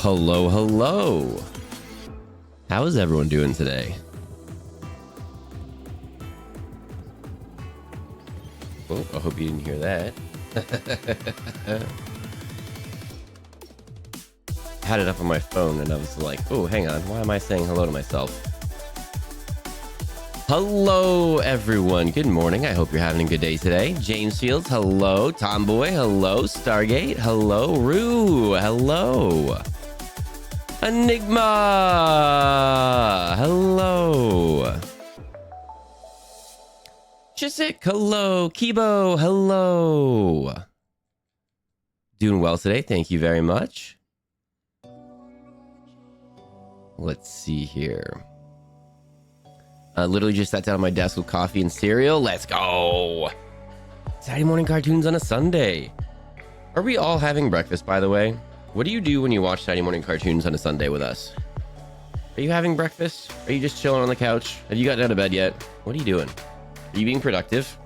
Hello, hello. How is everyone doing today? Oh, I hope you didn't hear that. I had it up on my phone and I was like, oh, hang on. Why am I saying hello to myself? Hello, everyone. Good morning. I hope you're having a good day today. James Fields, hello. Tomboy, hello. Stargate, hello. Rue, hello. Enigma, hello. Chisik, hello. Kibo, hello. Doing well today. Thank you very much. Let's see here. I literally just sat down at my desk with coffee and cereal. Let's go. Saturday morning cartoons on a Sunday. Are we all having breakfast, by the way? What do you do when you watch Saturday morning cartoons on a Sunday with us? Are you having breakfast? Are you just chilling on the couch? Have you gotten out of bed yet? What are you doing? Are you being productive?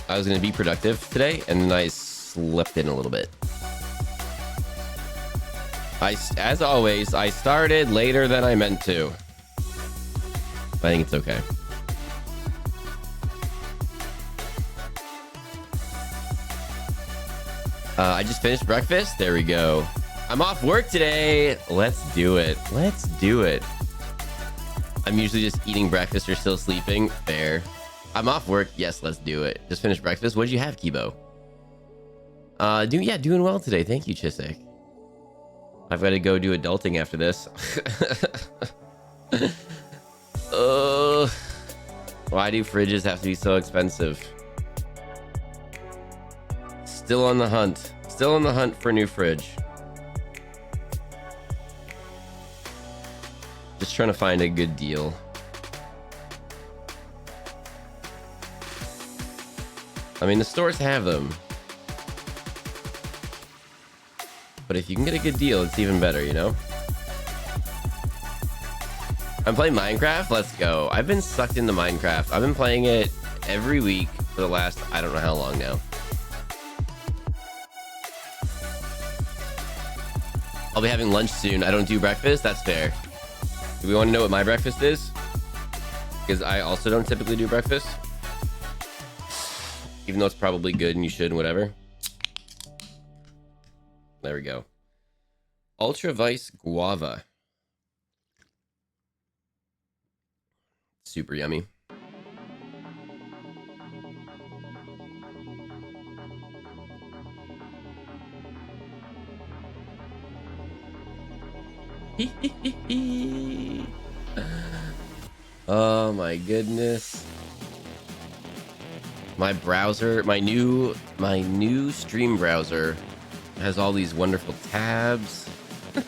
I was going to be productive today, and then I slept in a little bit. As always, I started later than I meant to. I think it's okay. I just finished breakfast. There we go. I'm off work today. Let's do it. Let's do it. I'm usually just eating breakfast or still sleeping. Fair. I'm off work. Yes, let's do it. Just finished breakfast. What did you have, Kibo? Doing well today. Thank you, Chisik. I've got to go do adulting after this. Why do fridges have to be so expensive? Still on the hunt. Still on the hunt for a new fridge. Just trying to find a good deal. I mean, the stores have them. But if you can get a good deal, it's even better, you know? I'm playing Minecraft. Let's go. I've been sucked into Minecraft. I've been playing it every week for the last, I don't know how long now. I'll be having lunch soon. I don't do breakfast. That's fair. Do we want to know what my breakfast is? Because I also don't typically do breakfast. Even though it's probably good and you should and whatever. There we go. Ultra Vice Guava. Super yummy. Oh my goodness. My browser, my new stream browser has all these wonderful tabs.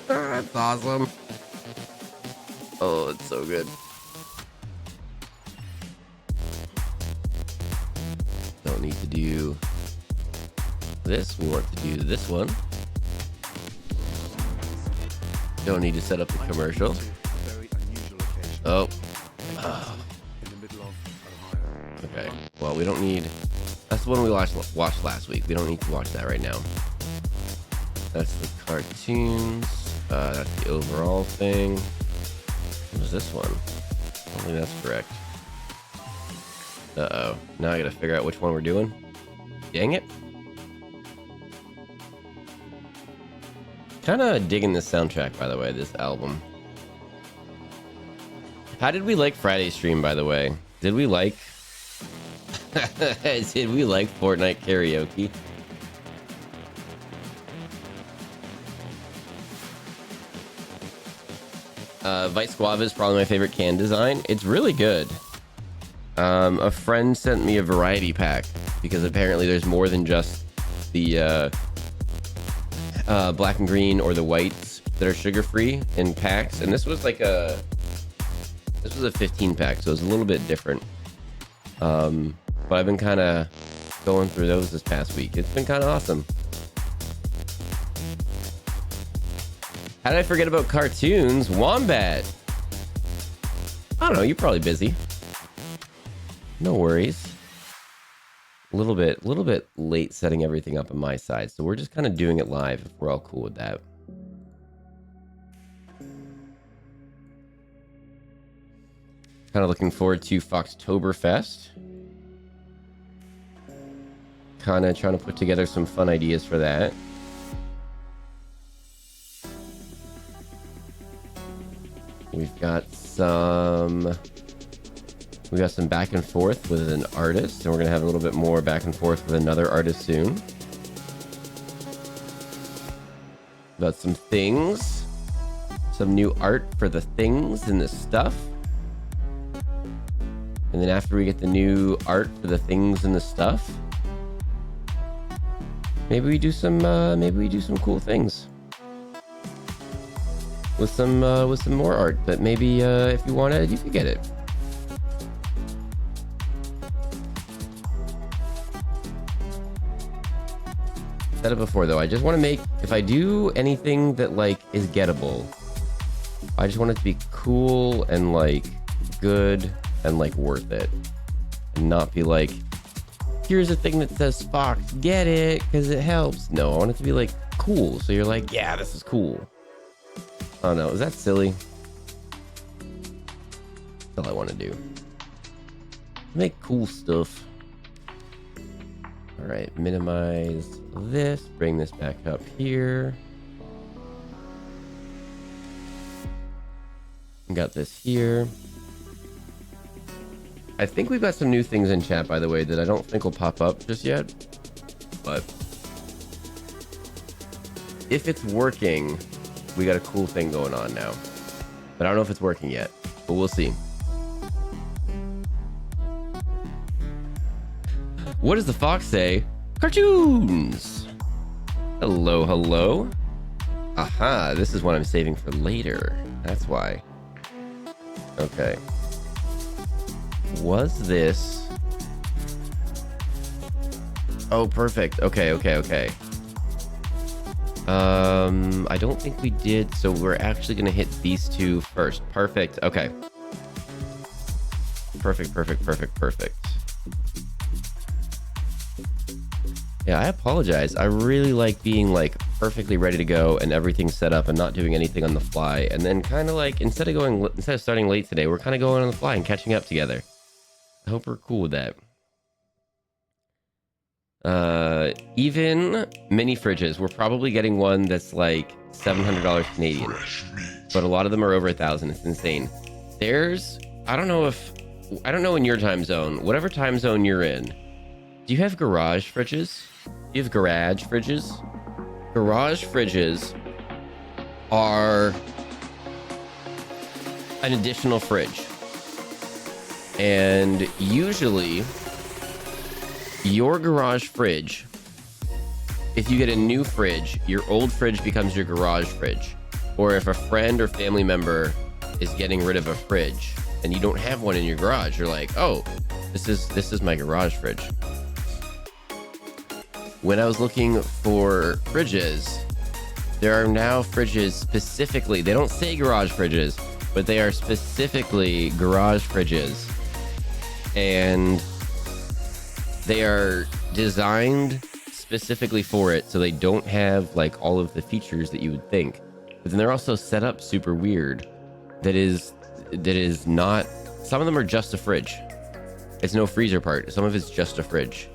That's awesome. Oh, it's so good. Don't need to do this. We want to do this one. Don't need to set up the commercial. Oh. Okay. Well, we don't need... That's the one we watched last week. We don't need to watch that right now. That's the cartoons. That's the overall thing. What is this one? I don't think that's correct. Uh-oh. Now I gotta figure out which one we're doing. Dang it. Kind of digging this soundtrack, by the way, this album. How did we like Friday's stream, by the way? Did we like... Did we like Fortnite karaoke? Vice Guava is probably my favorite can design. It's really good. A friend sent me a variety pack because apparently there's more than just the black and green or the whites that are sugar-free in packs. And this was like a 15 pack, so it was a little bit different. But I've been kind of going through those this past week. It's been kind of awesome. How did I forget about cartoons? Wombat. I don't know. You're probably busy. No worries. little bit late setting everything up on my side, so we're just kind of doing it live if we're all cool with that. Kind of looking forward to Foxtoberfest. Kind of trying to put together some fun ideas for that. We've got some back and forth with an artist, and we're gonna have a little bit more back and forth with another artist soon. About some things, some new art for the things and the stuff. And then after we get the new art for the things and the stuff, maybe we do some cool things with some more art. But maybe if you want it, you can get it. Said it before though. I just want to make, if I do anything that like is gettable, I just want it to be cool and like good and like worth it, and not be like, here's a thing that says Fox, get it because it helps. No, I want it to be like cool, so you're like, yeah, this is cool. Oh no, is that silly? That's all I want to do. Make cool stuff. All right, minimize this, bring this back up here. Got this here. I think we've got some new things in chat, by the way, that I don't think will pop up just yet. But if it's working, we got a cool thing going on now. But I don't know if it's working yet, but we'll see. What does the fox say? Cartoons! Hello, hello. Aha, this is what I'm saving for later. That's why. Okay. Was this... Oh, perfect. Okay. I don't think we did, so we're actually gonna hit these two first. Perfect. Okay. Perfect. Yeah, I apologize. I really like being like perfectly ready to go and everything's set up and not doing anything on the fly. And then kind of like, instead of starting late today, we're kind of going on the fly and catching up together. I hope we're cool with that. Even mini fridges, we're probably getting one that's like $700 Canadian, but a lot of them are over 1,000. It's insane. I don't know in your time zone, whatever time zone you're in, do you have garage fridges? Do you have garage fridges? Garage fridges are an additional fridge. And usually, your garage fridge, if you get a new fridge, your old fridge becomes your garage fridge. Or if a friend or family member is getting rid of a fridge and you don't have one in your garage, you're like, oh, this is my garage fridge. When I was looking for fridges, there are now fridges specifically, they don't say garage fridges, but they are specifically garage fridges. And they are designed specifically for it, so they don't have like all of the features that you would think. But then they're also set up super weird. That is not, some of them are just a fridge. It's no freezer part. Some of it's just a fridge.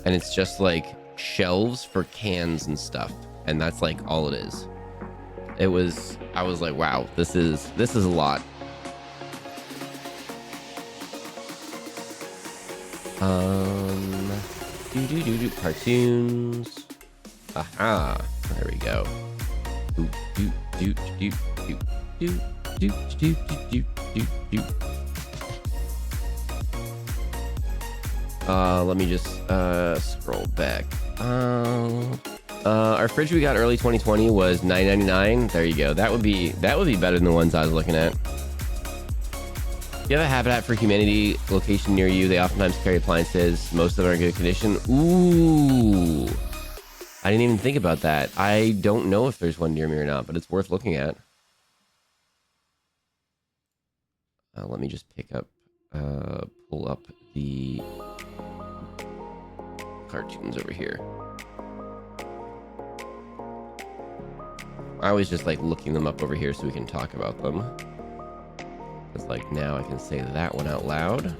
And it's just like shelves for cans and stuff. And that's like all it is. I was like, wow, this is a lot. Cartoons. Aha, there we go. Let me just scroll back. Our fridge we got early 2020 was $9.99. There you go. That would be better than the ones I was looking at. If you have a Habitat for Humanity location near you, they oftentimes carry appliances. Most of them are in good condition. Ooh, I didn't even think about that. I don't know if there's one near me or not, but it's worth looking at. Let me just pull up the cartoons over here. I was just like looking them up over here so we can talk about them. Because like now I can say that one out loud.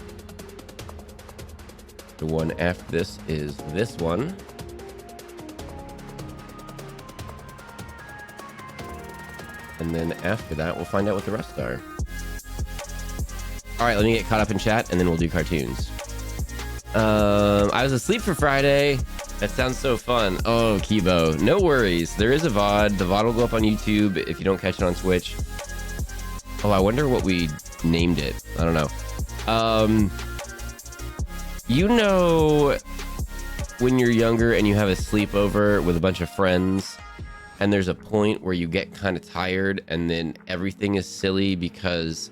The one after this is this one. And then after that, we'll find out what the rest are. All right, let me get caught up in chat and then we'll do cartoons. I was asleep for Friday. That sounds so fun. Oh, Kibo. No worries. There is a VOD. The VOD will go up on YouTube if you don't catch it on Twitch. Oh, I wonder what we named it. I don't know. You know when you're younger and you have a sleepover with a bunch of friends and there's a point where you get kind of tired and then everything is silly because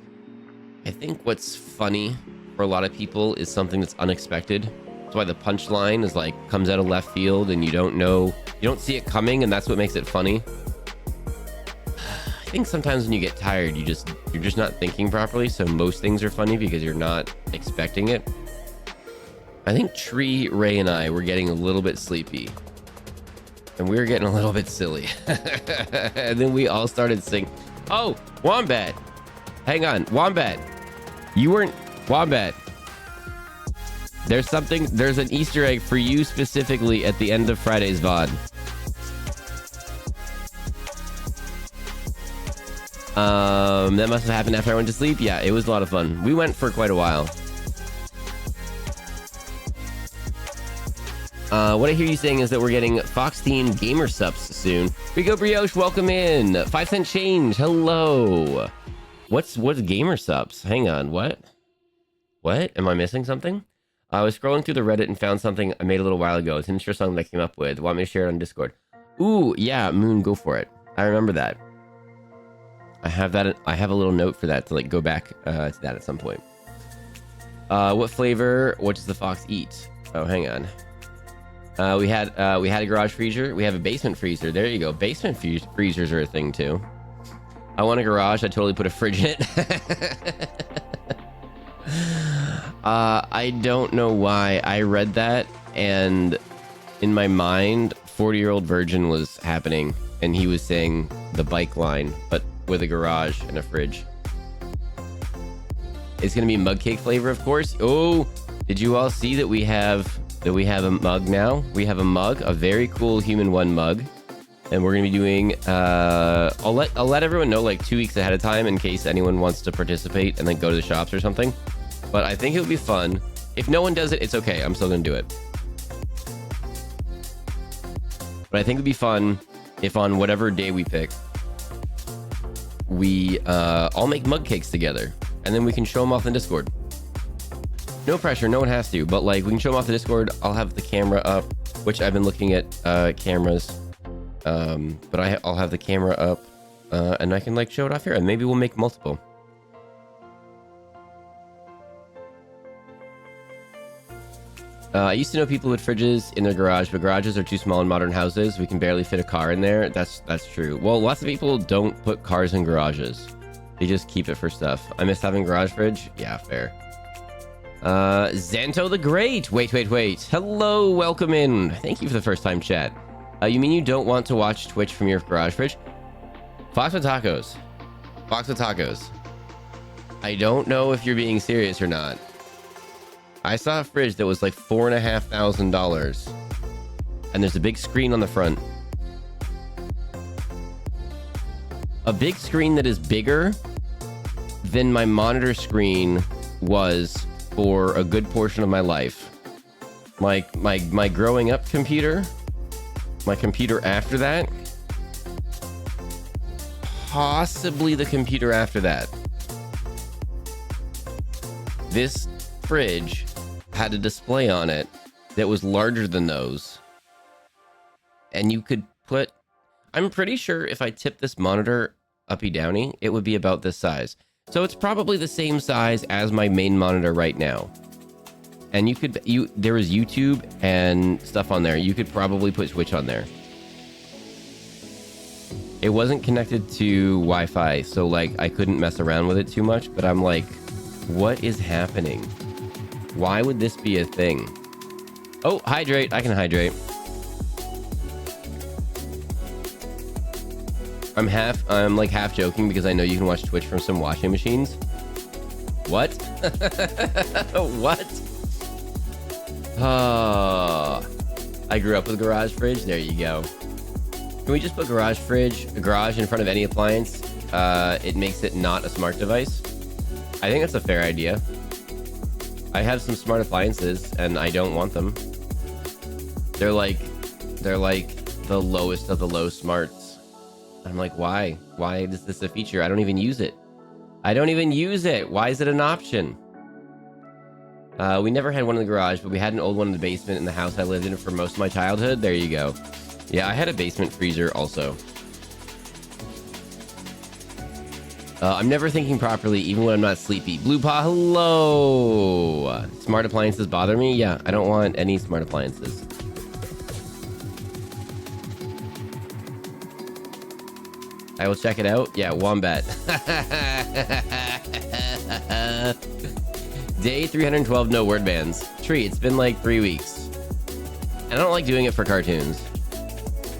I think what's funny for a lot of people is something that's unexpected. That's why the punchline is like comes out of left field and you don't see it coming, and that's what makes it funny. I think sometimes when you get tired, you're just not thinking properly, so most things are funny because you're not expecting it. I think Tree, Ray, and I were getting a little bit sleepy. And we were getting a little bit silly. And then we all started singing. Oh, Wombat. Hang on, Wombat. You weren't... Wombat. There's an Easter egg for you specifically at the end of Friday's VOD. That must have happened after I went to sleep. Yeah, it was a lot of fun. We went for quite a while. What I hear you saying is that we're getting Fox Teen Gamer Subs soon. Rico Brioche, welcome in. 5 cent change. Hello. What's Gamer Subs? Hang on. What? Am I missing something? I was scrolling through the Reddit and found something I made a little while ago. It's an interesting song that I came up with. Want me to share it on Discord? Ooh, yeah, Moon, go for it. I remember that. I have a little note for that to like go back to that at some point. What flavor? What does the fox eat? Oh, hang on. We had a garage freezer. We have a basement freezer. There you go. Basement freezers are a thing too. I want a garage. I totally put a fridge in it. I don't know why I read that, and in my mind, 40-year-old virgin was happening, and he was saying the bike line, but with a garage and a fridge. It's gonna be mug cake flavor, of course. Oh, did you all see that we have a mug now? We have a mug, a very cool Human One mug, and we're gonna be doing. I'll let everyone know like 2 weeks ahead of time in case anyone wants to participate and then go to the shops or something. But I think it would be fun. If no one does it, it's okay. I'm still gonna do it. But I think it'd be fun if on whatever day we pick, we all make mug cakes together, and then we can show them off in Discord. No pressure, no one has to, but like we can show them off the Discord. I'll have the camera up, which I've been looking at cameras, but I'll have the camera up, and I can like show it off here, and maybe we'll make multiple. I used to know people with fridges in their garage, but garages are too small in modern houses. We can barely fit a car in there. That's true. Well, lots of people don't put cars in garages. They just keep it for stuff. I miss having a garage fridge. Yeah, fair. Zanto the Great. Wait. Hello, welcome in. Thank you for the first time chat. You mean you don't want to watch Twitch from your garage fridge? Fox with tacos. Fox with tacos. I don't know if you're being serious or not. I saw a fridge that was like $4,500, and there's a big screen on the front. A big screen that is bigger than my monitor screen was for a good portion of my life. Like my growing up computer, my computer after that, possibly the computer after that. This fridge had a display on it that was larger than those, and you could put, I'm pretty sure if I tip this monitor uppy downy, it would be about this size. So it's probably the same size as my main monitor right now. And there was YouTube and stuff on there. You could probably put Twitch on there. It wasn't connected to Wi-Fi, so like I couldn't mess around with it too much, but I'm like, what is happening? Why would this be a thing? Oh, hydrate. I can hydrate. I'm like half joking because I know you can watch Twitch from some washing machines. What? What? Oh, I grew up with a garage fridge. There you go. Can we just put garage in front of any appliance? It makes it not a smart device. I think that's a fair idea. I have some smart appliances and I don't want them. They're like the lowest of the low smarts. I'm like, why? Why is this a feature? I don't even use it. I don't even use it. Why is it an option? We never had one in the garage, but we had an old one in the basement in the house I lived in for most of my childhood. There you go. Yeah, I had a basement freezer also. I'm never thinking properly, even when I'm not sleepy. Blue Paw, hello! Smart appliances bother me? Yeah, I don't want any smart appliances. I will check it out. Yeah, Wombat. Day 312, no word bans. Tree, it's been like 3 weeks. I don't like doing it for cartoons.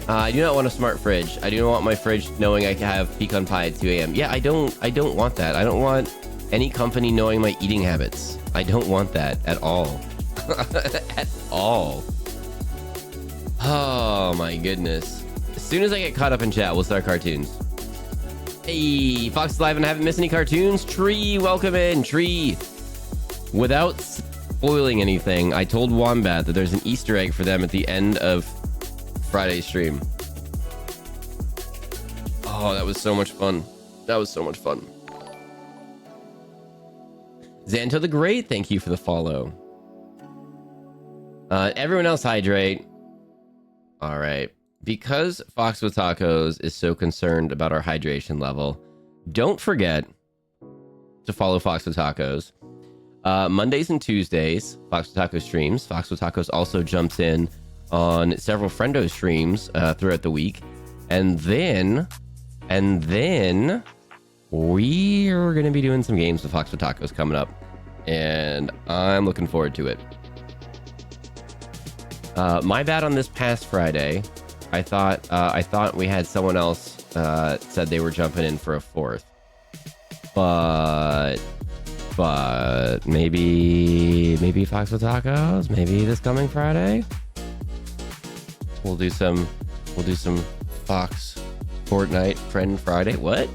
I do not want a smart fridge. I do not want my fridge knowing I have pecan pie at 2 a.m. Yeah, I don't want that. I don't want any company knowing my eating habits. I don't want that at all. At all. Oh my goodness. As soon as I get caught up in chat, we'll start cartoons. Hey, Fox is live and I haven't missed any cartoons. Tree, welcome in, Tree. Without spoiling anything, I told Wombat that there's an Easter egg for them at the end of Friday's stream. Oh, that was so much fun. That was so much fun. Xanto the Great, thank you for the follow. Everyone else hydrate. All right. Because Fox with Tacos is so concerned about our hydration level, don't forget to follow Fox with Tacos. Mondays and Tuesdays, Fox with Tacos streams. Fox with Tacos also jumps in on several friendo streams throughout the week. And then we're going to be doing some games with Fox with Tacos coming up. And I'm looking forward to it. My bad on this past Friday. I thought we had someone else said they were jumping in for a fourth. But maybe Fox with Tacos, maybe this coming Friday. We'll do some Fox Fortnite Friend Friday. What?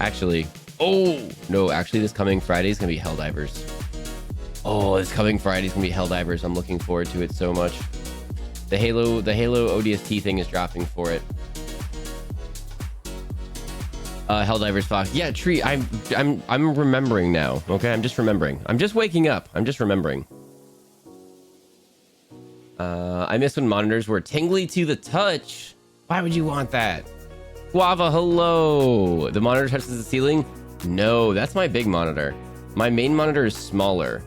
Actually, this coming Friday is gonna be Helldivers. Oh, this coming Friday is gonna be Helldivers. I'm looking forward to it so much. The Halo ODST thing is dropping for it. Helldivers Fox. Yeah, Tree. I'm remembering now. Okay, I'm just remembering. I'm just waking up. I'm just remembering. I miss when monitors were tingly to the touch. Why would you want that? Guava, hello. The monitor touches the ceiling? No, that's my big monitor. My main monitor is smaller.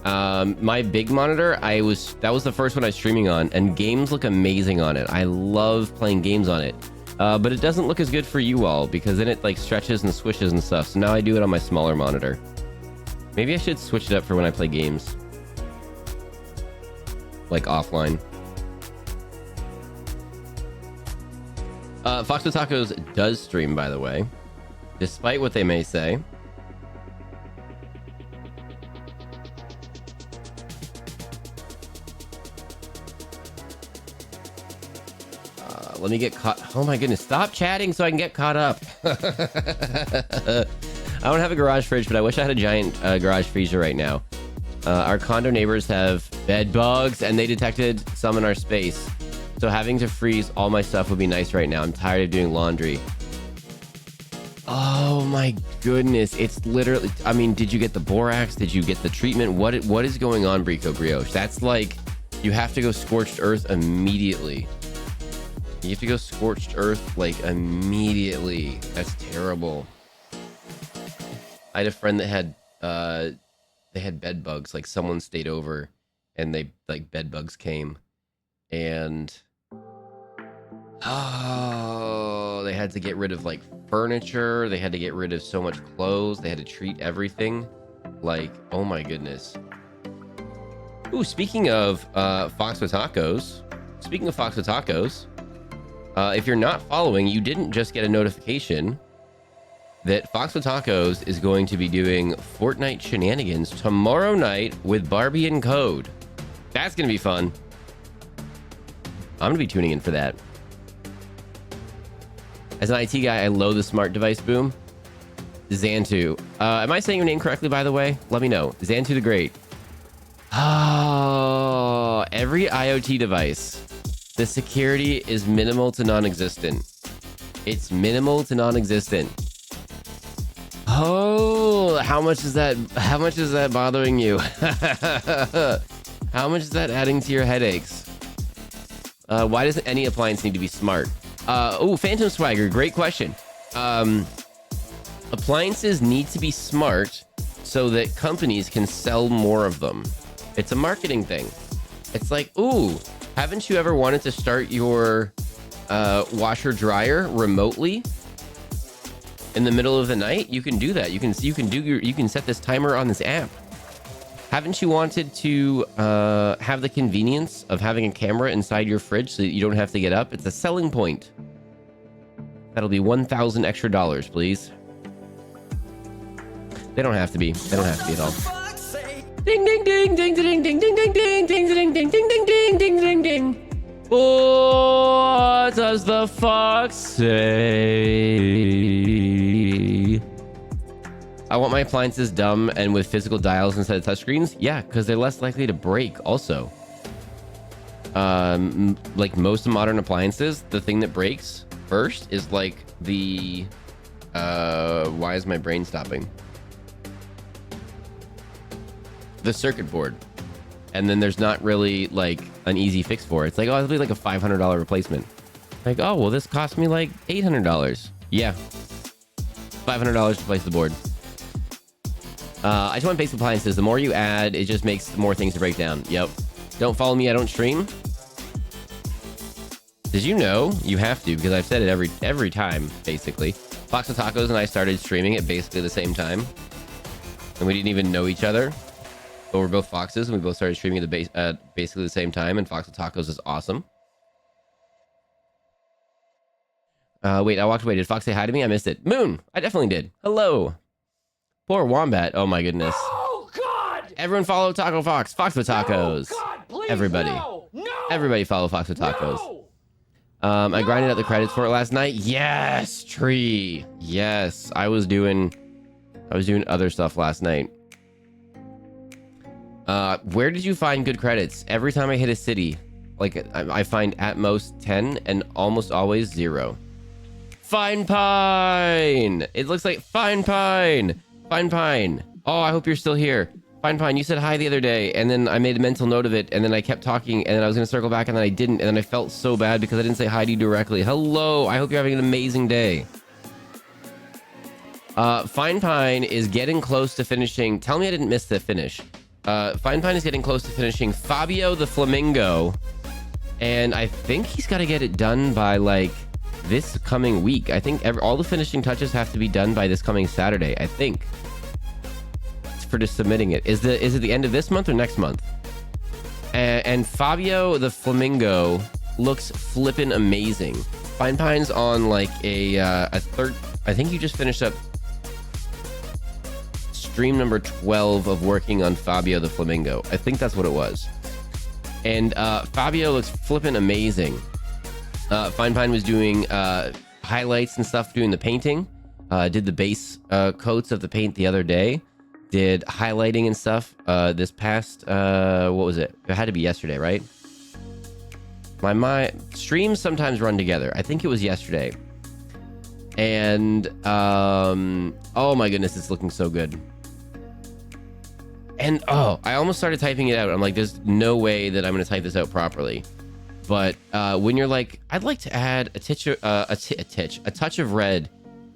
My big monitor, that was the first one I was streaming on, and games look amazing on it. I love playing games on it. But it doesn't look as good for you all because then it like stretches and swishes and stuff. So now I do it on my smaller monitor. Maybe I should switch it up for when I play games. Like offline. Fox with Tacos does stream, by the way. Despite what they may say. Let me get caught. Oh my goodness. Stop chatting so I can get caught up. I don't have a garage fridge, but I wish I had a giant garage freezer right now. Our condo neighbors have bed bugs and they detected some in our space. So having to freeze all my stuff would be nice right now. I'm tired of doing laundry. Oh my goodness. It's literally, I mean, did you get the borax? Did you get the treatment? What is going on, Brico Brioche? That's like, you have to go scorched earth immediately. You have to go scorched earth, like, immediately. That's terrible. I had a friend that had, they had bed bugs. Like, someone stayed over, and they, like, bed bugs came. And, oh, they had to get rid of, like, furniture. They had to get rid of so much clothes. They had to treat everything. Like, oh my goodness. Ooh, speaking of Fox with Tacos, if you're not following, you didn't just get a notification that Fox with Tacos is going to be doing Fortnite shenanigans tomorrow night with Barbie and Code. That's going to be fun. I'm going to be tuning in for that. As an IT guy, I loathe the smart device boom. Xantu. Am I saying your name correctly, by the way? Let me know. Xantu the Great. Oh, every IoT device, the security is minimal to non-existent. It's minimal to non-existent. Oh, how much is that? How much is that bothering you? How much is that adding to your headaches? Why doesn't any appliance need to be smart? Oh, Phantom Swagger, great question. Appliances need to be smart so that companies can sell more of them. It's a marketing thing. It's like, ooh, haven't you ever wanted to start your washer dryer remotely in the middle of the night? You can do that. You can set this timer on this app. Haven't you wanted to have the convenience of having a camera inside your fridge so that you don't have to get up? It's a selling point. That'll be $1,000 extra, please. They don't have to be. They don't have to be at all. Ding ding ding ding ding ding ding ding ding ding ding ding ding ding ding ding ding ding. What does the fox say? I want my appliances dumb and with physical dials instead of touchscreens. Yeah, because they're less likely to break also. Like most modern appliances, the thing that breaks first is like the why is my brain stopping? The circuit board. And then there's not really like an easy fix for it. It's like, oh, it'll be like a $500 replacement. Like, oh, well, this cost me like $800. Yeah. $500 to replace the board. I just want basic appliances. The more you add, it just makes more things to break down. Yep. Don't follow me. I don't stream. Did you know? You have to, because I've said it every time, basically. Fox with Tacos and I started streaming at basically the same time. And we didn't even know each other. But we're both Foxes, and we both started streaming at basically the same time, and Fox with Tacos is awesome. Wait, I walked away. Did Fox say hi to me? I missed it. Moon! I definitely did. Hello! Poor Wombat. Oh my goodness. Oh, God! Everyone follow Taco Fox. Fox with Tacos. No, God, please, Everybody. No, no, Everybody follow Fox with Tacos. No, I grinded out the credits for it last night. Yes, Tree. Yes, I was doing other stuff last night. Where did you find good credits? Every time I hit a city, like I find at most 10 and almost always 0. Fine Pine. It looks like Fine Pine. Fine Pine. Oh, I hope you're still here. Fine Pine, you said hi the other day, and then I made a mental note of it, and then I kept talking, and then I was going to circle back, and then I didn't, and then I felt so bad because I didn't say hi to you directly. Hello, I hope you're having an amazing day. Fine Pine is getting close to finishing. Tell me I didn't miss the finish. Fine Pine is getting close to finishing Fabio the Flamingo, and I think he's got to get it done by, like, this coming week. I think all the finishing touches have to be done by this coming Saturday, I think. For just submitting it. Is it the end of this month or next month? And Fabio the Flamingo looks flippin' amazing. Fine Pine's on like a third. I think you just finished up stream number 12 of working on Fabio the Flamingo. I think that's what it was. And Fabio looks flippin' amazing. Fine Pine was doing highlights and stuff, doing the painting. Did the base coats of the paint the other day. Did highlighting and stuff this past what was it? It had to be yesterday, right? My streams sometimes run together. I think it was yesterday. And oh my goodness, it's looking so good. And oh, I almost started typing it out. I'm like, there's no way that I'm gonna type this out properly. But when you're like, I'd like to add a touch of red,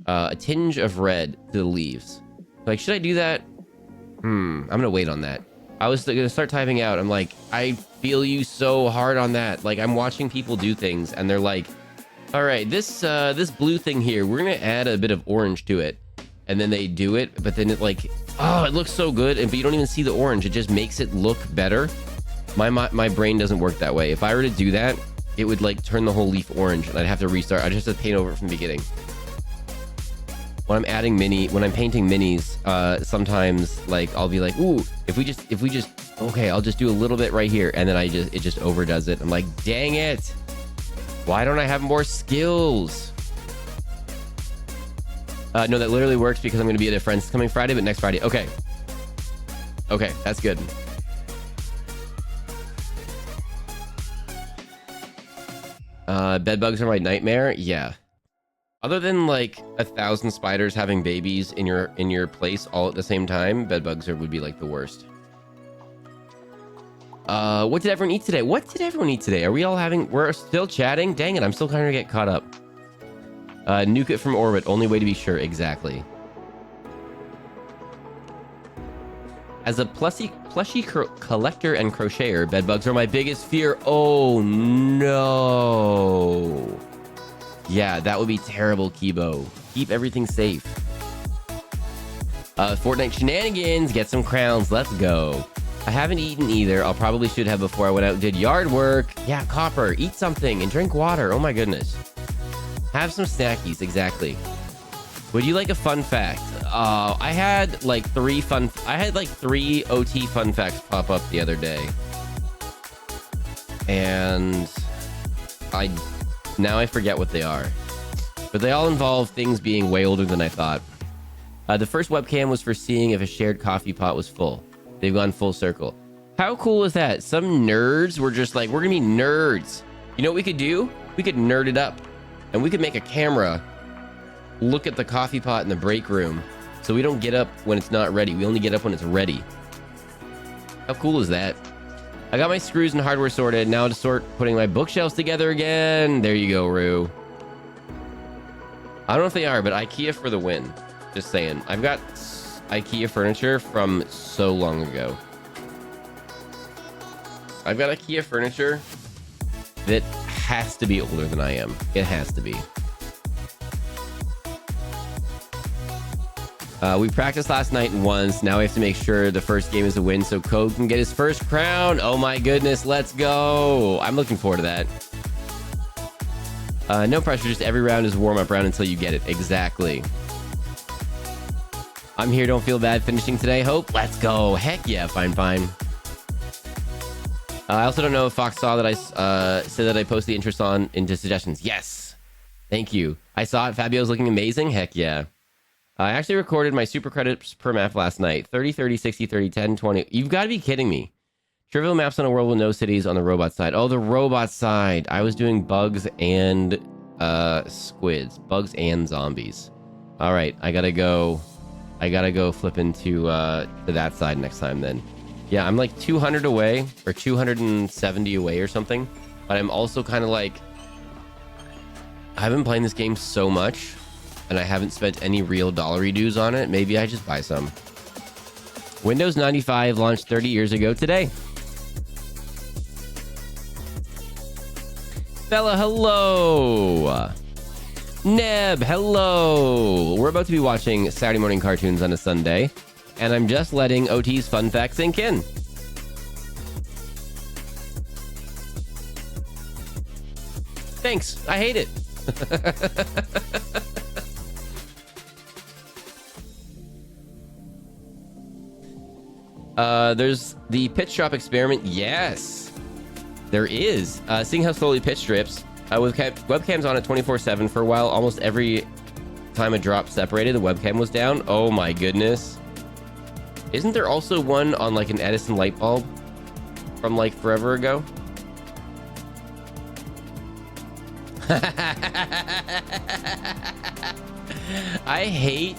a tinge of red to the leaves. Like, should I do that? I'm gonna wait on that. I was gonna start typing out. I'm like, I feel you so hard on that. Like, I'm watching people do things, and they're like, all right, this blue thing here, we're gonna add a bit of orange to it, and then they do it, but then it like, oh, it looks so good, but you don't even see the orange. It just makes it look better. My brain doesn't work that way. If I were to do that, it would like turn the whole leaf orange and I'd have to restart. I'd just have to paint over it from the beginning. When I'm painting minis, sometimes like I'll be like, ooh, if we just, okay, I'll just do a little bit right here. And then it just overdoes it. I'm like, dang it. Why don't I have more skills? No, that literally works because I'm going to be at a friend's coming Friday, but next Friday. Okay. Okay, that's good. Bed bugs are my nightmare. Yeah. Other than like 1,000 spiders having babies in your place all at the same time, bed bugs would be like the worst. What did everyone eat today? What did everyone eat today? Are we all we're still chatting? Dang it, I'm still trying to get caught up. Nuke it from orbit. Only way to be sure. Exactly. As a plushie collector and crocheter, bed bugs are my biggest fear. Oh no. Yeah, that would be terrible, Kibo. Keep everything safe. Fortnite shenanigans. Get some crowns. Let's go. I haven't eaten either. I'll probably should have before I went out and did yard work. Yeah, Copper. Eat something and drink water. Oh my goodness. Have some snackies. Exactly. Would you like a fun fact? I had like 3 OT fun facts pop up the other day. And now I forget what they are. But they all involve things being way older than I thought. The first webcam was for seeing if a shared coffee pot was full. They've gone full circle. How cool is that? Some nerds were just like, we're gonna be nerds. You know what we could do? We could nerd it up. And we could make a camera look at the coffee pot in the break room. So we don't get up when it's not ready. We only get up when it's ready. How cool is that? I got my screws and hardware sorted. Now to start putting my bookshelves together again. There you go, Rue. I don't know if they are, but IKEA for the win. Just saying. I've got IKEA furniture from so long ago. I've got IKEA furniture that has to be older than I am. It has to be. We practiced last night once. Now we have to make sure the first game is a win so Code can get his first crown. Oh my goodness, let's go. I'm looking forward to that. No pressure, just every round is a warm-up round until you get it. Exactly. I'm here, don't feel bad finishing today. Hope, let's go. Heck yeah, fine. I also don't know if Fox saw that I said that I post the interest into suggestions. Yes. Thank you. I saw it. Fabio's looking amazing. Heck yeah. I actually recorded my super credits per map last night. 30, 30, 60, 30, 10, 20. You've got to be kidding me. Trivial maps on a world with no cities on the robot side. Oh, the robot side. I was doing bugs and squids. Bugs and zombies. All right. I gotta go flip into that side next time then. Yeah, I'm like 200 away or 270 away or something. But I'm also kind of like, I've been playing this game so much and I haven't spent any real dollary dues on it. Maybe I just buy some. Windows 95 launched 30 years ago today. Bella, hello. Neb, hello. We're about to be watching Saturday morning cartoons on a Sunday, and I'm just letting OT's fun fact sink in. Thanks. I hate it. There's the pitch drop experiment. Yes, there is. Seeing how slowly pitch strips. With webcams on at 24/7 for a while, almost every time a drop separated, the webcam was down. Oh my goodness. Isn't there also one on like an Edison light bulb from like forever ago? I hate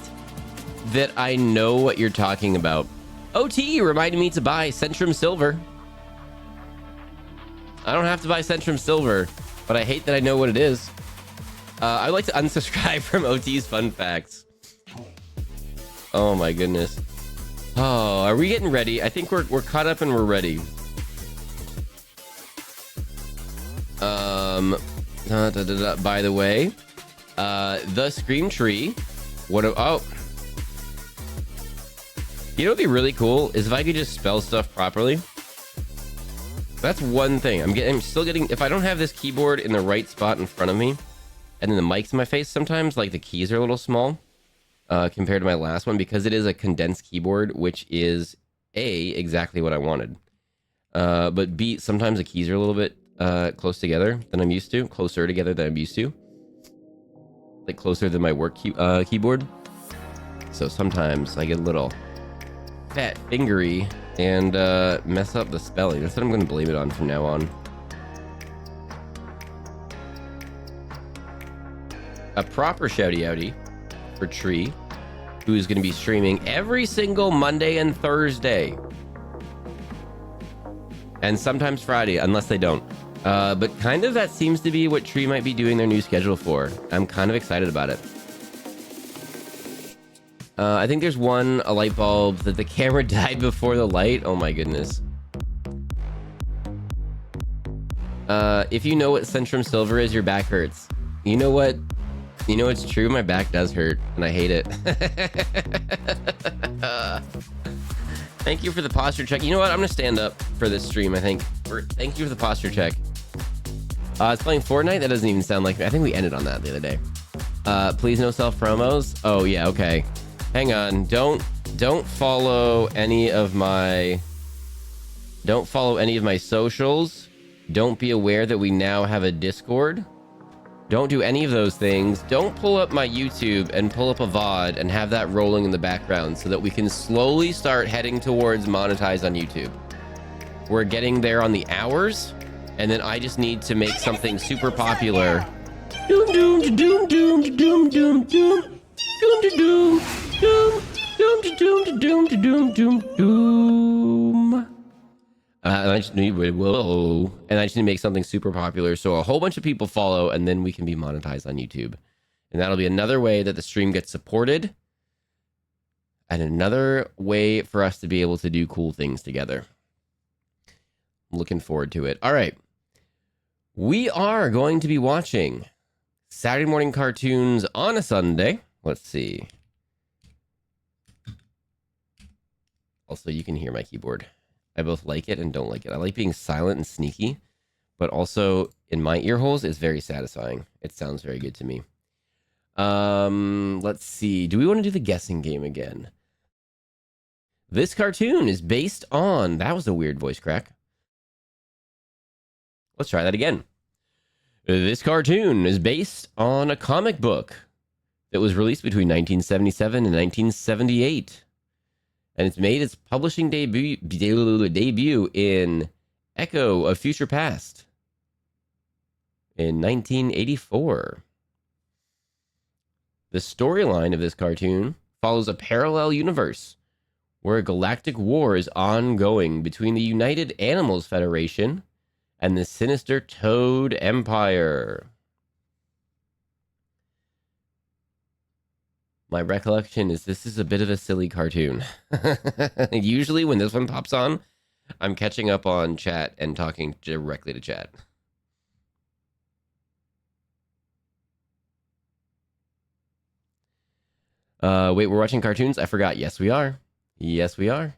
that I know what you're talking about. OT reminded me to buy Centrum Silver. I don't have to buy Centrum Silver, but I hate that I know what it is. I'd like to unsubscribe from OT's fun facts. Oh my goodness. Oh, are we getting ready? I think we're caught up and we're ready. By the way, the Scream Tree. Oh. You know what'd be really cool is if I could just spell stuff properly. That's one thing. I'm still getting, if I don't have this keyboard in the right spot in front of me, and then the mic's in my face sometimes, like the keys are a little small compared to my last one, because it is a condensed keyboard, which is exactly what I wanted. But B, sometimes the keys are a little bit closer together than I'm used to. Like closer than my work keyboard. So sometimes I get a little fat fingery and mess up the spelling. That's what I'm going to blame it on from now on. A proper shouty outie for Tree, who is going to be streaming every single Monday and Thursday. And sometimes Friday, unless they don't. But kind of that seems to be what Tree might be doing their new schedule for. I'm kind of excited about it. I think there's a light bulb that the camera died before the light. Oh my goodness. If you know what Centrum Silver is, your back hurts. You know what? You know it's true. My back does hurt, and I hate it. Thank you for the posture check. You know what? I'm gonna stand up for this stream. I think. Thank you for the posture check. It's playing Fortnite. That doesn't even sound like me. I think we ended on that the other day. Please no self promos. Oh yeah, okay. Hang on. Don't follow any of my. Don't follow any of my socials. Don't be aware that we now have a Discord. Don't do any of those things. Don't pull up my YouTube and pull up a VOD and have that rolling in the background so that we can slowly start heading towards monetize on YouTube. We're getting there on the hours, and then I just need to make something super popular. Doom doom doom doom doom doom doom doom doom doom doom doom doom doom doom. And I just need to make something super popular so a whole bunch of people follow, and then we can be monetized on YouTube. And that'll be another way that the stream gets supported, and another way for us to be able to do cool things together. I'm looking forward to it. All right. We are going to be watching Saturday morning cartoons on a Sunday. Let's see. Also, you can hear my keyboard. I both like it and don't like it. I like being silent and sneaky, but also in my ear holes, it's very satisfying. It sounds very good to me. Let's see. Do we want to do the guessing game again? This cartoon is based on... That was a weird voice crack. Let's try that again. This cartoon is based on a comic book that was released between 1977 and 1978. And it's made its publishing debut in Echo of Future Past in 1984. The storyline of this cartoon follows a parallel universe where a galactic war is ongoing between the United Animals Federation and the sinister Toad Empire. My recollection is this is a bit of a silly cartoon. Usually when this one pops on, I'm catching up on chat and talking directly to chat. Wait, we're watching cartoons? I forgot. Yes, we are. Yes, we are.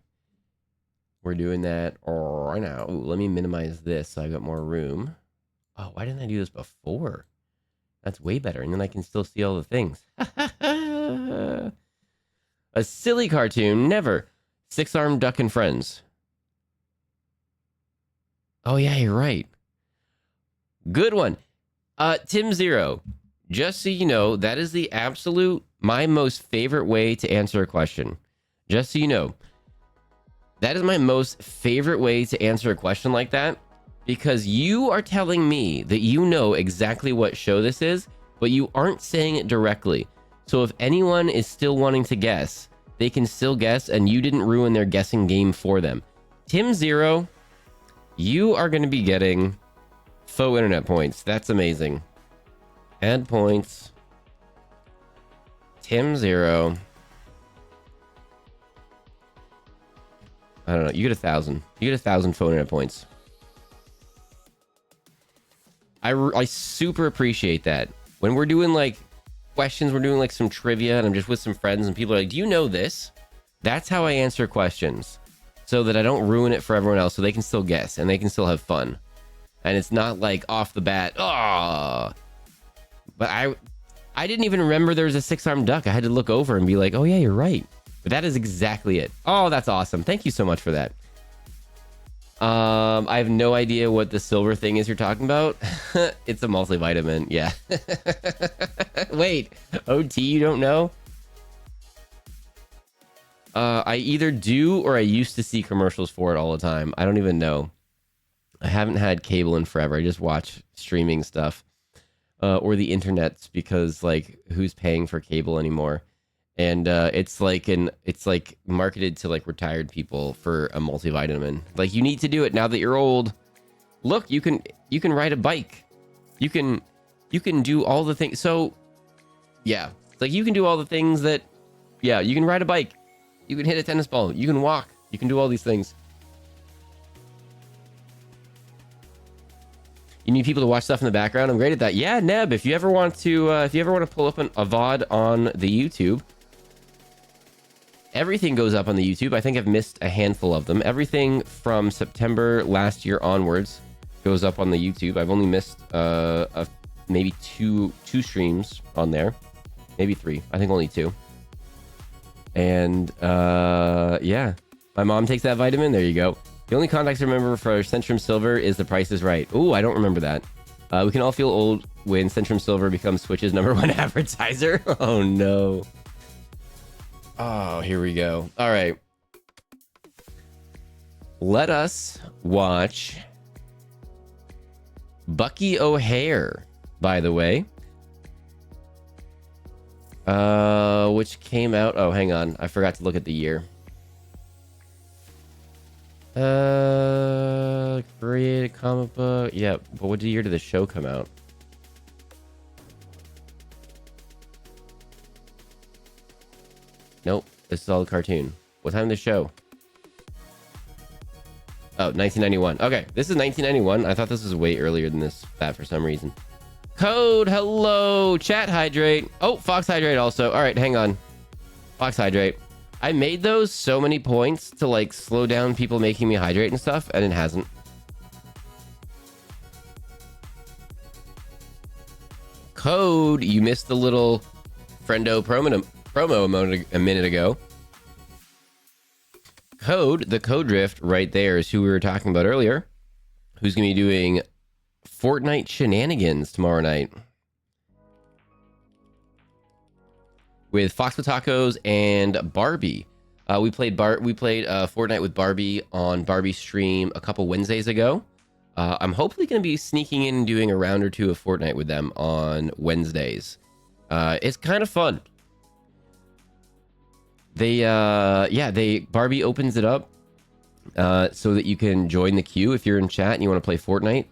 We're doing that right now. Ooh, let me minimize this so I've got more room. Oh, why didn't I do this before? That's way better. And then I can still see all the things. A silly cartoon, never. Six-Armed Duck and Friends. Oh, yeah, you're right. Good one. Tim Zero. Just so you know, that is the absolute, my most favorite way to answer a question. Just so you know. That is my most favorite way to answer a question like that. Because you are telling me that you know exactly what show this is, but you aren't saying it directly. So if anyone is still wanting to guess, they can still guess, and you didn't ruin their guessing game for them. Tim Zero, you are going to be getting faux internet points. That's amazing. Add points. Tim Zero. I don't know. You get 1,000. You get 1,000 faux internet points. I super appreciate that. When we're doing like questions, we're doing like some trivia, and I'm just with some friends, and people are like, do you know this? That's how I answer questions. so that I don't ruin it for everyone else, so they can still guess and they can still have fun. And it's not like off the bat, oh. But I didn't even remember there was a 6-armed duck. I had to look over and be like, oh yeah, you're right. But that is exactly it. Oh, that's awesome. Thank you so much for that. I have no idea what the silver thing is you're talking about. It's a multivitamin. Yeah. Wait, OT, you don't know? I either do or I used to see commercials for it all the time. I don't even know. I haven't had cable in forever. I just watch streaming stuff or the internets because like who's paying for cable anymore? And it's like marketed to like retired people for a multivitamin. Like you need to do it now that you're old. Look, you can ride a bike. You can do all the things. So yeah, like you can do all the things that you can ride a bike. You can hit a tennis ball. You can walk. You can do all these things. You need people to watch stuff in the background. I'm great at that. Yeah, Neb, if you ever want to pull up a VOD on the YouTube, everything goes up on the YouTube. I think I've missed a handful of them. Everything from September last year onwards goes up on the YouTube. I've only missed maybe two streams on there, maybe 3. I think only 2. And yeah, my mom takes that vitamin. There you go. The only context I remember for Centrum Silver is The Price is Right. Ooh, I don't remember that. We can all feel old when Centrum Silver becomes Switch's #1 advertiser. Oh no. Oh, here we go. All right. Let us watch Bucky O'Hare, by the way. Which came out... Oh, hang on. I forgot to look at the year. Create a comic book. Yeah, but what year did the show come out? Nope, this is all the cartoon. What time did the show? Oh, 1991. Okay, this is 1991. I thought this was way earlier than that for some reason. Code, hello, chat hydrate. Oh, Fox hydrate also. All right, hang on. Fox hydrate. I made those so many points to like slow down people making me hydrate and stuff, and it hasn't. Code, you missed the little friendo promo a minute ago. Code, the Code Drift right there is who we were talking about earlier, who's going to be doing Fortnite shenanigans tomorrow night with Fox with Tacos and Barbie. We played Fortnite with Barbie on Barbie's stream a couple Wednesdays ago. I'm hopefully going to be sneaking in and doing a round or 2 of Fortnite with them on Wednesdays. It's kind of fun. Barbie opens it up so that you can join the queue if you're in chat and you want to play Fortnite.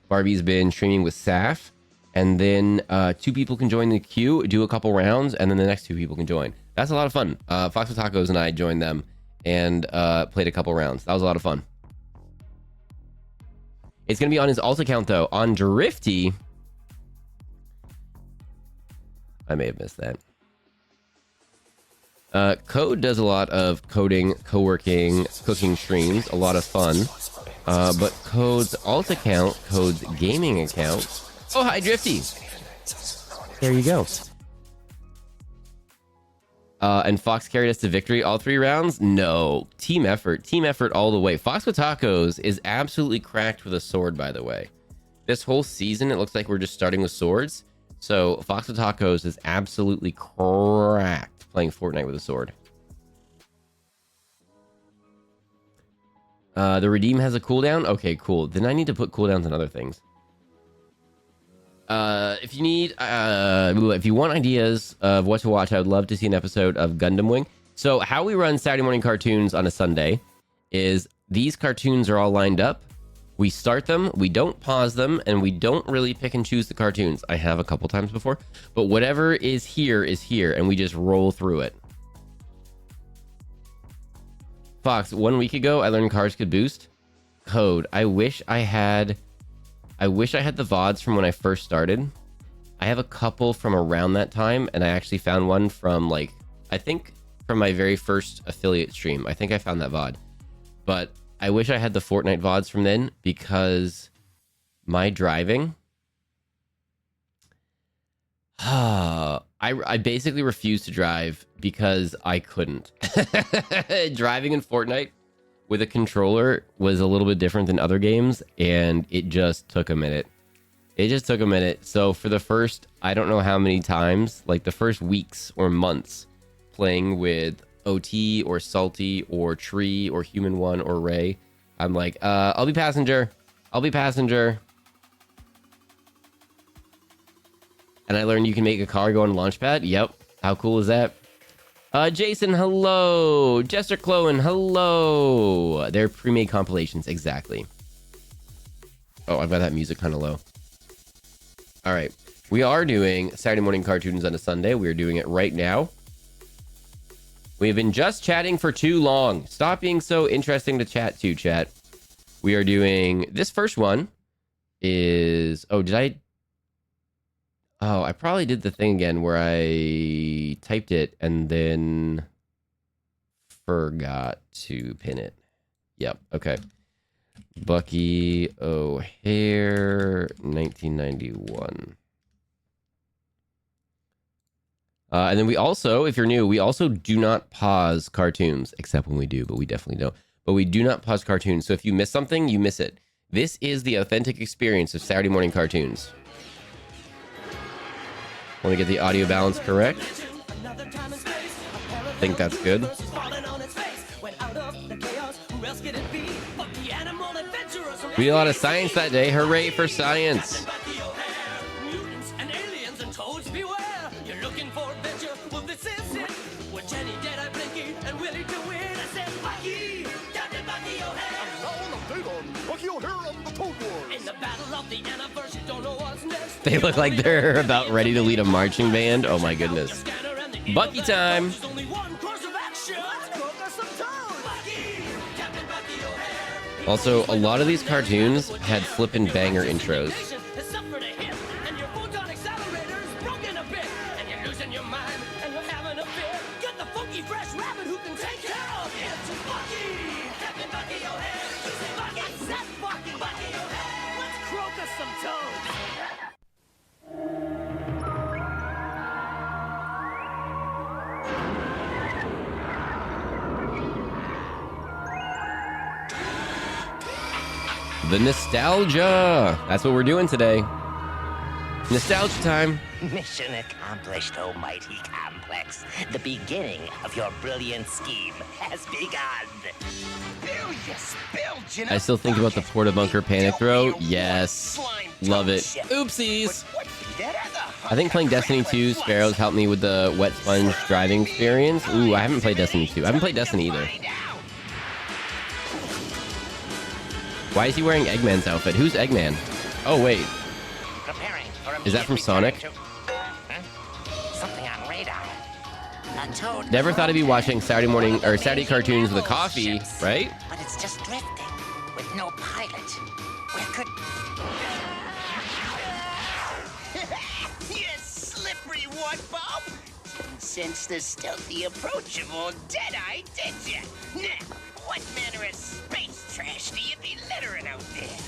Barbie's been streaming with Saf, and then 2 people can join the queue, do a couple rounds, and then the next 2 people can join. That's a lot of fun. Fox with Tacos and I joined them and played a couple rounds. That was a lot of fun. It's going to be on his alt account, though. On Drifty, I may have missed that. Code does a lot of coding, co-working, cooking streams. A lot of fun. But Code's alt account, Code's gaming account. Oh, hi, Drifty. There you go. And Fox carried us to victory all 3 rounds? No. Team effort all the way. Fox with Tacos is absolutely cracked with a sword, by the way. This whole season, it looks like we're just starting with swords. So Fox with Tacos is absolutely cracked playing Fortnite with a sword. The redeem has a cooldown? Okay, cool. Then I need to put cooldowns on other things. If you want ideas of what to watch, I would love to see an episode of Gundam Wing. So how we run Saturday morning cartoons on a Sunday is these cartoons are all lined up. We start them, we don't pause them, and we don't really pick and choose the cartoons. I have a couple times before, but whatever is here, and we just roll through it. Fox, 1 week ago, I learned cars could boost. Code, I wish I had the VODs from when I first started. I have a couple from around that time, and I actually found one from from my very first affiliate stream. I think I found that VOD. But I wish I had the Fortnite VODs from then, because my driving... I basically refused to drive because I couldn't. Driving in Fortnite with a controller was a little bit different than other games, and it just took a minute. It just took a minute. So for the first, I don't know how many times, like the first weeks or months playing with OT or Salty or Tree or Human One or Ray, I'm like, I'll be passenger. I'll be passenger. And I learned you can make a car go on Launchpad. Yep. How cool is that? Jason, hello. Jester Clowen, hello. They're pre-made compilations. Exactly. Oh, I've got that music kind of low. All right. We are doing Saturday morning cartoons on a Sunday. We are doing it right now. We have been just chatting for too long. Stop being so interesting to chat to, chat. We are doing... This first one is... Oh, did I... Oh, I probably did the thing again where I typed it and then forgot to pin it. Yep, okay. Bucky O'Hare, 1991. And then we also, if you're new, we also do not pause cartoons, except when we do, but we definitely don't. But we do not pause cartoons. So if you miss something, you miss it. This is the authentic experience of Saturday morning cartoons. Want to get the audio balance correct? I think that's good. We did a lot of science that day. Hooray for science. They look like they're about ready to lead a marching band. Oh my goodness. Bucky time. Also, a lot of these cartoons had flippin' banger intros. The nostalgia. That's what we're doing today. Nostalgia time. Mission accomplished, oh mighty complex. The beginning of your brilliant scheme has begun. I still think about the Porta Bunker panic throw. Yes. Love it. Oopsies. I think playing Destiny 2 Sparrows helped me with the wet sponge driving experience. Ooh, I haven't played Destiny 2. I haven't played Destiny either. Why is he wearing Eggman's outfit? Who's Eggman? Oh, wait. Is that from Sonic? Something on radar. Never thought I'd be watching Saturday morning or Saturday cartoons with a coffee, right? But it's just drifting with no pilot. Where could... You slippery one, Bob. Didn't sense the stealthy approach of old Deadeye, did you? Now, what manner of space trash do you be littering out there?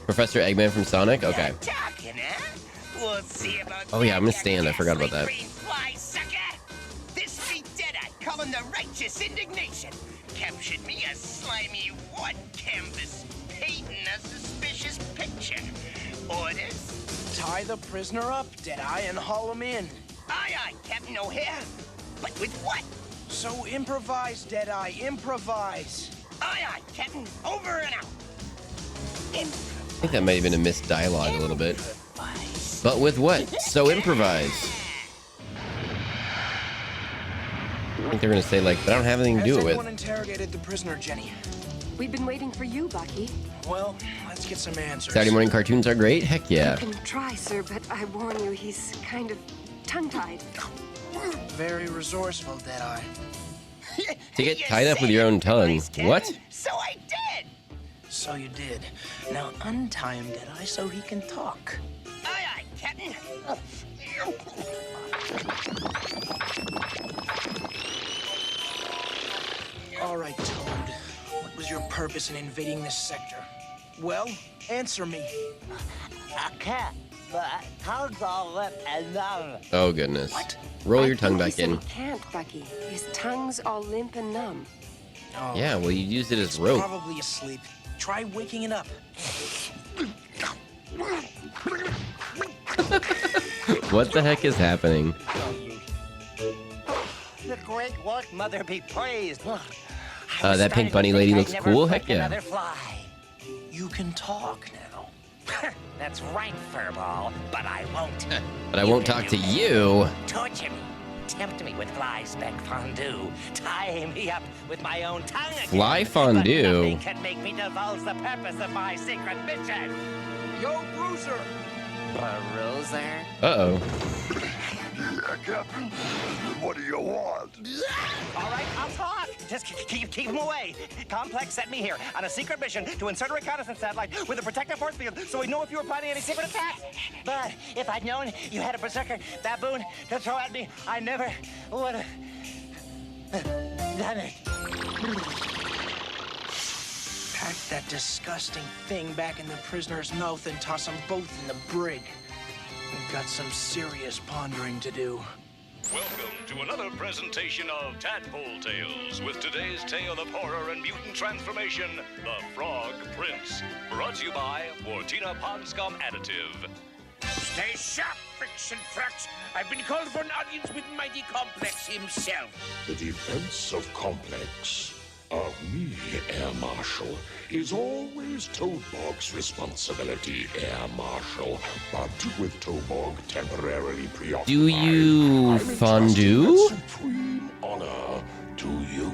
Professor Eggman from Sonic? Okay. Talking, huh? We'll see about Oh yeah, I'm gonna that, stand. I forgot about that. green fly sucker. This be Deadeye calling the righteous indignation. Captured me a slimy one canvas, painting a suspicious picture. Orders? Tie the prisoner up, Deadeye, and haul him in. Aye, aye, Captain O'Hare. But with what? So improvise, Deadeye, improvise. Aye, aye, Captain. Over and out. I think that might have been a missed dialogue a little bit. But with what? So improvise. I think they're gonna say like, but I don't have anything to do it Has with. anyone interrogated the prisoner, Jenny? We've been waiting for you, Bucky. Well, let's get some answers. Saturday morning cartoons are great. Heck yeah. You can try, sir, but I warn you, he's kind of tongue-tied. Very resourceful, Deadeye. To get tied up with your own tongue. What? So I did. So you did. Now untie him, Deadeye, so he can talk. Aye, aye, Captain. All right, Toad. What was your purpose in invading this sector? Well, answer me. I can't, but tongue's all lip and numb. Oh goodness. What? Roll your I tongue think back he said in. He can't, Bucky. His tongue's all limp and numb. Oh, Yeah, well you used it as it's rope. probably asleep. Try waking it up. What the heck is happening? The great work, Mother be praised. Look, That pink bunny lady looks cool. Heck yeah. Another fly. You can talk now. That's right, Furball, but I won't. But I won't talk to you. Torture me. Tempt me with fly speck fondue. Tie me up with my own tongue again. Fly fondue? But nothing can make me divulge the purpose of my secret mission. Yo, Bruiser! Bruiser? Uh-oh. Yeah, Captain. What do you want? All right, I'll talk. Just keep him away. Complex sent me here on a secret mission to insert a reconnaissance satellite with a protective force field so we know if you were planning any secret attack. But if I'd known you had a berserker baboon to throw at me, I never would have done it. Pack that disgusting thing back in the prisoner's mouth and toss them both in the brig. We've got some serious pondering to do. Welcome to another presentation of Tadpole Tales with today's tale of horror and mutant transformation, The Frog Prince. Brought to you by Wartina Pond-Scum Additive. Stay sharp, Friction Fracks. I've been called for an audience with Mighty Complex himself. The defense of Complex, of me, Air Marshal, is always Toadbog's responsibility, Air Marshal. But with Toadbog temporarily preoccupied, Do you I'm fondue? entrusting that supreme honor to you.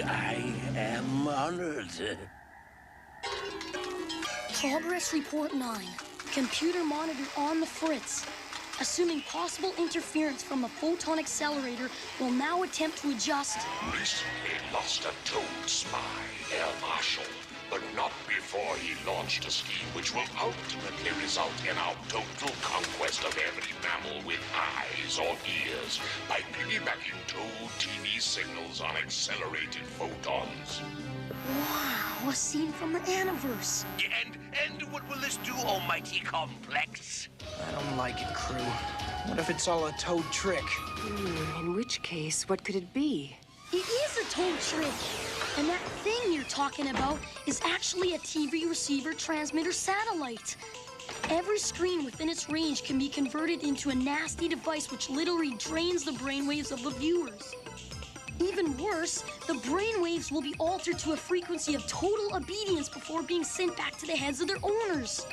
I am honored. Progress Report 9. Computer monitor on the fritz. Assuming possible interference from a photon accelerator, will now attempt to adjust. Recently lost a Toad spy, Air Marshal, but not before he launched a scheme which will ultimately result in our total conquest of every mammal with eyes or ears by piggybacking Toad TV signals on accelerated photons. Wow, a scene from the Aniverse. And what will this do, Almighty Complex? I don't like it, crew. What if it's all a Toad trick? In which case, what could it be? It is a Toad trick. And that thing you're talking about is actually a TV receiver transmitter satellite. Every screen within its range can be converted into a nasty device which literally drains the brainwaves of the viewers. Even worse, the brainwaves will be altered to a frequency of total obedience before being sent back to the heads of their owners.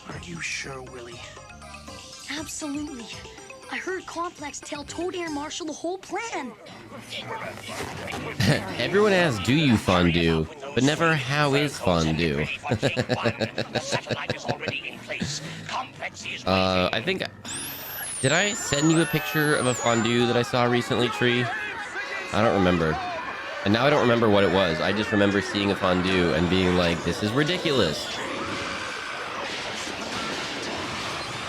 Are you sure, Willie? Absolutely. I heard Complex tell Toad Air Marshal the whole plan. Everyone asks, do you fondue? But never, how is fondue? I think... Did I send you a picture of a fondue that I saw recently, Tree? I don't remember. And now I don't remember what it was. I just remember seeing a fondue and being like, this is ridiculous.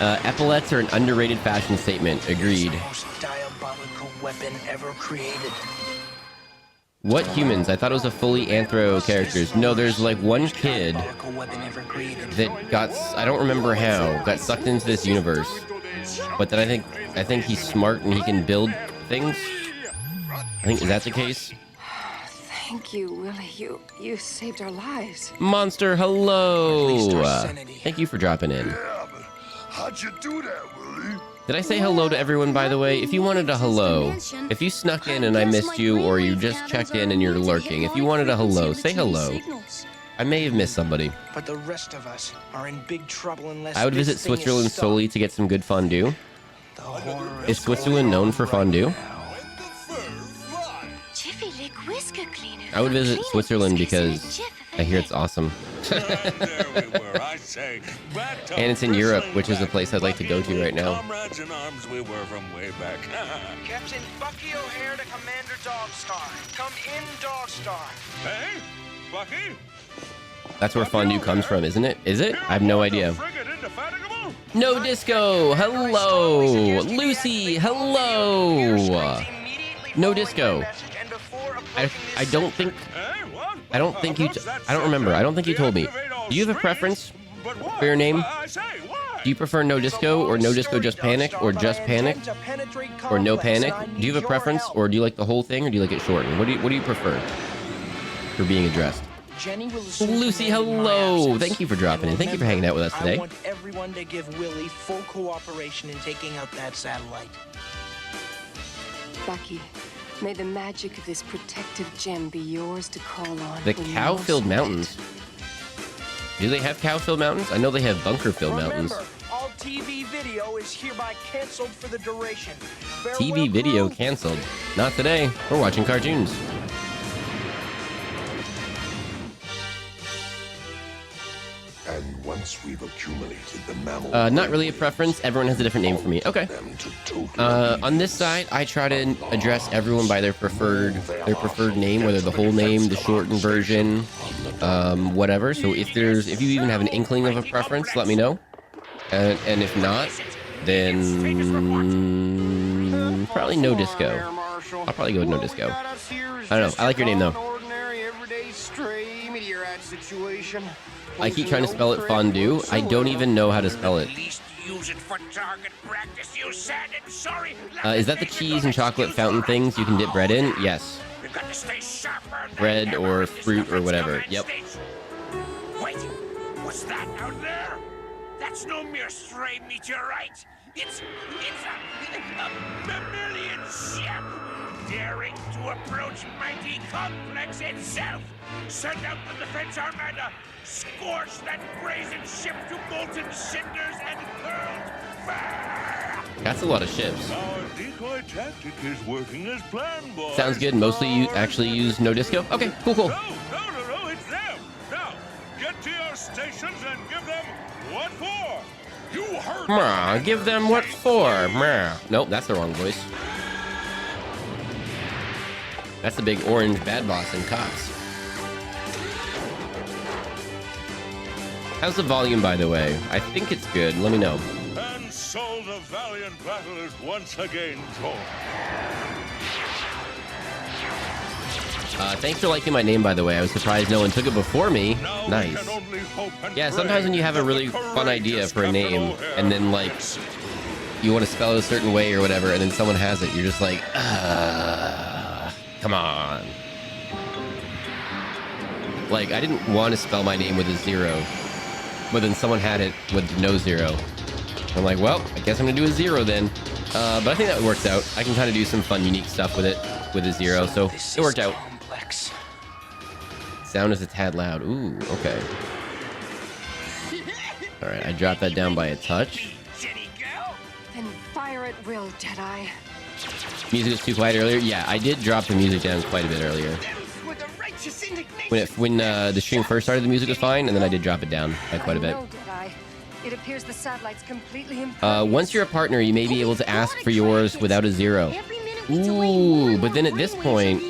Epaulets are an underrated fashion statement. Agreed. It's the most diabolical weapon ever created. What humans? I thought it was a fully anthro characters. No, there's like one kid Diabolical weapon ever created. that got, I don't remember how, got sucked into this universe. But then I think he's smart and he can build things. I think, is that the case? Thank you, Willie. You saved our lives. Monster, Or at least hello. our sanity. Thank you for dropping in. Yeah, but how'd you do that, Willie? Did I say hello to everyone, by the way? If you wanted a hello, if you snuck in and I missed you, or you just checked in and you're lurking, if you wanted a hello, say hello. I may have missed somebody. But the rest of us are in big trouble unless I would this visit thing is Switzerland stopped. solely to get some good fondue. The horror Is Switzerland known for fondue? Jiffy Lick Whisker Cleaner. I would visit Switzerland because I hear it's awesome. And it's in Europe, which is a place I'd like to go to right now. Comrades in arms we were from way back. Captain Bucky O'Hare to Commander Dogstar. Come in, Dogstar. Hey, Bucky? That's where fondue comes from, isn't it? Is it? I have no idea. No Disco, hello. Lucy, hello. No Disco. I don't think you. I don't remember. I don't think you told me. Do you have a preference for your name? Do you prefer No Disco or No Disco Just Panic or Just Panic or No Panic? Do you have a preference, or do you like the whole thing, or do you like it shortened? What do you prefer for being addressed? Lucy, hello. Thank you for dropping in. Thank you for hanging out with us today. I want everyone to give Willie full cooperation in taking out that satellite. Bucky, may the magic of this protective gem be yours to call on. The when you cow-filled most need mountains. Do they have cow-filled mountains? I know they have bunker-filled mountains. Remember, all TV video is hereby canceled for the duration. TV video canceled. Not today. We're watching cartoons. And once we've accumulated the mammal... Not really a preference. Everyone has a different name for me. Okay. On this side, I try to address everyone by their preferred name, whether the whole name, the shortened version, whatever. So if you even have an inkling of a preference, let me know. And if not, then probably No Disco. I'll probably go with No Disco. I don't know. I like your name though. I keep trying to spell it fondue. I don't even know how to spell it. Use it for target practice, you sad and sorry. Is that the cheese and chocolate fountain things you can dip bread in? Yes. We've got to stay sharper. Bread or fruit or whatever. Yep. Wait, what's that out there? That's no mere stray meteorite. It's a mammalian ship daring to approach mighty complex itself. Send out the defense armada. Scorch that brazen ship to molten cinders and hurled fire. That's a lot of ships. Our decoy tactic is working as planned, boys. Sounds good. Mostly you actually use No Disco. Okay, cool. No, it's them. Now, get to your stations and give them what for. You heard Meh, give them what for. Meh. Nope, that's the wrong voice. That's the big orange bad boss in Cops. How's the volume, by the way? I think it's good. Let me know. And so the valiant battle is once again joined. Thanks for liking my name, by the way. I was surprised no one took it before me. Now Nice. Yeah, sometimes when you have a really fun idea for a name, and then, like, you want to spell it a certain way or whatever, and then someone has it, you're just like, come on. Like, I didn't want to spell my name with a 0, but then someone had it with no 0. I'm like, well, I guess I'm gonna do a 0 then. But I think that works out. I can kind of do some fun, unique stuff with it, with a 0, so it worked out. Complex. Sound is a tad loud. Ooh, okay. All right, I dropped that down by a touch. Then fire at will, Jedi. Music was too quiet earlier. Yeah, I did drop the music down quite a bit earlier. When the stream first started, the music was fine, and then I did drop it down by quite a bit. It appears the satellite's completely Once you're a partner, you may be able to ask for yours without a 0. Ooh, but then at this point,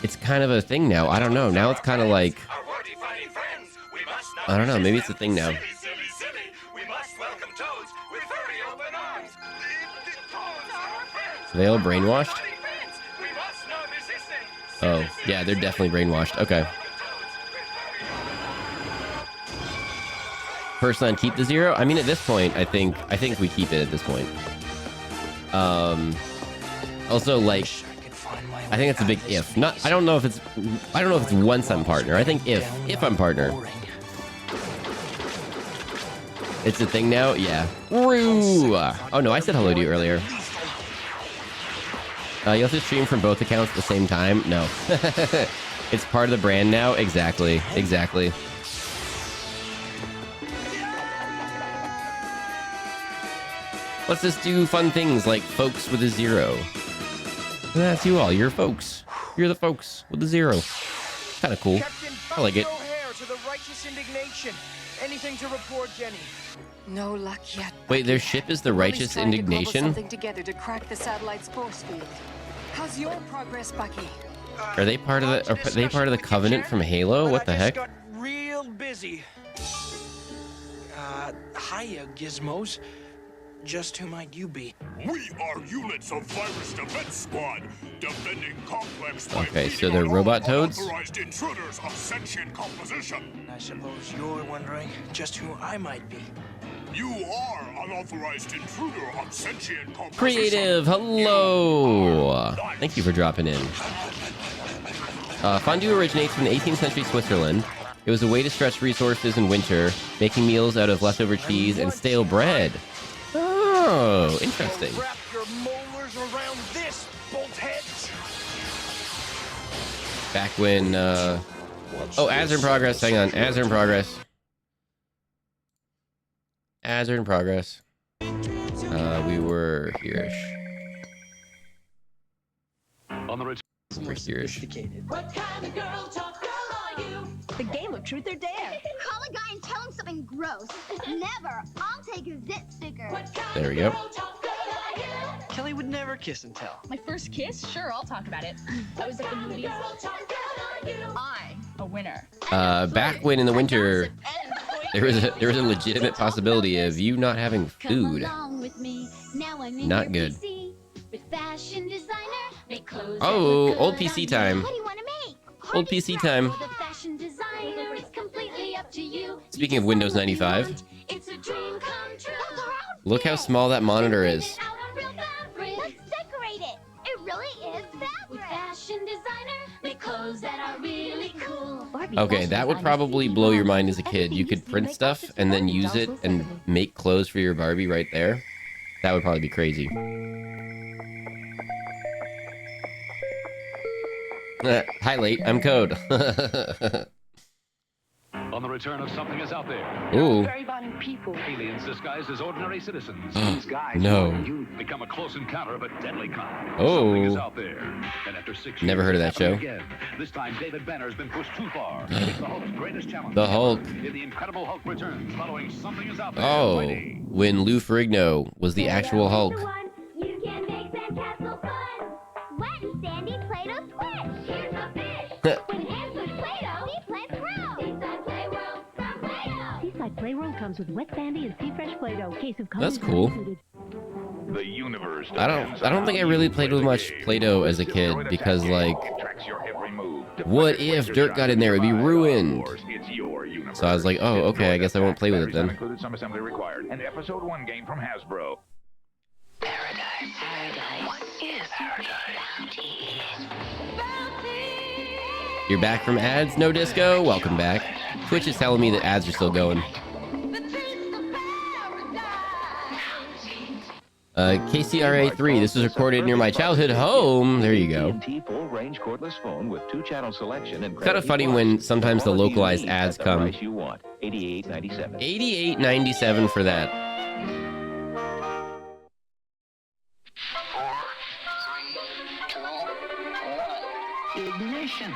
it's kind of a thing now. I don't know. Now it's kind of like, I don't know. Maybe it's a thing now. Are they all brainwashed? Oh, yeah, they're definitely brainwashed. Okay. First line, keep the 0. I mean, at this point, I think we keep it at this point. Also, like, I think it's a big if. I don't know if it's once I'm partner. I think if I'm partner. It's a thing now? Yeah. Woo! Oh no, I said hello to you earlier. You have to stream from both accounts at the same time? No. It's part of the brand now? Exactly. Let's just do fun things like folks with a 0. That's you all. You're folks. You're the folks with a 0. Kind of cool. I like it. To the righteous indignation. Anything to report, Jenny? No luck yet. Wait, their ship is the righteous indignation? Something together to crack the satellite's force field. How's your progress, Bucky? Are they part of the Covenant from Halo? What the heck? Got real busy. Hiya, Gizmos. just who might you be? We are units of Virus Defense Squad, defending complex by Okay, so feeding they're on all robot toads? unauthorized intruders of sentient composition. I suppose you're wondering just who I might be. You are unauthorized intruder of sentient composition. Creative, hello. Thank you for dropping in. Fondue originates from the 18th century Switzerland. It was a way to stretch resources in winter, making meals out of leftover cheese and stale bread. Oh, interesting. Wrap your molars around this, bolthead. Back when, oh, ads are in progress. Hang on, ads are in progress. Ads are in progress. We were here-ish. On the return. We're here-ish. What kind of girl talk girl are you? The game of truth or dare. Call a guy and tell him something gross. Never. I'll take a zit sticker. There we go. Kelly would never kiss and tell. My first kiss? Sure, I'll talk about it. I was at the movies. I'm a winner. Back when in the winter, there was a legitimate possibility of you not having food. Not good. Oh, old PC time. What do you want to make? Old PC time. Speaking of Windows 95, look how small that monitor is. Let's decorate it. It really is fabric. Okay, that would probably blow your mind as a kid. You could print stuff and then use it and make clothes for your Barbie right there. That would probably be crazy. Hi, late. I'm Code. On the return of Something Is Out There. Ooh. People. Aliens disguised as ordinary citizens. These guys No. you become a close encounter of a deadly kind. Oh. Something is out there. And after 6 Never years, heard of that it's show. happening Again. This time, David Banner's been pushed too far. It's the Hulk's greatest challenge. The Hulk. In the Incredible Hulk returns, following Something Is Out There. Oh, Ready. when Lou Ferrigno was the actual Hulk. You can make sandcastle fun. Wet and sandy Play-Doh squish. Here's a fish. When ants with Play-Doh, seaplants grow. Seaside Playworld from Play-Doh. Seaside Playworld comes with wet sandy and sea fresh Play-Doh. Case of That's cool. The universe I don't think I really played with much Play-Doh as a kid because, like, what if dirt got in there? It'd be ruined. So I was like, oh, okay, I guess I won't play with it then. Included some assembly required. An episode 1 game from Hasbro. What is You're back from ads, no disco? Welcome back. Twitch is telling me that ads are still going. KCRA 3, this was recorded near my childhood home. There you go. Full-range cordless phone with 2-channel selection and Kind of funny when sometimes the localized ads come. $88.97. $88.97 for that. 4, 3, 2, 1. Ignition.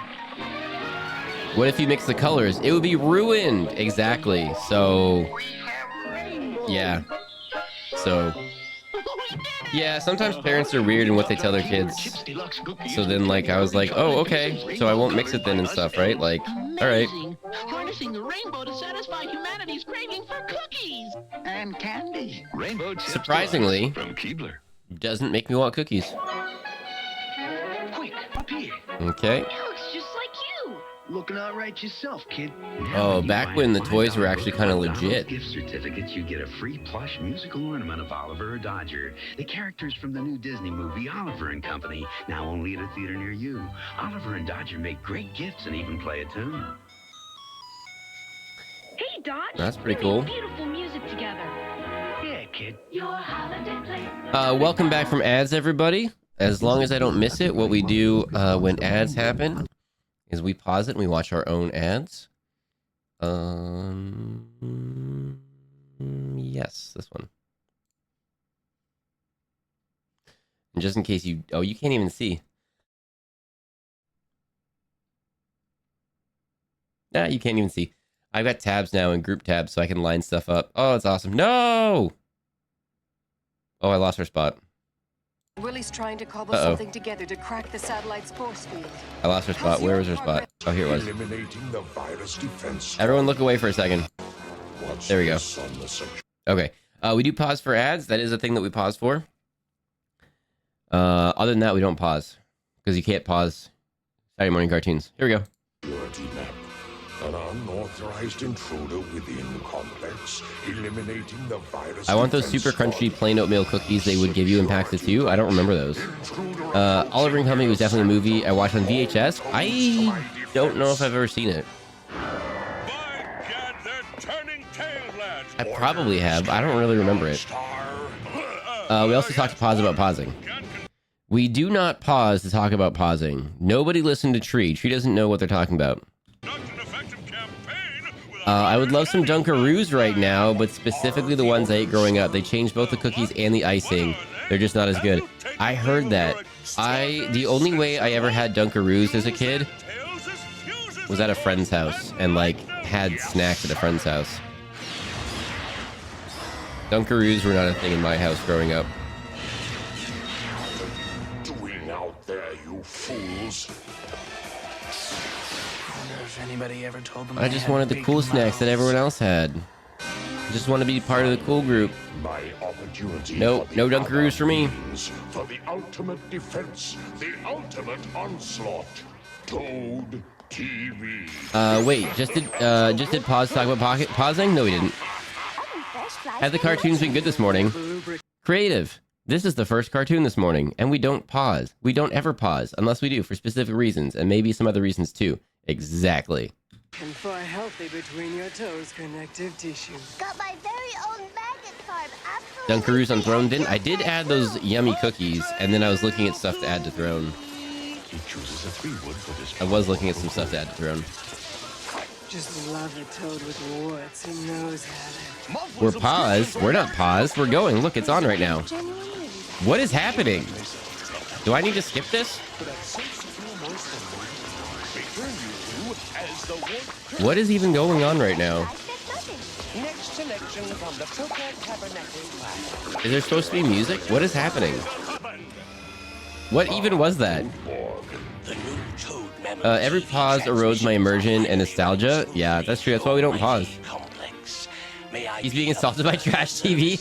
What if you mix the colors? It would be ruined. Exactly. So, yeah. So, yeah, sometimes parents are weird in what they tell their kids. So then, like, I was like, oh, okay. So I won't mix it then and stuff, right? Like, all right. Harnessing the rainbow to satisfy humanity's craving for cookies and candy. Rainbow chips Surprisingly, from Keebler. doesn't make me want cookies. Quick, up here. Okay. It looks just like you. Looking all right yourself, kid. Oh, back when the toys were actually kind of legit. Gift certificates, you get a free plush musical ornament of Oliver or Dodger. The characters from the new Disney movie Oliver and Company, now only at a theater near you. Oliver and Dodger make great gifts and even play a tune. Hey, Dodge. That's pretty cool. Beautiful music together. Yeah, kid. Your holiday place. Welcome back from ads, everybody. As long as I don't miss it, what we do when ads happen is we pause it and we watch our own ads. Yes, this one. And just in case you can't even see. Nah, you can't even see. I've got tabs now and group tabs so I can line stuff up. Oh, it's awesome. No! Oh, I lost our spot. Willie's trying to cobble something together to crack the satellite's force field. I lost her spot. Where was her spot? Oh, here it was. Eliminating the virus defense. Everyone look away for a second. There we go. Okay. We do pause for ads. That is a thing that we pause for. Other than that, we don't pause because you can't pause Saturday morning cartoons. Here we go. An unauthorized intruder within complex, eliminating the virus. I want those super crunchy plain oatmeal cookies they would give you in packs of 2. I don't remember those. Oliver and Company was definitely a movie I watched on VHS. I don't know if I've ever seen it. I probably have. I don't really remember it. We also talked to Pause about pausing. We do not pause to talk about pausing. Nobody listened to Tree. Tree doesn't know what they're talking about. I would love some Dunkaroos right now, but specifically the ones I ate growing up. They changed both the cookies and the icing. They're just not as good. I heard that. The only way I ever had Dunkaroos as a kid was at a friend's house and like had snacks at a friend's house. Dunkaroos were not a thing in my house growing up. Doing out there, you fools. If anybody ever told them I just wanted the cool snacks that everyone else had. I just want to be part of the cool group. My opportunity. Nope, no Dunkaroos for me. For the ultimate defense, the ultimate onslaught. Toad TV. Wait, just did pause talk about pausing? No, we didn't. Have the cartoons been good this morning? Creative. This is the first cartoon this morning, and we don't pause. We don't ever pause, unless we do for specific reasons, and maybe some other reasons too. Exactly. And for healthy between your toes connective tissue. Got my very own magnet farm. Absolutely. Dunkaroos on Throne didn't. I did add those yummy cookies, and then I was looking at stuff to add to Throne. He chooses a 3-wood for this. I was looking at some stuff to add to Throne. Just love a toad with warts who knows how to. We're paused. We're not paused. We're going. Look, it's on right now. What is happening? Do I need to skip this? What is even going on right now? Is there supposed to be music? What is happening? What even was that? Every pause erodes my immersion and nostalgia. Yeah, that's true. That's why we don't pause. He's being insulted by Trash TV.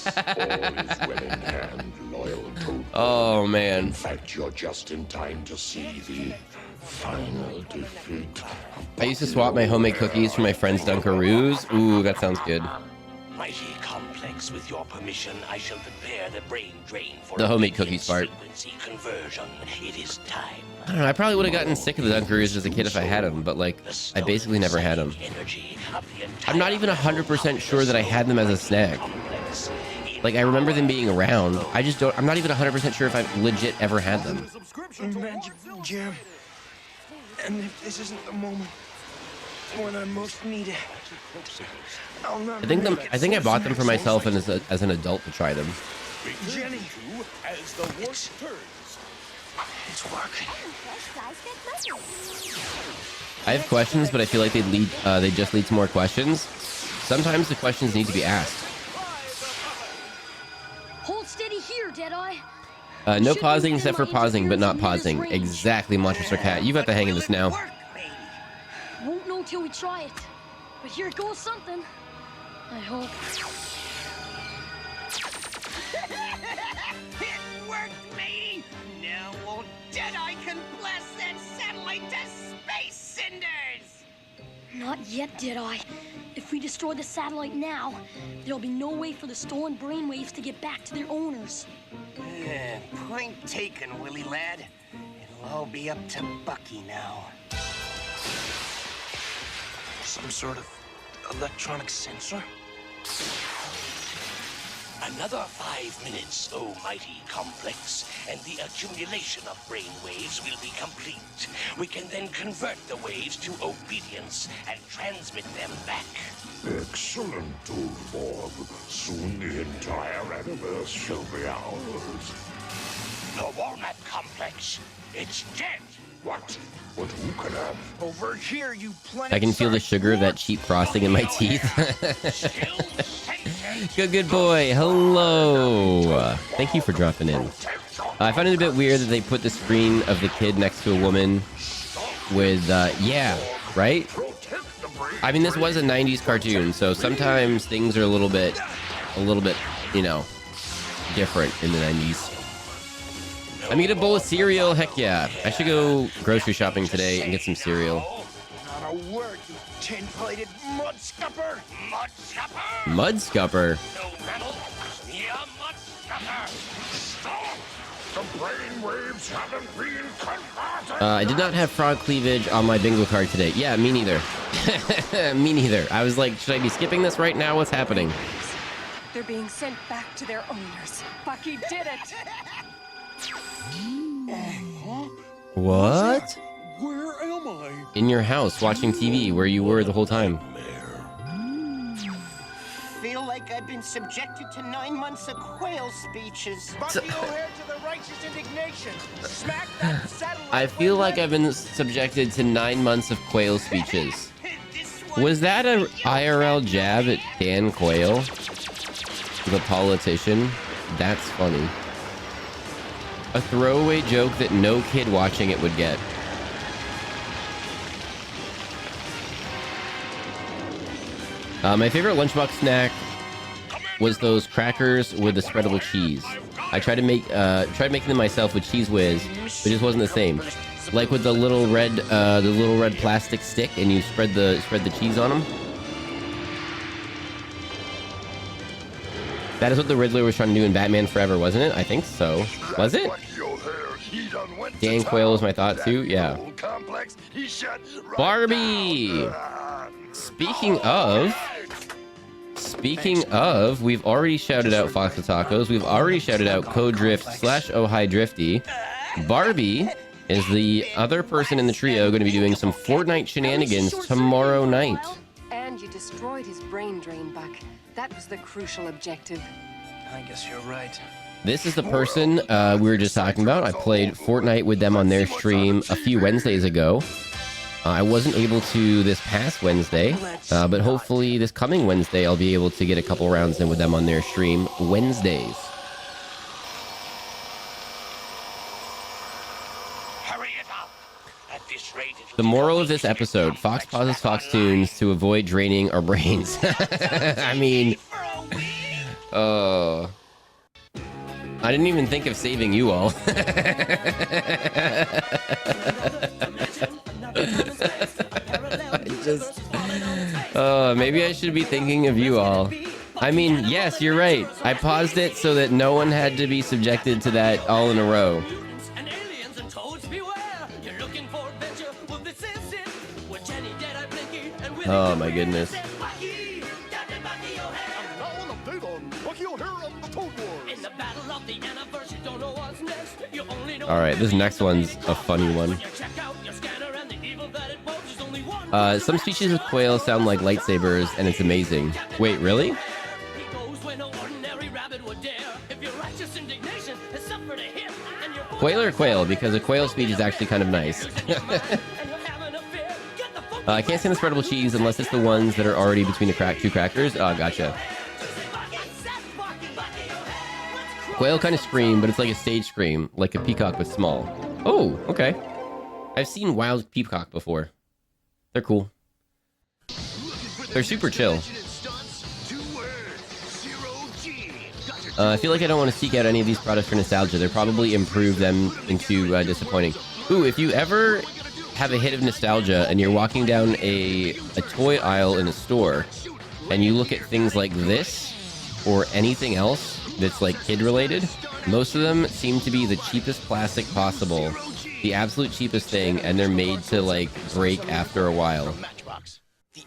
Oh, man. In fact, you're just in time to see the final defeat. I used to swap my homemade cookies for my friend's Dunkaroos. Ooh, that sounds good. Mighty Complex, with your permission, I shall prepare the brain drain for the homemade cookies part. Conversion. It is time. I don't know. I probably would have gotten sick of the Dunkaroos as a kid if I had them, but like, I basically never had them. I'm not even 100% sure that I had them as a snack. Like, I remember them being around. I just don't. I'm not even 100% sure if I've legit ever had them. Magic Jam. And if this isn't the moment when I most need it, I'll not. I think I bought them for myself and as an adult to try them. Jenny, as the worst turns. It's working. I have questions, but I feel like they just lead to more questions. Sometimes the questions need to be asked. Hold steady here, Deadeye. No pausing except for pausing, but not pausing. Exactly, Monster Cat. You got the hang of this now. Won't know till we try it. But here goes something. I hope. It worked, matey! Now old Deadeye can blast that satellite to space cinders! Not yet, Deadeye. If we destroy the satellite now, there'll be no way for the stolen brainwaves to get back to their owners. Point taken, Willie lad. It'll all be up to Bucky now. Some sort of electronic sensor? Another 5 minutes, O mighty Complex, and the accumulation of brainwaves will be complete. We can then convert the waves to obedience and transmit them back. Excellent, old Bob. Soon the entire universe shall be ours. The Walnut Complex. It's dead. What? But who can have? Over here, you planet. I can feel the sugar of that cheap frosting in my teeth. Good boy. Hello. Thank you for dropping in. I find it a bit weird that they put the screen of the kid next to a woman with, yeah, right? I mean, this was a 90s cartoon, so sometimes things are a little bit a little bit, you know, different in the 90s. I'm gonna get a bowl of cereal. Heck yeah. I should go grocery shopping today and get some cereal. Not a word, you tin-plated mud scupper! Mud scupper! Mud scupper? No metal. Yeah, mud scupper. Stop! The brainwaves haven't been converted. I did not have frog cleavage on my bingo card today. Yeah, me neither. Me neither. I was like, should I be skipping this right now? What's happening? They're being sent back to their owners. Bucky did it. What? Where am I? In your house, watching TV, where you were the whole time. Feel like I've been subjected to 9 months of quail speeches. Bucky O'Hare to the righteous indignation. Smack that satellite. I feel like I've been subjected to 9 months of Quail speeches. Was that a IRL jab at Dan Quayle, the politician? That's funny. A throwaway joke that no kid watching it would get. My favorite lunchbox snack was those crackers with the spreadable cheese. I tried making them myself with Cheese Whiz, but it just wasn't the same. Like with the little red plastic stick, and you spread the cheese on them. That is what the Riddler was trying to do in Batman Forever, wasn't it? I think so. Was it? Dan Quayle was my thought too. Yeah. Barbie. Speaking of, we've already shouted out Fox of Tacos. We've already shouted out Co-Drift / Oh Hi Drifty. Barbie is the other person in the trio going to be doing some Fortnite shenanigans tomorrow night. And you destroyed his brain drain, Buck. That was the crucial objective. I guess you're right. This is the person we were just talking about. I played Fortnite with them on their stream a few Wednesdays ago. I wasn't able to this past Wednesday, but hopefully this coming Wednesday I'll be able to get a couple rounds in with them on their stream Wednesdays. Hurry it up. At this rate, The moral of this episode, Fox pauses Fox Tunes to avoid draining our brains. I mean, I didn't even think of saving you all. Maybe I should be thinking of you all. I mean, yes, you're right. I paused it so that no one had to be subjected to that all in a row. Oh my goodness. All right, this next one's a funny one. Some species of quail sound like lightsabers, and it's amazing. Wait, really? Quail or quail? Because a quail speech is actually kind of nice. I can't stand the spreadable cheese unless it's the ones that are already between the two crackers. Oh, gotcha. Quail kind of scream, but it's like a stage scream, like a peacock but small. Oh, okay. I've seen wild peacock before. They're cool. They're super chill. I feel like I don't want to seek out any of these products for nostalgia. They'll probably improve them into disappointing. Ooh, if you ever have a hit of nostalgia and you're walking down a toy aisle in a store and you look at things like this or anything else that's like kid related, most of them seem to be the cheapest plastic possible, the absolute cheapest thing, and they're made to like break after a while.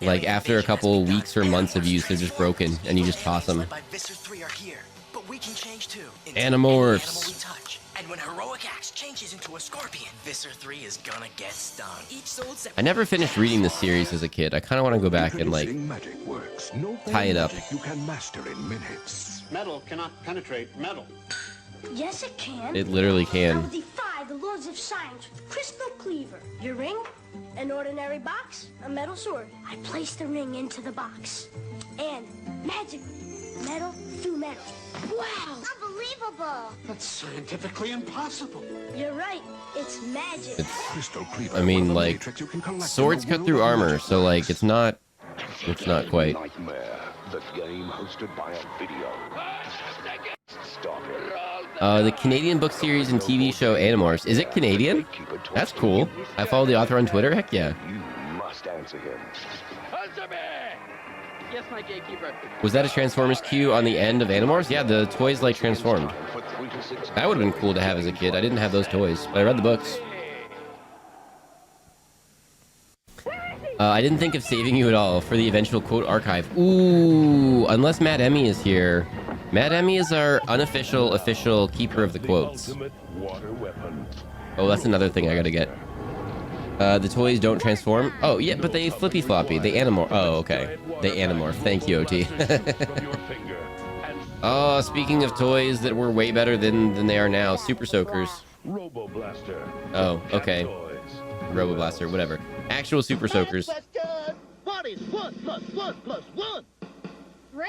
Like after a couple weeks or months of use, they're just broken and you just toss them. Animorphs. And when Heroic Axe changes into a scorpion, Visser 3 is gonna get stung. I never finished reading this series as a kid. I kind of want to go back and like tie it up. You can master in minutes. Metal cannot penetrate metal. Yes, it can. It literally I can. will defy the laws of science with Crystal Cleaver. Your ring, an ordinary box, a metal sword. I place the ring into the box, and magically, metal through metal. Wow! Unbelievable! That's scientifically impossible. You're right. It's magic. I mean, like, swords cut through armor, so like, it's not quite. The game hosted by a video. Stop it. The Canadian book series and TV show Animorphs. Is it Canadian? That's cool. I follow the author on Twitter. Heck yeah. You must answer him. Yes, my gatekeeper. Was that a Transformers cue on the end of Animorphs? Yeah, the toys like transformed. That would have been cool to have as a kid. I didn't have those toys, but I read the books. I didn't think of saving you at all for the eventual quote archive. Ooh, unless Matt Emmy is here. Matt Emmy is our unofficial, official keeper of the quotes. Oh, that's another thing I gotta get. The toys don't transform? Oh, yeah, but they flippy floppy. They animorph. Oh, okay. They animorph. Thank you, OT. Oh, speaking of toys that were way better than they are now, Super Soakers. Oh, okay. Robo Blaster, whatever. Actual Super Soakers. What is 1 plus 1 plus 1? 3?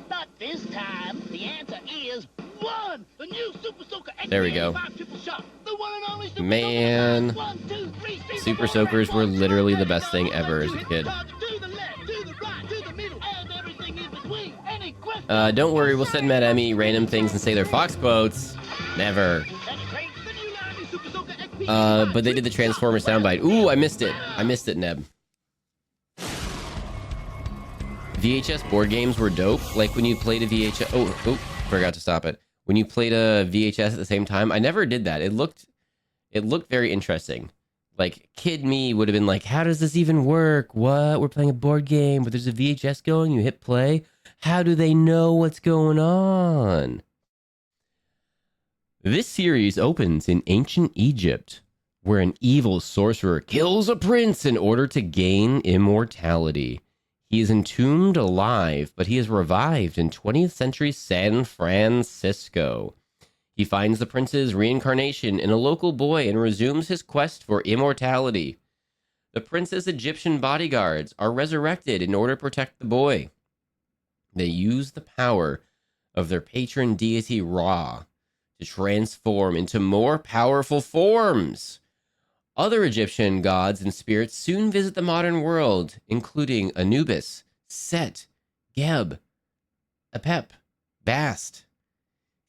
Not this time. The answer is 1. The new Super Soaker. There we go. Triple shot. The one and only Super Man. Soaker. 1, 2, 3, Super Soakers were literally the best thing ever as a kid. To the left, to the right, to the middle, and everything in between. Any questions? Don't worry, we'll send Matt Emmy random things and say they're Fox quotes. Never. But they did the Transformer soundbite. Ooh, I missed it. I missed it, Neb. VHS board games were dope. Like when you played a VHS. Oh, forgot to stop it. When you played a VHS at the same time, I never did that. It looked very interesting. Like kid me would have been like, how does this even work? What? We're playing a board game, but there's a VHS going. You hit play. How do they know what's going on? This series opens in ancient Egypt, where an evil sorcerer kills a prince in order to gain immortality. He is entombed alive, but he is revived in 20th century San Francisco. He finds the prince's reincarnation in a local boy and resumes his quest for immortality. The prince's Egyptian bodyguards are resurrected in order to protect the boy. They use the power of their patron deity Ra to transform into more powerful forms. Other Egyptian gods and spirits soon visit the modern world, including Anubis, Set, Geb, Apep, Bast,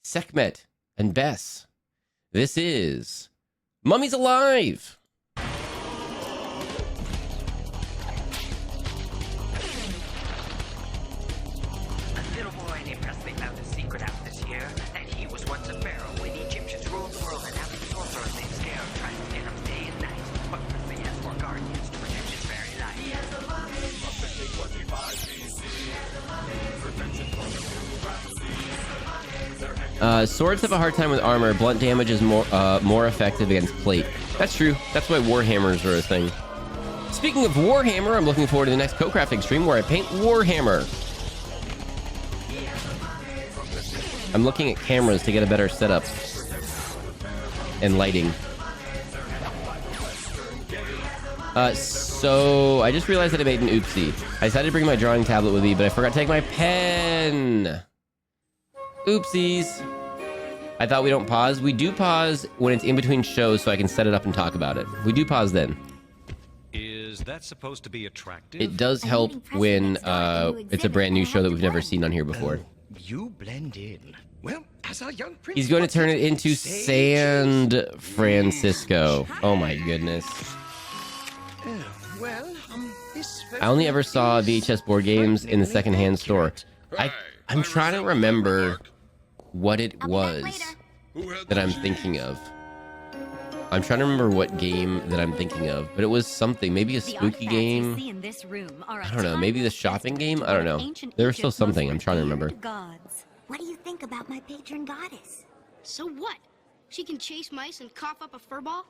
Sekhmet, and Bes. This is Mummies Alive! Swords have a hard time with armor. Blunt damage is more effective against plate. That's true. That's why Warhammers are a thing. Speaking of Warhammer, I'm looking forward to the next co-crafting stream where I paint Warhammer. I'm looking at cameras to get a better setup. And lighting. So I just realized that I made an oopsie. I decided to bring my drawing tablet with me, but I forgot to take my pen. Oopsies. I thought we don't pause. We do pause when it's in between shows so I can set it up and talk about it. We do pause then. Is that supposed to be attractive? It does help when it's a brand new show that we've never seen on here before. You blend in. Well, as our young prince. He's going to turn it into San Francisco. Oh my goodness. I only ever saw VHS board games in the secondhand store. I'm trying to remember what it was that I'm thinking of. I'm trying to remember what game that I'm thinking of, but it was something, maybe a spooky game. I don't know, maybe the shopping game? I don't know. There was still something I'm trying to remember. What do you think about my patron goddess? So what? She can chase mice and cough up a furball?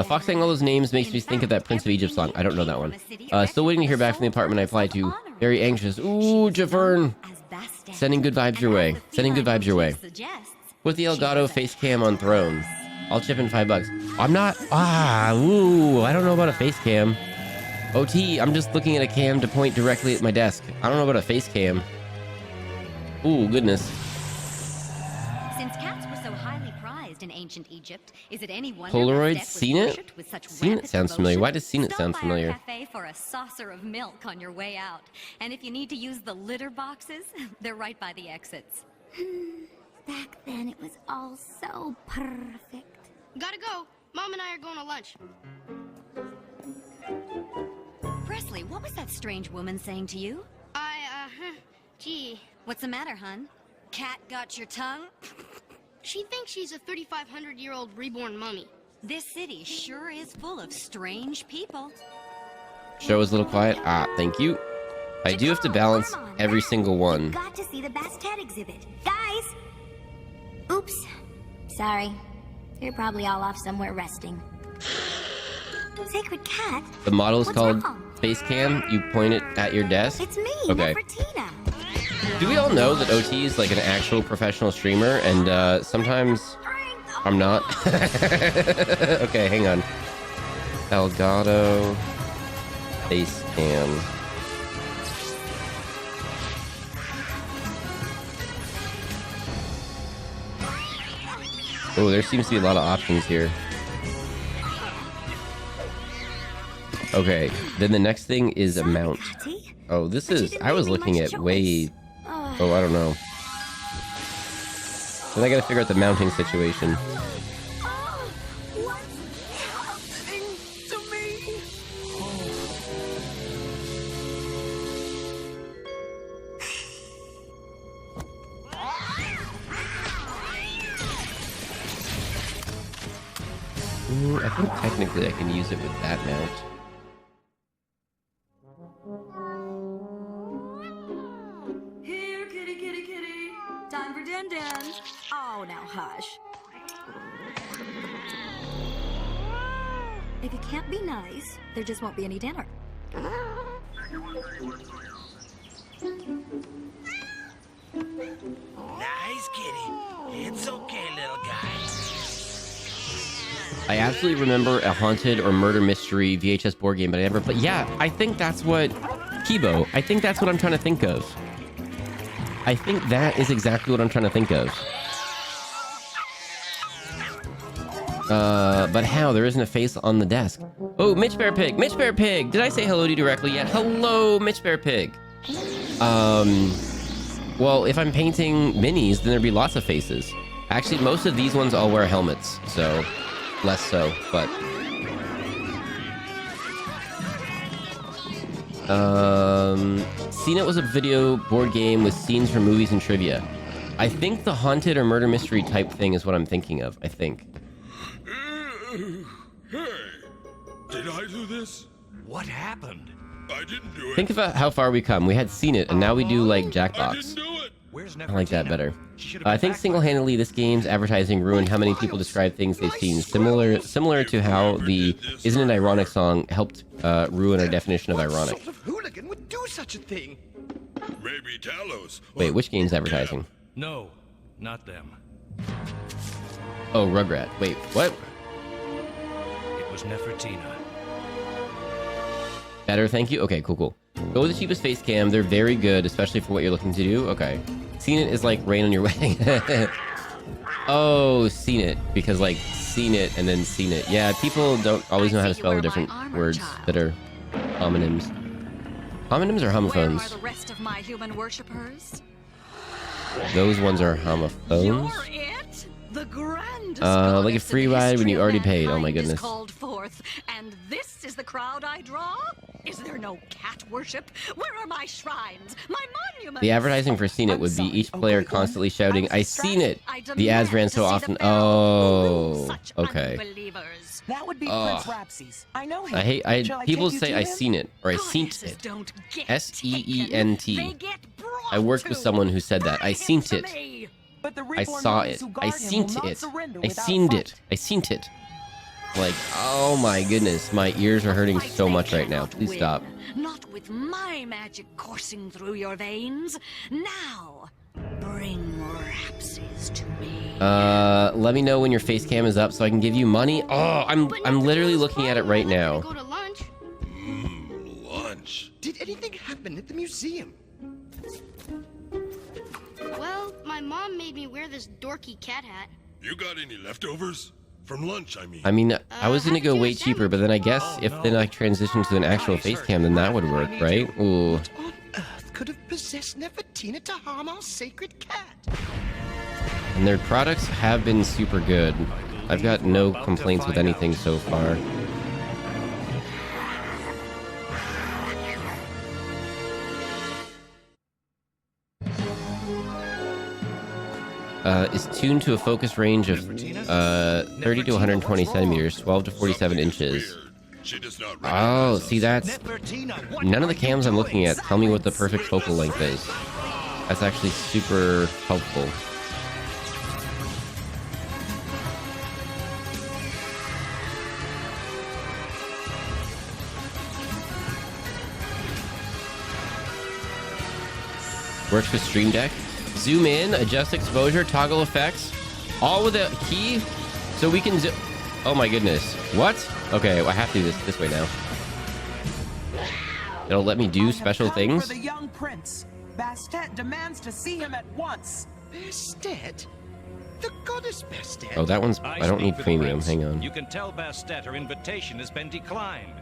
Fox saying all those names makes me think of that Prince of Egypt song. I don't know that one. Still waiting to hear back from the apartment I applied to. Very anxious. Ooh, Javern. Sending good vibes your way. Sending good vibes your way. Put the Elgato face cam on throne. I'll chip in $5. I'm not. I don't know about a face cam. OT, I'm just looking at a cam to point directly at my desk. I don't know about a face cam. Ooh, goodness. Since cats were so highly prized in ancient ancient Egypt. Is it any wonder Polaroid, that Steph was seen it? worshipped with such Seen it rampant sounds familiar. Why devotion? does seen it sound Stop by our familiar? cafe for a saucer of milk on your way out. And if you need to use the litter boxes, they're right by the exits. Back then, it was all so perfect. Gotta go. Mom and I are going to lunch. Presley, what was that strange woman saying to you? Gee. What's the matter, hun? Cat got your tongue? She thinks she's a 3,500-year-old reborn mummy. This city sure is full of strange people. Show is a little quiet. Ah, thank you. I do have to balance every single one. Got to see the Bastet exhibit. Guys! Oops. Sorry. You're probably all off somewhere resting. Sacred Cat? The model is What's called wrong? Face Cam. You point it at your desk. It's me, Okay. Nefertina. Do we all know that OT is like an actual professional streamer, and sometimes I'm not? Okay, hang on. Elgato Face Cam. Oh, there seems to be a lot of options here. Okay, then the next thing is a mount. Oh, this is... I was looking at way... Oh, I don't know. Then I gotta figure out the mounting situation. I think technically I can use it with that mount. Here, kitty, kitty, kitty. Time for Dan Dan. Oh, now hush. If you can't be nice, there just won't be any dinner. Nice kitty. It's okay, little guy. I absolutely remember a haunted or murder mystery VHS board game, but I never... But yeah, I think that's what... Kibo, I think that's what I'm trying to think of. I think that is exactly what I'm trying to think of. But how? There isn't a face on the desk. Oh, Mitch Bear Pig! Mitch Bear Pig! Did I say hello to you directly yet? Hello, Mitch Bear Pig! Well, if I'm painting minis, then there'd be lots of faces. Actually, most of these ones all wear helmets, so... Less so, but... Seen It was a video board game with scenes from movies and trivia. I think the haunted or murder mystery type thing is what I'm thinking of, I think. Hey, did I do this? What happened? I didn't do it. Think about how far we come. We had Seen It, and now we do, like, Jackbox. I like that better. I think single-handedly this game's advertising ruined how many people describe things they've seen. Similar to how the Isn't It Ironic song helped ruin our definition of ironic. What sort of hooligan would do such a thing? Maybe Talos. Wait, which game's advertising? No, not them. Oh, Rugrat. Wait, what? It was Nefertina. Better, thank you. Okay, cool. Go with the cheapest face cam. They're very good, especially for what you're looking to do. Okay. Seen It is like rain on your wedding. Oh, Seen It. Because, like, seen it and then seen it. Yeah, people don't always know how to spell the different words that are homonyms. Homonyms or homophones? Where are the rest of my human worshippers? Those ones are homophones. You're it? The grandest Like a free ride when you already paid. Oh my goodness. called forth, and this is the crowd I draw? Is there no cat worship? Where are my shrines? My monuments? The advertising for Seen It would be each player constantly shouting, "I seen it." The ads ran so often. Oh, okay. That would be Ugh. Prince Rapsys. I know him. Shall People take you say to I him? seen it or I seent it. SEENT. I worked with someone who said that. I seent it. But the I reborn saw mummies it. who I guard him will seent not it. surrender I without seened fight. it. I seent it. Like, oh my goodness, my ears are hurting so much right now. Please stop. Not with my magic coursing through your veins. Now, bring Rapsys to me. Let me know when your face cam is up so I can give you money. Oh, I'm literally looking at it right now. Go to lunch. Lunch. Did anything happen at the museum? Well, my mom made me wear this dorky cat hat. You got any leftovers? From lunch, I mean. I mean, I was gonna go way cheaper, but then I guess if then I transition to an actual face cam, then that would work, right? Ooh. What on earth could have possessed Nefertina to harm our sacred cat? And their products have been super good. I've got no complaints with anything so far. Is tuned to a focus range of 30 to 120 centimeters, 12 to 47 inches. Oh, see, that's... None of the cams I'm looking at tell me what the perfect focal length is. That's actually super helpful. Works with Stream Deck. Zoom in, adjust exposure, toggle effects, all with a key, so we can oh my goodness. What? Okay, well, I have to do this way now. It'll let me do special things. For the young prince, Bastet demands to see him at once. Bastet? The goddess Bastet? Oh, that one's... I don't need premium. Hang on. You can tell Bastet her invitation has been declined.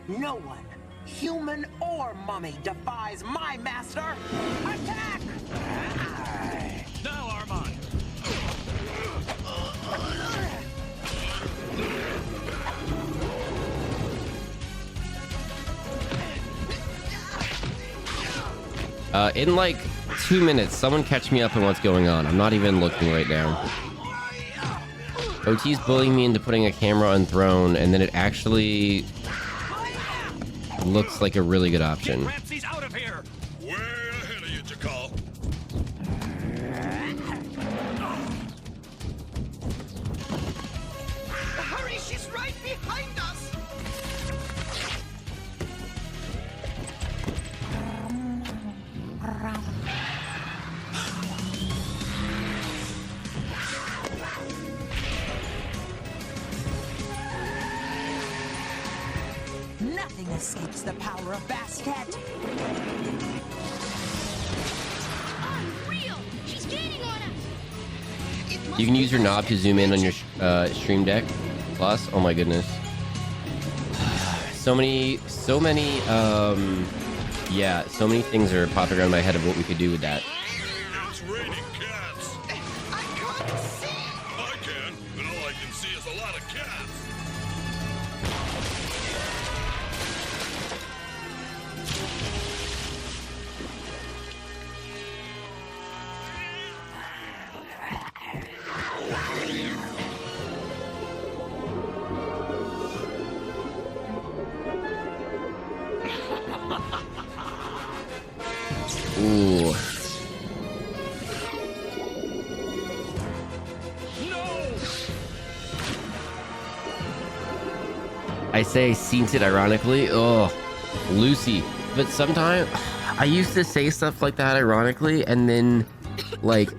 No one, human or mummy, defies my master. Attack! Now, Armand. In like 2 minutes, someone catch me up on what's going on. I'm not even looking right now. OT's bullying me into putting a camera on throne, and then it actually looks like a really good option. Ramsey's out of here. Way ahead of you, Jakal. Hurry, she's right behind us! Nothing escapes the power of Bastet. Unreal! She's gaining on us! You can use your knob to zoom in on your Stream Deck Plus. Oh my goodness. So many, yeah, so many things are popping around my head of what we could do with that. It's raining cats. I can't see! I can, but all I can see is a lot of cats. Ooh. I say seen it ironically. Oh, Lucy. But sometimes I used to say stuff like that ironically, and then like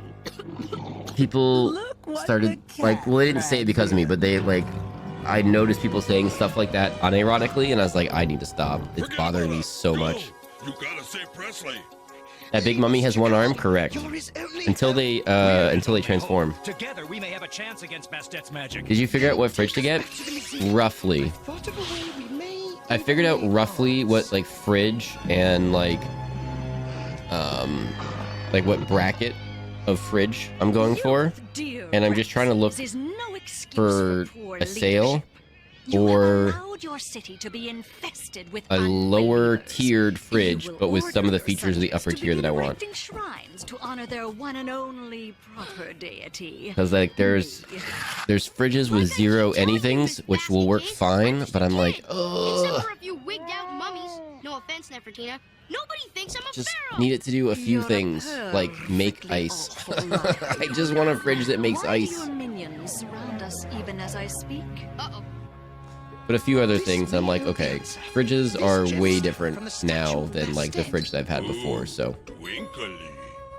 people started like, well, they didn't say it because of me, but they like, I noticed people saying stuff like that unironically, and I was like, I need to stop. It's bothering me so much. You gotta say Presley. That big mummy has one arm, correct? Until they transform. Together we may have a chance against Bastet's magic. Did you figure out what fridge to get? Roughly. I figured out roughly what like fridge and like what bracket of fridge I'm going for, and I'm just trying to look for a sale or your city to be infested with a lower tiered fridge, but with some of the features of the upper tier that I want. Shrines to honor their one and only proper deity. Because like there's fridges with 0 anythings, which will work fine, but I'm like, oh. Except for a few wigged out mummies. No offense, Nefertina. Nobody thinks I'm a Just pharaoh. need it to do a few things, like make ice. I just want a fridge that makes ice. Your minions surround us even as I speak. Uh-oh. But a few other things, I'm like, okay, fridges are way different now than like the fridge that I've had before, so.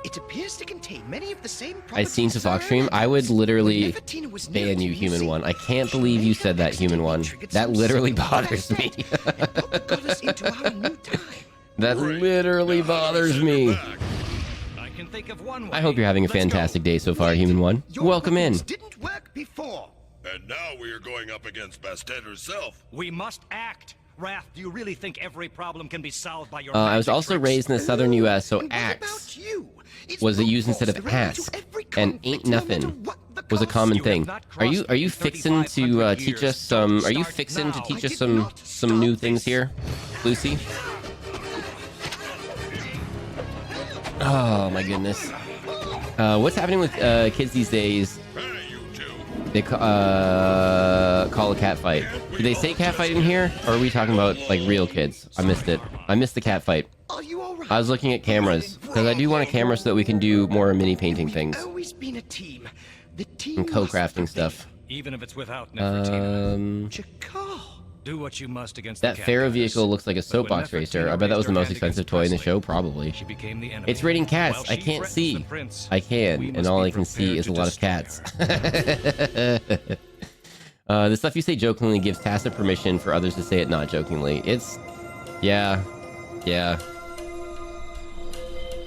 It appears to contain many of the same I seen to Fox stream, I would literally ban you, Human One. I can't believe you said that, Human One. That literally bothers me. That literally bothers me. sake of one way. I hope you're having a fantastic day so far, Human One. Welcome in. Didn't work before. And now we are going up against Bastet herself. We must act. Raph, do you really think every problem can be solved by your I was magic also tricks? raised in the southern U.S., so axe was used instead of ass, and ain't nothing was a common thing. Are you fixing to teach us some? Are you fixing to teach us some new things here, Lucy? Oh my goodness. What's happening with kids these days? They call a cat fight. Did they say cat fight in here? Or are we talking about like real kids? I missed it. I missed the cat fight. I was looking at cameras because I do want a camera so that we can do more mini painting things Always been a team. The team and co-crafting stuff. Even if it's without Nefertina. Chakal. Do what you must against That the Pharaoh cat vehicle looks like a soapbox racer. I bet that was the most expensive toy in the show, probably. She became the enemy. It's rating cats. While I she can't threatens see. the prince, I can, we and must all be I can see prepared is a to lot of cats. The stuff you say jokingly gives tacit permission for others to say it not jokingly. It's... yeah.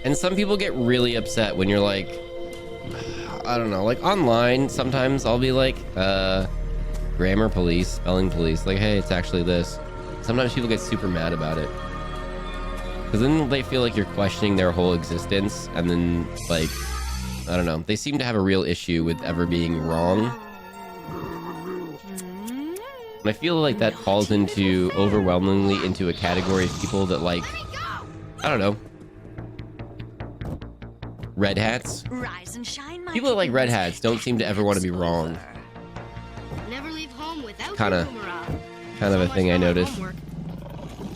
And some people get really upset when you're like... I don't know, like online, sometimes I'll be like, grammar police, spelling police, like, hey, it's actually this. Sometimes people get super mad about it. Because then they feel like you're questioning their whole existence, and then, like, I don't know, they seem to have a real issue with ever being wrong. And I feel like that falls into, overwhelmingly into a category of people that like, I don't know, red hats. Rise and shine, my People that like red hats don't seem to ever want to be wrong. Never leave home without Kind of a thing I noticed.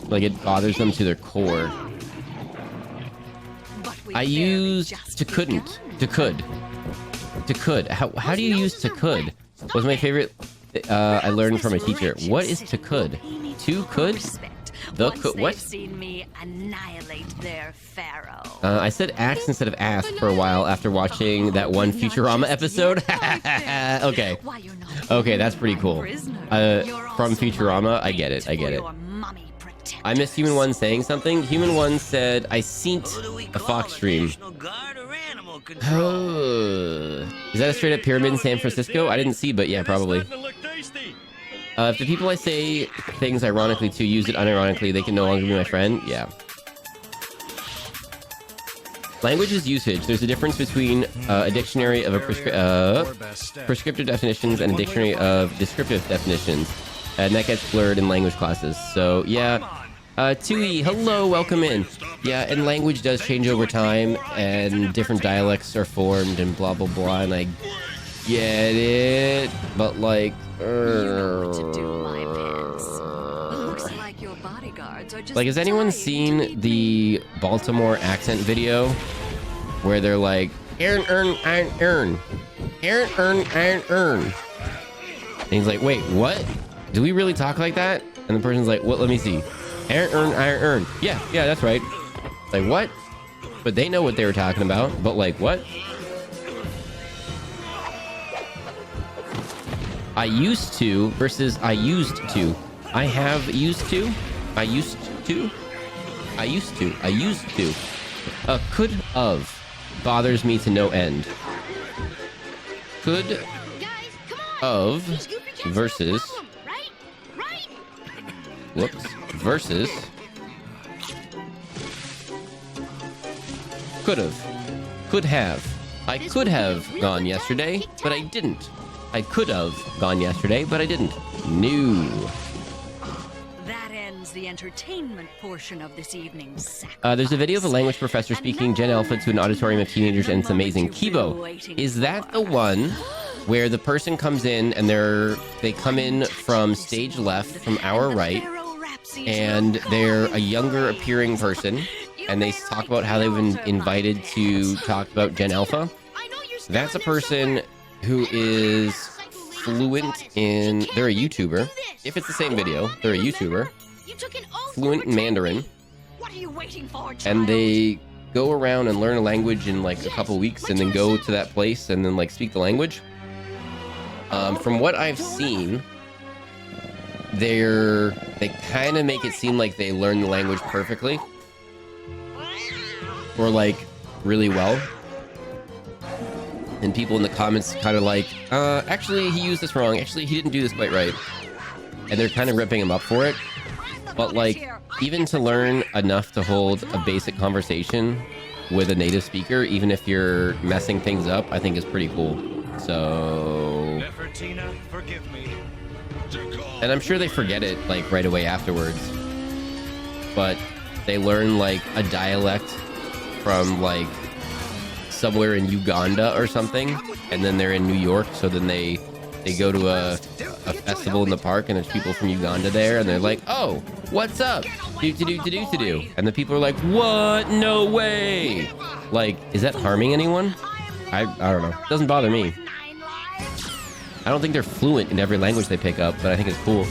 Like it bothers them to their core. I used to couldn't. To could. How do you use to could? Was my favorite I learned from a teacher. What is to could? To could? The could? What? Seen me annihilate their pharaoh. I said axe instead of ass for a while after watching that one Futurama episode. Okay. Okay, that's pretty cool. From Futurama, I get it. I missed Human One saying something. Human One said, I seen a fox stream. Is that a straight up pyramid in San Francisco? I didn't see, but yeah, probably. If the people I say things ironically to use it unironically, they can no longer be my friend. Yeah. Language is usage. There's a difference between a dictionary of prescriptive definitions and a dictionary of descriptive definitions. And that gets blurred in language classes. So, yeah. 2E, hello, welcome in. Yeah, and language does change over time, and different dialects are formed, and blah, blah, blah, and I get it, but like... Looks like your bodyguards are just like, has anyone seen the Baltimore accent video where they're like, and he's like, wait, what? Do we really talk like that? And the person's like, what? Let me see. Earn. Yeah, that's right. Like, what? But they know what they were talking about. But like, what? I used to versus I used to. I have used to. I used to. I used to. I used to. Could of bothers me to no end. Could of versus. Whoops. Versus. Could have. I could have gone yesterday, but I didn't. I could have gone yesterday, but I didn't. No. That ends the entertainment portion of this evening's sack. There's a video of a language professor speaking Gen Alpha to an auditorium of teenagers, and it's amazing. Kibo, is that the one where the person comes in and they come in from stage left, from our right, and they're a younger appearing person, and they talk about how they've been invited to talk about Gen Alpha? That's a person who is fluent in... They're a YouTuber. If it's the same video, they're a YouTuber. Fluent in Mandarin. What are you waiting for, child? And they go around and learn a language in like a couple weeks and then go to that place and then like speak the language. From what I've seen, they kind of make it seem like they learn the language perfectly. Or like really well. and people in the comments kind of like, actually, he used this wrong. Actually, he didn't do this quite right. And they're kind of ripping him up for it. But like, even to learn enough to hold a basic conversation with a native speaker, even if you're messing things up, I think is pretty cool. So... Nefertina, forgive me. And I'm sure they forget it like right away afterwards. But they learn like a dialect from like somewhere in Uganda or something, and then they're in New York, so then they go to a festival in the park and there's people from Uganda there, and they're like, oh, what's up, do, and the people are like, what, no way. Like, is that harming anyone? I don't know, it doesn't bother me. I don't think they're fluent in every language they pick up, but I think it's cool.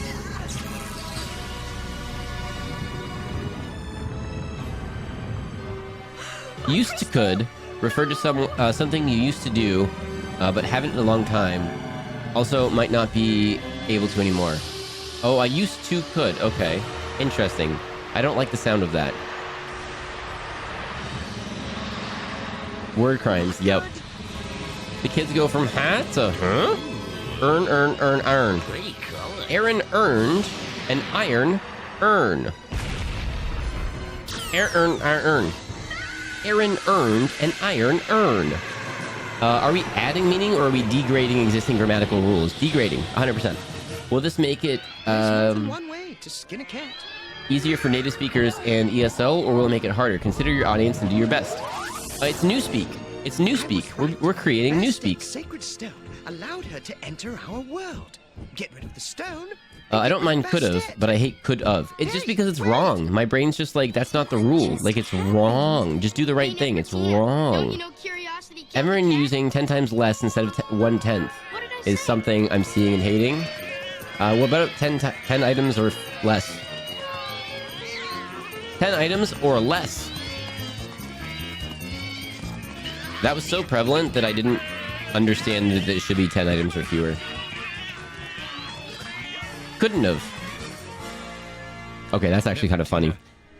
Used to could refer to something you used to do, but haven't in a long time. Also, might not be able to anymore. Oh, I used to could. Okay, interesting. I don't like the sound of that. Word crimes. Yep. The kids go from ha to huh? Earn. Aaron earned an iron earn. Aaron earned an iron earn. Are we adding meaning or are we degrading existing grammatical rules? Degrading, 100%. Will this make it one way to skin a cat. easier for native speakers and ESL, or will it make it harder? Consider your audience and do your best. It's Newspeak. It's Newspeak. We're creating Newspeak. Sacred stone allowed her to enter our world. Get rid of the stone. I don't mind could've, but I hate could've. It's just because it's wrong. My brain's just like, that's not the rule. Like, it's wrong. Just do the right thing. It's wrong. Everyone using 10 times less instead of 1/10 is something I'm seeing and hating. What about 10 items or less? 10 items or less. That was so prevalent that I didn't understand that it should be 10 items or fewer. Couldn't have. Okay, that's actually kind of funny.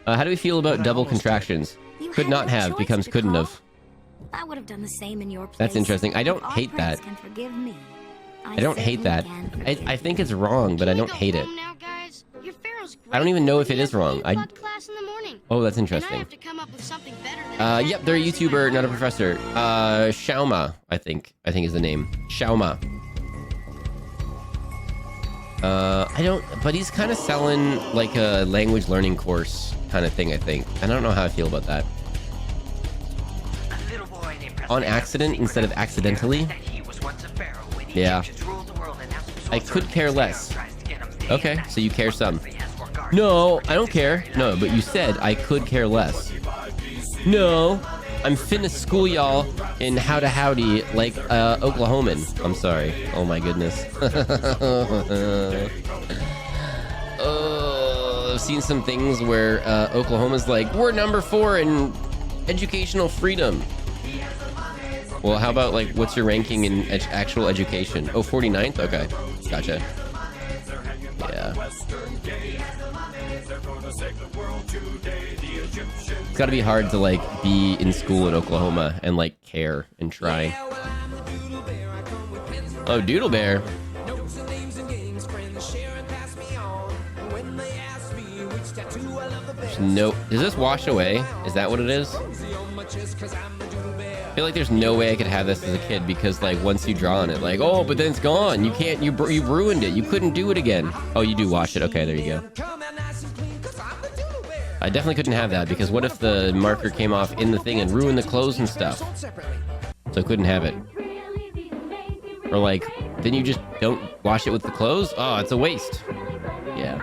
How do we feel about double contractions? Could not have becomes couldn't have. I would have done the same in your place. That's interesting. I don't hate that. I don't hate that. I think it's wrong, but I don't hate it. I don't even know if it is wrong. Oh, that's interesting. Yep, they're a YouTuber, not a professor. Shauma, I think is the name. Shauma. But he's kind of selling like a language learning course kind of thing, I think. I don't know how I feel about that. On accident instead of accidentally? Yeah. I could care less. Okay, so you care some. No, I don't care. No, but you said I could care less. No, I'm finna school y'all in how to howdy like Oklahoman. I'm sorry. Oh my goodness. I've seen some things where Oklahoma's like, we're number 4 in educational freedom. Well, how about like, what's your ranking in actual education? Oh, 49th? Okay, gotcha. Yeah. It's gotta be hard to like be in school in Oklahoma and like care and try. Oh, Doodle Bear. No, does this wash away? Is that what it is? I feel like there's no way I could have this as a kid because like once you draw on it, like, oh, but then it's gone. You can't, you ruined it. You couldn't do it again. Oh, you do wash it. Okay, there you go. I definitely couldn't have that because what if the marker came off in the thing and ruined the clothes and stuff? So I couldn't have it. Or like, then you just don't wash it with the clothes? Oh, it's a waste. Yeah.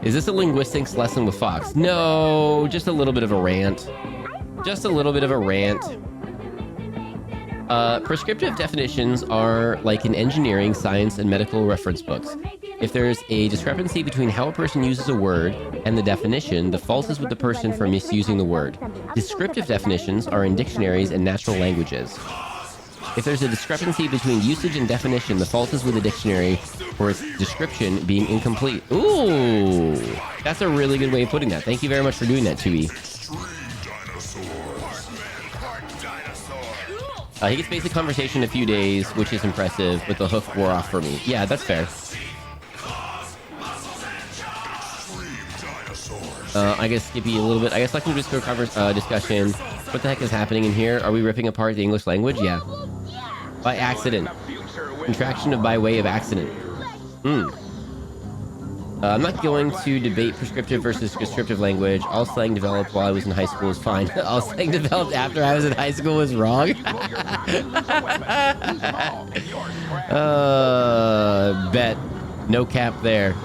Is this a linguistics lesson with Fox? No, just a little bit of a rant. Just a little bit of a rant. Prescriptive definitions are like in engineering, science, and medical reference books. If there's a discrepancy between how a person uses a word and the definition, the fault is with the person for misusing the word. Descriptive definitions are in dictionaries and natural languages. If there's a discrepancy between usage and definition, the fault is with the dictionary for its description being incomplete. Ooh, that's a really good way of putting that. Thank you very much for doing that, 2E. He gets basic conversation in a few days, which is impressive, but the hook wore off for me. Yeah, that's fair. I guess Skippy a little bit. I guess like in Discord discussion. What the heck is happening in here? Are we ripping apart the English language? Yeah. By accident. Contraction of by way of accident. I'm not going to debate prescriptive versus descriptive language. All slang developed while I was in high school is fine. All slang developed after I was in high school is wrong. Bet. No cap there.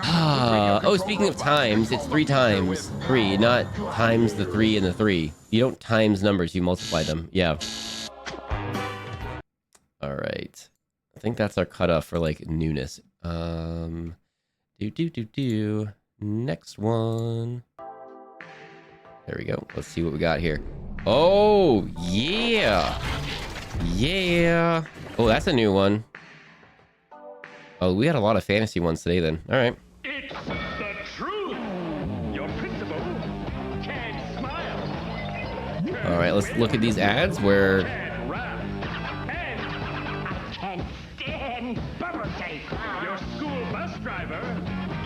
Oh, speaking of times, it's 3 times 3, not times the 3 and the 3. You don't times numbers, you multiply them. Yeah. All right. I think that's our cutoff for like newness. Next one. There we go. Let's see what we got here. Oh, yeah. Yeah. Oh, that's a new one. Oh, we had a lot of fantasy ones today then. All right. It's the truth. Your principal can't smile. All right, let's look at these ads where... Can't stand bubble tape. Your school bus driver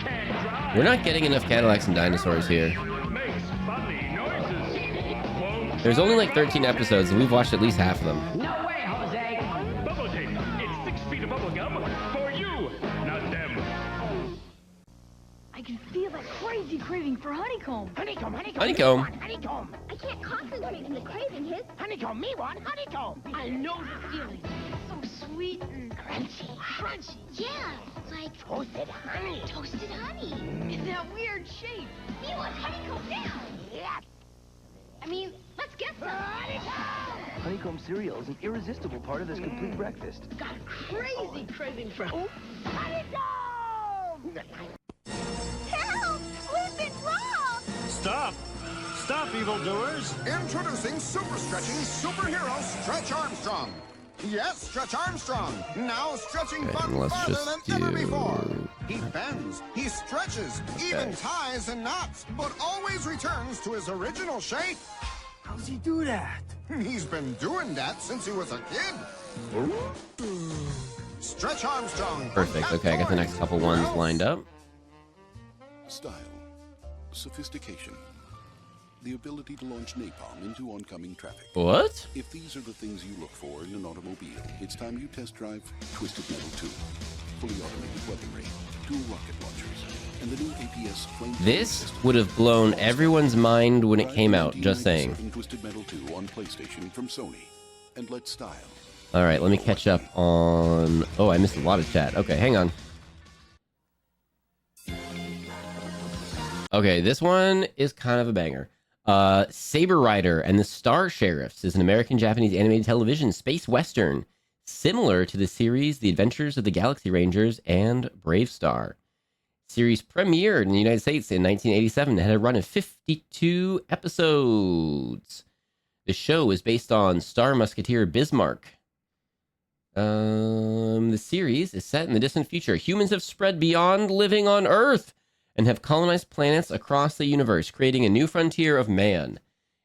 can't drive. We're not getting enough Cadillacs and dinosaurs here. Makes funny noises. There's only like 13 episodes, and we've watched at least half of them. No way, Jose. Bubble tape. It's 6 feet of bubble gum for you, not them. I can feel that crazy craving for honeycomb. Honeycomb. Honeycomb. Honeycomb. I can't concentrate when the craving hits. Honeycomb, me want honeycomb. I know the feeling. It's so sweet and crunchy. Yeah, like Toasted honey. toasted honey. In that weird shape. He wants honeycomb now. Yeah. I mean, let's get some. Honeycomb cereal is an irresistible part of this complete breakfast. Got a crazy craving for Honeycomb! Help! We've been robbed! Stop! Stop, evildoers! Introducing super stretching superhero Stretch Armstrong. Yes, Stretch Armstrong. Now stretching far farther than ever before. He bends, he stretches, even ties and knots, but always returns to his original shape. How's he do that? He's been doing that since he was a kid. Stretch Armstrong. Perfect. Okay, I got the next couple ones lined up. Style. Sophistication. The ability to launch napalm into oncoming traffic. What? If these are the things you look for in an automobile, it's time you test drive Twisted Metal 2. Fully automated weaponry, dual rocket launchers, and the new APS flame. This would have blown everyone's mind when it came out, just saying. Twisted Metal 2 on PlayStation from Sony. And let style. All right, let me catch up on... Oh, I missed a lot of chat. Okay, hang on. Okay, this one is kind of a banger. Saber Rider and the Star Sheriffs is an American-Japanese animated television space western similar to the series The Adventures of the Galaxy Rangers and Brave Star. Series premiered in the United States in 1987 and had a run of 52 episodes. The show is based on Star Musketeer Bismarck. The series is set in the distant future. Humans have spread beyond living on Earth and have colonized planets across the universe, creating a new frontier of man.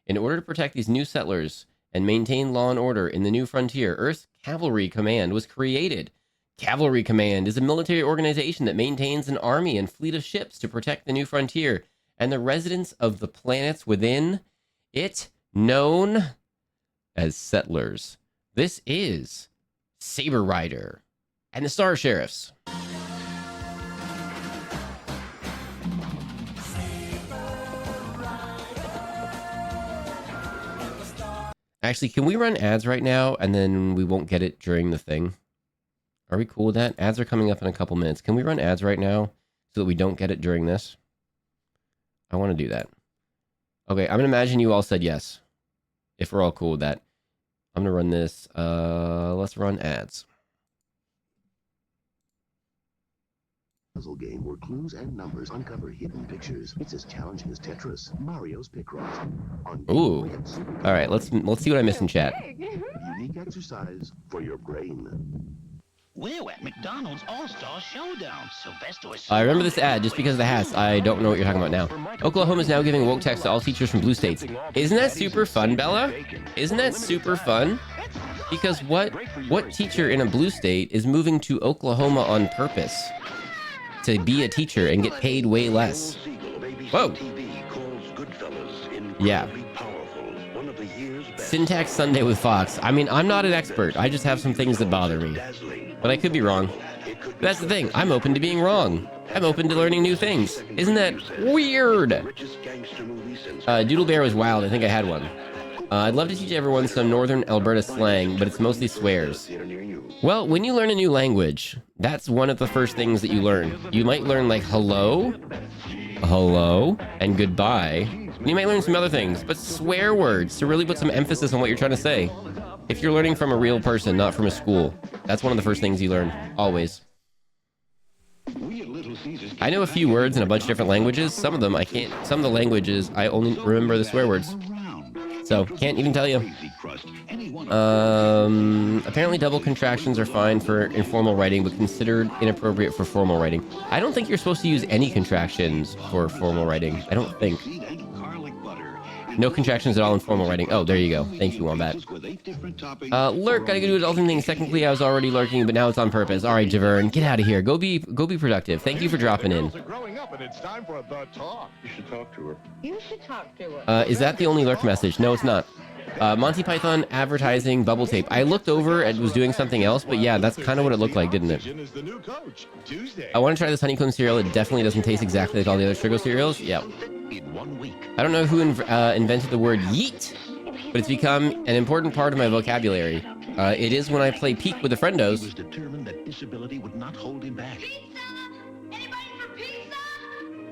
In order to protect these new settlers and maintain law and order in the new frontier, Earth's Cavalry Command was created. Cavalry Command is a military organization that maintains an army and fleet of ships to protect the new frontier and the residents of the planets within it, known as settlers. This is Saber Rider and the Star Sheriffs. Actually, can we run ads right now and then we won't get it during the thing? Are we cool with that? Ads are coming up in a couple minutes. Can we run ads right now so that we don't get it during this? I want to do that. Okay, I'm going to imagine you all said yes. If we're all cool with that. I'm going to run this. Let's run ads. Puzzle game where clues and numbers uncover hidden pictures. It's as challenging as Tetris. Mario's Pick Rock. Ooh. All right, let's see what I missed in chat. Unique exercise for your brain. We're at McDonald's All-Star Showdown. Sylvester is I remember this ad just because of the hats. I don't know what you're talking about now. Oklahoma is now giving woke text to all teachers from blue states. Isn't that super fun, Bella? Isn't that super fun? Because what teacher in a blue state is moving to Oklahoma on purpose to be a teacher and get paid way less? Whoa. Yeah. Syntax Sunday with Fox. I mean, I'm not an expert. I just have some things that bother me. But I could be wrong. That's the thing. I'm open to being wrong. I'm open to learning new things. Isn't that weird? Doodle Bear was wild. I think I had one. I'd love to teach everyone some Northern Alberta slang, but it's mostly swears. Well, when you learn a new language, that's one of the first things that you learn. You might learn like hello, and goodbye. And you might learn some other things, but swear words to really put some emphasis on what you're trying to say. If you're learning from a real person, not from a school, that's one of the first things you learn, always. I know a few words in a bunch of different languages. Some of them I can't. Some of the languages I only remember the swear words. So, can't even tell you. Apparently double contractions are fine for informal writing, but considered inappropriate for formal writing. I don't think you're supposed to use any contractions for formal writing. I don't think. No contractions at all in formal writing. Oh, there you go. Thank you, Wombat. Lurk, gotta go do adulting things. Technically, I was already lurking, but now it's on purpose. All right, Javern, get out of here. Go be productive. Thank you for dropping in. Is that the only lurk message? No, it's not. Monty Python advertising bubble tape. I looked over and was doing something else, but yeah, that's kind of what it looked like, didn't it? I want to try this honeycomb cereal. It definitely doesn't taste exactly like all the other sugar cereals. Yeah. I don't know who invented the word yeet, but it's become an important part of my vocabulary. It is when I play Peek with the friendos. He was determined that disability would not hold him back.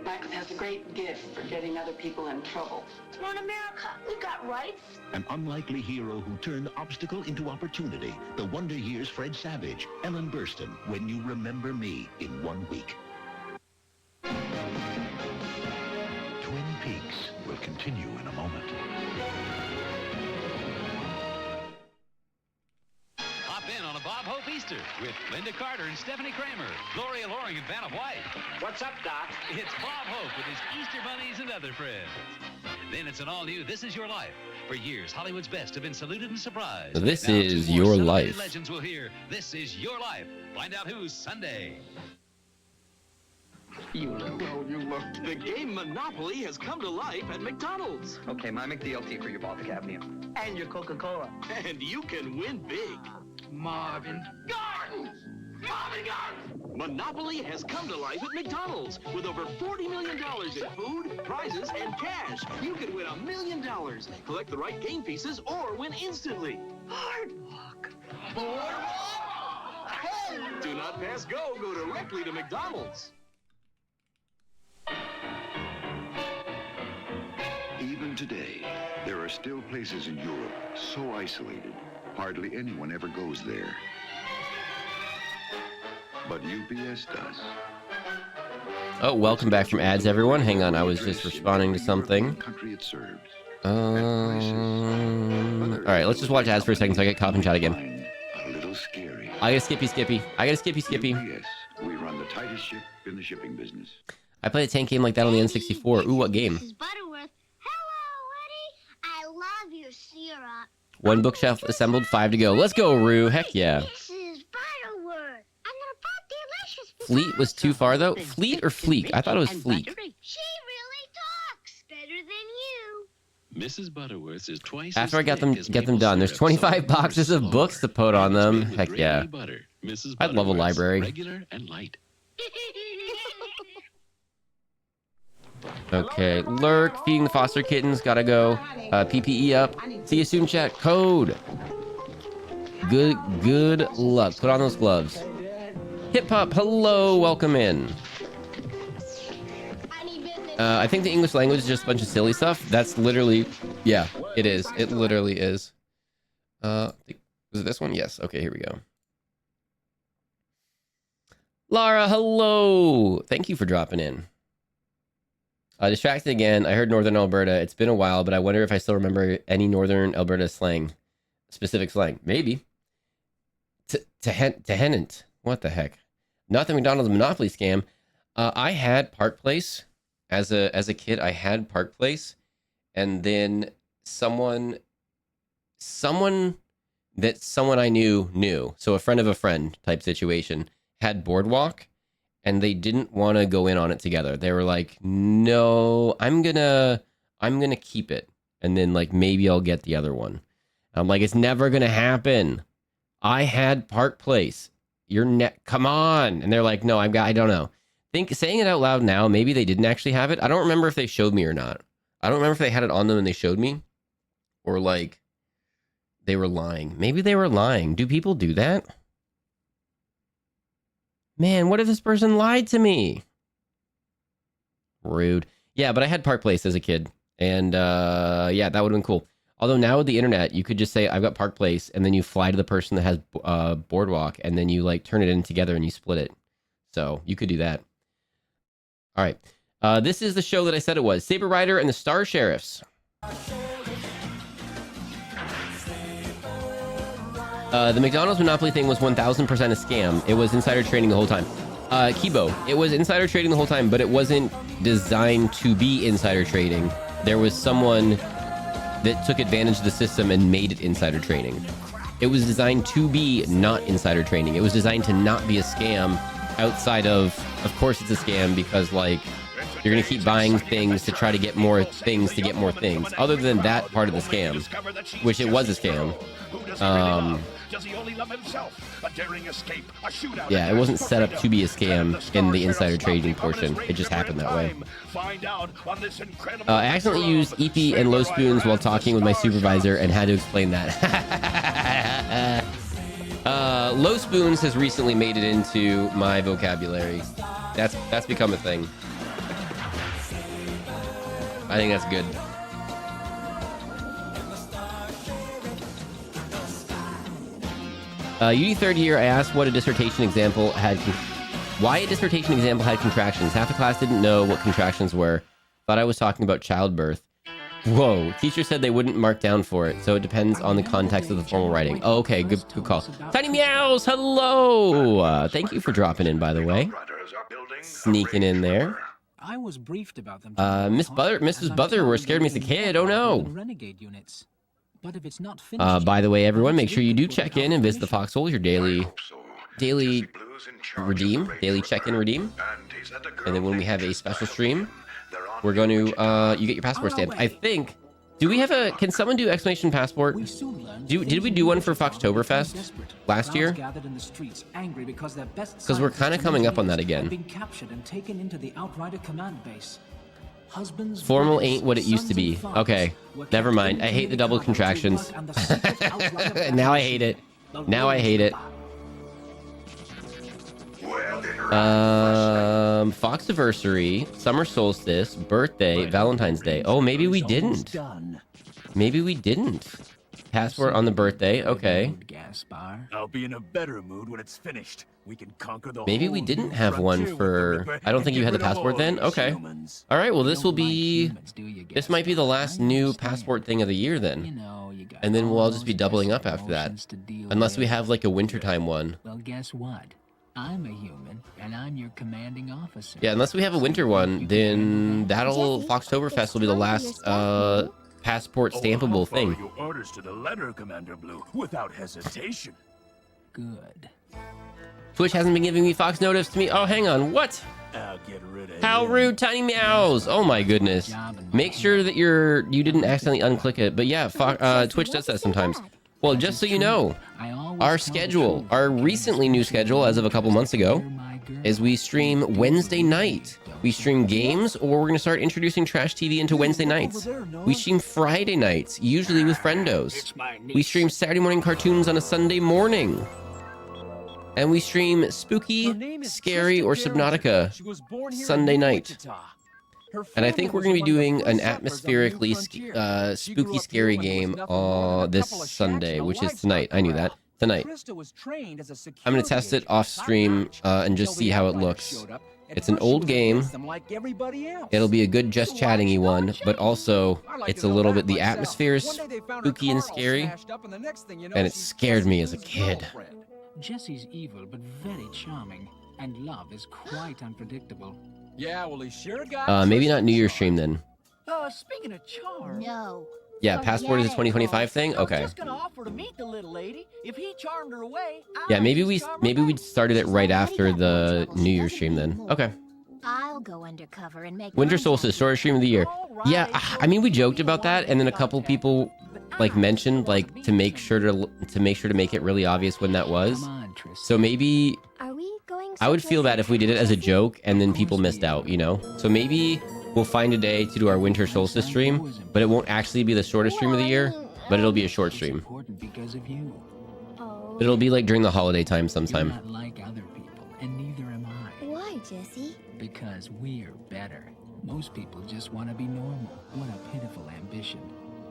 Max has a great gift for getting other people in trouble. We're in America. We've got rights. An unlikely hero who turned obstacle into opportunity. The Wonder Years' Fred Savage, Ellen Burstyn, When You Remember Me, in 1 week. Twin Peaks will continue in a moment. Hop in on a Bob Hope Easter with Linda Carter and Stephanie Kramer, Gloria Loring and Vanna White. What's up, Doc? It's Bob Hope with his Easter bunnies and other friends. Then it's an all-new This Is Your Life. For years, Hollywood's best have been saluted and surprised. This now, is your life. Legends will hear This Is Your Life. Find out who's Sunday. You look. The game Monopoly has come to life at McDonald's. Okay, my McDLT for your Baltic Avenue. And your Coca-Cola. And you can win big. Marvin Gardens! Marvin Gardens! Monopoly has come to life at McDonald's with over $40 million in food, prizes, and cash. You could win $1 million, collect the right game pieces, or win instantly. Boardwalk. Boardwalk! Do not pass go. Go directly to McDonald's. Even today, there are still places in Europe so isolated, hardly anyone ever goes there. But UPS does. Oh, welcome back from ads, everyone. Hang on, I was just responding to something. All right, let's just watch ads for a second so I get cop and shot again. A little scary. I got a Skippy. I got a Skippy. UPS, we run the tightest ship in the shipping business. I played a tank game like that on the N64. Ooh, what game? Butterworth. Hello, Eddie. I love your syrup. One bookshelf assembled, 5 to go. Let's go, Rue. Heck yeah. This is Butterworth. And they're both delicious. Fleet was too far, though. Fleet or Fleek? I thought it was Fleet. She really talks better than you. Mrs. Butterworth is twice After I get them done, there's 25 boxes of books to put on them. Heck yeah. I'd love a library. Regular and light. Okay, Lurk, feeding the foster kittens, gotta go. PPE up. See you soon, chat. Code. Good luck. Put on those gloves. Hip Hop, hello, welcome in. I think the English language is just a bunch of silly stuff. That's literally, yeah, it is. It literally is. Was it this one? Yes. Okay, here we go. Lara, hello. Thank you for dropping in. Distracted again. I heard Northern Alberta. It's been a while, but I wonder if I still remember any Northern Alberta slang. Specific slang. Maybe. Tehennant. What the heck? Not the McDonald's Monopoly scam. I had Park Place as a kid. I had Park Place, and then someone I knew. So a friend of a friend type situation had Boardwalk, and they didn't want to go in on it together. They were like, "No, I'm gonna keep it, and then like maybe I'll get the other one." I'm like, "It's never gonna happen. I had Park Place. Come on." And they're like, "No, I don't know." Saying it out loud now, maybe they didn't actually have it. I don't remember if they showed me or not. I don't remember if they had it on them and they showed me, or like they were lying. Maybe they were lying. Do people do that? Man, what if this person lied to me? Rude. Yeah, but I had Park Place as a kid. And yeah, that would have been cool. Although now with the internet, you could just say, I've got Park Place, and then you fly to the person that has Boardwalk, and then you like turn it in together and you split it. So you could do that. All right. This is the show that I said it was. Saber Rider and the Star Sheriffs. The McDonald's Monopoly thing was 1000% a scam. It was insider trading the whole time. Kibo, it was insider trading the whole time, but it wasn't designed to be insider trading. There was someone that took advantage of the system and made it insider trading. It was designed to be not insider trading. It was designed to not be a scam outside of course it's a scam because like you're going to keep buying things to try to get more things to get more things. Other than that part of the scam, which it was a scam. Does he only love himself? A daring escape, a shootout. Yeah, it wasn't set up to be a scam in the insider trading portion. It just happened that way. Find out on this incredible I accidentally used EP and low spoons while talking with my supervisor and had to explain that. Low spoons has recently made it into my vocabulary. That's become a thing. I think that's good. UD third year, I asked what a dissertation example had... Why a dissertation example had contractions. Half the class didn't know what contractions were. Thought I was talking about childbirth. Whoa. Teacher said they wouldn't mark down for it, so it depends on the context of the formal writing. Oh, okay, good call. Tiny Meows, hello! Thank you for dropping in, by the way. Sneaking in there. I was briefed about them. Mrs. Butterworth scared me as a kid. Oh, no. Renegade units. But if it's not finished, by the way, everyone, make sure you do check in and visit the Foxhole, your daily redeem, daily check-in redeem. And then when we have a special stream, we're going to, you get your passport stamped. I think, can someone do exclamation passport? Did we do one for Foxtoberfest last year? Because we're kind of coming up on that again. Formal ain't what it used to be. Okay, never mind. I hate the double contractions. Now I hate it. Now I hate it. Foxiversary, summer solstice, birthday, Valentine's Day. Oh, maybe we didn't. Maybe we didn't. Passport on the birthday. Okay. I'll be in a better mood when it's finished. We can conquer the Maybe we didn't have one for... I don't think you had the passport then? Okay. All right, well, this will be... This might be the last new passport thing of the year then. And then we'll all just be doubling up after that. Unless we have like a wintertime one. Well, guess what? I'm a human, and I'm your commanding officer. Yeah, unless we have a winter one, then that'll... Foxtoberfest will be the last passport stampable thing. Your orders to the letter, Commander Blue, without hesitation. Good. Twitch hasn't been giving me Fox notice to me. Oh, hang on. What? I'll get rid of How rude, Tiny Meows. Oh my goodness. Make sure that you didn't accidentally unclick it. But yeah, Twitch does that sometimes. Well, just so you know, our schedule, our recently new schedule as of a couple months ago, is we stream Wednesday night. We stream games, or we're going to start introducing Trash TV into Wednesday nights. We stream Friday nights, usually with friendos. We stream Saturday morning cartoons on a Sunday morning. And we stream Spooky, Scary, or Subnautica Sunday night. And I think we're going to be doing an atmospherically spooky, scary game this Sunday, which is tonight. I knew that. Tonight. I'm going to test it off stream and just see how it looks. It's an old game. It'll be a good just chatting-y one, but also it's a little bit, the atmosphere is spooky and scary, and it scared me as a kid. Jesse's evil but very charming, and love is quite unpredictable. Yeah, well, he sure got. Maybe not New Year's stream then. Speaking of charm. No. Yeah, passport is a 2025 thing. I was Okay. just gonna offer to meet the little lady. If he charmed her away, Yeah, maybe we started it right after the New Year's stream then. Okay. I'll go undercover and make Winter Solstice, shortest stream of the year. Yeah, I mean we joked about that, and then a couple people like mentioned like to make sure to make it really obvious when that was. So maybe Are we going I would feel bad if we did it as a joke and then people missed out, you know? So maybe we'll find a day to do our Winter Solstice stream, but it won't actually be the shortest stream of the year, but it'll be a short stream. because of you. It'll be like during the holiday time sometime. You're not like other people, and neither am I. Why, Jesse? Because we're better. Most people just want to be normal. What a pitiful ambition.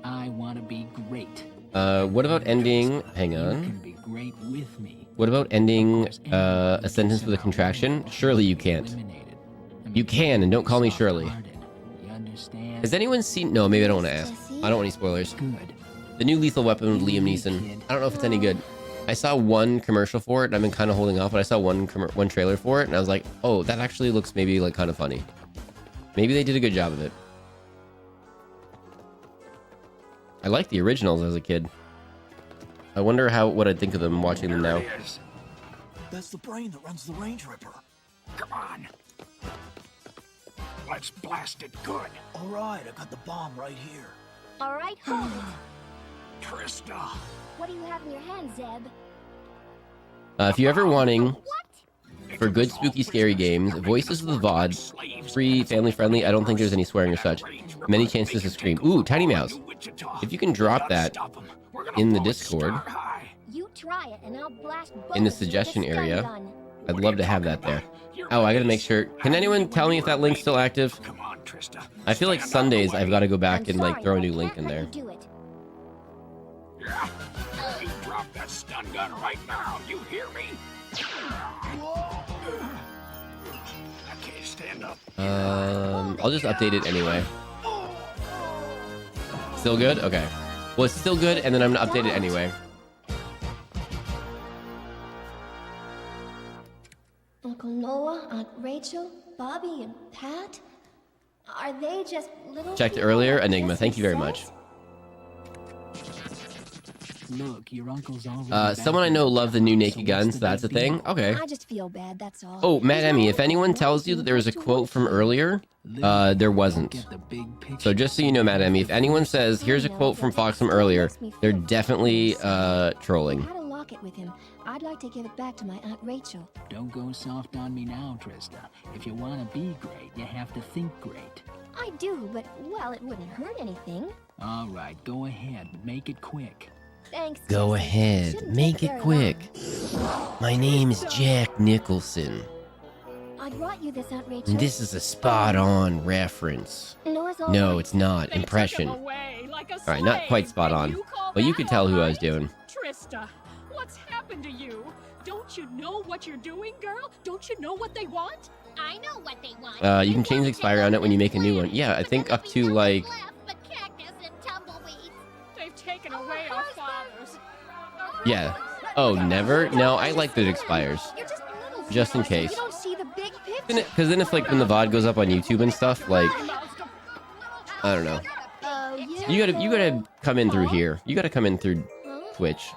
I want to be great. What about ending? Hang You on. can be great with me. What about ending a sentence with a contraction? Surely you can't. You can, and don't call me Shirley. Has anyone seen? No, maybe I don't want to ask. I don't want any spoilers. The new Lethal Weapon with Liam Neeson. I don't know if it's any good. I saw one commercial for it, and I've been kind of holding off, but I saw one trailer for it, and I was like, oh, that actually looks maybe like kind of funny. Maybe they did a good job of it. I liked the originals as a kid. I wonder what I'd think of them watching them now. That's the brain that runs the Range Ripper. Come on. Let's blast it good. All right, I got the bomb right here. All right, hold it. Trista. What do you have in your hand, Zeb? If you're ever wanting for good spooky scary games, Voices of the VOD, free, family friendly, I don't think there's any swearing or such. Many chances to scream. Ooh, Tiny Mouse. If you can drop that in the Discord, You try it, and I'll blast both in the of you with suggestion stun area, gun. I'd love to have that there. Oh, I gotta make sure. Can anyone tell me if that link's still active? I feel like Sundays I've got to go back and like throw a new link in there. Do it. Yeah. You drop that stun gun right now. You hear me? I can't stand up. I'll just update it anyway. Still good? Okay. Well, it's still good, and then I'm gonna update it anyway. Uncle Noah, Aunt Rachel, Bobby, and Pat? Are they just little Checked people earlier. like Enigma. Jesse Thank you very says? much. Look, your uncle's already Someone I know loved the new Naked Gun, so that's a thing. Okay. I just feel bad, that's all. Oh, Matt Emmy, if anyone tells you that there was a quote from earlier, there wasn't. So just so you know, Matt Emmy, if anyone says, here's a quote from Fox from earlier, they're definitely trolling. I had a locket with him. I'd like to give it back to my Aunt Rachel. Don't go soft on me now, Trista. If you want to be great, you have to think great. I do, but, well, it wouldn't hurt anything. All right, go ahead, but make it quick. Thanks. Go Jesse. ahead, Shouldn't make take it very quick. My name's Jack Nicholson, long. I brought you this, Aunt Rachel. and this is a spot-on reference. Noah's all No, right. it's not. Impression. All right, not quite spot on, but you could tell who I was doing. Trista, what's happened to you? Don't you know what you're doing, girl? Don't you know what they want? I know what they want. You can change the expiry on it when you make a new one. Yeah, I think up to like They've taken away our fathers. yeah. Oh, never? No, I like that it expires. Just in case. You don't see the big picture. Because then if like when the VOD goes up on YouTube and stuff, like I don't know. Oh, yeah. You gotta come in through here. You gotta come in through Twitch.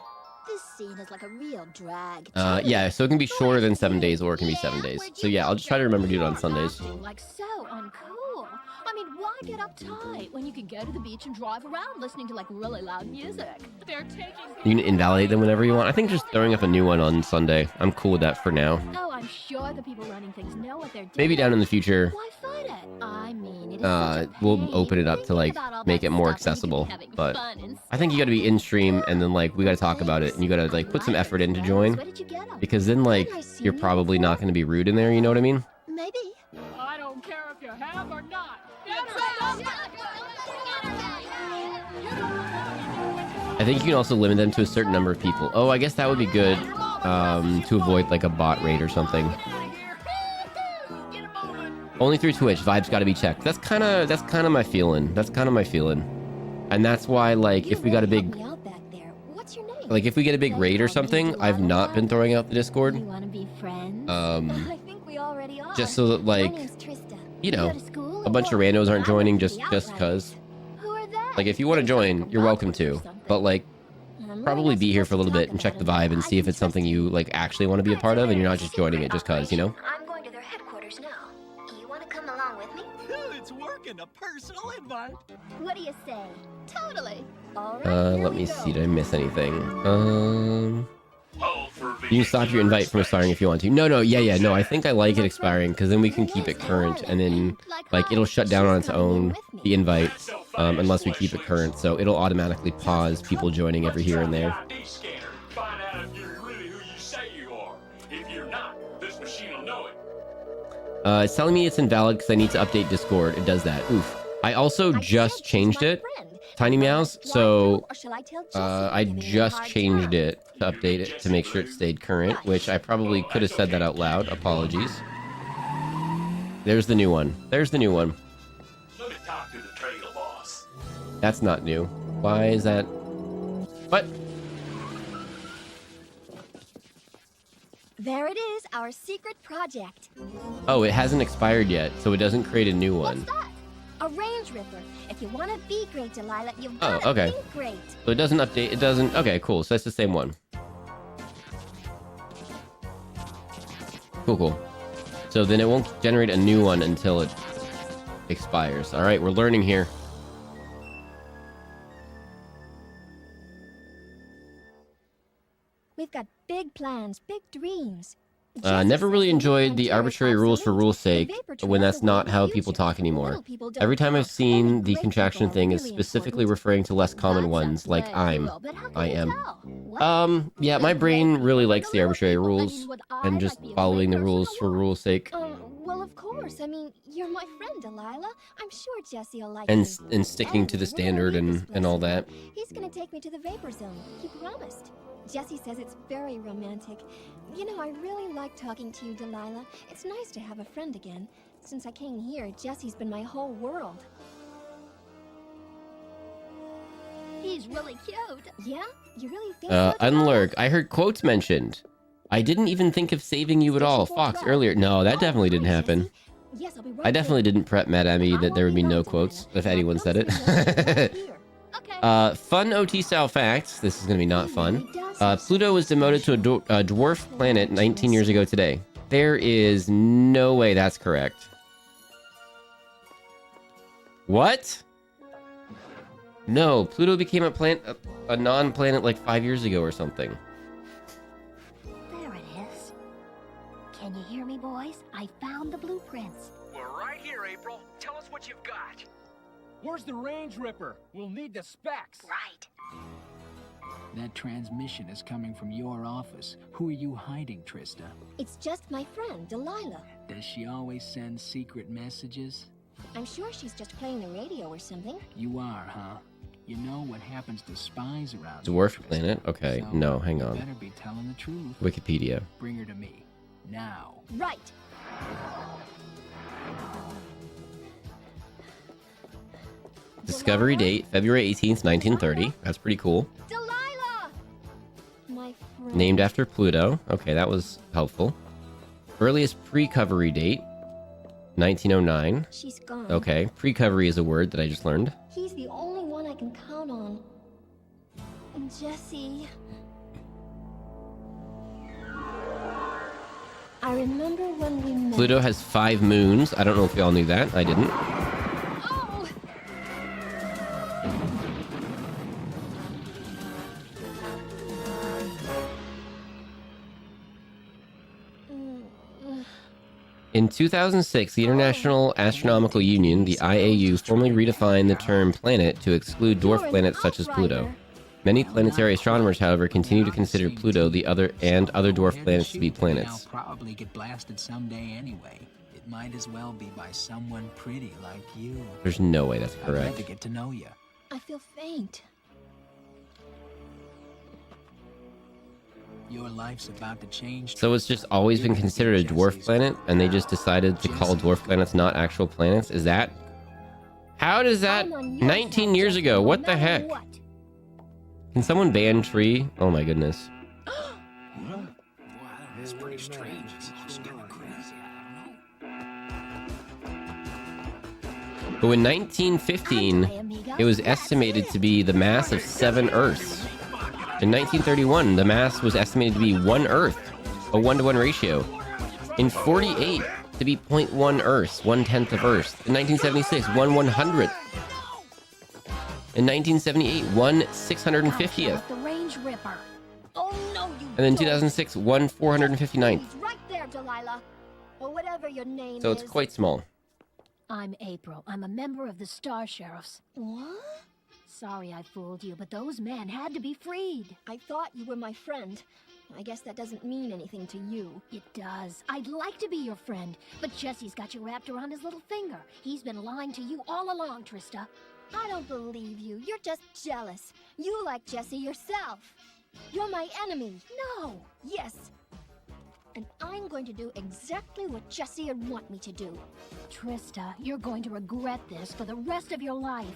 This scene is like a real drag. Yeah, so it can be shorter than 7 days or it can be 7 days. So yeah, I'll just try to remember to do it on Sundays. Like so uncool. I mean, why get uptight when you can go to the beach and drive around listening to like really loud music? They're taking. You can invalidate them whenever you want. I think just throwing up a new one on Sunday. I'm cool with that for now. Oh, I'm sure the people running things know what they're doing. Maybe down in the future, Why fight it? I mean, it is such a we'll pain. open it up to like Think about all make that it more stuff and you accessible. could be having But fun and I think you gotta be in stream and then like we gotta talk about it and you gotta like put some effort in to join. Because then like you're probably not gonna be rude in there, you know what I mean? Maybe. I don't care if you have or not. I think you can also limit them to a certain number of people. Oh, I guess that would be good to avoid like a bot raid or something. Only through Twitch. Vibes got to be checked. That's kind of my feeling. That's kind of my feeling. And that's why like if we got a big Help me out back there. What's your name? Like if we get a big raid or something, I've not been throwing out the Discord. You want to be friends? I think we already are. Just so that, like, you know, a bunch of randos aren't joining just cause. Like if you want to join, you're welcome to. But like, probably be here for a little bit and check the vibe and see if it's something you like actually want to be a part of, and you're not just joining it just cause, you know. I'm going to their headquarters now. You want to come along with me? It's working. A personal invite. What do you say? Totally. Let me see. Did I miss anything? You can stop your invite from expiring if you want to. No, no. I think I like it expiring because then we can keep it current, and then like it'll shut down on its own, the invite, unless we keep it current. So it'll automatically pause people joining every here and there. Find out if you're really who you say you are. If you're not, this machine will know it. It's telling me it's invalid because I need to update Discord. It does that. Oof. I also just changed it. Tiny Meows, so I just changed it to update it to make sure it stayed current, which I probably could have said that out loud. Apologies. There's the new one. There's the new one. Let me talk to the trailer boss. That's not new. Why is that? What? There it is, our secret project. Oh, it hasn't expired yet, so it doesn't create a new one. What's that? A range ripper. If you want to be great, Delilah, you've got to be great. So it doesn't update. It doesn't. Okay, cool. So that's the same one. Cool. So then it won't generate a new one until it expires. All right, we're learning here. We've got big plans, big dreams. Never really enjoyed the arbitrary rules for rules' sake when that's not how people talk anymore. Every time I've seen the contraction thing is specifically referring to less common ones, like I am. Yeah, my brain really likes the arbitrary rules and just following the rules for rules' sake. Well, of course. I mean, you're my friend, Delilah. I'm sure Jesse will like and sticking to the standard and all that. He's gonna take me to the Vapor Zone. He promised. Jesse says it's very romantic. You know, I really like talking to you, Delilah. It's nice to have a friend again. Since I came here, Jesse's been my whole world. He's really cute. Yeah? You really think so? Unlurk, I heard quotes mentioned. I didn't even think of saving you at all. Fox, earlier. No, that definitely didn't happen. Yes, I'll be right I definitely didn't prep Matt Emmy that there would be no quotes, if anyone said it. Fun OT-style facts. This is going to be not fun. Pluto was demoted to a dwarf planet 19 years ago today. There is no way that's correct. What? No, Pluto became a non-planet like 5 years ago or something. There it is. Can you hear me, boys? I found the blueprints. We're right here, April. Tell us what you've got. Where's the range ripper? We'll need the specs. Right. That transmission is coming from your office. Who are you hiding, Trista? It's just my friend, Delilah. Does she always send secret messages? I'm sure she's just playing the radio or something. You are, huh? You know what happens to spies around Dwarf here, planet? Okay, so no, hang you on. better be telling the truth. Wikipedia. Bring her to me. Now. Right. Discovery date, February 18th, 1930. That's pretty cool. Delilah! My friend. Named after Pluto. Okay, that was helpful. Earliest pre-covery date, 1909. She's gone. Okay, pre-covery is a word that I just learned. He's the only one I can count on. And Jesse... I remember when we met... Pluto has 5 moons. I don't know if y'all knew that. I didn't. Oh! In 2006, the International Astronomical Union, the IAU, formally redefined the term planet to exclude dwarf planets such as Pluto. Many planetary astronomers, however, continue to consider Pluto other dwarf planets to be planets. I'll probably get blasted someday anyway. It might as well be by someone pretty like you. There's no way that's I'd love correct. to get to know you. I feel faint. Your life's about to change. So it's just always been considered a dwarf planet, and they just decided to call dwarf planets not actual planets? Is that... How does that... 19 years ago, what the heck? Can someone ban tree? Oh my goodness. That's pretty strange. It's kind of crazy. But in 1915, it was estimated to be the mass of 7 Earths. In 1931, the mass was estimated to be 1 Earth, a 1-to-1 ratio. In 48, to be 0.1 Earths, 1/10 of Earth. In 1976, 1/100th. In 1978, 1/650th. The Range Ripper. Oh no, you And then 2006, 1/459th. right there, Delilah. Or whatever your name So it's quite small. I'm April. I'm a member of the Star Sheriffs. What? Sorry I fooled you, but those men had to be freed. I thought you were my friend. I guess that doesn't mean anything to you. It does. I'd like to be your friend, but Jesse's got you wrapped around his little finger. He's been lying to you all along, Trista. I don't believe you. You're just jealous. You like Jesse yourself. You're my enemy. No. Yes. And I'm going to do exactly what Jesse would want me to do. Trista, you're going to regret this for the rest of your life.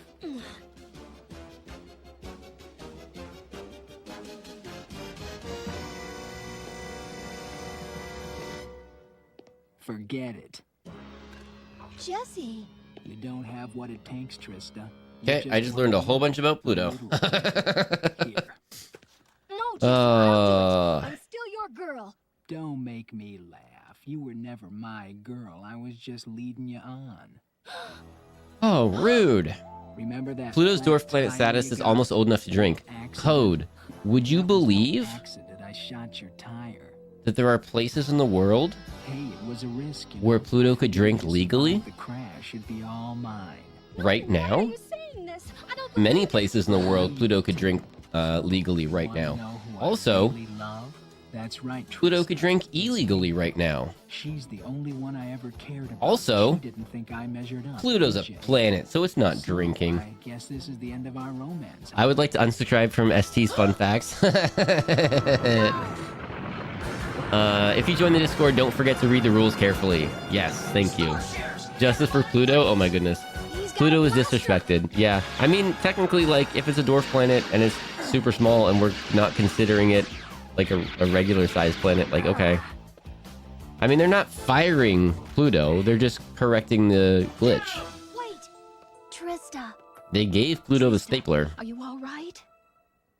Forget it. Jesse. You don't have what it takes, Trista. Okay, I just learned a whole bunch about Pluto. No, Jesse, I'm still your girl. Don't make me laugh. You were never my girl. I was just leading you on. Oh, rude. Remember that Pluto's dwarf planet status is almost old enough to drink. Code. Would you believe accident? I shot your tire. that there are places in the world Hey, it was a risk. where Pluto could drink legally The crash should be all mine. right now? Many places in the world Pluto could drink legally right now. Also, That's right. Pluto could drink illegally right now. She's the only one I ever cared about. Also, She didn't think I measured up. Pluto's a did you? planet, so it's not drinking. I guess this is the end of our romance. I would like to unsubscribe from ST's Fun Facts. If you join the Discord, don't forget to read the rules carefully. Yes, thank you. Justice for Pluto? Oh my goodness. Pluto is disrespected. Yeah, I mean, technically, like, if it's a dwarf planet and it's super small and we're not considering it like a regular sized planet, like, okay. I mean, they're not firing Pluto. They're just correcting the glitch. Wait, Trista. They gave Pluto the stapler. Are you all right?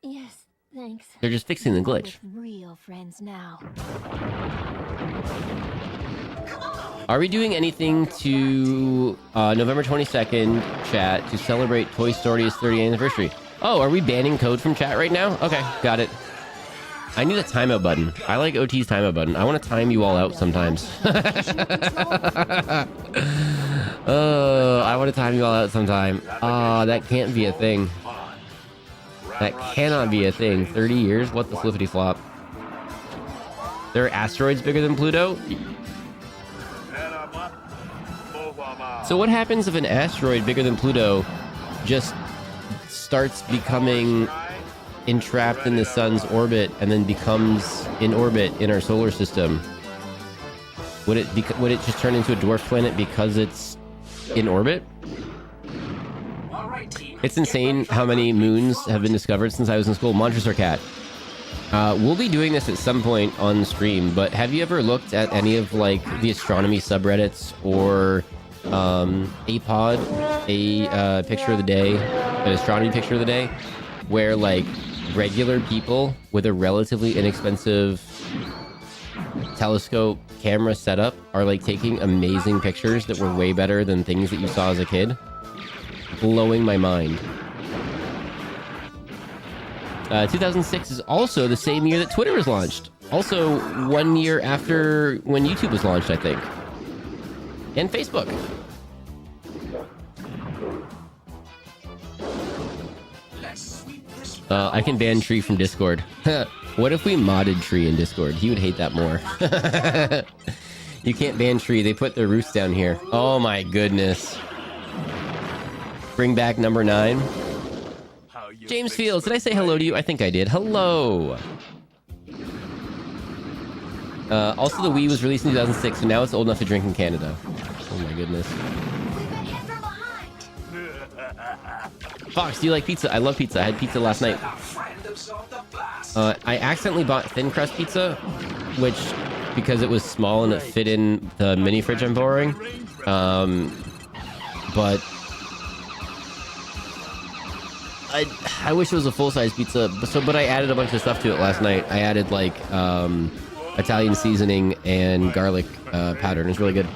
Yes, thanks. They're just fixing the glitch. With real friends now. Are we doing anything to November 22nd chat to celebrate Toy Story's 30th anniversary? Oh, are we banning code from chat right now? Okay, got it. I need a timeout button. I like OT's timeout button. I want to time you all out sometimes. I want to time you all out sometime. That can't be a thing. That cannot be a thing. 30 years? What the flippity flop? There are asteroids bigger than Pluto? So what happens if an asteroid bigger than Pluto just starts becoming entrapped in the sun's orbit and then becomes in orbit in our solar system? Would it just turn into a dwarf planet because it's in orbit? It's insane how many moons have been discovered since I was in school. Montressor Cat. We'll be doing this at some point on stream, but have you ever looked at any of like the astronomy subreddits or APOD, a picture of the day, an astronomy picture of the day, where like regular people with a relatively inexpensive telescope camera setup are like taking amazing pictures that were way better than things that you saw as a kid? Blowing my mind. 2006 is also the same year that Twitter was launched. Also 1 year after when YouTube was launched, I think. And Facebook. I can ban Tree from Discord. What if we modded Tree in Discord? He would hate that more. You can't ban Tree. They put their roots down here. Oh my goodness. Bring back number 9. James Fields, did I say hello to you? I think I did. Hello. Also, the Wii was released in 2006, so now it's old enough to drink in Canada. Oh my goodness. Fox, do you like pizza? I love pizza. I had pizza last night. I accidentally bought thin crust pizza, which, because it was small and it fit in the mini fridge I'm borrowing. But I wish it was a full-size pizza. But I added a bunch of stuff to it last night. I added like Italian seasoning and garlic powder, and it's really good.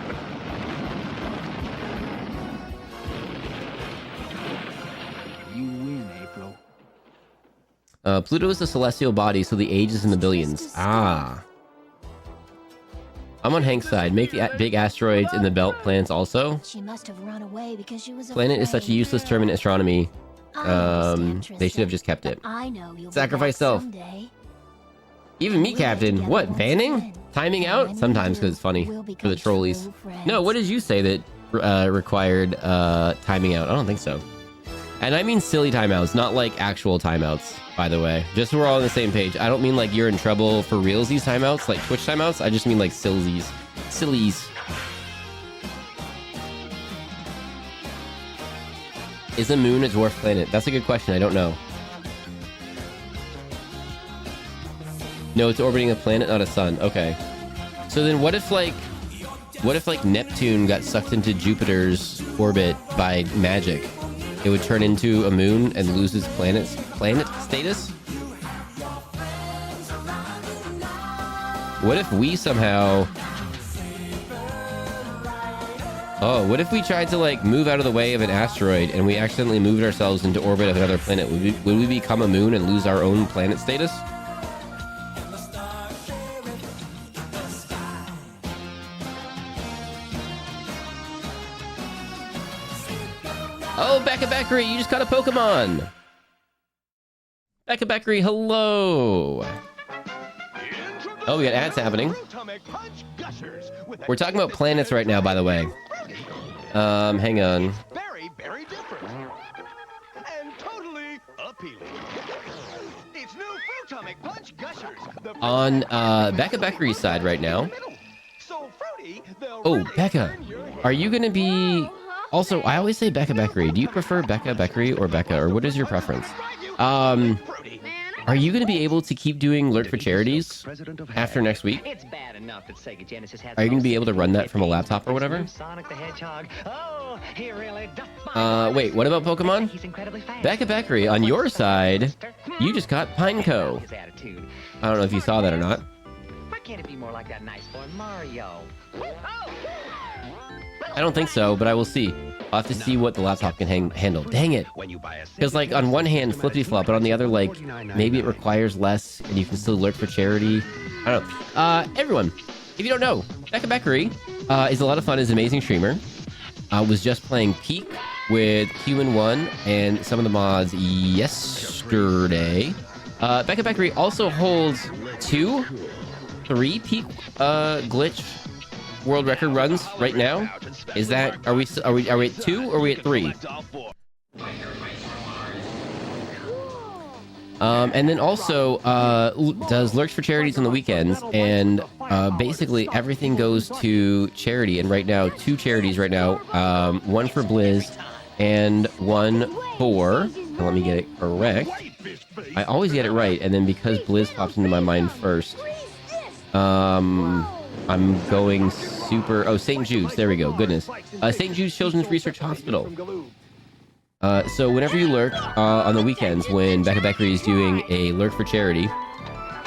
You win, April. Pluto is a celestial body, so the age is in the billions. Ah. I'm on Hank's side. Make the big asteroids in the belt planets also. She must have run away because she was Planet is such a useless term in astronomy. They should have just kept it. I know you'll Sacrifice self. Even me, Captain. What, banning? Timing out? Sometimes because it's funny for the trolleys. No, what did you say that required timing out? I don't think so. And I mean silly timeouts, not like actual timeouts, by the way. Just so we're all on the same page. I don't mean like you're in trouble for realsies timeouts, like Twitch timeouts. I just mean like sillies. Sillies. Is the moon a dwarf planet? That's a good question. I don't know. No, it's orbiting a planet, not a sun. Okay. So then what if like Neptune got sucked into Jupiter's orbit by magic? It would turn into a moon and lose its planet status? What if we somehow... Oh, what if we tried to like move out of the way of an asteroid and we accidentally moved ourselves into orbit of another planet? Would we become a moon and lose our own planet status? Oh, Becca Beckery, you just caught a Pokemon. Becca Beckery, hello. Oh, we got ads happening. We're talking about planets right now, by the way. Hang on. Very, very different. And totally appealing. It's new Fruitomic Punch Gushers. On Becca Beckery's side right now. Oh, Becca, are you going to be... Also, I always say Becca Beckery. Do you prefer Becca Beckery or Becca, or what is your preference? Are you going to be able to keep doing Lurk for Charities after next week? It's bad enough that Sega Genesis has Are you going to be able to run that from a laptop or whatever? Sonic the Hedgehog. Oh, he really Wait, what about Pokemon? Becca Beckery, on your side, you just got Pineco. I don't know if you saw that or not. Why can't it be more like that nice boy Mario? I don't think so, but I will see. I'll have to see what the laptop can handle. Dang it. Because, like, on one hand, flippity-flop, but on the other, like, maybe it requires less, and you can still lurk for charity. I don't know. Everyone, if you don't know, Becca Beckery is a lot of fun, is an amazing streamer. Was just playing Peak with Human1 and some of the mods yesterday. Becca Beckery also holds 3 Peak glitch world record runs right now. Is that are we at 2 or are we at 3? And then also does Lurks for Charities on the weekends, and basically everything goes to charity. And right now, 2 charities right now, one for Blizz and one for, let me get it correct. I always get it right, and then because Blizz pops into my mind first, I'm going super... Oh, St. Jude's. There we go. Goodness. St. Jude's Children's Research Hospital. So whenever you lurk on the weekends, when Becca Beckery is doing a lurk for charity,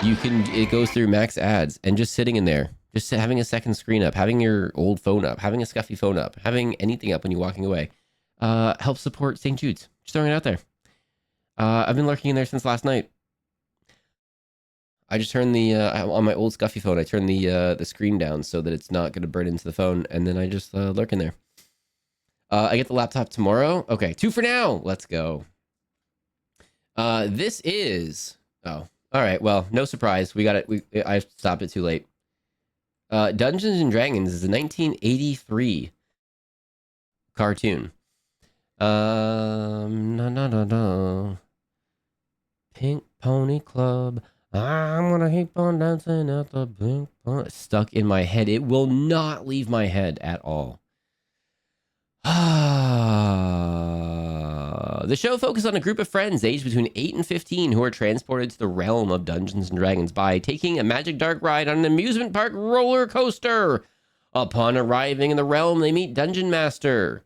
it goes through max ads, and just sitting in there, just having a second screen up, having your old phone up, having a scuffy phone up, having anything up when you're walking away, helps support St. Jude's. Just throwing it out there. I've been lurking in there since last night. I just turned the on my old scuffy phone. I turned the screen down so that it's not going to burn into the phone, and then I just lurk in there. I get the laptop tomorrow. Okay, 2 for now. Let's go. This is... Oh, all right. Well, no surprise. We got it. I stopped it too late. Dungeons and Dragons is a 1983 cartoon. No. Pink Pony Club. I'm gonna keep on dancing at the pink pony. Stuck in my head. It will not leave my head at all. The show focuses on a group of friends aged between 8 and 15 who are transported to the realm of Dungeons and Dragons by taking a magic dark ride on an amusement park roller coaster. Upon arriving in the realm, they meet Dungeon Master.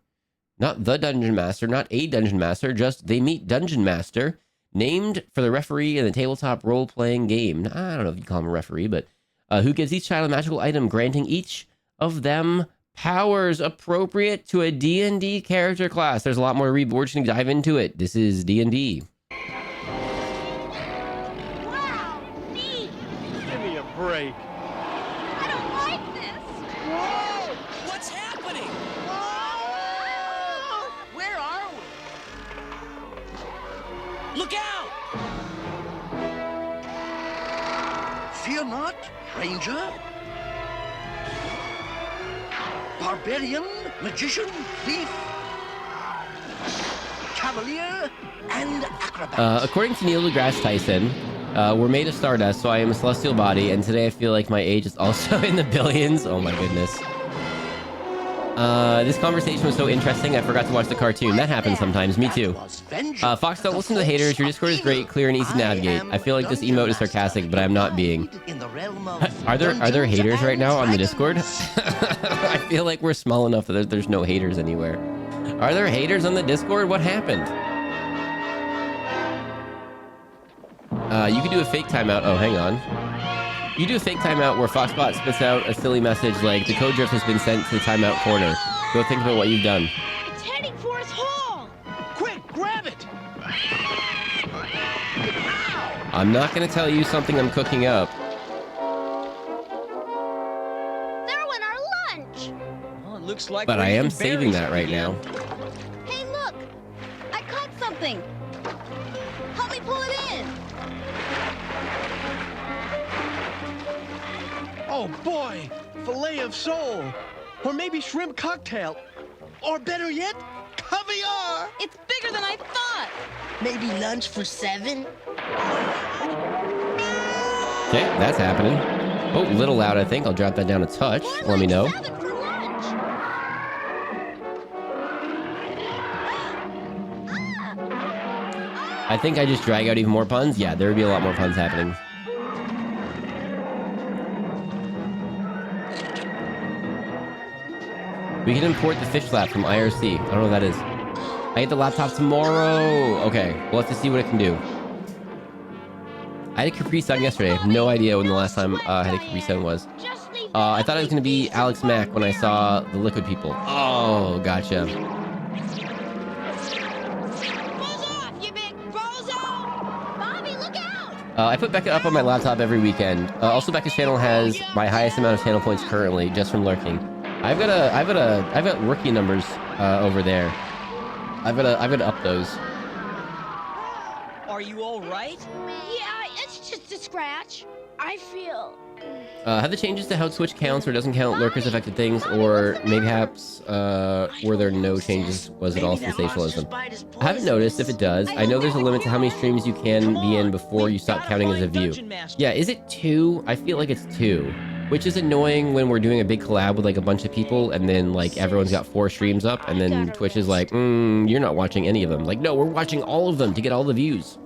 Not the Dungeon Master, not a Dungeon Master, just they meet Dungeon Master, named for the referee in the tabletop role-playing game. I don't know if you call him a referee, but who gives each child a magical item, granting each of them powers appropriate to a D&D character class. There's a lot more to read, but we're just going to dive into it. This is D&D. Wow, neat. Give me a break. I don't like this. Whoa! What's happening? Whoa! Where are we? Look out! Fear not, Ranger. Barbarian, magician, thief, cavalier, and acrobat. According to Neil deGrasse Tyson, we're made of stardust, so I am a celestial body, and today I feel like my age is also in the billions. Oh my goodness. This conversation was so interesting, I forgot to watch the cartoon. That happens sometimes, me too. Fox, don't listen to the haters. Your Discord is great, clear, and easy to navigate. I feel like this emote is sarcastic, but I'm not being. Are there haters right now on the Discord? I feel like we're small enough that there's no haters anywhere. Are there haters on the Discord? What happened? You can do a fake timeout. Oh, hang on. You do a fake timeout where Foxbot spits out a silly message like, the code drift has been sent to the timeout corner. Go think about what you've done. It's heading for us hall. Quick, grab it! I'm not going to tell you something I'm cooking up. There went our lunch. Well, it looks like But we're I am eating saving berries that right again. now. Hey, look. I caught something. Help me pull it in. Oh boy, fillet of sole, or maybe shrimp cocktail, or better yet, caviar. It's bigger than I thought. Maybe lunch for 7? Okay, that's happening. Oh, a little loud, I think. I'll drop that down a touch. Let me know. I think I just drag out even more puns. Yeah, there would be a lot more puns happening. We can import the fish flap from IRC. I don't know what that is. I get the laptop tomorrow. Okay, we'll have to see what it can do. I had a Capri Sun yesterday. I have no idea when the last time I had a Capri Sun was. I thought it was going to be Alex Mack when I saw the Liquid People. Oh, gotcha. I put Becca up on my laptop every weekend. Also, Becca's channel has my highest amount of channel points currently, just from lurking. I've got rookie numbers over there. I've got to up those. Are you all right? Yeah, it's just a scratch. I feel... Have the changes to how Twitch counts or doesn't count lurkers affected things, or mayhaps were there no changes? Was it all sensationalism? I haven't noticed if it does. I know there's a limit to how many streams you can be in before you stop counting as a view. Yeah, is it 2? I feel like it's 2, which is annoying when we're doing a big collab with like a bunch of people and then like everyone's got 4 streams up and then Twitch is like, you're not watching any of them. Like, no, we're watching all of them to get all the views.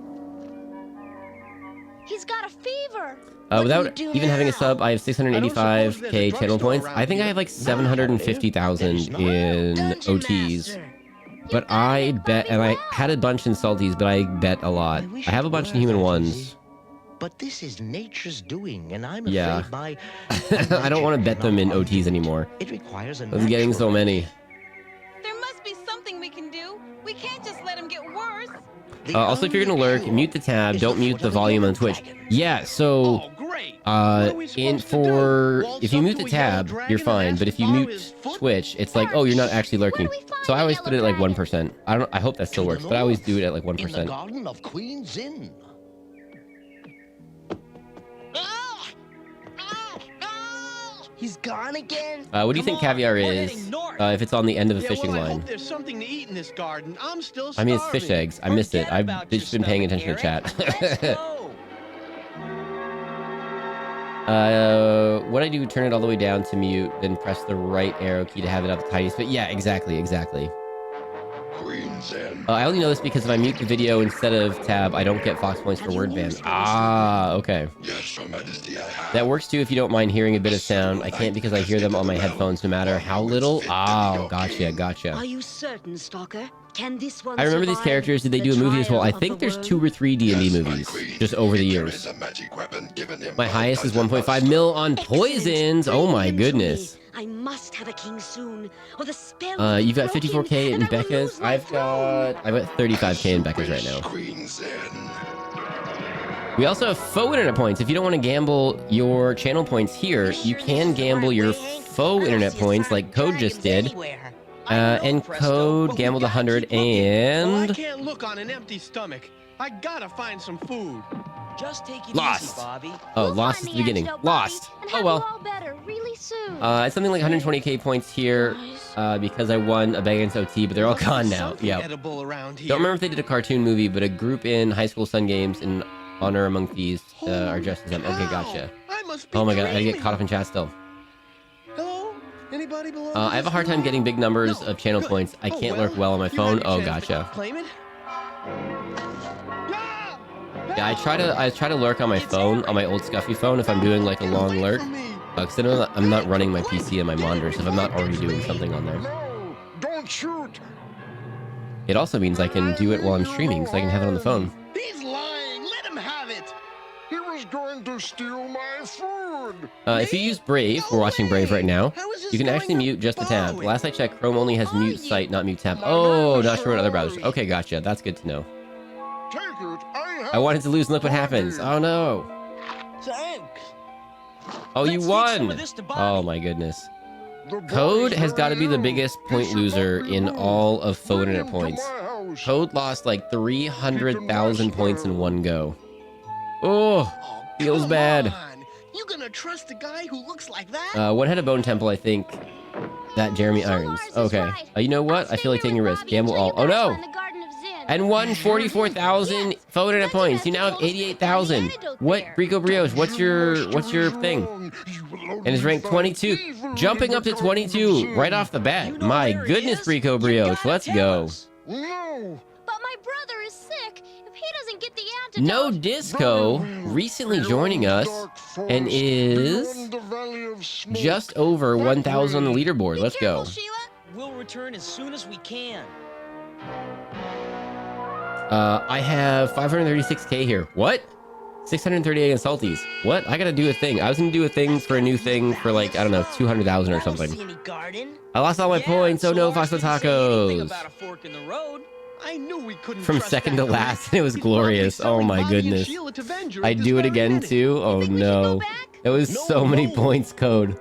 He's got a fever. Without even having a sub, I have 685k channel points. I think I have like 750,000 in OTs. But I bet, and I had a bunch in salties, but I bet a lot. I have a bunch in human ones. But this is nature's doing, and I'm Yeah. afraid my... I don't want to bet them in OTs anymore. It requires a I was getting so many. There must be something we can do. We can't just let him get worse. Also, if you're gonna lurk, mute the tab. Don't mute the volume on Twitch. Yeah, so if you mute the tab, you're fine. But if you mute Twitch, it's like, oh, you're not actually lurking. So I always put it at like 1%. I hope that still works, but I always do it at like 1%. In the garden of Queen's Inn. He's gone again. What do you think caviar is if it's on the end of a fishing line? There's something to eat in this garden. I'm still I mean, it's fish eggs. I missed it. I've just been paying attention to chat. What I do, turn it all the way down to mute, then press the right arrow key to have it up the tiniest bit. Yeah, exactly. I only know this because if I mute the video instead of tab, I don't get Fox points for word ban. Ah, okay. Yes, Your Majesty, I have. That works too if you don't mind hearing a bit of sound. I can't because I hear them on my headphones no matter how little. Oh, gotcha. Are you certain, Stalker? Can this one I remember these characters. Did they do a movie as well? I think there's 2 or 3 D&D movies just over the years. My highest is 1.5 mil on poisons. Oh my goodness. I must have a king soon, or the spell. You've got 54k in Becca's. I've got 35k in Becca's right now. We also have faux internet points. If you don't want to gamble your channel points here, you can gamble your faux internet points like Code just did. And Code gambled 100 and... Well, I can't look on an empty stomach. I gotta find some food. Just take it Lost. easy, Bobby. Oh, lost at the beginning. Lost. Oh well. It's something like 120k points here because I won a bag against OT, but they're all gone now. Yeah. Don't remember if they did a cartoon movie, but a group in High School Sun Games in Honor Among Thieves are dressed as them. Okay, gotcha. Oh my god, I get caught up in chat still. I have a hard time getting big numbers of channel points. I can't lurk well on my phone. Oh, gotcha. Yeah, I try to lurk on my phone, on my old scuffy phone, if I'm doing like a long lurk. Because I'm not running my PC and my monitors if I'm not already doing something on there. No, don't shoot. It also means I can do it while I'm streaming, so I can have it on the phone. He's lying. Let him have it. He was going to steal my food. If you use Brave, we're watching Brave right now, you can actually mute just the tab. Last I checked, Chrome only has mute site, not mute tab. Oh, not sure what other browsers. Okay, gotcha. That's good to know. I wanted to lose and look what happens. Oh no. Thanks. Oh, you won. Oh my goodness. Code has got to be the biggest point loser in all of faux internet points. Code lost like 300,000 points in one go. Oh, feels bad. You gonna trust a guy who looks like that? One had a bone temple, I think. That Jeremy Irons. Okay. You know what? I feel like taking a risk. Gamble all. Oh no. And won 44,000 faux internet points. You now have 88,000. What, Rico Brioche? What's your thing? And it's ranked 22, jumping up to 22 right off the bat. My goodness, Rico Brioche. Let's go. No. But my brother is sick. If he doesn't get the antidote... No Disco recently joining us and is just over 1,000 on the leaderboard. Let's go. We'll return as soon as we can. I have 536k here. What? 638 in salties. What? I gotta do a thing. I was gonna do a thing for a new thing for like, I don't know, 200,000 or something. I lost all my points. Oh no, Fox Tacos. I knew we couldn't From second to last, it was glorious. Oh my goodness. I'd do it again too. Oh no. It was so many points, Code.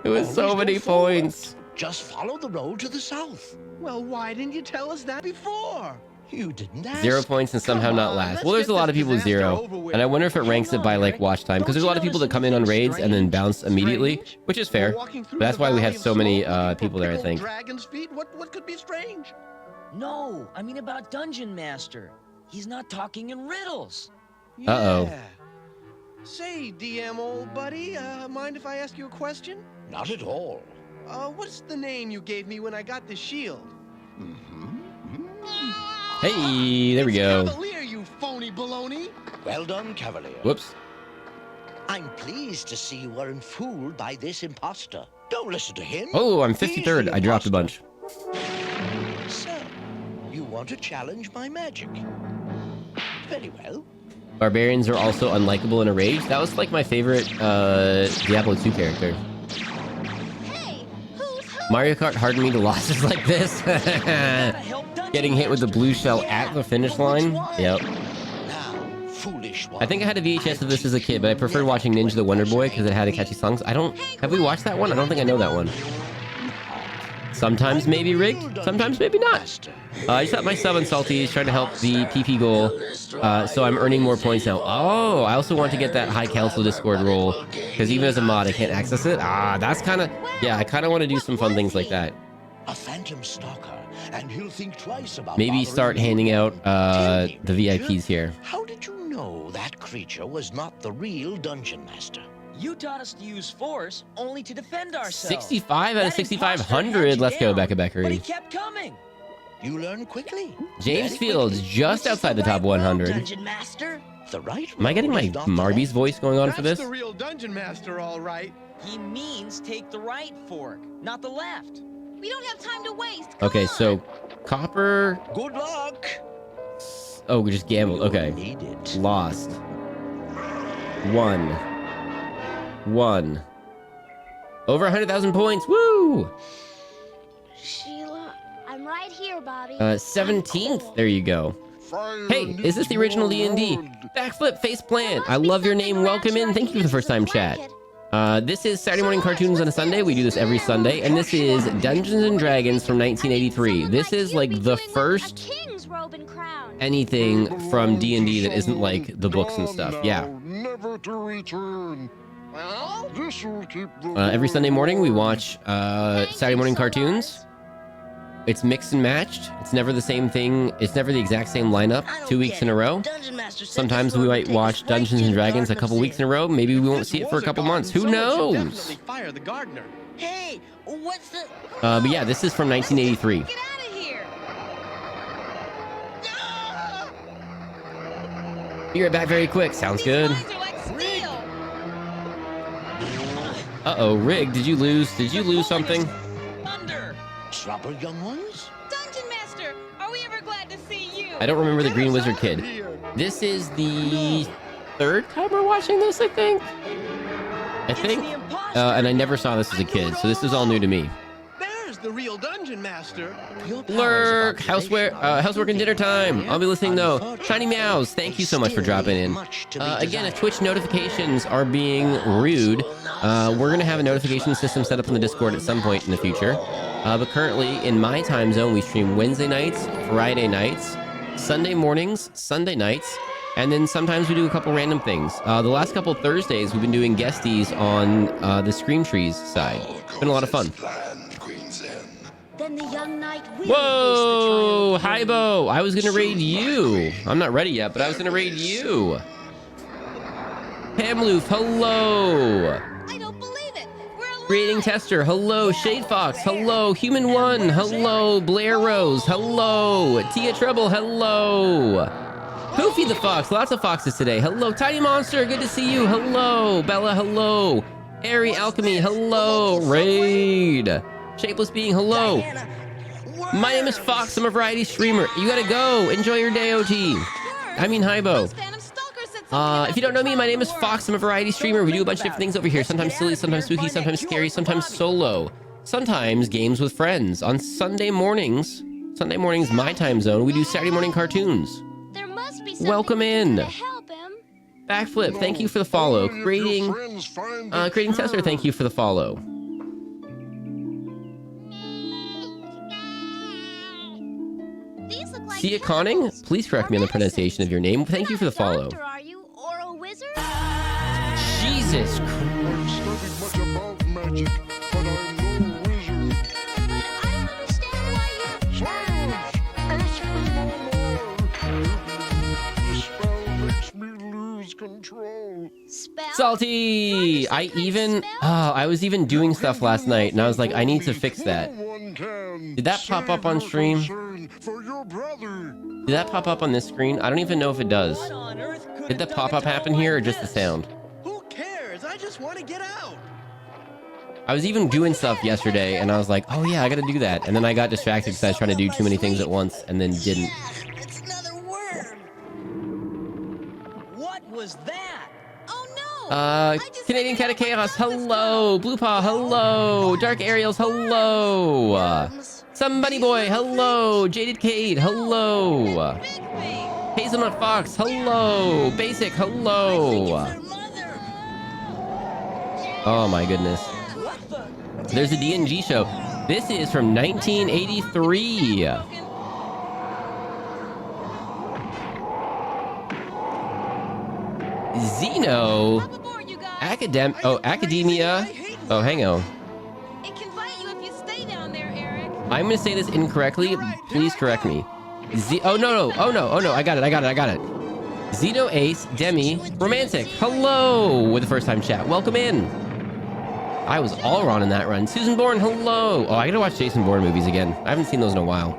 It was so many points. Just follow the road to the south. Well, why didn't you tell us that before? You didn't ask. 0 points and somehow not last. Well, there's a lot of people with 0. And I wonder if it ranks it by like watch time. Because there's a lot of people that come in on raids and then bounce immediately, which is fair. But that's why we have so many people there, I think. Dragon's feet? What could be strange? No, I mean about Dungeon Master. He's not talking in riddles. Uh-oh. Yeah. Say, DM old buddy, mind if I ask you a question? Not at all. What's the name you gave me when I got the shield? Hey, there we go. Cavalier, you phony baloney. Well done, Cavalier. Whoops. I'm pleased to see you weren't fooled by this imposter. Don't listen to him. Oh, I'm 53rd. I dropped a bunch. So, you want to challenge my magic? Very well. Barbarians are also unlikable in a rage. That was like my favorite Diablo 2 character. Mario Kart hardened me to losses like this. Getting hit with the blue shell at the finish line. Yep. I think I had a VHS of this as a kid, but I preferred watching Ninja the Wonder Boy because it had catchy songs. Have we watched that one? I don't think I know that one. Sometimes maybe rigged, sometimes maybe not. I just got my sub on Salties, trying to help the PP goal, so I'm earning more points now. Oh, I also want to get that High Council Discord role, because even as a mod, I can't access it. That's kind of, yeah, I kind of want to do some fun things like that. A phantom stalker, and he'll think twice about maybe start handing out the VIPs here. How did you know that creature was not the real Dungeon Master? You taught us to use force only to defend ourselves. 65 out of 6,500. Let's go, Becca Beckery. But he kept coming. You learn quickly. James Very Fields, quickly. just Which is outside the top right road, 100. Dungeon Master. The right Am I getting road my is off the Marby's voice going on for this? That's the real Dungeon Master, all right. He means take the right fork, not the left. We don't have time to waste. Okay, so copper. Good luck. Oh, we just gambled. Okay. Need it. Lost. One. Over 100,000 points. Woo! Sheila, I'm right here, Bobby. 17th. There you go. Hey, is this the original D&D? Backflip, face plant. I love your name. Welcome in. Thank you for the first time chat. This is Saturday Morning Cartoons on a Sunday. We do this every Sunday. And this is Dungeons and Dragons from 1983. This is like the first anything from D&D that isn't like the books and stuff. Yeah. Never to return. Well, this will keep the Every Sunday morning we watch Saturday Morning Cartoons. It's mixed and matched. It's never the same thing. It's never the exact same lineup 2 weeks in a row. Sometimes we might watch Dungeons and Dragons a couple weeks in a row. Maybe we won't see it for a couple months. Who knows? Fire the gardener. Hey, what's the... But yeah, this is from 1983. Get out of here. Be right back very quick. Sounds good. Uh-oh, Rig, did you lose something? Thunder. Trouble, young ones? Dungeon Master, are we ever glad to see you? I don't remember the Green Wizard Kid. This is the third time we're watching this, I think. And I never saw this as a kid, so this is all new to me. There's the real Dungeon Master. Lurk, housework and dinner time. I'll be listening though. Shiny Meows, thank you so much for dropping in. Again, if Twitch notifications are being rude, we're gonna have a notification system set up on the Discord at some point in the future. But currently, in my time zone, we stream Wednesday nights, Friday nights, Sunday mornings, Sunday nights, and then sometimes we do a couple random things. The last couple Thursdays, we've been doing guesties on the Scream Trees side. It's been a lot of fun. Then the young knight will Whoa, Hybo! I was gonna raid you. I'm not ready yet, but I was gonna raid you. Hamloof, hello. I don't believe it. We're Rating Tester, hello. Shade Fox, hello. Human One, hello. Blair Rose, hello. Tia Treble, hello. Poofy the Fox, lots of foxes today. Hello. Tiny Monster, good to see you. Hello. Bella, hello. Airy Alchemy, hello. Raid. Shapeless Being, hello. My name is Fox. I'm a variety streamer. You gotta go. Enjoy your day, OG. I mean, Hybo. If you don't know me, my name is Fox. I'm a variety streamer. We do a bunch of different things over here. Sometimes silly, sometimes spooky, sometimes scary, sometimes solo. Sometimes games with friends. On Sunday mornings, my time zone, we do Saturday morning cartoons. Welcome in. Backflip, thank you for the follow. Creating Tester, thank you for the follow. Sia Conning, please correct me on the pronunciation of your name. Thank you for the follow. Are you or a wizard? Jesus Salty! I was even doing stuff last night, and I was like, I need to fix that. Did that pop up on stream? Did that pop up on this screen? I don't even know if it does. Did the pop-up happen here, or just the sound? Who cares? I just want to get out. I was even doing stuff yesterday, and I was like, oh yeah, I gotta do that. And then I got distracted because I was trying to do too many things at once, and then didn't. It's another worm. What was that? Oh no! Canadian Cat of Chaos, hello! Blue Paw, hello! Dark Ariels, hello! Somebody Boy, hello! Jaded Cade, hello! Hazelnut Fox, hello! Basic, hello! Oh my goodness. There's a DNG show. This is from 1983. Xeno? Academia. Oh, hang on. I'm gonna say this incorrectly. Please correct me. Oh no! I got it. Xeno Ace, Demi, Romantic. Hello with the first time chat. Welcome in. I was all wrong in that run. Susan Bourne, hello. Oh, I gotta watch Jason Bourne movies again. I haven't seen those in a while.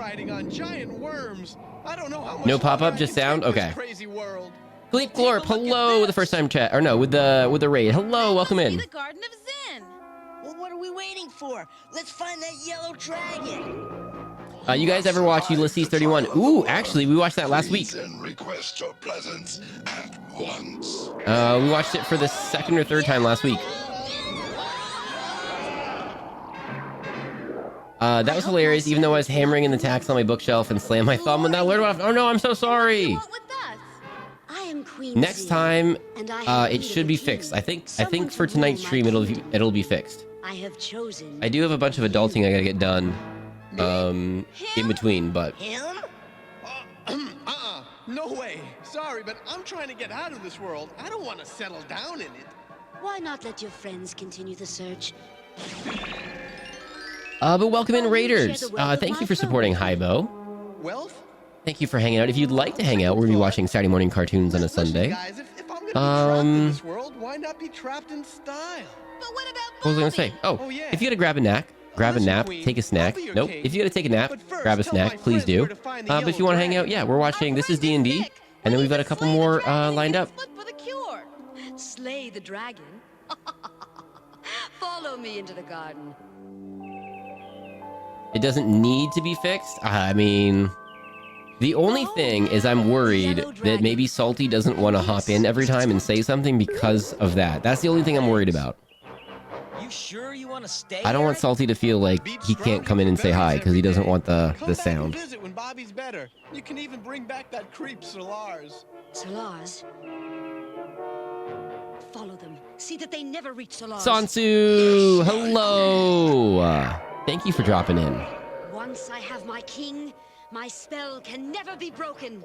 riding on giant worms. I don't know how much No pop-up, just sound? Okay. crazy world. Philippe Glorp, hello, the first time chat. Or no, with the raid. Hello, welcome in. Garden of Zen. Well, what are we waiting for? Let's find that yellow dragon. You guys ever watch Ulysses 31? Ooh, actually, we watched that last week. Request your presence at once. We watched it for the second or third time last week. That was hilarious, even though I was hammering in the text on my bookshelf and slammed my thumb when that alert went off. Oh no, I'm so sorry. I am Queen Next Z, time, and I have it should be fixed. I think for tonight's stream it'll be fixed. I have chosen. I do have a bunch of adulting I gotta get done, in between, but Him? No way. Sorry, but I'm trying to get out of this world. I don't want to settle down in it. Why not let your friends continue the search? but welcome in Raiders. Thank you for supporting Hybo. Wealth? Thank you for hanging out. If you'd like to hang out, we're gonna be watching Saturday morning cartoons on a Sunday. Guys, if I'm gonna be trapped in this world, why not be trapped in style? What was I gonna say? Oh, yeah. If you gotta grab a nap, take a snack. Nope. If you gotta take a nap, grab a snack, please do. But if you want to hang out, yeah, we're watching This Is D&D, and then we've got a couple more lined up. For the cure. Slay the dragon. Follow me into the garden. It doesn't need to be fixed. I mean, the only thing is I'm worried that maybe Salty doesn't want to hop in every time and say something because of that. That's the only thing I'm worried about. You sure you want to stay? I don't want Salty to feel like he can't come in and say hi because he doesn't want the sound. Visit when Bobby's better. You can even bring back that creep Solars. Solars? Follow them. See that they never reach Solars. Sansu, hello. Thank you for dropping in. Once I have my king, my spell can never be broken.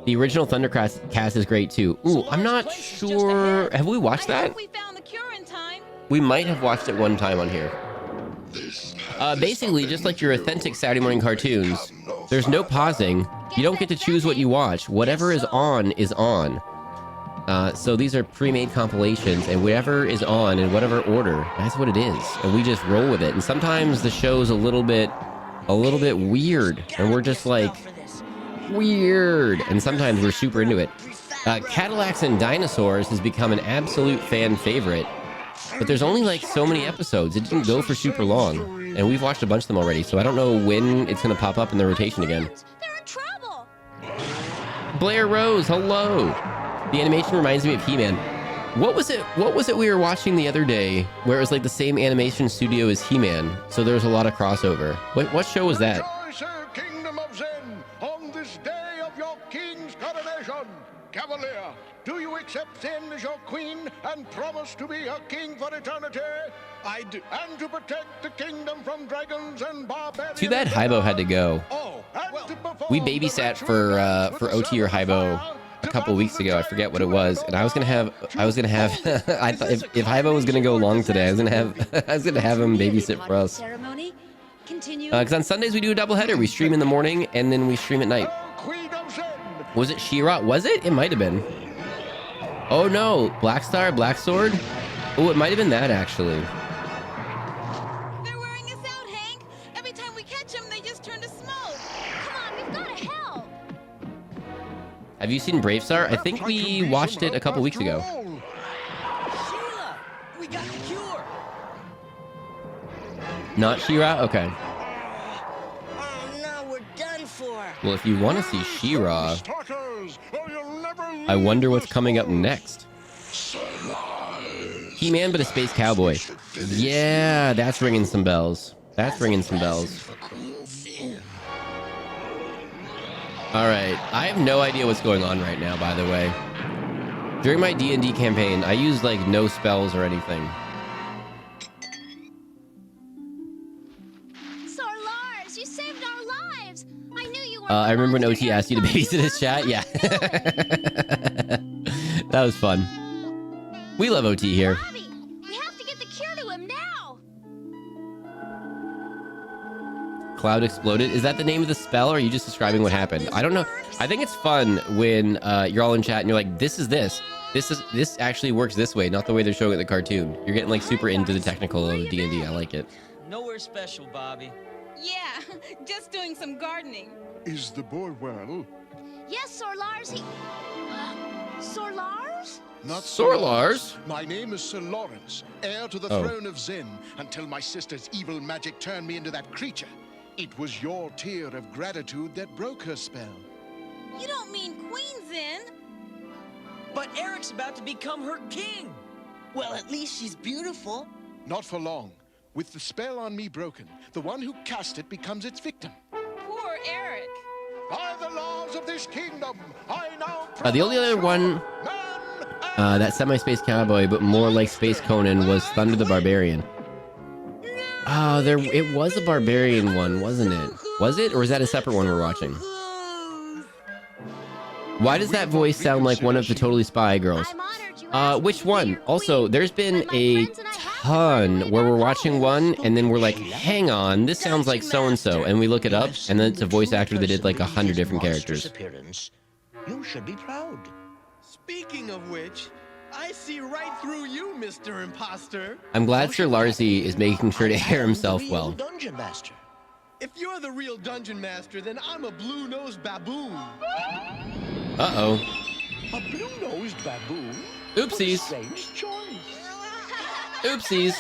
The original Thundercast is great too. Ooh, I'm not sure. Have we watched that? We found the cure in time. We might have watched it one time on here. Basically, just like your authentic Saturday morning cartoons, there's no pausing. You don't get to choose what you watch. Whatever is on is on. So these are pre-made compilations, and whatever is on in whatever order, that's what it is. And we just roll with it. And sometimes the show's a little bit weird, and we're just like, weird. And sometimes we're super into it. Cadillacs and Dinosaurs has become an absolute fan favorite. But there's only like so many episodes. It didn't go for super long. And we've watched a bunch of them already, so I don't know when it's going to pop up in the rotation again. They're in trouble. Blair Rose, hello. The animation reminds me of He-Man. What was it we were watching the other day where it was like the same animation studio as He-Man? So there was a lot of crossover. What show was that? Kingdom of Zen, on this day of your king's coronation, Cavalier, do you accept Zen as your queen and promise to be her king for eternity? I do. And to protect the kingdom from dragons and barbarians. Too bad Hybo had to go. We babysat for OT or Hybo a couple weeks ago. I forget what it was, and I was gonna have I thought if Hybo was gonna go long today, I was gonna have him babysit for us. Because on Sundays we do a doubleheader. We stream in the morning and then we stream at night. Was it She-Ra? Was it? It might have been. Oh no, Black Star, Black Sword. Oh, it might have been that actually. They're wearing us out, Hank. Every time we catch them, they just turn to smoke. Come on, we've got to help. Have you seen Brave Star? I think we watched it a couple weeks ago. Sheila, we got the cure. Not She-Ra? Okay. Oh no, we're done for. Well, if you want to see She-Ra, I wonder what's coming up next. He-Man, but a space cowboy. Yeah, that's ringing some bells. That's ringing some bells. All right, I have no idea what's going on right now, by the way. During my D&D campaign, I used like no spells or anything. Lars, you saved our lives. I knew you were. I remember when OT asked you to babysit his chat. Yeah. That was fun. We love OT here. Bobby, we have to get the cure to him now. Cloud exploded. Is that the name of the spell, or are you just describing what happened? I don't know. I think it's fun when you're all in chat and you're like, this actually works this way, not the way they're showing it in the cartoon. You're getting like super into the technical of D&D. I like it. Nowhere special, Bobby. Yeah, just doing some gardening. Is the boy well? Yes, Sir Lars, he... Sir Lars? Not Sir Lars? My name is Sir Lawrence, heir to the throne of Zen, until my sister's evil magic turned me into that creature. It was your tear of gratitude that broke her spell. You don't mean Queen Zen? But Eric's about to become her king. Well, at least she's beautiful. Not for long. With the spell on me broken, the one who cast it becomes its victim. Poor Eric. By the laws of this kingdom, I now... The only other one, that semi-space cowboy, but more like Space Conan, was Thunder the Barbarian. It was a barbarian one, wasn't it? Was it? Or is that a separate one we're watching? Why does that voice sound like one of the Totally Spy girls? Which one? Also, there's been a ton where we're watching one and then we're like, hang on, this sounds like so-and-so. And we look it up and then it's a voice actor that did like 100 different characters. You should be proud. Speaking of which, I see right through you, Mr. Imposter. I'm glad Sir Larcy is making sure to air himself well. Dungeon Master. If you're the real Dungeon Master, then I'm a blue-nosed baboon. Uh-oh. A blue-nosed baboon? Oopsies. Strange choice. Oopsies.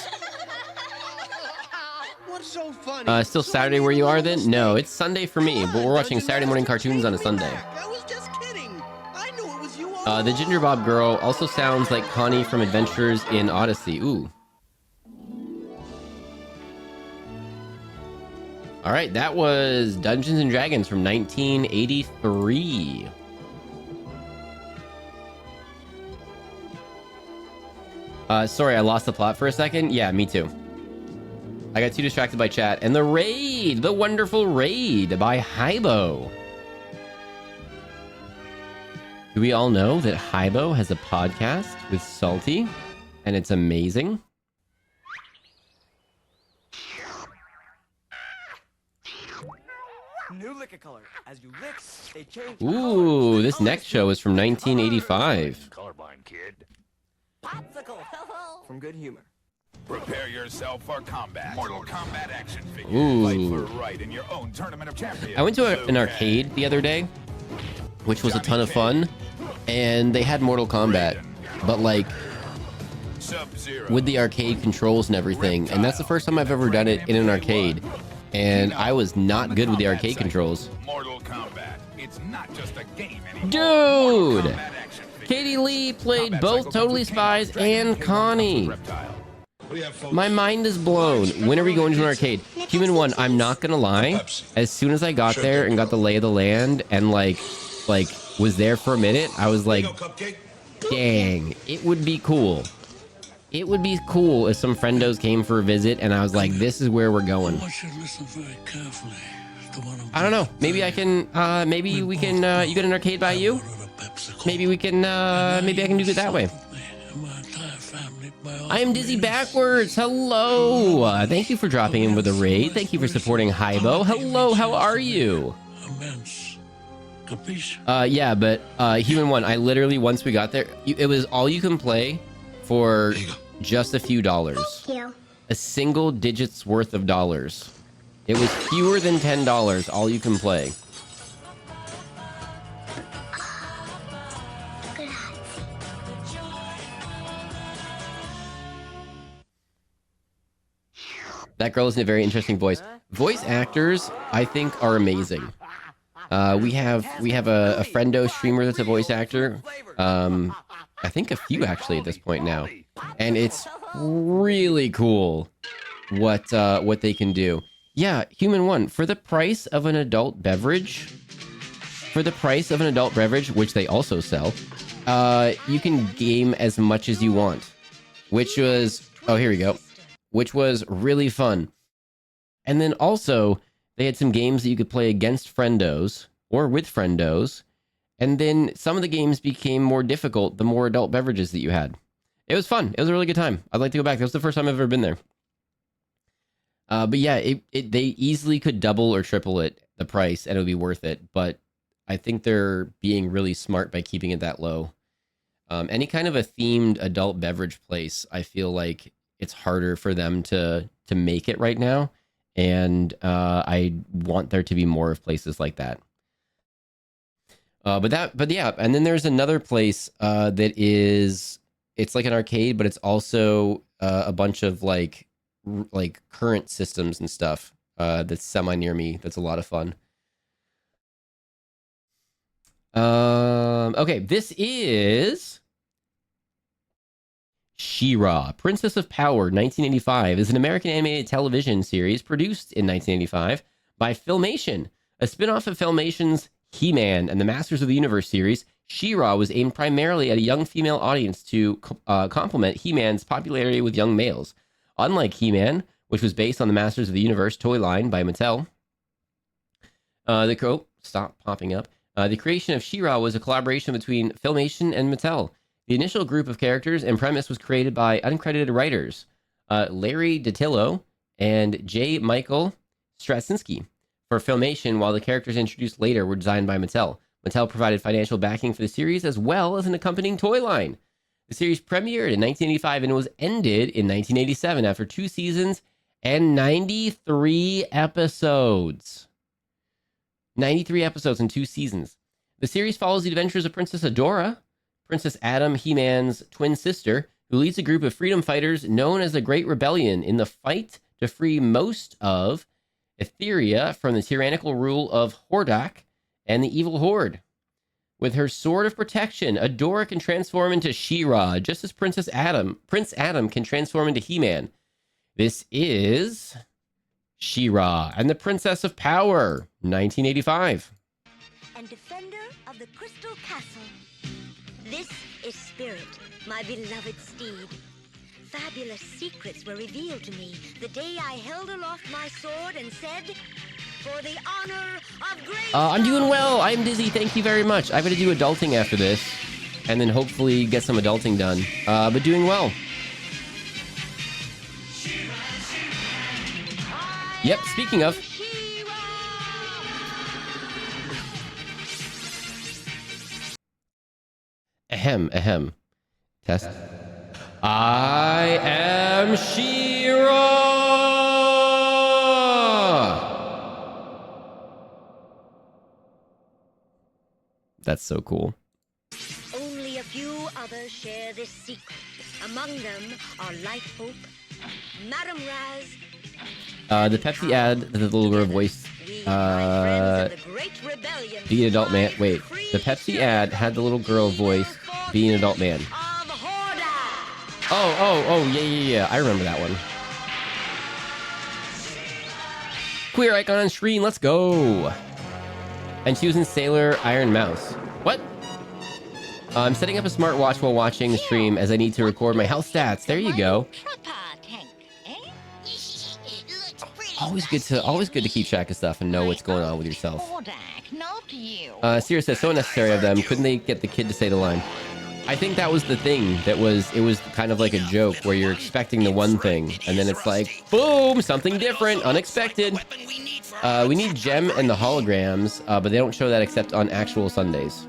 What's so funny? Still Saturday where you are then? No, it's Sunday for me, but we're watching Saturday morning cartoons on a Sunday. I was just kidding. I knew it was you all The Ginger Bob girl also sounds like Connie from Adventures in Odyssey. Ooh. All right, that was Dungeons and Dragons from 1983. Sorry, I lost the plot for a second. Yeah, me too. I got too distracted by chat. And the raid, the wonderful raid by Hybo. Do we all know that Hybo has a podcast with Salty? And it's amazing. New liquor color. As you lick, they change. Ooh, this next show is from 1985. Colorblind kid. Popsicle. From Good Humor. Prepare yourself for combat. Mortal Kombat action figures. Ooh. Fight for right in your own tournament of champions. I went to an arcade the other day, which was a ton of fun, and they had Mortal Kombat, but like with the arcade controls and everything, and that's the first time I've ever done it in an arcade, and I was not good with the arcade controls. Mortal Kombat. It's not just a game anymore. Dude! Katie Lee played both Totally Spies and Connie. My mind is blown. When are we going to an arcade? Human One, I'm not gonna lie. As soon as I got there and got the lay of the land and like was there for a minute, I was like, dang, it would be cool. It would be cool if some friendos came for a visit and I was like, this is where we're going. I don't know. Maybe I can, maybe we can, you get an arcade by you? Maybe we can, maybe I can do it that way. I am Dizzy Backwards. Hello. Thank you for dropping in with a raid. Thank you for supporting Hybo. Hello, how are you? Yeah, but Human One, I literally, once we got there, it was all you can play for just a few dollars. A single digit's worth of dollars. It was fewer than $10, all you can play. That girl is in a very interesting voice. Voice actors, I think, are amazing. We have a friendo streamer that's a voice actor. I think a few actually at this point now, and it's really cool what they can do. Yeah, Human One, for the price of an adult beverage, which they also sell, you can game as much as you want, which was, oh, here we go, which was really fun. And then also, they had some games that you could play against friendos or with friendos, and then some of the games became more difficult the more adult beverages that you had. It was fun. It was a really good time. I'd like to go back. That was the first time I've ever been there. But yeah, they easily could double or triple it, the price, and it would be worth it. But I think they're being really smart by keeping it that low. Any kind of a themed adult beverage place, I feel like it's harder for them to make it right now. and I want there to be more of places like that. But yeah, and then there's another place that is, it's like an arcade, but it's also a bunch of like current systems and stuff that's semi near me. That's a lot of fun. Okay, this is She-Ra, Princess of Power, 1985, is an American animated television series produced in 1985 by Filmation. A spin-off of Filmation's He-Man and the Masters of the Universe series, She-Ra was aimed primarily at a young female audience to complement He-Man's popularity with young males. Unlike He-Man, which was based on the Masters of the Universe toy line by Mattel, stop popping up. The creation of She-Ra was a collaboration between Filmation and Mattel. The initial group of characters and premise was created by uncredited writers Larry DiTillo and J. Michael Straczynski for Filmation, while the characters introduced later were designed by Mattel. Mattel provided financial backing for the series as well as an accompanying toy line. The series premiered in 1985 and was ended in 1987 after 2 seasons and 93 episodes. 93 episodes and 2 seasons. The series follows the adventures of Princess Adora, Princess Adam, He-Man's twin sister, who leads a group of freedom fighters known as the Great Rebellion in the fight to free most of Etheria from the tyrannical rule of Hordak and the evil Horde. With her sword of protection, Adora can transform into She-Ra, just as Prince Adam can transform into He-Man. This is She-Ra and the Princess of Power, 1985. And defender of the Crystal Castle. This is Spirit, my beloved steed. Fabulous secrets were revealed to me the day I held aloft my sword and said, "For the honor of great." I'm doing well. I'm dizzy. Thank you very much. I'm going to do adulting after this, and then hopefully get some adulting done. But doing well. Yep. Speaking of. Ahem. Test. I am She-Ra! That's so cool. Only a few others share this secret. Among them are Life Hope, Madame Raz. The Pepsi ad, the little girl voice. Be an adult man. Wait, the Pepsi ad had the little girl voice. Be an adult man. Oh, yeah. I remember that one. Queer icon on screen. Let's go. And she was in Sailor Iron Mouse. What? I'm setting up a smartwatch while watching the stream as I need to record my health stats. There you go. Always good to keep track of stuff and know what's going on with yourself. Sierra says, so unnecessary of them. Couldn't they get the kid to say the line? I think that was the thing. It was kind of like a joke where you're expecting the one thing and then it's like, boom, something different, unexpected. We need Gem and the holograms, but they don't show that except on actual Sundays.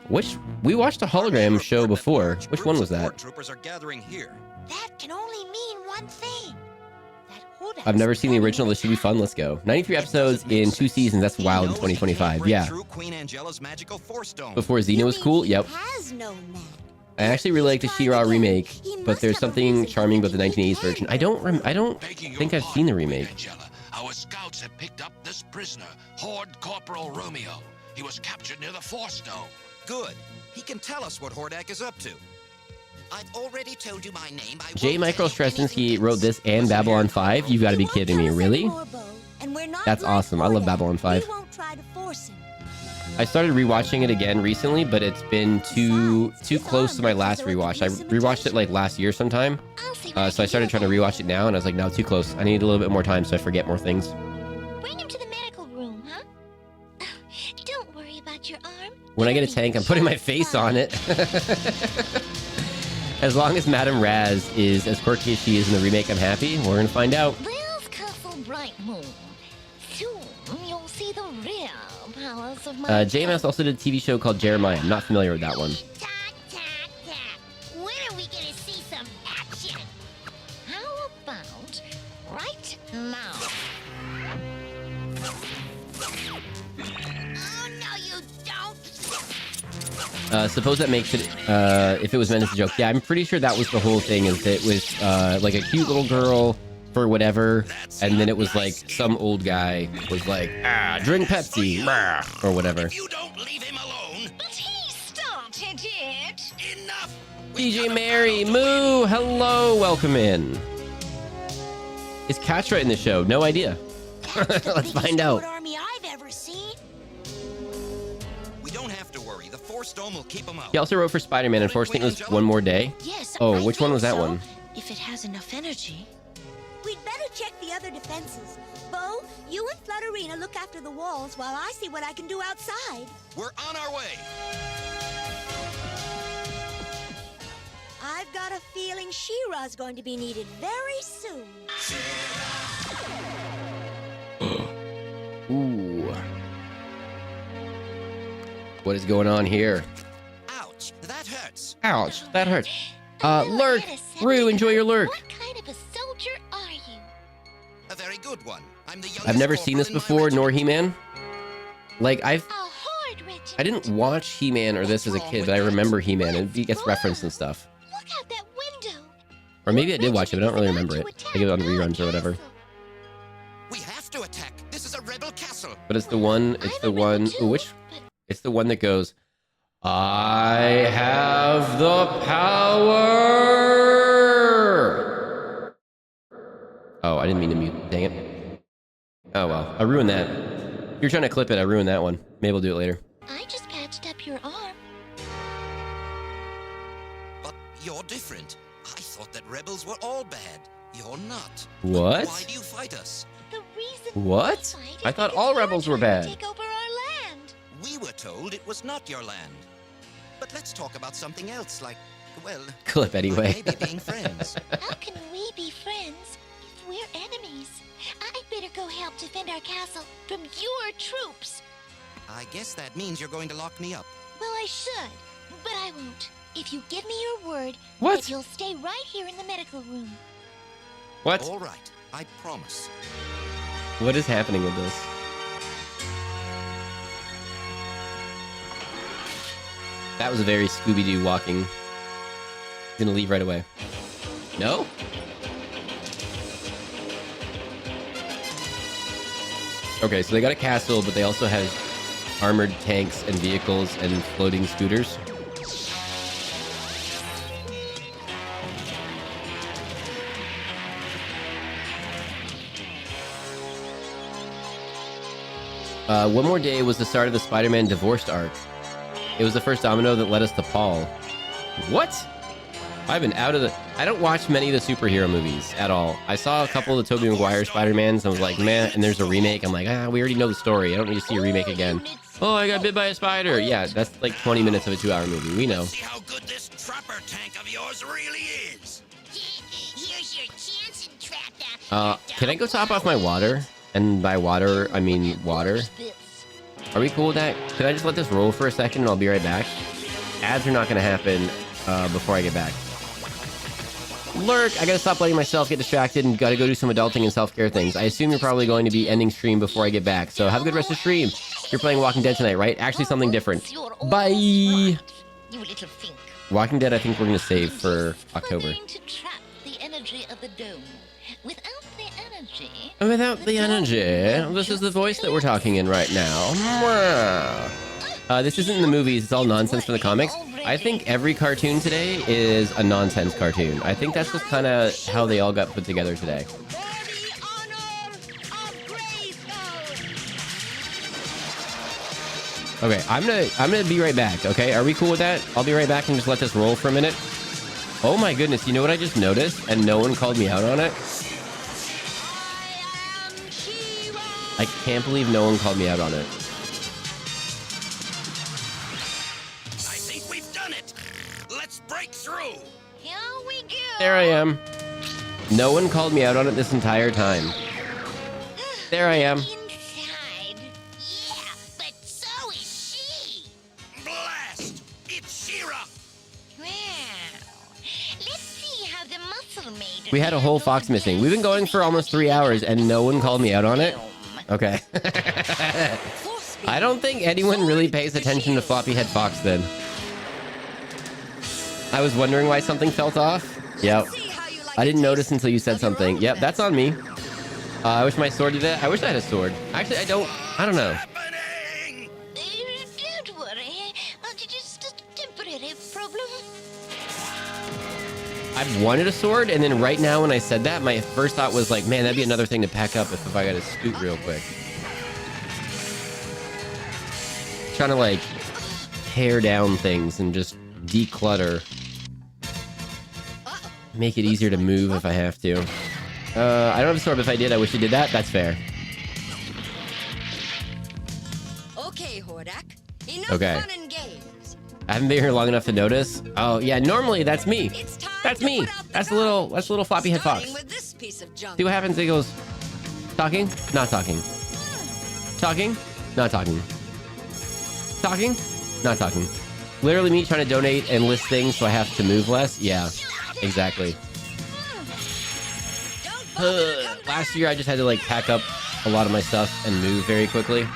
We watched a hologram show before. Which one was that? Troopers are gathering here. That can only mean one thing. I've never seen the original. This should be fun. Let's go. 93 episodes in 2 seasons. That's wild in 2025. Yeah. Before Xena was cool. Yep. I actually really like the She-Ra remake, but there's something charming about the 1980s version. I don't think I've seen the remake. Our scouts have picked up this prisoner, Horde Corporal Romeo. He was captured near the Force Dome. Good. He can tell us what Hordak is up to. I've already told you my name. J. Michael Straczynski wrote this and Babylon 5. You've got to be kidding me. Really? That's awesome. I love Babylon 5. I started rewatching it again recently, but it's been too close to my last rewatch. I rewatched it like last year sometime. So I started trying to rewatch it now, and I was like, no, too close. I need a little bit more time so I forget more things. Bring him to the medical room, huh? Don't worry about your arm. When I get a tank, I'm putting my face on it. As long as Madame Raz is as quirky as she is in the remake, I'm happy. We're going to find out. This castle bright moon. Soon you'll see the real powers of my JMS also did a TV show called Jeremiah. I'm not familiar with that one. When are we gonna see some action? How about Suppose that makes it, if it was meant as a joke. Yeah, I'm pretty sure that was the whole thing, is that it was, like a cute little girl for whatever, and then it was like some old guy was like, drink Pepsi, or whatever. You don't leave him alone. But he started it. Enough. DJ Mary, Moo, hello, welcome in. Is Katra in the show? No idea. Let's find out. Army I've ever seen. We don't have to worry. The Force Dome will keep him out. He also wrote for Spider-Man. Unfortunately, it was one more day. Yes. Oh, which one was that one? If it has enough energy. We'd better check the other defenses. Bo, you and Flutterina look after the walls while I see what I can do outside. We're on our way. I've got a feeling She-Ra's going to be needed very soon. Ooh. What is going on here? Ouch, that hurts. Ouch, that hurts. Lurk, Rue, enjoy your lurk. What kind of a soldier are you? A very good one. I'm the youngest I've never seen this before, nor He-Man. Like, I didn't watch He-Man or this as a kid, but I remember He-Man, and he gets referenced and stuff. Look out that window. Or maybe I did watch it, but I don't really remember it. I get it on reruns or whatever. We have to attack. This is a rebel castle. But it's the one, ooh, which? It's the one that goes, I have the power! Oh, I didn't mean to mute. Dang it. Oh, well. I ruined that. If you're trying to clip it, I ruined that one. Maybe we'll do it later. I just patched up your arm. But you're different. I thought that rebels were all bad. You're not. What? Why do you fight us? The reason What? I thought all rebels were bad. take over our land. We were told it was not your land. But let's talk about something else, like, well... Clip anyway. Maybe being friends. How can we be friends if we're enemies? I'd better go help defend our castle from your troops. I guess that means you're going to lock me up. Well, I should, but I won't. If you give me your word What? that you'll stay right here in the medical room. What? All right, I promise. What is happening with this? That was a very Scooby-Doo walking. Gonna leave right away. No? Okay, so they got a castle, but they also have armored tanks and vehicles and floating scooters. One More Day was the start of the Spider-Man divorced arc. It was the first domino that led us to Paul. What? I've been out of the... I don't watch many of the superhero movies at all. I saw a couple of the Tobey Maguire Spider-Mans and I was like, man, and there's a remake. I'm like, we already know the story. I don't need to see a remake again. Oh, I got bit by a spider. Yeah, that's like 20 minutes of a 2-hour movie. We know. See how good this trapper tank of yours really is. Here's your chance, Entrapta. Can I go top off my water? And by water, I mean water. Are we cool with that? Can I just let this roll for a second and I'll be right back? Ads are not going to happen before I get back. Lurk, I gotta stop letting myself get distracted and gotta go do some adulting and self-care things. I assume you're probably going to be ending stream before I get back, so have a good rest of stream. You're playing Walking Dead tonight, right? Actually, something different. Bye! You little fink. Walking Dead, I think we're gonna save for October. To trap the energy of the dome. Without the energy... Without the energy, this is the voice that we're talking in right now. This isn't in the movies, it's all nonsense from the comics. I think every cartoon today is a nonsense cartoon. I think that's just kind of how they all got put together today. Okay, I'm gonna be right back, okay? Are we cool with that? I'll be right back and just let this roll for a minute. Oh my goodness, you know what I just noticed? And no one called me out on it? I can't believe no one called me out on it. Break through. Here we go. There I am. No one called me out on it this entire time. There I am. Inside. Yeah, but so is she. Blast! It's She-Ra. Well, let's see how the muscle made. We had a whole fox missing. We've been going for almost 3 hours and no one called me out on it. Okay. I don't think anyone really pays attention to Floppy Head Fox then. I was wondering why something felt off. Yep. I didn't notice until you said something. Yep, that's on me. I wish my sword did that. I wish I had a sword. Actually, I don't know. Don't worry. It's just a temporary problem. I've wanted a sword, and then right now when I said that, my first thought was like, man, that'd be another thing to pack up if I got to scoot real quick. Trying to like tear down things and just declutter. Make it easier to move if I have to. I don't have a sword, but if I did, I wish I did that. That's fair. Okay, Hordak. Enough Okay. fun and games. I haven't been here long enough to notice. Oh yeah, normally that's me. That's me. That's a little floppy head fox. With this piece of junk. See what happens? It goes talking, not talking, talking, not talking, talking, not talking. Literally me trying to donate and list things so I have to move less. Yeah, exactly. Last year I just had to like pack up a lot of my stuff and move very quickly.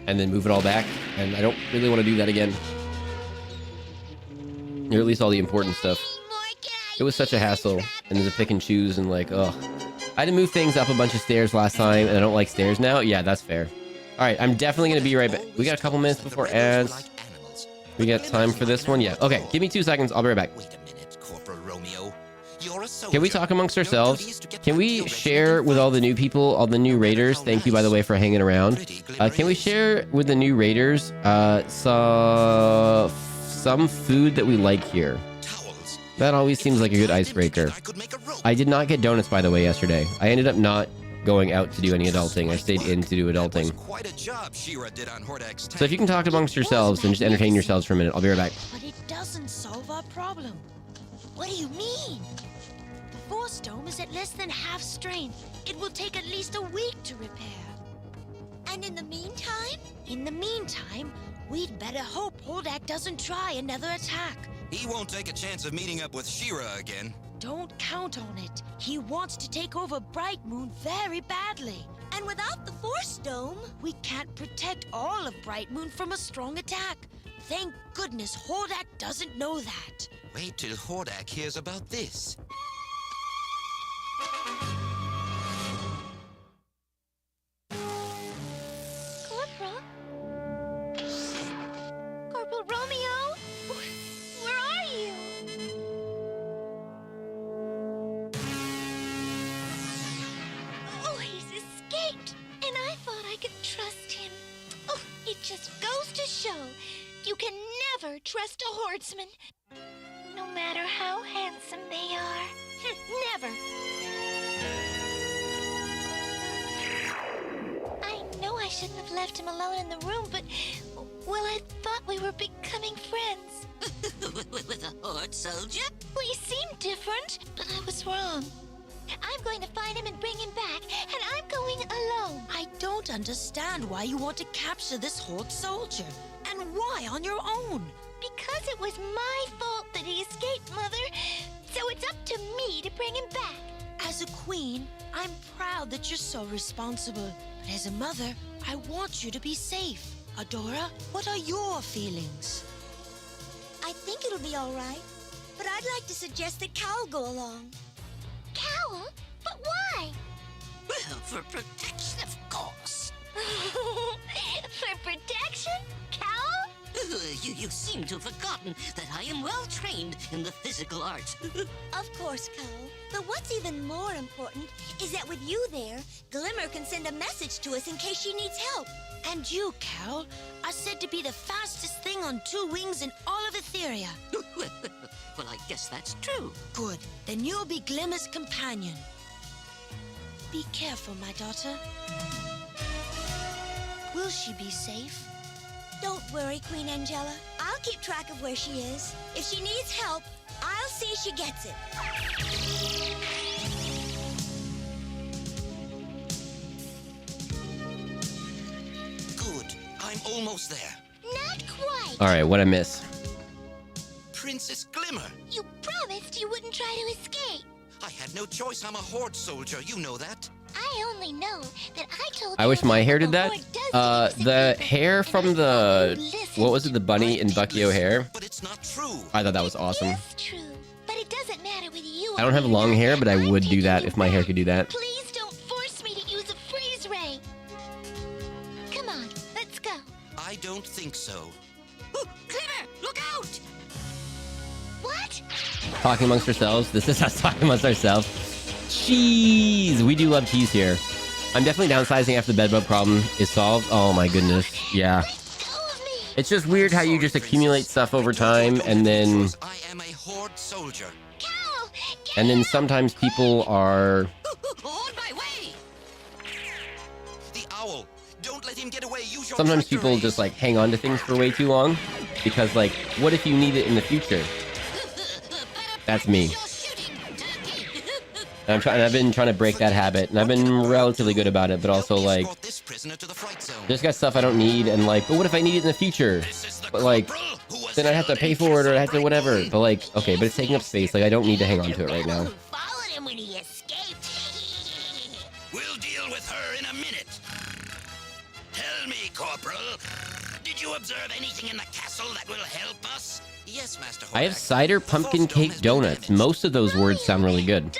And then move it all back. And I don't really want to do that again. Or at least all the important stuff. It was such a hassle. And there's a pick and choose and like, ugh. I had to move things up a bunch of stairs last time and I don't like stairs now. Yeah, that's fair. Alright, I'm definitely going to be right back. We got a couple minutes before ads. We got time for this one? Yeah. Okay, give me 2 seconds. I'll be right back. Can we talk amongst ourselves? Can we share with all the new people, all the new raiders? Thank you, by the way, for hanging around. Can we share with the new raiders some food that we like here? That always seems like a good icebreaker. I did not get donuts, by the way, yesterday. I ended up not going out to do any adulting. I stayed in to do adulting. So if you can talk amongst yourselves and just entertain yourselves for a minute, I'll be right back. But it doesn't solve our problem. What do you mean? The Force Dome is at less than half strength. It will take at least a week to repair. And in the meantime? In the meantime, we'd better hope Hordak doesn't try another attack. He won't take a chance of meeting up with She-Ra again. Don't count on it. He wants to take over Bright Moon very badly. And without the Force Dome, we can't protect all of Bright Moon from a strong attack. Thank goodness Hordak doesn't know that. Wait till Hordak hears about this. Corporal Romeo? Where are you? Oh, he's escaped. And I thought I could trust him. Oh, it just goes to show you can never trust a horseman. No matter how handsome they are. Never. I know I shouldn't have left him alone in the room, but... well, I thought we were becoming friends. With a horde soldier? Well, he seemed different, but I was wrong. I'm going to find him and bring him back, and I'm going alone. I don't understand why you want to capture this horde soldier. And why on your own? Because it was my fault that he escaped, Mother. So it's up to me to bring him back. As a queen, I'm proud that you're so responsible. But as a mother, I want you to be safe. Adora, what are your feelings? I think it'll be all right, but I'd like to suggest that Cal go along. Cal? But why? Well, for protection, of course. For protection? Cal? You seem to have forgotten that I am well trained in the physical arts. Of course, Cal. But what's even more important is that with you there, Glimmer can send a message to us in case she needs help. And you, Cal, are said to be the fastest thing on 2 wings in all of Etheria. Well, I guess that's true. Good. Then you'll be Glimmer's companion. Be careful, my daughter. Will she be safe? Don't worry, Queen Angela. I'll keep track of where she is. If she needs help, I'll see she gets it. Good. I'm almost there. Not quite. All right, what'd I miss? Princess Glimmer. You promised you wouldn't try to escape. I had no choice. I'm a horde soldier. You know that. I only know that I told I wish my hair did that. The hair from the, what was it, the bunny and Bucky O'Hare? It's not true. I thought that was awesome. It's true, but it doesn't matter with you. I don't have long hair, but I would do that if my hair could do that. Please don't force me to use a freeze ray. Come on, let's go. I don't think so. Clever, look out! What? Talking amongst ourselves. This is us talking amongst ourselves. Cheese. We do love cheese here. I'm definitely downsizing after the bedbug problem is solved. Oh my goodness. Yeah. It's just weird how you just accumulate stuff over time and then... I am a horde soldier. And then sometimes people are... On my way! The owl. Don't let him get away. Use your Sometimes tractor people rays. just like hang on to things for way too long. Because like, what if you need it in the future? That's me. And I've been trying to break that habit, and I've been relatively good about it, but also like, there's got stuff I don't need, and like, but what if I need it in the future? But like, then I have to pay for it, or I have to whatever. But like, okay, but it's taking up space. Like, I don't need to hang on to it right now. Followed him when he escaped. We'll deal with her in a minute. Tell me, Corporal, did you observe anything in the castle that will help us? Yes, Master Hordak. I have cider pumpkin cake donuts. Most of those words sound really good.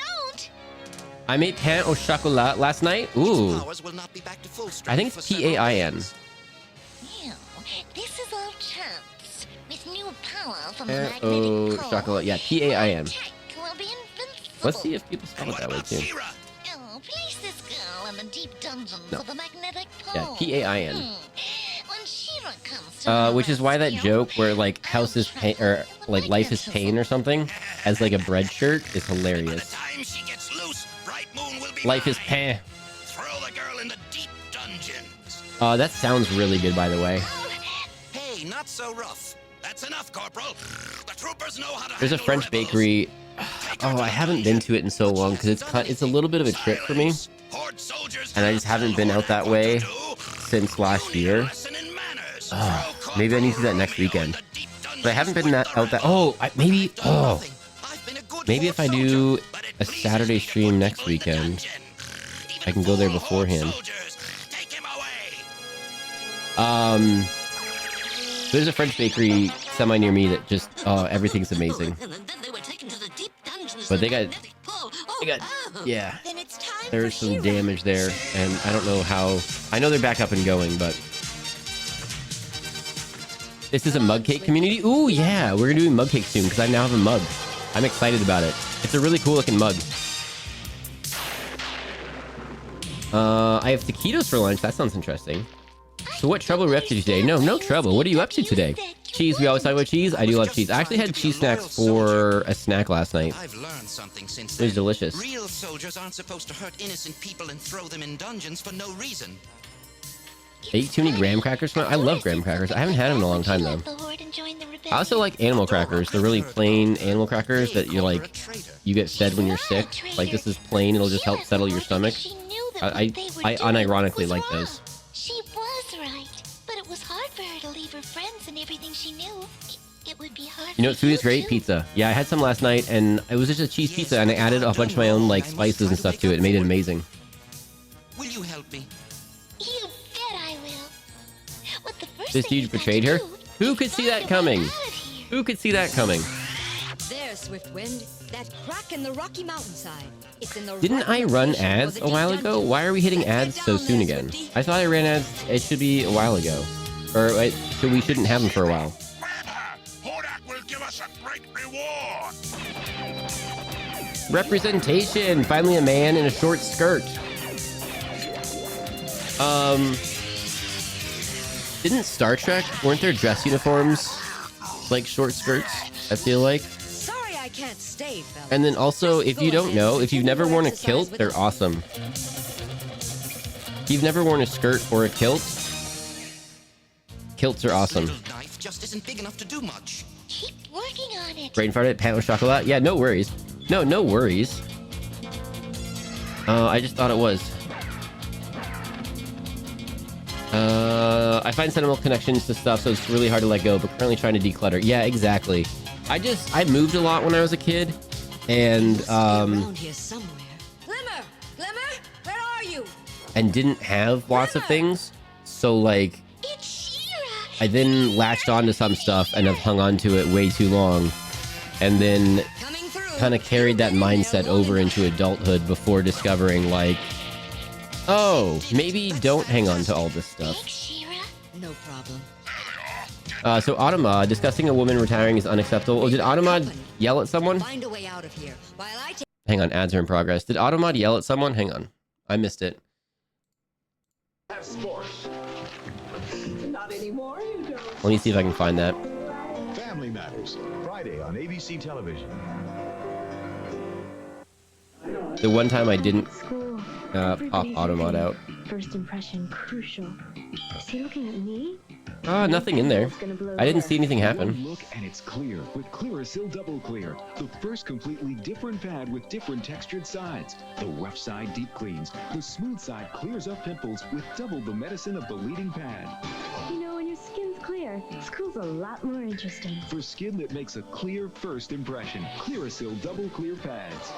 I made pain au chocolat last night. Ooh. I think it's P-A-I-N. Ew, this is all chance. With new power from the Pain magnetic au core, chocolat. Yeah, P-A-I-N. will be invincible. Let's see if people spell it that way too. Oh, place this girl in the deep dungeons No. of the magnetic pole. Yeah, P-A-I-N. When Shira comes to Which is why that joke where like house is pain or like life is pain or something as like a bread shirt is hilarious. Life is pain. Throw the girl in the deep dungeons. That sounds really good, by the way. Hey, not so rough. That's enough, Corporal. The troopers know how to There's a handle French rebels. bakery. Oh, I haven't been to it in so long because it's a little bit of a trip for me, and I just haven't been out that way since last year. Maybe I need to do that next weekend. But I haven't been out that. Oh, maybe. Oh, maybe if I do a Saturday stream next weekend, I can go there beforehand. There's a French bakery semi near me that just everything's amazing. But they got yeah. There's some damage there, and I don't know how. I know they're back up and going, but this is a mug cake community. Ooh, yeah, we're gonna do mug cake soon because I now have a mug. I'm excited about it. It's a really cool looking mug. I have taquitos for lunch. That sounds interesting. So what trouble are we up to today? No trouble. What are you up to today? Cheese. We always talk about cheese. I do love cheese. I actually had cheese snacks for a snack last night. I've learned something since It was delicious. Real soldiers aren't supposed to hurt innocent people and throw them in dungeons for no reason. I eat too many graham crackers. I love graham crackers. I haven't had them in a long time though. I also like animal crackers. They're really plain animal crackers that you're like, you get fed when you're sick. Like this is plain. It'll just help settle your stomach. I unironically like those. She was right, but it was hard for her to leave her friends and everything she knew. It would be hard. You know, food is great. Pizza. Yeah, I had some last night, and it was just a cheese pizza, and I added a bunch of my own like spices and stuff to it. It made it amazing. Will you help me? You bet I will. What the first This dude betrayed her. Who could see that coming? Who could see that coming? There, Swiftwind. That crack in the Rocky Mountainside. It's in the Didn't I run ads a while ago? Why are we hitting ads so soon again? I thought I ran ads. It should be a while ago, or so we shouldn't have them for a while. Hordak will give us a great reward. Representation. Finally, a man in a short skirt. Didn't Star Trek? Weren't there dress uniforms like short skirts? I feel like. Sorry, I can't stay, fella. And then also, if you don't know, if you've never worn a kilt, they're awesome. If you've never worn a skirt or a kilt, kilts are awesome. Knife just isn't big enough to do much. Keep working on it. Brain farted, pain au chocolat. Yeah, no worries. No worries. I just thought it was. I find sentimental connections to stuff, so it's really hard to let go, but currently trying to declutter. Yeah, exactly. I moved a lot when I was a kid, and Around here somewhere. Glimmer, where are you? and didn't have lots of things. So like, I then latched onto some stuff and have hung on to it way too long, and then kind of carried that mindset over into adulthood before discovering, like, oh, maybe don't hang on to all this stuff. No problem. So Automod, discussing a woman retiring is unacceptable. Oh, did Automod yell at someone? Find a way out of here while I take. Hang on, ads are in progress. Did Automod yell at someone? Hang on. I missed it. Have sports. Not anymore, you don't. Let me see if I can find that. Family Matters, Friday on ABC Television. The one time I didn't pop Automod out. First impression crucial. Is he looking at me? Nothing in there. I didn't see anything happen. One look and it's clear with Clearasil Double Clear, the first completely different pad with different textured sides. The rough side deep cleans, the smooth side clears up pimples with double the medicine of the leading pad. You know, when your skin's clear, school's a lot more interesting. For skin that makes a clear first impression, Clearasil Double Clear pads.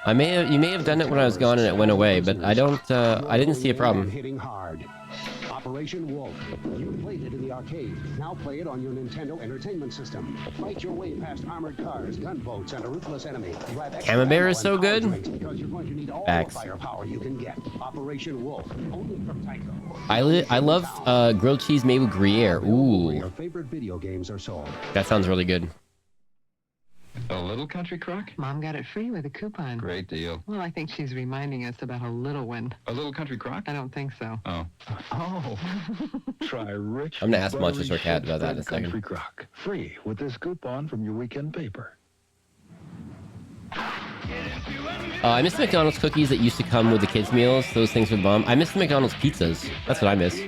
You may have done it when I was gone and it went away, but I didn't see a problem. Hitting hard. Operation Wolf. You played it in the arcade. Now play it on your Nintendo Entertainment System. Fight your way past armored cars, gunboats, and a ruthless enemy. Camembert is so good. Because you're going to need all Facts. the firepower you can get. Operation Wolf. Only from Tyco. I love grilled cheese made with Gruyere. Ooh, Your favorite video games are sold. that sounds really good. A little country crock? Mom got it free with a coupon. Great deal. Well, I think she's reminding us about a little one. A little country crock? I don't think so. Oh. Oh. Try rich. I'm gonna ask Monsters or Cat about that in a second. Country Crock. Free with this coupon from your weekend paper. I miss the McDonald's cookies that used to come with the kids' meals. Those things were the bomb. I miss the McDonald's pizzas. That's what I miss.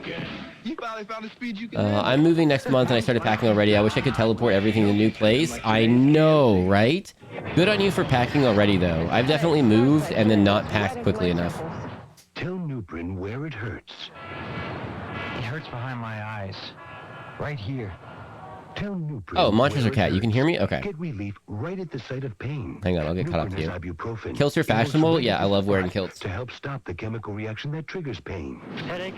I'm moving next month and I started packing already. I wish I could teleport everything to the new place. I know, right? Good on you for packing already, though. I've definitely moved and then not packed quickly enough. Tell Nuprin where it hurts. It hurts behind my eyes. Right here. Tell Nuprin. Oh, Monsters or Cat, you can hear me? Okay. Get relief right at the site of pain. Hang on, I'll get caught up to you. Ibuprofen. Kilts are fashionable? Yeah, I love wearing kilts. To help stop the chemical reaction that triggers pain. Headache?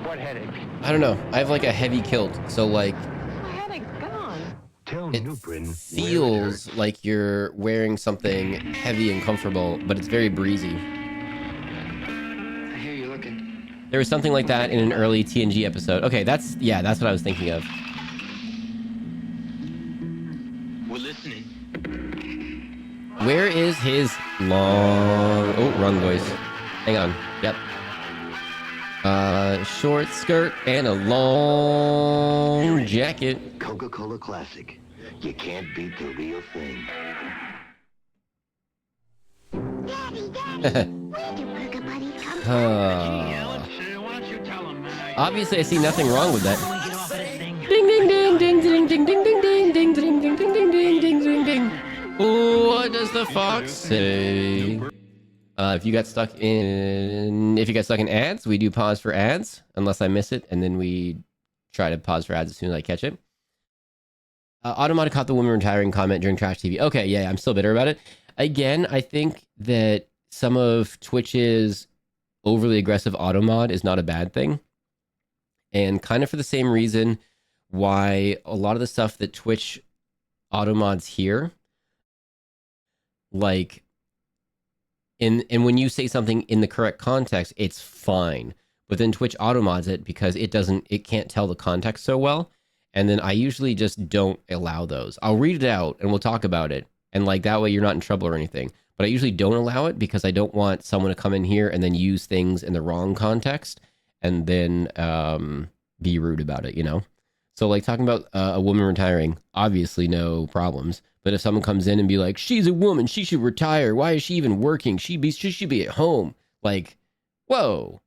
What headache? I don't know. I have like a heavy kilt, so like My headache's gone. Tell it Nuprin feels like you're wearing something heavy and comfortable, but it's very breezy. I hear you looking. There was something like that in an early TNG episode. Okay, that's what I was thinking of. We're listening. Where is his long... Oh, wrong voice. Hang on. Yep. Short skirt and a long jacket. Coca-Cola Classic. You can't beat the real thing. Obviously, I see nothing wrong with that. Ding ding ding ding ding ding ding ding ding ding ding ding ding ding ding ding ding ding. What does the fox say? If you got stuck in ads, we do pause for ads unless I miss it, and then we try to pause for ads as soon as I catch it. Automata caught the woman retiring comment during Trash TV. Okay, yeah, I'm still bitter about it. Again, I think that some of Twitch's overly aggressive automod is not a bad thing. And kind of for the same reason why a lot of the stuff that Twitch automods hear, like, and when you say something in the correct context, it's fine. But then Twitch automods it because it can't tell the context so well. And then I usually just don't allow those. I'll read it out and we'll talk about it. And like that way you're not in trouble or anything. But I usually don't allow it because I don't want someone to come in here and then use things in the wrong context and then be rude about it, you know? So like talking about a woman retiring, obviously no problems. But if someone comes in and be like, she's a woman, she should retire. Why is she even working? She should be at home. Like, whoa.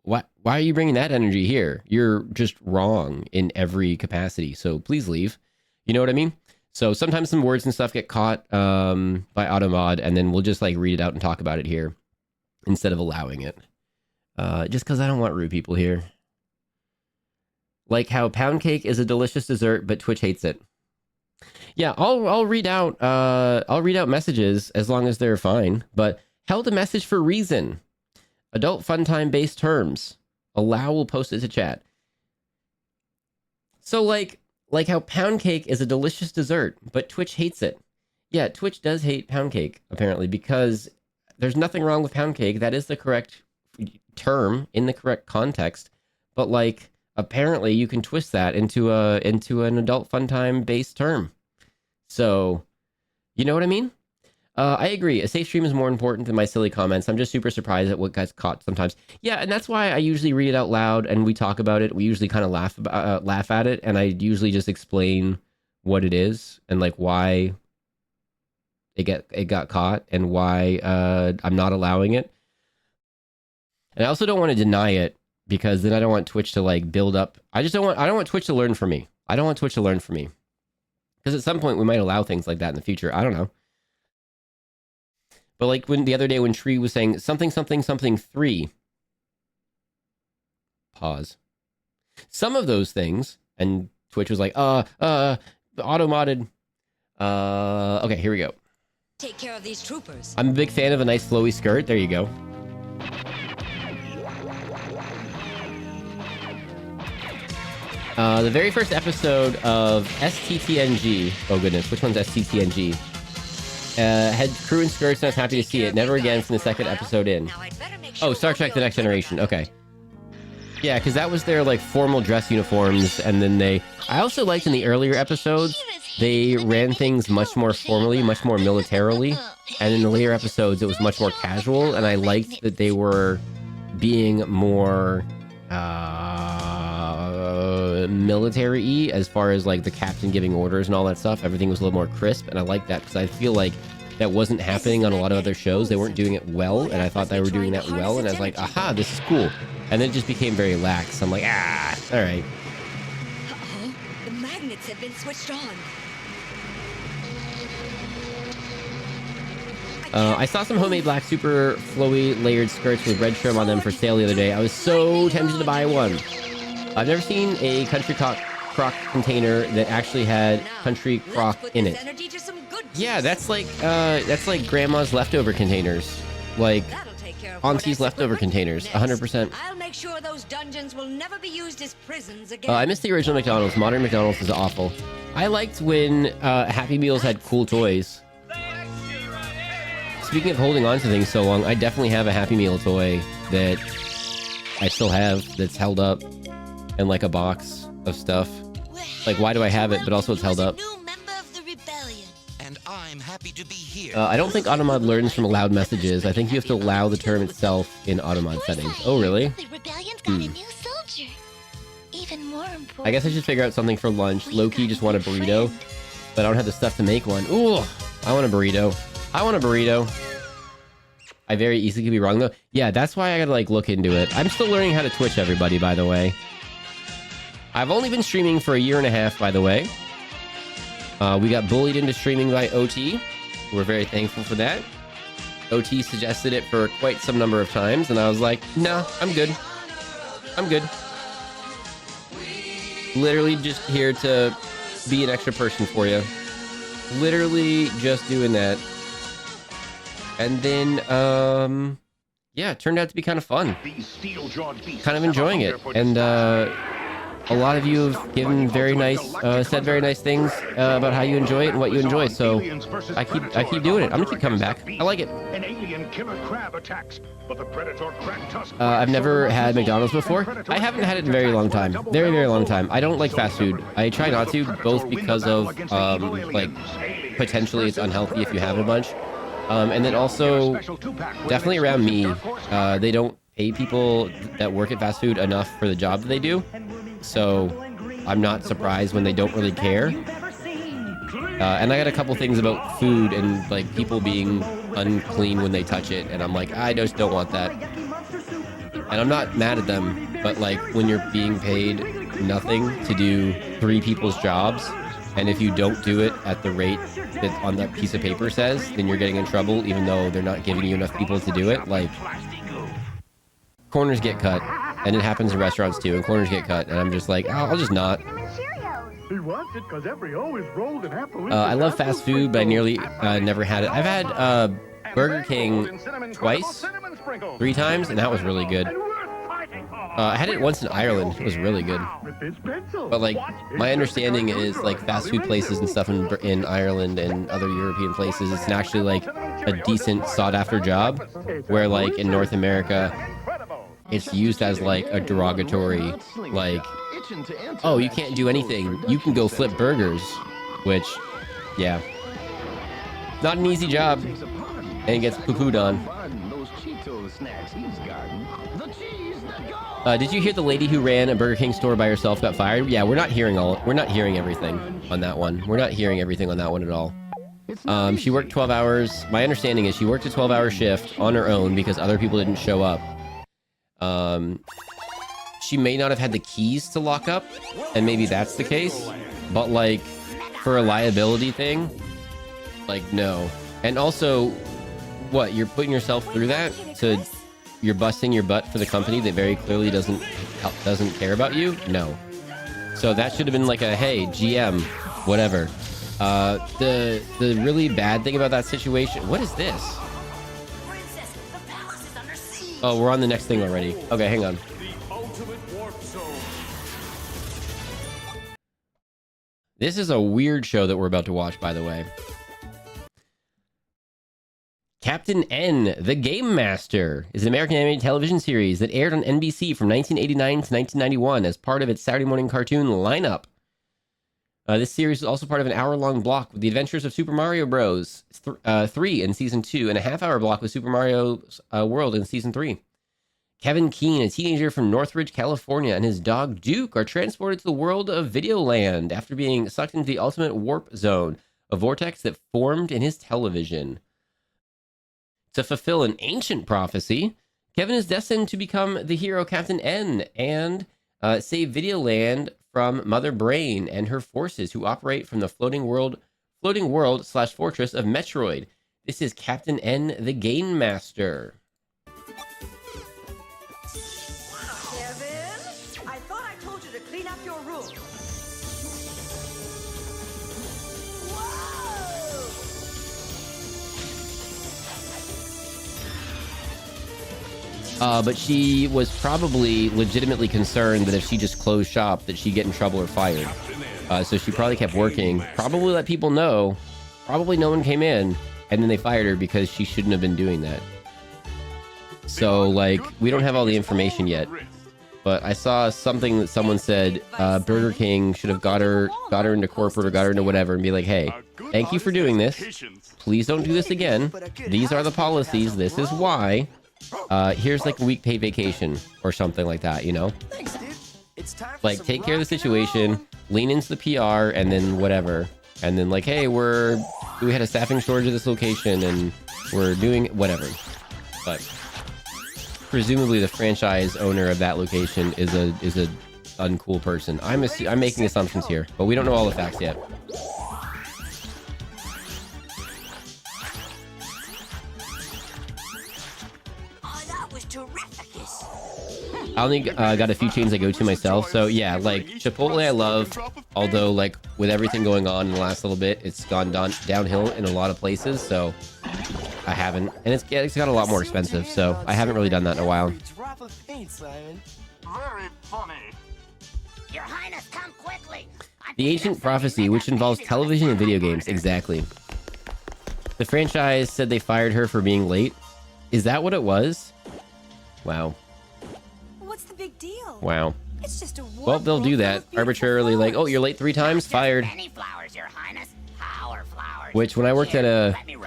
Why are you bringing that energy here? You're just wrong in every capacity. So please leave. You know what I mean? So sometimes some words and stuff get caught by Automod, and then we'll just like read it out and talk about it here instead of allowing it. Just because I don't want rude people here. Like how pound cake is a delicious dessert, but Twitch hates it. Yeah, I'll read out messages as long as they're fine. But held a message for a reason. Adult fun time based terms. Allow will post it to chat. So like how pound cake is a delicious dessert, but Twitch hates it. Yeah, Twitch does hate pound cake, apparently, because there's nothing wrong with pound cake. That is the correct term in the correct context. But like, apparently you can twist that into an adult fun time based term. So, you know what I mean? I agree. A safe stream is more important than my silly comments. I'm just super surprised at what gets caught sometimes. Yeah, and that's why I usually read it out loud and we talk about it. We usually kind of laugh at it, and I usually just explain what it is and like why it got caught and why I'm not allowing it. And I also don't want to deny it, because then I don't want Twitch to like build up. I don't want Twitch to learn from me. I don't want Twitch to learn from me, because at some point we might allow things like that in the future. I don't know. But like when the other day when Tree was saying something 3, pause. Some of those things, and Twitch was like, auto modded. Okay, here we go. Take care of these troopers. I'm a big fan of a nice flowy skirt. There you go. The very first episode of STTNG. Oh goodness, which one's STTNG? Had crew in skirts, and I was happy to see it. Never again from the second episode in. Oh, Star Trek The Next Generation. Okay. Yeah, because that was their like formal dress uniforms, and then I also liked in the earlier episodes, they ran things much more formally, much more militarily, and in the later episodes, it was much more casual, and I liked that they were being more military-y as far as like the captain giving orders and all that stuff. Everything was a little more crisp, and I like that because I feel like that wasn't happening on a lot of other shows. They weren't doing it well, and I thought they were doing that well, and I was like, aha, this is cool. And then it just became very lax. I'm like, all right. Uh-oh, the magnets have been switched on. I saw some homemade black super flowy layered skirts with red trim on them for sale the other day. I was so tempted to buy one. I've never seen a Country Crock container that actually had Country Crock in it. Yeah, that's like grandma's leftover containers, like auntie's leftover containers. 100%. I'll make sure those dungeons will never be used as prisons again. I miss the original McDonald's. Modern McDonald's is awful. I liked when Happy Meals had cool toys. Speaking of holding on to things so long, I definitely have a Happy Meal toy that I still have that's held up in like a box of stuff. Like, why do I have it, but also it's held up? And I'm happy to be here. I don't think Automod learns from loud messages. I think you have to allow the term itself in Automod settings. Oh, really? The rebellion's got a new soldier. Even more important. I guess I should figure out something for lunch. Low-key just want a burrito, but I don't have the stuff to make one. Ooh, I want a burrito. I want a burrito. I very easily could be wrong, though. Yeah, that's why I gotta, like, look into it. I'm still learning how to Twitch, everybody, by the way. I've only been streaming for 1.5 years, by the way. We got bullied into streaming by OT. We're very thankful for that. OT suggested it for quite some number of times, and I was like, no, I'm good. I'm good. Literally just here to be an extra person for you. Literally just doing that. And then, yeah, it turned out to be kind of fun. Kind of enjoying it. And a lot of you have given very nice, said very nice things about how you enjoy it and what you enjoy. So I keep doing it. I'm gonna keep coming back. I like it. An alien killer crab attacks, but the predator cracked tusk. I've never had McDonald's before. I haven't had it in a very long time. Very, very long time. I don't like fast food. I try not to, both because of like potentially it's unhealthy if you have a bunch. And then also, definitely around me, they don't pay people that work at fast food enough for the job that they do. So I'm not surprised when they don't really care. And I got a couple things about food and like people being unclean when they touch it. And I'm like, I just don't want that. And I'm not mad at them, but like when you're being paid nothing to do 3 people's jobs, and if you don't do it at the rate that on that piece of paper says, then you're getting in trouble, even though they're not giving you enough people to do it. Like, corners get cut, and it happens in restaurants too, and corners get cut, and I'm just like, oh, I'll just not. He wants it because Every O is rolled in Appaloosa. I love fast food, but I nearly never had it. I've had Burger King twice, 3 times, and that was really good. I had it once in Ireland. It was really good. But like, my understanding is like fast food places and stuff in Ireland and other European places, it's actually like a decent sought after job, where like in North America, it's used as like a derogatory, like, oh, you can't do anything. You can go flip burgers, which, yeah, not an easy job, and gets poo-pooed on. Did you hear the lady who ran a Burger King store by herself got fired? Yeah, we're not hearing everything on that one. We're not hearing everything on that one at all. She worked 12 hours. My understanding is she worked a 12-hour shift on her own because other people didn't show up. She may not have had the keys to lock up, and maybe that's the case, but like for a liability thing, like no. And also, what, you're putting yourself through that to, you're busting your butt for the company that very clearly doesn't care about you? No. So that should have been like a, hey, GM, whatever. The really bad thing about that situation, what is this? Oh, we're on the next thing already. Okay, hang on. This is a weird show that we're about to watch, by the way. Captain N, the Game Master, is an American animated television series that aired on NBC from 1989 to 1991 as part of its Saturday morning cartoon lineup. This series is also part of an hour-long block with the Adventures of Super Mario Bros. 3 in Season 2 and a half-hour block with Super Mario World in Season 3. Kevin Keane, a teenager from Northridge, California, and his dog Duke are transported to the world of Videoland after being sucked into the ultimate warp zone, a vortex that formed in his television. To fulfill an ancient prophecy, Kevin is destined to become the hero Captain N and save Videoland from Mother Brain and her forces who operate from the floating world / fortress of Metroid. This is Captain N, the Game Master. Kevin, I thought I told you to clean up your room. But she was probably legitimately concerned that if she just closed shop, that she'd get in trouble or fired. So she probably kept working, probably let people know, probably no one came in, and then they fired her because she shouldn't have been doing that. So, like, we don't have all the information yet. But I saw something that someone said Burger King should have got her into corporate or got her into whatever and be like, hey, thank you for doing this. Please don't do this again. These are the policies. This is why. Here's like a week paid vacation or something like that, you know? Like, take care of the situation, lean into the PR, and then whatever. And then like, hey, we had a staffing shortage at this location and we're doing whatever. But presumably the franchise owner of that location is a uncool person. I'm making assumptions here, but we don't know all the facts yet. I only got a few chains I go to myself, so yeah, like Chipotle I love, although like with everything going on in the last little bit, it's gone downhill in a lot of places, so I haven't, and it's got a lot more expensive, so I haven't really done that in a while. Very funny. Your Highness, come quickly. The Ancient Prophecy, which involves television and video games, exactly. The franchise said they fired her for being late. Is that what it was? Wow. What's the big deal? Wow. It's just a Well, they'll do that arbitrarily, like, oh, you're late 3 times, fired. Many flowers, Your Highness. Power flowers. Which, when I worked at a Let me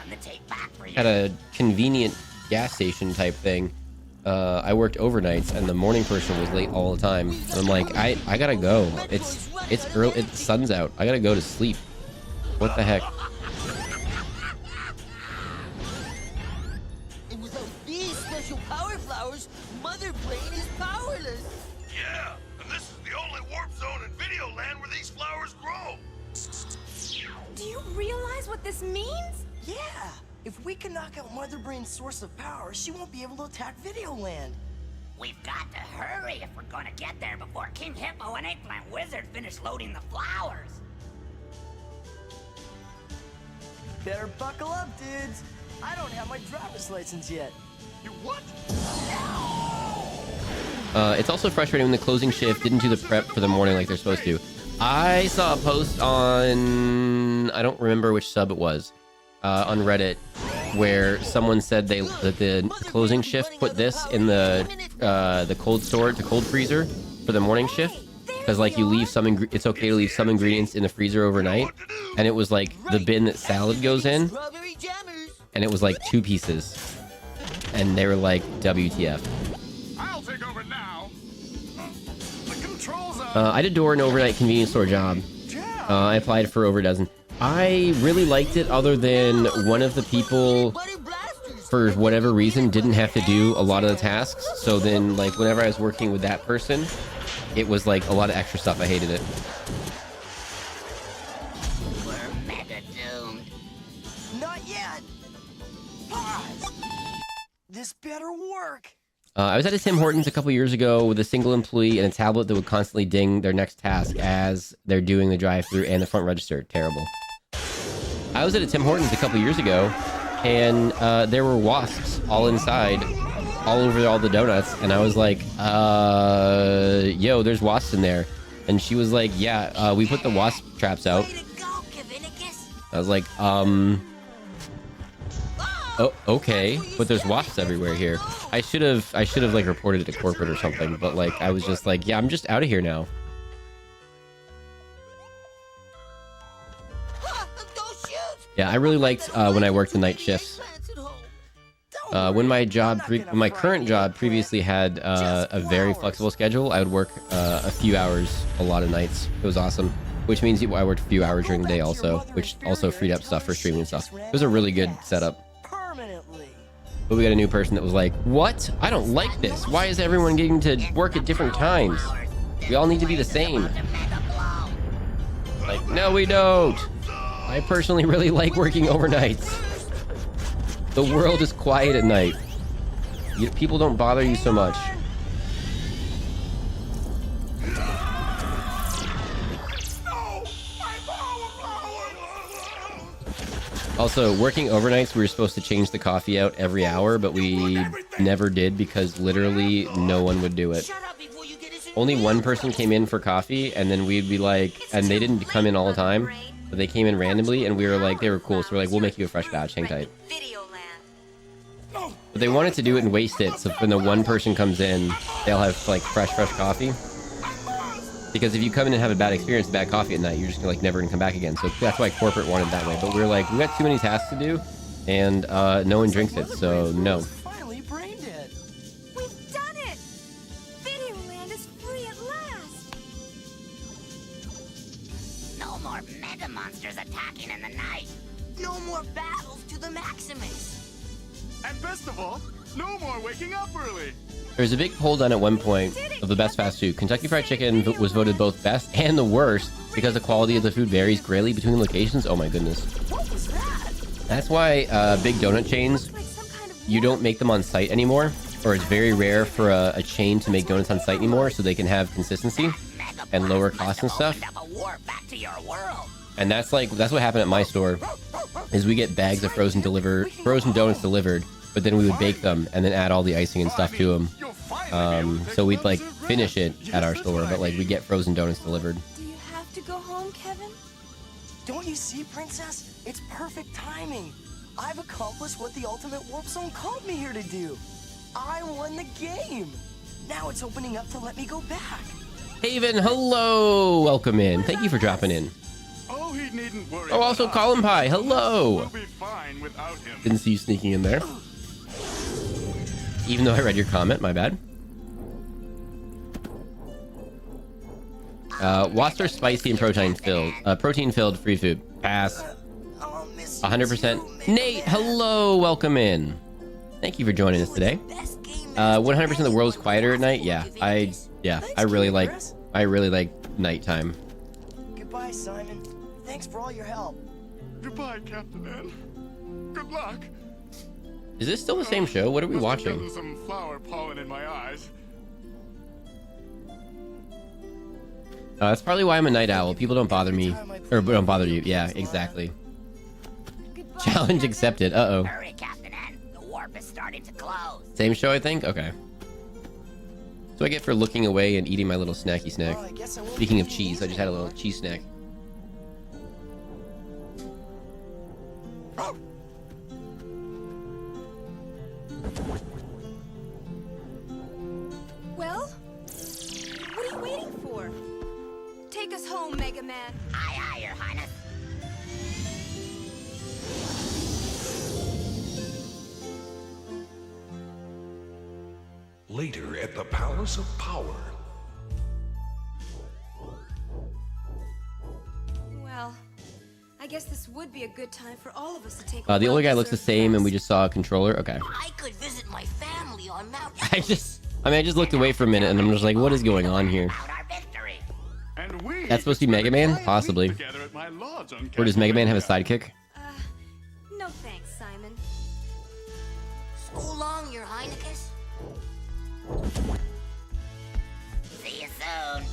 convenient gas station type thing, I worked overnights, and the morning person was late all the time. And I'm like, I gotta go. It's early. The sun's out. I gotta go to sleep. What the heck? And without these special power flowers, Mother Brain is powerless. Yeah, and this is the only warp zone in Videoland where these flowers grow. Do you realize what this means? Yeah. If we can knock out Mother Brain's source of power, she won't be able to attack Videoland. We've got to hurry if we're gonna get there before King Hippo and Eggplant Wizard finish loading the flowers. Better buckle up, dudes. I don't have my driver's license yet. You what? It's also frustrating when the closing shift didn't do the prep for the morning like they're supposed to. I saw a post on, I don't remember which sub it was, on Reddit, where someone said that the closing shift put this in the cold storage, the cold freezer for the morning shift, because like you leave some, it's okay to leave some ingredients in the freezer overnight, and it was like the bin that salad goes in, and it was like 2 pieces, and they were like, WTF. I'll take over now. The controls I did door an overnight convenience store job. I applied for over a dozen. I really liked it, other than one of the people, for whatever reason, didn't have to do a lot of the tasks. So then, like, whenever I was working with that person, it was like a lot of extra stuff. I hated it. We're mega doomed. Not yet. Pause. This better work. I was at a Tim Hortons a couple years ago with a single employee and a tablet that would constantly ding their next task as they're doing the drive-thru and the front register. Terrible. I was at a Tim Hortons a couple years ago, and there were wasps all inside, all over all the donuts, and I was like, yo, there's wasps in there. And she was like, yeah, we put the wasp traps out. I was like, oh, okay, but there's wasps everywhere here. I should have like reported it to corporate or something, but like I was just like, yeah, I'm just out of here now. Yeah, I really liked when I worked the night shifts. When my current job previously had a very flexible schedule, I would work a few hours, a lot of nights. It was awesome. Which means I worked a few hours during the day also, which also freed up stuff for streaming and stuff. It was a really good setup. But we got a new person that was like, what? I don't like this. Why is everyone getting to work at different times? We all need to be the same. Like, no, we don't. I personally really like working overnights. The world is quiet at night. People don't bother you so much. Also, working overnights, we were supposed to change the coffee out every hour, but we never did because literally no one would do it. Only one person came in for coffee, and then we'd be like, and they didn't come in all the time, but they came in randomly, and we were like, they were cool, so we're like, we'll make you a fresh batch, hang tight. But they wanted to do it and waste it, so when the one person comes in, they'll have like fresh coffee. Because if you come in and have a bad experience, bad coffee at night, you're just like never gonna come back again. So that's why corporate wanted it that way. But we were like, we got too many tasks to do, and no one drinks it, so no. Finally brained it. We've done it! Videoland is free at last! No more mega monsters attacking in the night. No more battles to the Maximus. And best of all, no more waking up early. There was a big poll done at one point of the best fast food. Kentucky Fried Chicken was voted both best and the worst because the quality of the food varies greatly between locations. Oh my goodness. What was that? That's why big donut chains, you don't make them on site anymore, or it's very rare for a chain to make donuts on site anymore so they can have consistency and lower costs and stuff. And that's what happened at my store, is we get bags of frozen donuts delivered, but then we would bake them and then add all the icing and stuff to them. So we'd like finish it at our store, but like we get frozen donuts delivered. Do you have to go home, Kevin? Don't you see, Princess? It's perfect timing. I've accomplished what the Ultimate Warp Zone called me here to do. I won the game. Now it's opening up to let me go back. Haven, hello! Welcome in. Thank you for dropping in. Oh, he needn't worry. Oh, also Colin Pie, hello! We'll be fine without him. Didn't see you sneaking in there. Even though I read your comment, my bad. Wasps are spicy and protein filled free food. Pass. 100%. Nate, hello, welcome in. Thank you for joining us today. 100% of the world is quieter at night. Yeah, I really like nighttime. Goodbye, Simon. Thanks for all your help. Goodbye, Captain N. Good luck. Is this still the same show? What are we watching? Some flower pollen in my eyes. That's probably why I'm a night owl. People don't bother me, or don't bother you. Yeah, exactly. Challenge accepted. Uh-oh. warp is starting to close. Same show, I think? Okay. So I get for looking away and eating my little snacky snack. Speaking of cheese, I just had a little cheese snack. Well, what are you waiting for? Take us home, Mega Man. Aye, aye, Your Highness. Later at the Palace of Power. Well, I guess this would be a good time for all of us to take The older guy looks the same, and we just saw a controller. Okay. I could visit my family on Mount I just looked away for a minute, and I'm just like, what is going on here? That's supposed to be Mega Man? Possibly. Or does Mega Man have a sidekick? No thanks, Simon. So long, Your Highness. See you soon.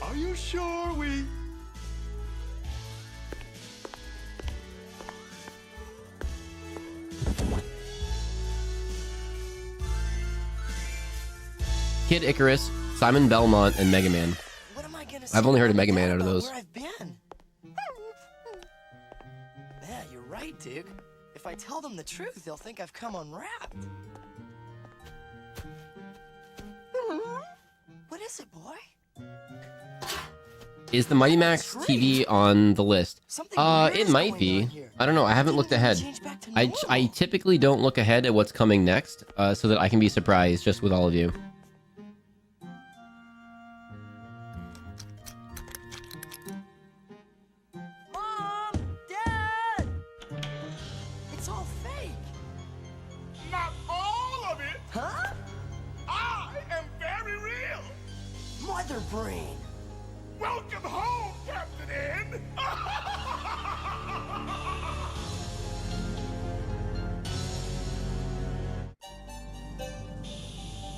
Are you sure we... Kid Icarus, Simon Belmont, and Mega Man. I've only heard of Mega Man out of those. Where I've been. Yeah, you're right, Duke. If I tell them the truth, they'll think I've come unwrapped. What is it, boy? Is the Mighty Max TV on the list? It might be. I don't know. I haven't looked ahead. I typically don't look ahead at what's coming next, so that I can be surprised just with all of you. Mom! Dad! It's all fake. Not all of it! Huh? I am very real! Mother brain! Welcome home, Captain N!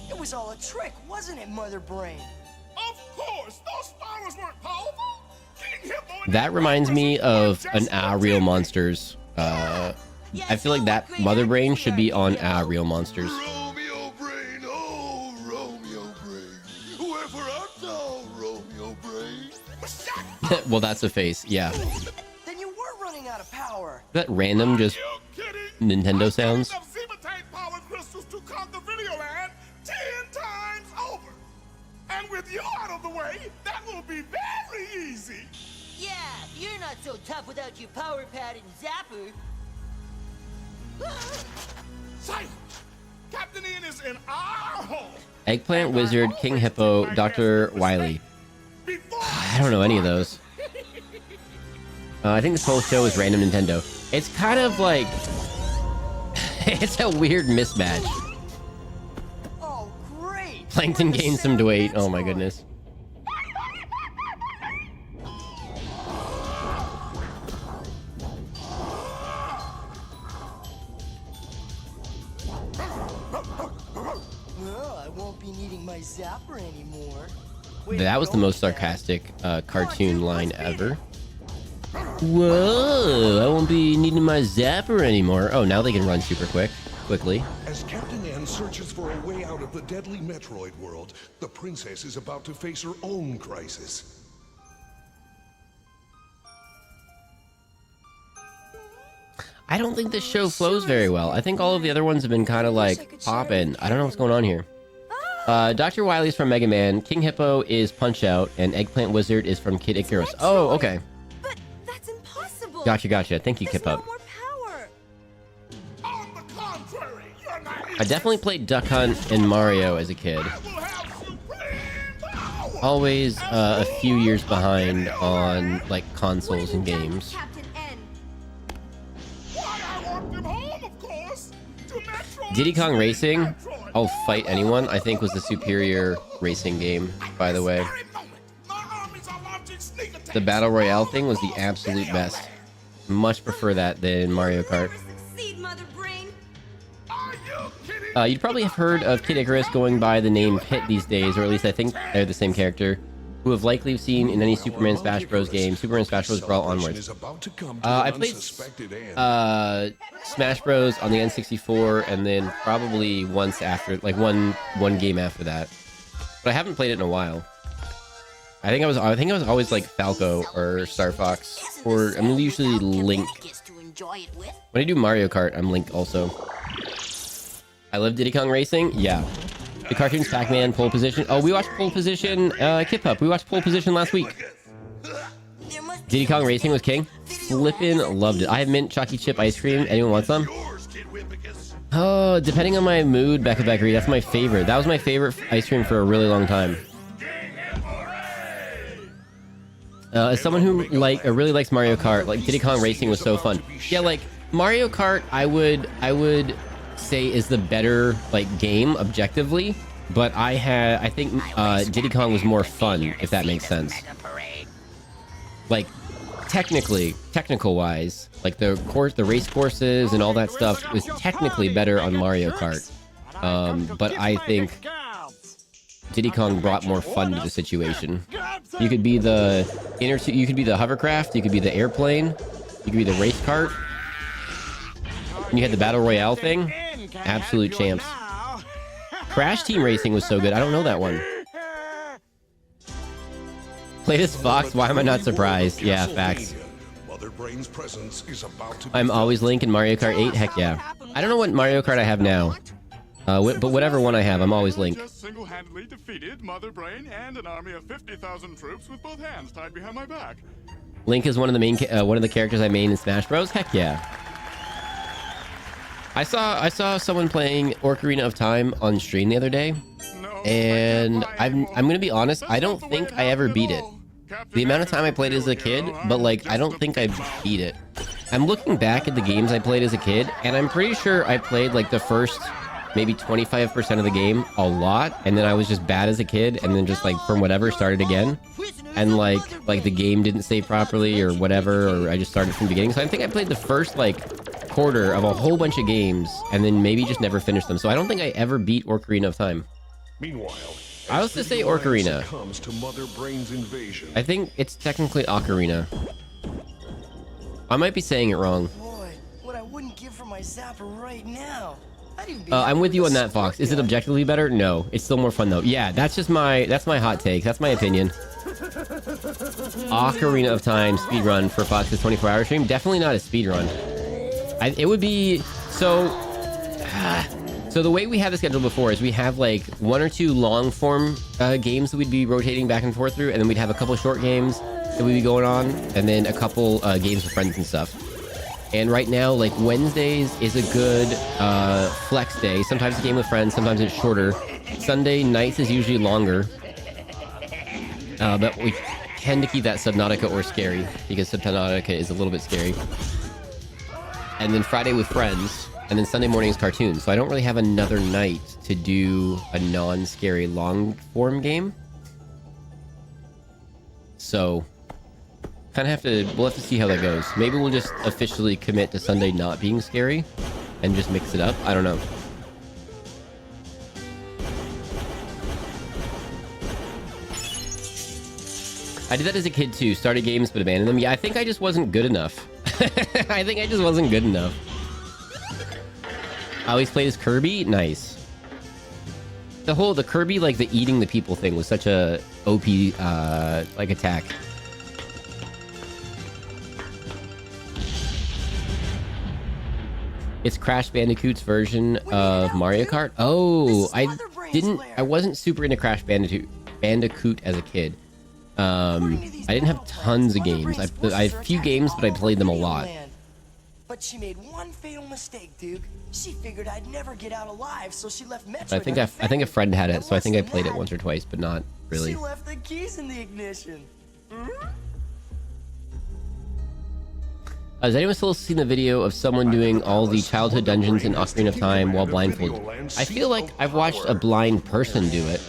It was all a trick, wasn't it, Mother Brain? Of course! Those flowers weren't powerful! King Hippo and That reminds me of an Real Monsters. I feel like that Mother Brain should be on Real Monsters. Romeo Brain, oh, Romeo Brain. Wherefore art thou, Romeo Brain? Well, that's a face. Yeah. Then you were running out of power. That random just Nintendo sounds. Zematite power crystals to conquer Videoland 10 times over. And with you out of the way, that will be very easy. Yeah, you're not so tough without your power pad and zapper. Silence! Captain Ian is in our home. Eggplant Wizard, King Hippo, Dr. Wily. I don't know any of those. I think this whole show is random Nintendo. It's kind of like... it's a weird mismatch. Oh, great! Plankton gained some weight. Oh my goodness. Well, I won't be needing my zapper anymore. That was the most sarcastic cartoon line ever. Whoa, I won't be needing my zapper anymore. Oh, now they can run super quickly. As Captain N searches for a way out of the deadly Metroid world, the princess is about to face her own crisis. I don't think this show flows very well. I think all of the other ones have been kind of like popping. I don't know what's going on here. Dr. Wily's from Mega Man, King Hippo is Punch Out, and Eggplant Wizard is from Kid Icarus. Oh, okay. But that's impossible. Gotcha. Thank you, Kip Up. More power. On the contrary, you're not I definitely played Duck Hunt and Mario as a kid. Always a few years behind on like consoles and games. Captain N. Why I want them home, of course. To Metroid. Diddy Kong Racing, I'll Fight Anyone, I think was the superior racing game, by the way. The Battle Royale thing was the absolute best. Much prefer that than Mario Kart. You'd probably have heard of Kid Icarus going by the name Pit these days, or at least I think they're the same character. who have likely seen in any Superman Smash Bros. Game, Superman Smash Bros. Brawl Onwards. I played Smash Bros. On the N64, and then probably once after, like one game after that. But I haven't played it in a while. I think I was always like Falco or Star Fox, or I'm usually Link. When I do Mario Kart, I'm Link also. I love Diddy Kong Racing. Yeah. The cartoons, Pac-Man, Pole Position. Oh, we watched Pole Position. Kip Pup. We watched Pole Position last week. Diddy Kong Racing was king. Flippin' loved it. I have mint chalky chip ice cream. Anyone want some? Oh, depending on my mood, Becca Beckery, that's my favorite. That was my favorite ice cream for a really long time. As someone who really likes Mario Kart, like Diddy Kong Racing was so fun. Yeah, like Mario Kart, I would say is the better like game objectively, but I think Diddy Kong was more fun, if that makes sense. Like technical wise, like the race courses and all that stuff was technically better on Mario Kart. But I think Diddy Kong brought more fun to the situation. You could be you could be the hovercraft, you could be the airplane, you could be the race cart. And you had the battle royale thing. Absolute champs. Crash Team Racing was so good. I don't know that one. Played as Fox. Why am I not surprised? Yeah, facts. I'm always Link in Mario Kart 8. Heck yeah. I don't know what Mario Kart I have now. But whatever one I have, I'm always Link. Just single-handedly defeated Mother Brain and an army of 50,000 troops with both hands tied behind my back. Link is one of the characters I main in Smash Bros. Heck yeah. I saw someone playing Ocarina of Time on stream the other day, and I'm gonna be honest, I don't think I ever beat it. The amount of time I played as a kid, but like I don't think I beat it. I'm looking back at the games I played as a kid, and I'm pretty sure I played like the first maybe 25% of the game a lot, and then I was just bad as a kid, and then just like from whatever started again, and like the game didn't save properly or whatever, or I just started from the beginning. So I think I played the first like quarter of a whole bunch of games and then maybe just never finished them. So I don't think I ever beat Ocarina of Time. Meanwhile, I was to say Ocarina. Comes to Mother Brain's invasion. I think it's technically Ocarina. I might be saying it wrong. Boy, what I wouldn't give for my zapper right now. I'm with you on that, Fox. Is it objectively better? No. It's still more fun though. Yeah, that's my hot take. That's my opinion. Ocarina of Time speedrun for Fox's 24-hour stream. Definitely not a speedrun. It would be so the way we had the schedule before is we have like 1 or 2 long form games that we'd be rotating back and forth through, and then we'd have a couple short games that we'd be going on, and then a couple games with friends and stuff. And right now, like Wednesdays is a good flex day. Sometimes a game with friends, sometimes it's shorter. Sunday nights is usually longer, but we tend to keep that Subnautica or Scary, because Subnautica is a little bit scary. And then Friday with friends, and then Sunday morning is cartoons. So I don't really have another night to do a non-scary long-form game. So, we'll have to see how that goes. Maybe we'll just officially commit to Sunday not being scary and just mix it up. I don't know. I did that as a kid too. Started games but abandoned them. Yeah, I think I just wasn't good enough. I think I just wasn't good enough. I always played as Kirby. Nice. The Kirby, like the eating the people thing was such a OP like attack. It's Crash Bandicoot's version of Mario Kart. Oh, I wasn't super into Crash Bandicoot as a kid. I didn't have tons of games. I had a few games, but I played them a lot. But she made one fatal mistake, Duke. She figured I'd never get out alive, so she left Metroid. I think a friend had it, so I think I played it once or twice, but not really. She left the keys in the ignition. Has anyone still seen the video of someone doing all the childhood dungeons in Ocarina of Time while blindfolded? I feel like I've watched a blind person do it.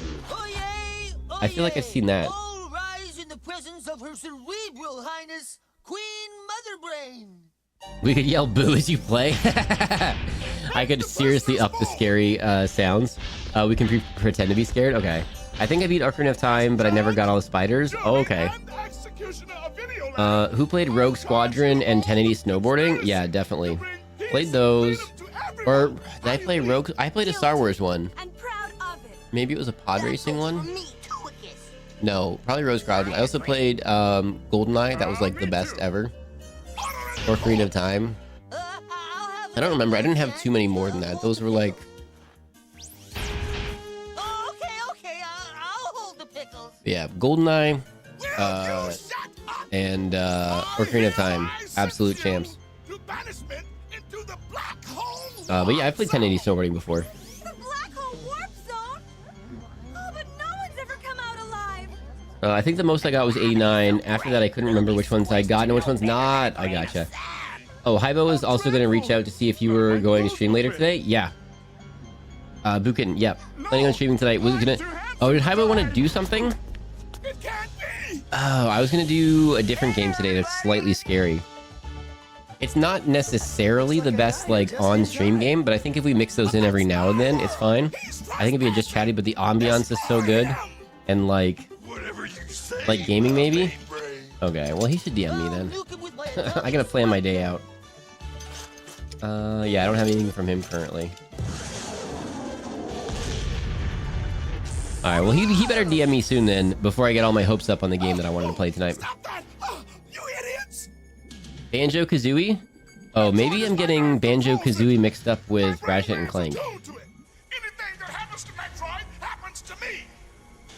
I feel like I've seen that. All rise in the presence of her cerebral highness, Queen Mother Brain. We could yell boo as you play. I could seriously up the scary sounds. We can pretend to be scared. Okay. I think I beat Ocarina of Time, but I never got all the spiders. Oh, okay. Who played Rogue Squadron and 1080 Snowboarding? Yeah, definitely. Played those. Or did I play Rogue? I played a Star Wars one. Maybe it was a pod racing one? No, probably Rogue Squadron. I also played GoldenEye. That was like the best ever. Or Ocarina of Time. I don't remember. I didn't have too many more than that. Those were like... Okay, I'll hold the pickles. Yeah, GoldenEye and Ocarina of Time. Absolute champs. But yeah, I played 1080 snowboarding before. I think the most I got was 89. After that, I couldn't remember which ones I got and which ones not. I gotcha. Oh, Hybo is also going to reach out to see if you were going to stream later today. Yeah. Bukin, yep. Planning on streaming tonight. Was it gonna... Oh, did Hybo want to do something? Oh, I was going to do a different game today that's slightly scary. It's not necessarily the best, like, on-stream game, but I think if we mix those in every now and then, it's fine. I think it'd be just chatty, but the ambiance is so good. And, like gaming, maybe? Okay, well, he should DM me then. I gotta plan my day out. Yeah, I don't have anything from him currently. Alright, well, he better DM me soon then, before I get all my hopes up on the game that I wanted to play tonight. Banjo-Kazooie? Oh, maybe I'm getting Banjo-Kazooie mixed up with Ratchet and Clank.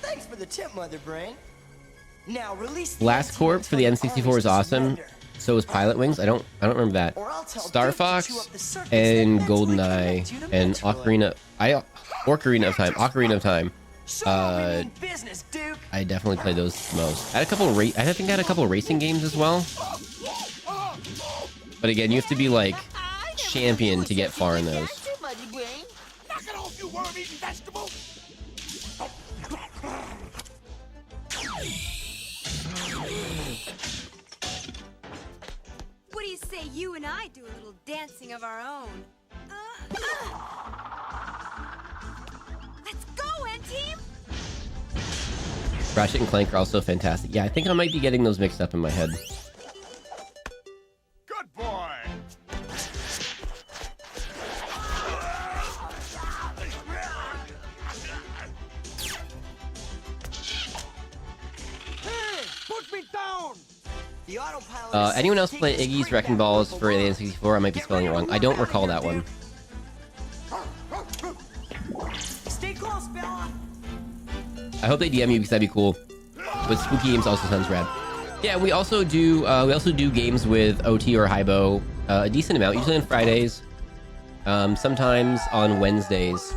Thanks for the tip, Mother Brain. Now release Last Corp for the N64 is awesome. So is Pilot Wings. I don't remember that. Star Fox and GoldenEye and Ocarina of Time. I definitely played those the most. I think I had a couple racing games as well. But again, you have to be like champion to get far in those. What do you say you and I do a little dancing of our own? Let's go, N-Team! Ratchet and Clank are also fantastic. Yeah, I think I might be getting those mixed up in my head. Good boy. Hey, put me down! The autopilot Anyone else play Iggy's Wrecking Balls for the N64? I might be spelling it wrong. I don't recall that one. Stay close, Bella. I hope they DM you because that'd be cool. But spooky games also sounds rad. Yeah, we also do games with OT or Hybo a decent amount, usually on Fridays, sometimes on Wednesdays.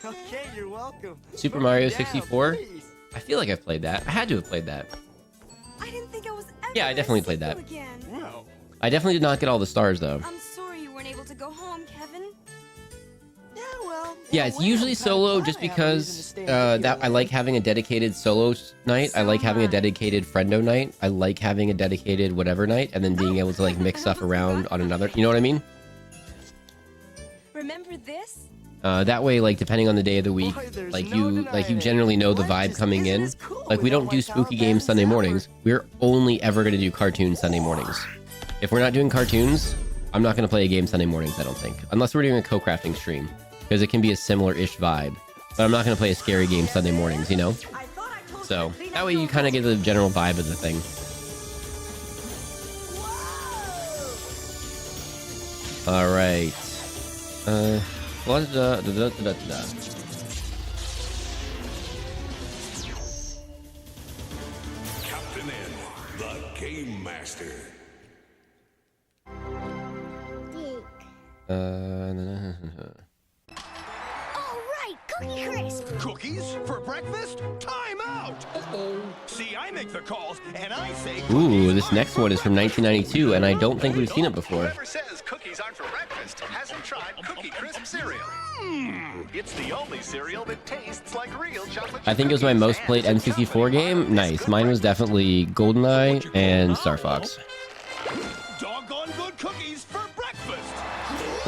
Okay, you're welcome. Super Mario 64. I feel like I've played that. I had to have played that. I didn't think I was ever Yeah, I definitely played that. Well, I definitely did not get all the stars though. I'm sorry you weren't able to go home, Kevin. Yeah, it's usually solo just because that I like having a dedicated solo night. I like having a dedicated friendo night. I like having a dedicated whatever night, and then being able to like mix stuff around on another. You know what I mean? Remember this? That way, like depending on the day of the week, like you generally know the vibe coming in. Like we don't do spooky games Sunday mornings. We're only ever gonna do cartoons Sunday mornings. If we're not doing cartoons, I'm not gonna play a game Sunday mornings. I don't think, unless we're doing a co-crafting stream, because it can be a similar-ish vibe. But I'm not gonna play a scary game Sunday mornings, you know. So that way you kind of get the general vibe of the thing. All right. Captain N, the Game Master. Cookie Crisp. Cookies for breakfast? Time out! Uh-oh. See, I make the calls, and I say... Ooh, this next one is from 1992, and I don't think we've seen it before. Whoever says cookies aren't for breakfast hasn't tried Cookie Crisp cereal. It's the only cereal that tastes like real chocolate. I think it was my most played N64 game. Nice. Mine was definitely GoldenEye and Star Fox. Doggone good cookies for breakfast.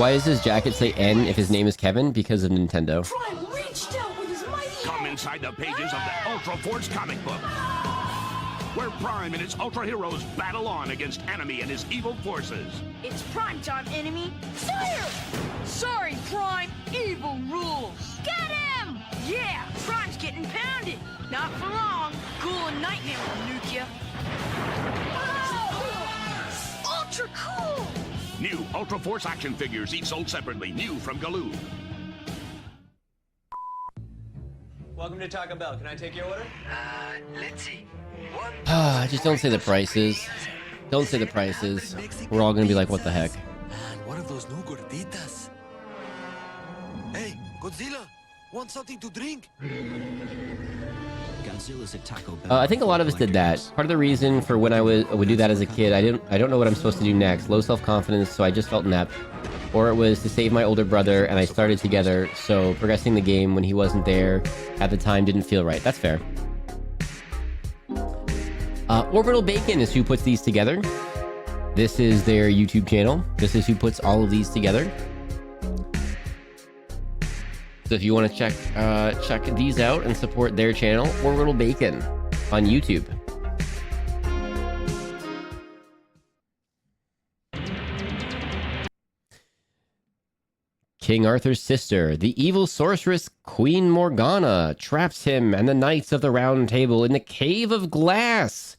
Why does his jacket say N if his name is Kevin? Because of Nintendo. Prime reached out with his mighty Come inside the pages of the Ultra Force comic book, where Prime and its Ultra heroes battle on against Enemy and his evil forces. It's prime time, enemy. Sire! Sorry, Prime. Evil rules. Get him! Yeah, Prime's getting pounded. Not for long. Ghoul and Nightmare will nuke ya. ultra cool. New Ultra Force action figures, each sold separately. New from Galoob. Welcome to Taco Bell. Can I take your order? Let's see. Just don't say the prices. Don't say the prices. We're all gonna be like, what the heck? And what are those new gorditas? Hey, Godzilla, want something to drink? Godzilla's at Taco Bell. I think a lot of us did that. Part of the reason for when I would do that as a kid, I don't know what I'm supposed to do next. Low self-confidence, so I just felt inept. Or it was to save my older brother, and I started together, so progressing the game when he wasn't there at the time didn't feel right. That's fair. Orbital Bacon is who puts these together. This is their YouTube channel. This is who puts all of these together. So if you want to check these out and support their channel, Orbital Bacon on YouTube. King Arthur's sister, the evil sorceress Queen Morgana, traps him and the Knights of the Round Table in the Cave of Glass.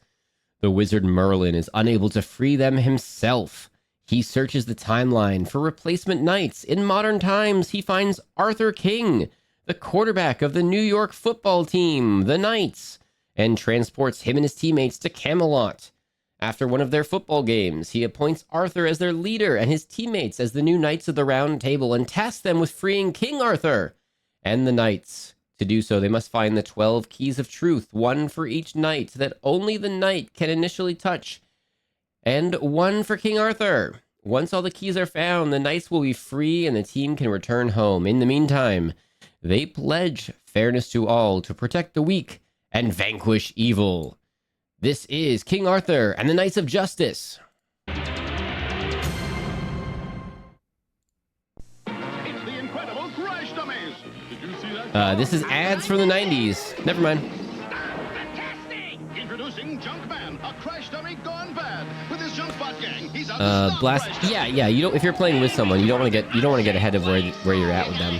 The wizard Merlin is unable to free them himself. He searches the timeline for replacement knights. In modern times, he finds Arthur King, the quarterback of the New York football team, the Knights, and transports him and his teammates to Camelot. After one of their football games, he appoints Arthur as their leader and his teammates as the new Knights of the Round Table and tasks them with freeing King Arthur and the Knights. To do so, they must find the 12 keys of truth, one for each knight that only the knight can initially touch, and one for King Arthur. Once all the keys are found, the knights will be free and the team can return home. In the meantime, they pledge fairness to all, to protect the weak, and vanquish evil. This is King Arthur and the Knights of Justice. It's the incredible Crash Dummies. Did you see that? This is ads from the 90s. Never mind. Fantastic! Introducing Junkman, a crash dummy gone bad. With his Junkbot gang, he's out to stop Blast. Crash Yeah. You don't. If you're playing with someone, you don't want to get ahead of where you're at with them.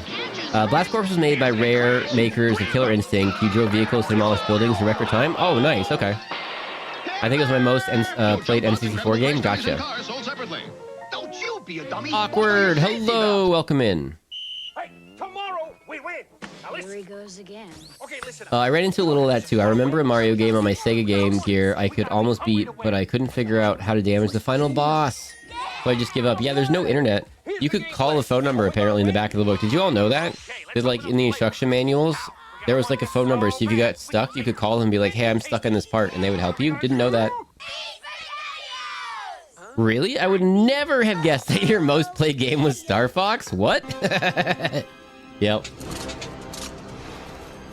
Blast Corps was made by Rare, makers of Killer Instinct. You drove vehicles to demolish buildings in record time. Oh, nice. Okay. I think it was my most played N64 game. Gotcha. Don't you be a dummy. Awkward. Hello. Welcome in. Hey, tomorrow. Wait. Now listen. Here he goes again. Okay, listen. I ran into a little of that too. I remember a Mario game on my Sega Game Gear I could almost beat, but I couldn't figure out how to damage the final boss. So I just give up. Yeah, there's no internet. You could call a phone number apparently in the back of the book. Did you all know that? Did like in the instruction manuals, there was like a phone number. So if you got stuck, you could call them and be like, hey, I'm stuck in this part. And they would help you. Didn't know that. Really? I would never have guessed that your most played game was Star Fox. What? Yep.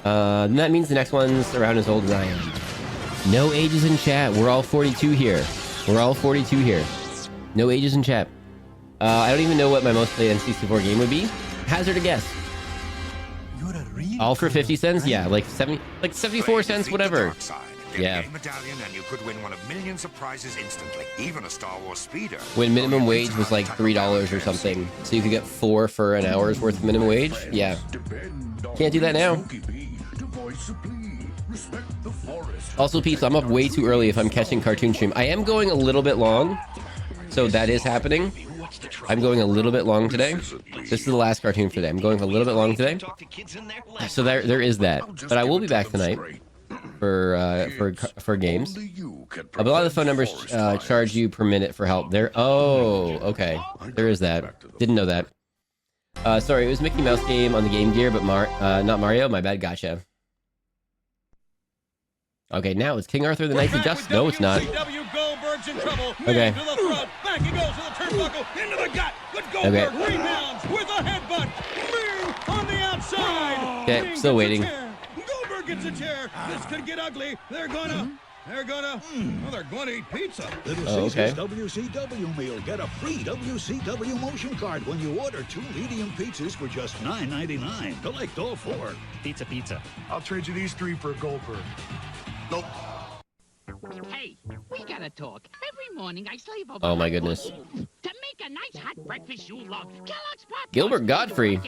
That means the next one's around as old as I am. No ages in chat. We're all 42 here. We're all 42 here. No ages in chat. I don't even know what my most played N64 game would be. Hazard a guess. All for 50 cents? Yeah, like 74 cents, whatever. Yeah. Medallion and you could win one of millions of prizes instantly, even a Star Wars speeder. When minimum wage was like $3 or something, so you could get 4 for an hour's worth of minimum wage. Yeah. Can't do that now. Also, peeps, I'm up way too early if I'm catching cartoon stream. I am going a little bit long, so that is happening. I'm going a little bit long today. This is the last cartoon for today. I'm going a little bit long today. So there is that. But I will be back tonight for games. But a lot of the phone numbers charge you per minute for help. Oh, okay. There is that. Didn't know that. Sorry, it was Mickey Mouse game on the Game Gear, but not Mario. My bad. Gotcha. Okay, now it's King Arthur, the Knights of Justice. No, it's not. Okay. Okay. Okay, still waiting. Goldberg gets a chair. This could get ugly. They're gonna They're gonna eat pizza. Little Oh, Caesars okay. WCW meal. Get a free WCW motion card when you order 2 medium pizzas for just $9.99. Collect all 4. Pizza. I'll trade you these 3 for a Goldberg. Nope. Hey, we gotta talk. Every morning I slave over Oh my hot goodness. cookies to make a nice hot breakfast you love. Kellogg's Pop. Gilbert Godfrey.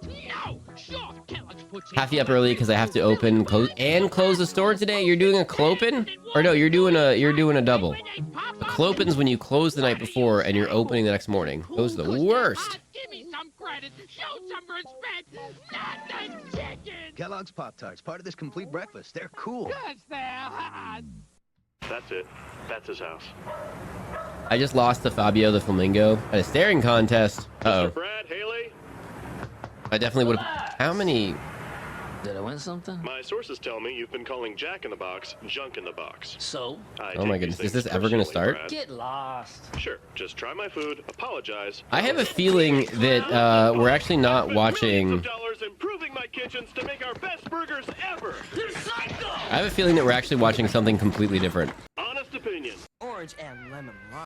No, sure. Kellogg's puts in Half you up early because I have to open close the store today. You're doing a clopin? Or no, you're doing a double. A clopin's when you close the night before and you're opening the next morning. Those are the worst. Give me some credit. Show some respect. Not the chicken. Kellogg's Pop-Tarts, part of this complete breakfast. They're cool. Cause they're hot. That's it. That's his house. I just lost to Fabio the Flamingo at a staring contest. Uh-oh. Brad, Haley? I definitely would have... How many... Did I win something? My sources tell me you've been calling Jack in the Box junk in the box. So? Oh my goodness, is this ever going to start? Get lost. Sure, just try my food, apologize. I have a feeling that we're actually not watching... Dollars improving my kitchens to make our best burgers ever. I have a feeling that we're actually watching something completely different. Honest opinion. Orange and lemon lime.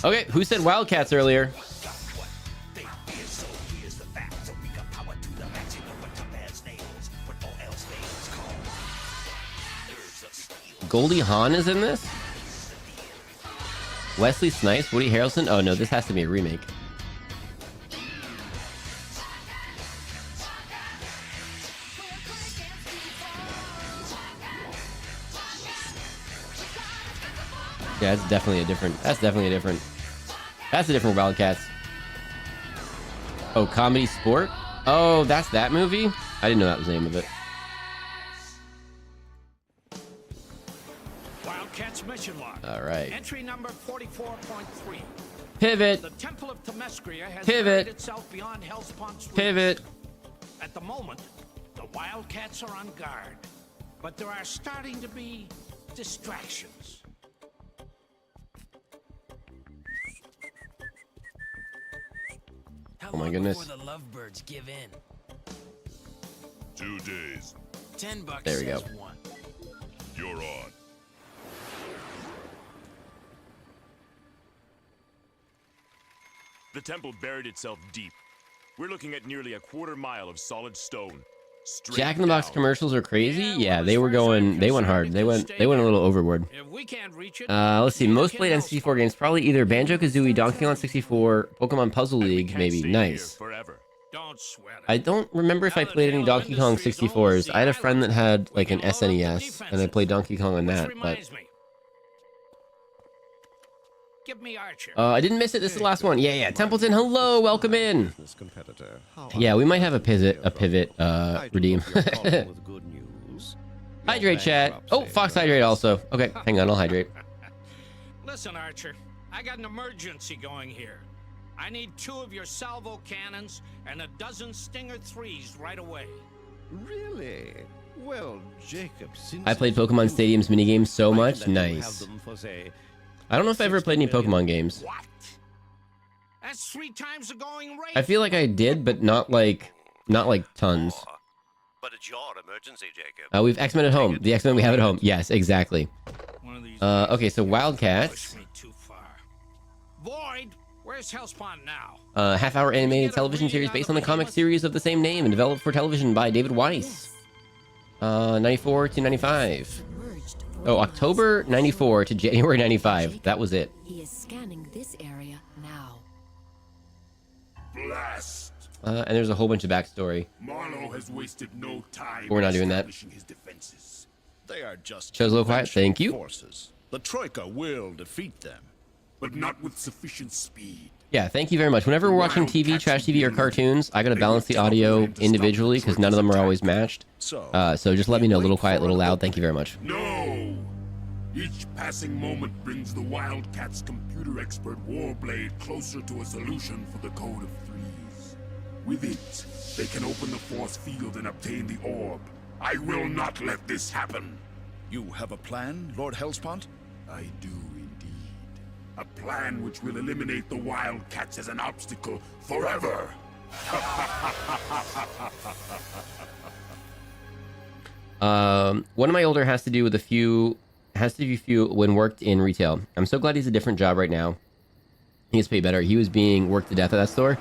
Okay, who said Wildcats earlier? Goldie Hawn is in this? Wesley Snipes, Woody Harrelson? Oh no, this has to be a remake. Yeah, that's definitely a different Wildcats. Oh, Comedy Sport? Oh, that's that movie? I didn't know that was the name of it. Wildcats mission log. All right. Entry number 44.3. Pivot. The Temple of Temescria has Pivot. buried itself beyond Hellspawn's reach. Pivot. At the moment, the Wildcats are on guard, but there are starting to be distractions. Oh my goodness. Before the lovebirds give in. 2 days. $10 There we go. says one. You're on. The temple buried itself deep. We're looking at nearly a quarter-mile of solid stone. Straight Jack in the Box down. commercials are crazy. Yeah, they went hard. They went a little overboard. Let's see. Most played N64 games, probably either Banjo-Kazooie, Donkey Kong 64, Pokemon Puzzle League, maybe. Nice. I don't remember if I played any Donkey Kong 64s. I had a friend that had like an SNES, and I played Donkey Kong on that. But Give me Archer. I didn't miss it. This is the last one. Yeah. Templeton, hello, welcome in. Yeah, we might have a pivot redeem. Hydrate, chat. Oh, Fox Hydrate also. Okay, hang on, I'll hydrate. Listen, Archer, I got an emergency going here. I need 2 of your salvo cannons and a dozen Stinger 3s right away. Really? Well, Jacob, since I played Pokemon Stadium's minigames so much. Nice. I don't know if I ever played any Pokemon games. What? That's 3 times the going rate. I feel like I did, but not like tons. But it's your emergency, Jacob. We've X-Men at home. The X-Men we have at home. Yes, exactly. Okay, so Wildcats. Void, where's Hellspawn now? Half-hour animated television series based on the comic series of the same name and developed for television by David Weiss. 94 to 95. Oh, October 94 to January 95. That was it. He is scanning this area now. Blast! And there's a whole bunch of backstory. Marlowe has wasted no time. We're not doing that. His defenses. They are just Show's a little quiet. Thank you. forces. The Troika will defeat them, but not with sufficient speed. Yeah, thank you very much. Whenever we're watching TV, trash TV, or cartoons, I gotta balance the audio individually because none of them are always matched. So just let me know. Little quiet, little loud. Thank you very much. No! Each passing moment brings the Wildcats' computer expert Warblade closer to a solution for the Code of Threes. With it, they can open the force field and obtain the orb. I will not let this happen. You have a plan, Lord Hellspawn? I do indeed. A plan which will eliminate the Wildcats as an obstacle forever. One of my older has to do with a few when worked in retail. I'm so glad he's a different job right now. He gets paid better. He was being worked to death at that store.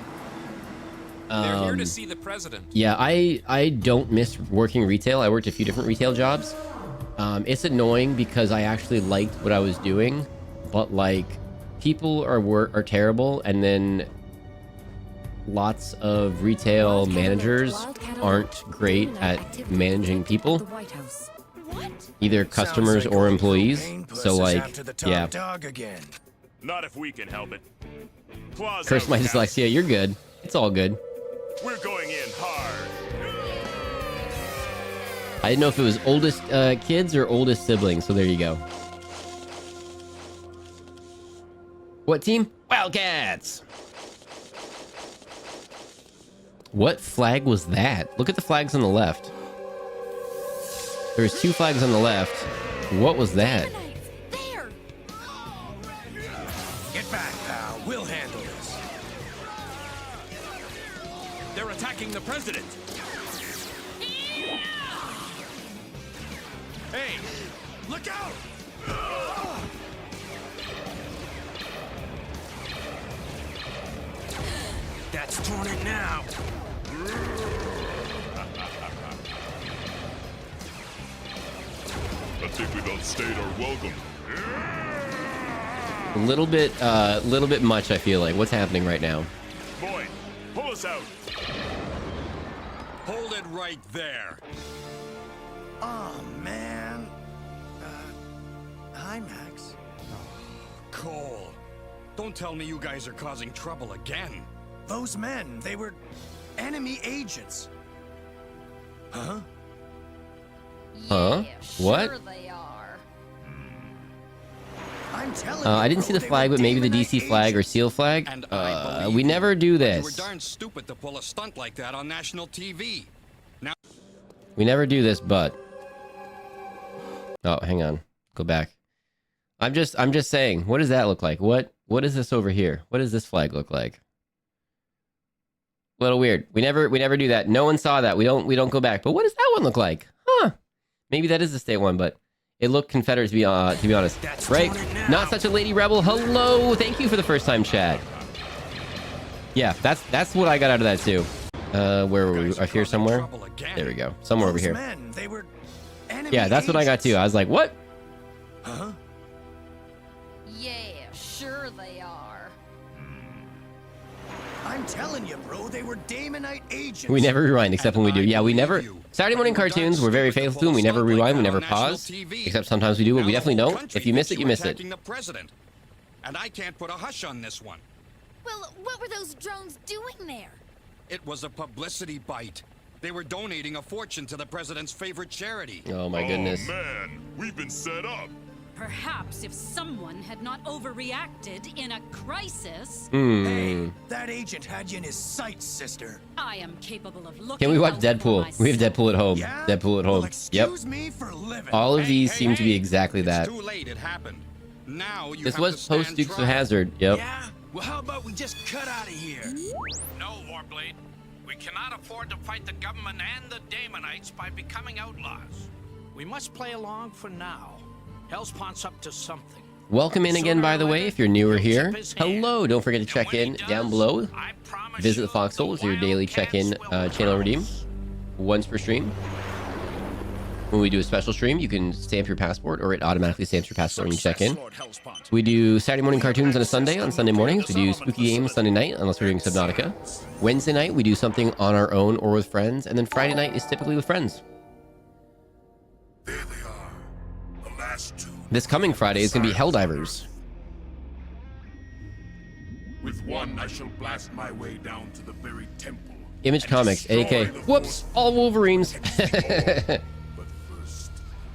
They're here to see the president. Yeah, I don't miss working retail. I worked a few different retail jobs. It's annoying because I actually liked what I was doing, but like people are terrible, and then lots of retail managers aren't great at managing people, either customers or employees. So like, yeah. Not if we can help it. Claws Curse out, my Caps. dyslexia. You're good. It's all good. We're going in hard. I didn't know if it was oldest kids or oldest siblings, so there you go. What team? Wildcats! What flag was that? Look at the flags on the left. There's 2 flags on the left. What was that? Get back, pal. We'll handle this. They're attacking the president. Hey, look out! That's torn it now. I think we've outstayed our welcome. A little bit much, I feel like. What's happening right now? Boy, pull us out. Hold it right there. Oh, man. Hi, Max. Cole, don't tell me you guys are causing trouble again. Those men, they were enemy agents. Huh? Huh? What? I'm telling I didn't see the flag, but maybe the DC flag or SEAL flag. We never do You were this. darn stupid to pull a stunt like that on national TV. Now, We never do this, but. Oh, hang on. Go back. I'm just saying. What does that look like? What is this over here? What does this flag look like? A little weird. We never do that. No one saw that. We don't go back. But what does that one look like? Huh? Maybe that is the state one, but it looked Confederate to be honest. Right? Not such a lady rebel. Hello. Thank you for the first time chat. Yeah, that's what I got out of that too. Where were we? Up here somewhere? There we go. Somewhere over here. men, they were enemy Yeah, that's what I got too. I was like, what? Huh? Yeah, sure they are. I'm telling you, bro, they were Damonite agents. We never rewind except when we do. Yeah, we never. Saturday morning cartoons, we're very faithful to them. We never rewind. We never pause. Except sometimes we do, but we definitely don't. If you miss it, you miss it. The president. And I can't put a hush on this one. Well, what were those drones doing there? It was a publicity bite. They were donating a fortune to the president's favorite charity. Oh my goodness. Oh man, we've been set up. Perhaps if someone had not overreacted in a crisis. Hey, that agent had you in his sights, sister. I am capable of looking. Can we watch out for Deadpool? myself. We have Deadpool at home. Yeah? Deadpool at home. Well, excuse me for living. All of these seem to be exactly that. It's too late. It happened. Now you This have was to stand post Dukes of trial. Hazzard. Yep. Yeah? Well, how about we just cut out of here? No, Warblade. We cannot afford to fight the government and the Damonites by becoming outlaws. We must play along for now. Hellspawn's up to something. Welcome in again, by the way, if you're newer here. Hello. Don't forget to check in down below. Visit the Foxhole for your daily check-in channel redeem. Once per stream. When we do a special stream, you can stamp your passport, or it automatically stamps your passport when you check in. We do Saturday morning cartoons on a Sunday on Sunday mornings. We do spooky games Sunday night, unless we're doing Subnautica. Wednesday night, we do something on our own or with friends. And then Friday night is typically with friends. There they are. The last two. This coming Friday is going to be Helldivers. With one, I shall blast my way down to the buried temple. Image Comics, AK. Whoops! All Wolverines.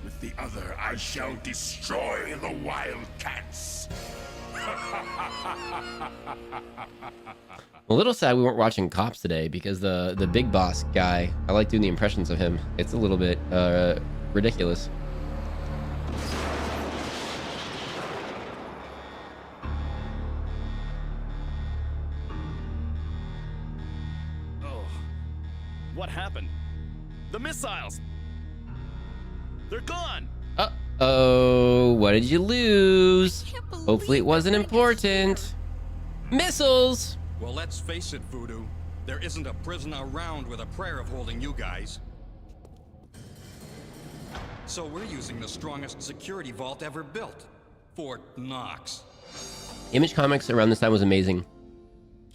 With the other, I shall destroy the Wildcats. A little sad we weren't watching Cops today because the big boss guy, I like doing the impressions of him. It's a little bit ridiculous. Oh, what happened? The missiles! They're gone. Uh-oh. What did you lose? Hopefully it wasn't important. Missiles! Well, let's face it, Voodoo. There isn't a prison around with a prayer of holding you guys. So we're using the strongest security vault ever built. Fort Knox. Image Comics around this time was amazing.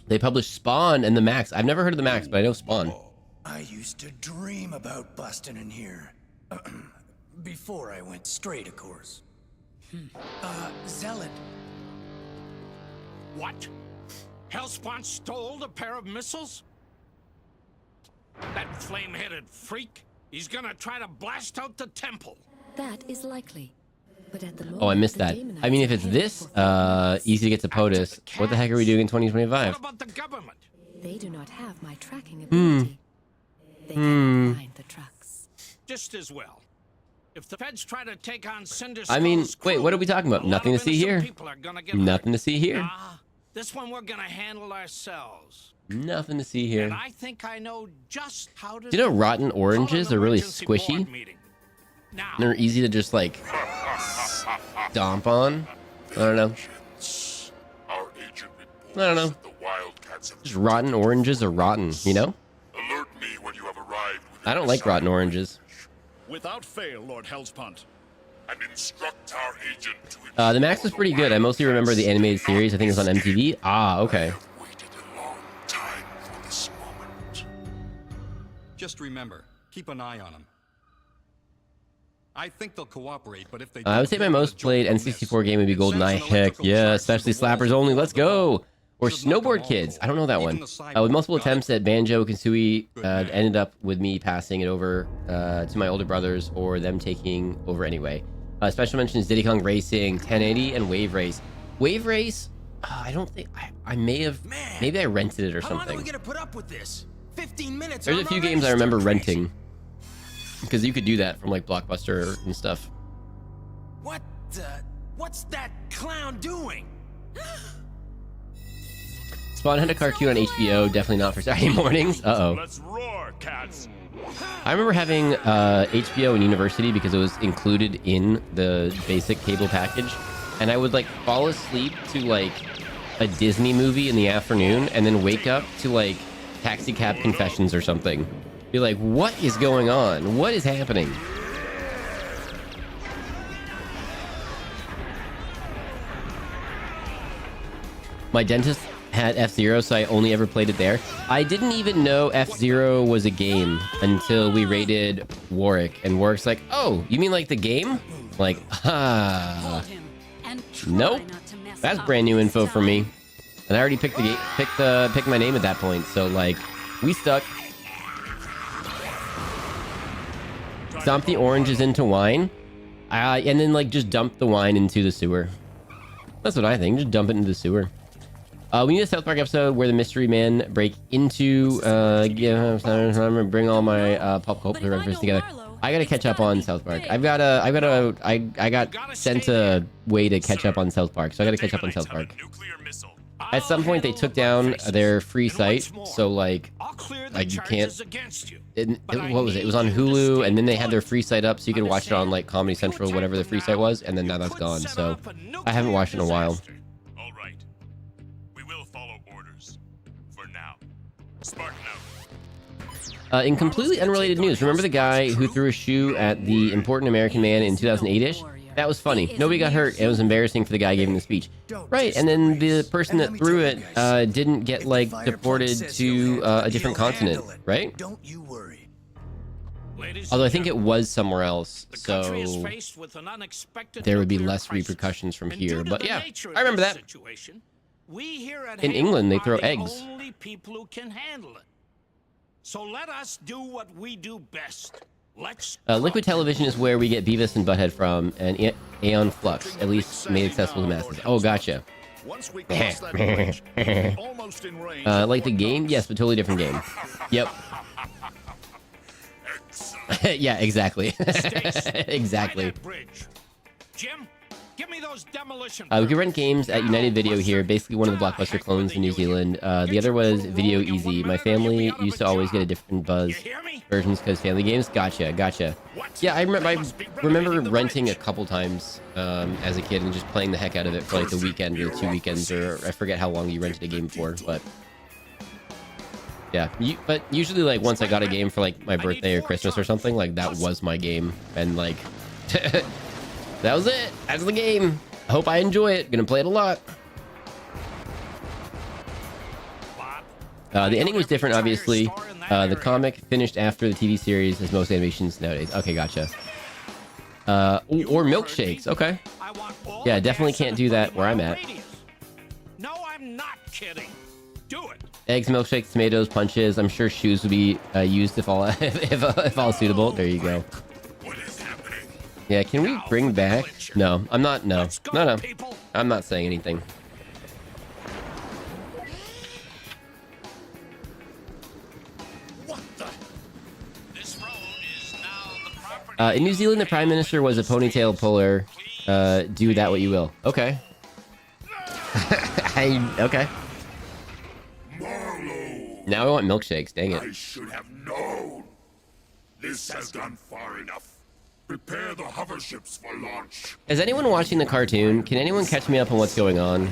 They published Spawn and the Max. I've never heard of the Max, but I know Spawn. I used to dream about busting in here. Before I went straight, of course. Zealot. What? Hellspawn stole a pair of missiles? That flame-headed freak? He's gonna try to blast out the temple. That is likely. But at the moment, Oh, I missed that. I mean, if it's this easy to get to POTUS, what the heck are we doing in 2025? What about the government? They do not have my tracking ability. They cannot find the trucks. Just as well. If the feds try to take on Cinder I mean, Skull's wait, crew, what are we talking about? a lot Nothing to of see innocent here. people are gonna get Nothing to see here. Nah, this one we're gonna handle ourselves. Nothing to see here. And I think I know just how to. Do you know rotten oranges are really squishy? Now, They're easy to just like stomp on. I don't know. Our agent I don't know. the Wildcats have Just rotten oranges are rotten, you know? alert me when you have arrived with I don't like rotten oranges. Without fail, Lord Hellspont. and instruct our agent to The Max was pretty good. I mostly remember the animated series. I think it was on MTV. Ah, okay. time for this moment. Just remember, keep an eye on them. I think they'll cooperate, but if they I would say my most played N64 game would be GoldenEye. Heck yeah, especially slappers only. Let's go. Or Snowboard Kids. I don't know that one. With multiple attempts at Banjo-Kazooie, ended up with me passing it over to my older brothers or them taking over anyway. Special mentions Diddy Kong Racing, 1080, and Wave Race. Wave Race, I don't think I may have. Maybe I rented it or How long are we something. gonna put up with this? 15 minutes. There's a I'm few already games I remember starting crazy. renting because you could do that from like Blockbuster and stuff. What the? What's that clown doing? Spawn had a cartoon on HBO, definitely not for Saturday mornings. Uh-oh. Let's roar, cats. I remember having HBO in university because it was included in the basic cable package. And I would like fall asleep to like a Disney movie in the afternoon and then wake up to like Taxi Cab Confessions or something. Be like, what is going on? What is happening? My dentist had F-Zero, so I only ever played it there. I didn't even know F-Zero was a game until we raided Warwick, and Warwick's like, oh, you mean like the game? Like, nope. That's brand new info for me. And I already picked my name at that point, so like, we stuck. Stomp the oranges into wine, and then like just dump the wine into the sewer. That's what I think. Just dump it into the sewer. We need a South Park episode where the mystery men break into bring all my pop culture references together. I gotta catch up on South Park. I got sent a way to catch up on South Park, so I gotta catch up on South Park. At some point, they took down their free site, so like you can't. What was it? It was on Hulu, and then they had their free site up, so you could watch it on like Comedy Central, whatever the free site was, and then now that's gone. So I haven't watched it in a while. All right. We will follow orders. For now. Spartan out. In completely unrelated news, remember the guy who threw a shoe at the important American man in 2008-ish? That was funny. Nobody got hurt. It was embarrassing for the guy giving the speech. Right, and then the person that threw it didn't get like deported to a different continent, right? Don't you worry. Although I think it was somewhere else, so there would be less repercussions from here. But yeah, I remember that. In England, they throw eggs. Only people who can handle it. So let us do what we do best. Let's Liquid Television is where we get Beavis and Butthead from, and Aeon Flux, at least made accessible to masses. Oh, gotcha. Like the game? Yes, but totally different game. Yep. Excellent. Yeah, exactly. Stace, Exactly. right at bridge. Jim, Give me those demolition. We could rent games at United Video here, basically one of the Blockbuster clones in New Zealand. The other was Video Easy. My family used to always get a different Buzz versions because family games. Gotcha. Yeah, I remember renting a couple times as a kid and just playing the heck out of it for like the weekend or 2 weekends, or I forget how long you rented a game for, but yeah. But usually, like, once I got a game for like my birthday or Christmas or something, like that was my game, and like that was it. That's the game. I hope I enjoy it. Gonna play it a lot. The ending was different, obviously. The comic finished after the TV series, as most animations nowadays. Okay, gotcha. Or milkshakes. Okay. Yeah, definitely can't do that where I'm at. No, I'm not kidding. Do it. Eggs, milkshakes, tomatoes, punches. I'm sure shoes would be used if all if all suitable. There you go. Yeah, can we bring back? No, I'm not. No. I'm not saying anything. In New Zealand, the Prime Minister was a ponytail puller. Do that what you will. Okay. Okay. Now I want milkshakes. Dang it. I should have known. This has gone far enough. Prepare the hover ships for launch. Is anyone watching the cartoon? Can anyone catch me up on what's going on?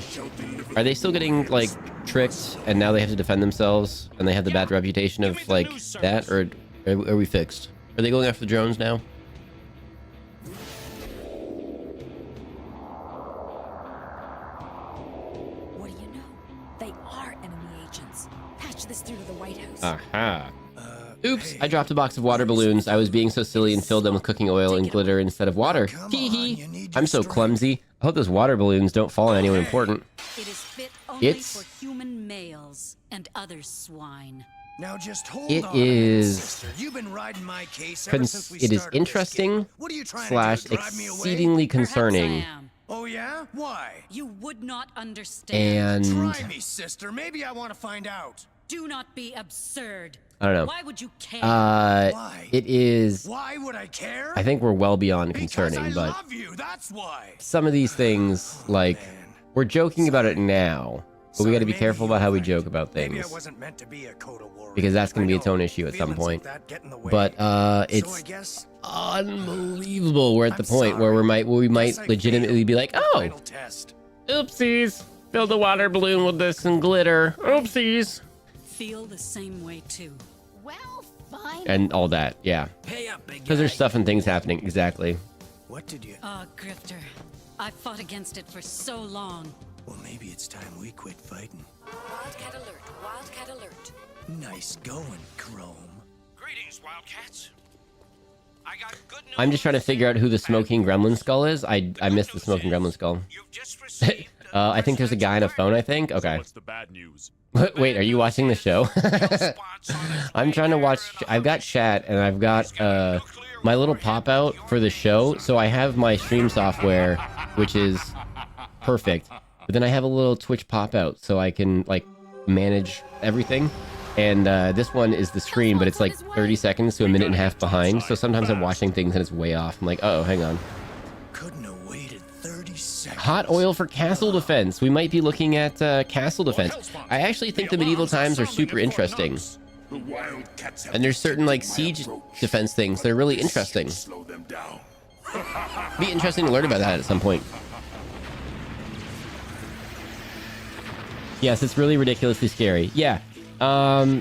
Are they still getting like tricked and now they have to defend themselves and they have the bad reputation of like that, or are we fixed? Are they going after the drones now? What do you know? They are enemy agents. Patch this through to the White House. Aha. Oops, I dropped a box of water balloons. I was being so silly and filled them with cooking oil and glitter instead of water. Hee hee. I'm so clumsy. I hope those water balloons don't fall on anyone important. It is fit only for human males and other swine. Now just hold It on is. sister. You've been riding my case ever since we It is started this interesting game. What are you trying slash to do, drive me away? exceedingly concerning. Oh yeah? Why? You would not understand. And Try me, sister. Maybe I want to find out. Do not be absurd. I don't know. Why would you care? It is. Why would I care? I think we're well beyond concerning, but love you, that's why. some of these things, like, we're joking about it now, but we got to be careful about how we joke about Maybe I things, wasn't meant to be a Coda warrior. because that's going to be its own issue at some point. But it's guess unbelievable. We're at the point where we might legitimately be like, oh, oopsies, fill the water balloon with this and glitter. Oopsies. Feel the same way too. Well, fine. And all that, yeah. Because there's stuff and things happening, exactly. What did you? Ah, Grifter. I fought against it for so long. Well, maybe it's time we quit fighting. Wildcat alert. Wildcat alert. Nice going, Chrome. Greetings, Wildcats. I got good news. I'm just trying to figure out who the smoking gremlin skull is. I missed the smoking gremlin skull. I think there's a guy on a phone, I think. Okay. What's the bad news? Wait, are you watching the show? I'm trying to watch. I've got chat and I've got my little pop out for the show. So I have my stream software, which is perfect. But then I have a little Twitch pop out so I can like manage everything. And this one is the stream, but it's like 30 seconds to a minute and a half behind. So sometimes I'm watching things and it's way off. I'm like, oh, hang on. Couldn't have waited 30 seconds. Hot oil for castle defense. We might be looking at castle defense. I actually think the medieval times are super interesting. And there's certain like siege defense things that are really interesting. Be interesting to learn about that at some point. Yes, it's really ridiculously scary. Yeah.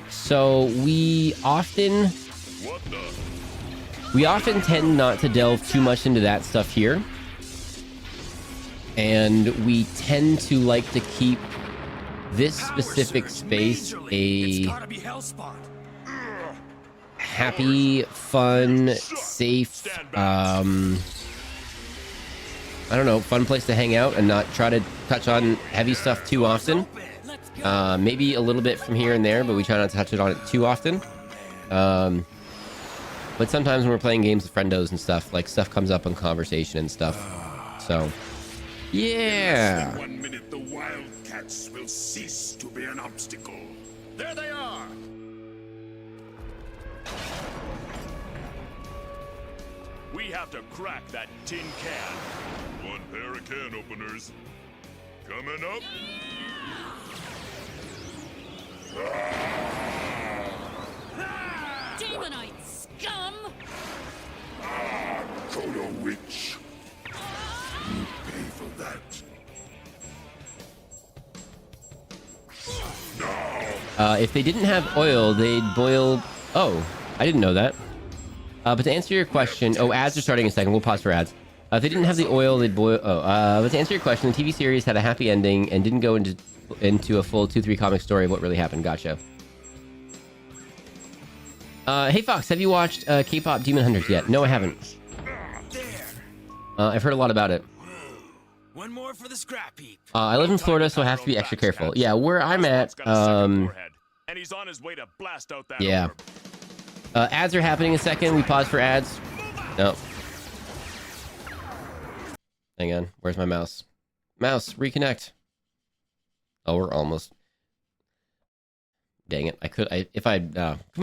So we often tend not to delve too much into that stuff here. And we tend to like to keep this specific space a happy, fun, safe, I don't know, fun place to hang out and not try to touch on heavy stuff too often. Maybe a little bit from here and there, but we try not to touch it on it too often. But sometimes when we're playing games with friendos and stuff, like stuff comes up in conversation and stuff. So, yeah. In 1 minute, the Wildcats will cease to be an obstacle. There they are. We have to crack that tin can. One pair of can openers. Coming up. Demonite scum! Kodo Witch. You pay for that. If they didn't have oil, they'd boil... Oh, I didn't know that. But to answer your question... Oh, ads are starting in a second. We'll pause for ads. If they didn't have the oil, they'd boil... Oh, but to answer your question, the TV series had a happy ending and didn't go into a full 2-3 comic story of what really happened. Gotcha. Hey, Fox, have you watched K-pop Demon Hunters yet? No, I haven't. I've heard a lot about it. One more for the scrap heap. I live in Florida, so I have to be extra careful. Yeah, where I'm at... And he's on his way to blast out that Yeah. orb. Ads are happening in a second. We pause for ads. No. Hang on. Where's my mouse? Mouse, reconnect. Oh, we're almost. Dang it. Come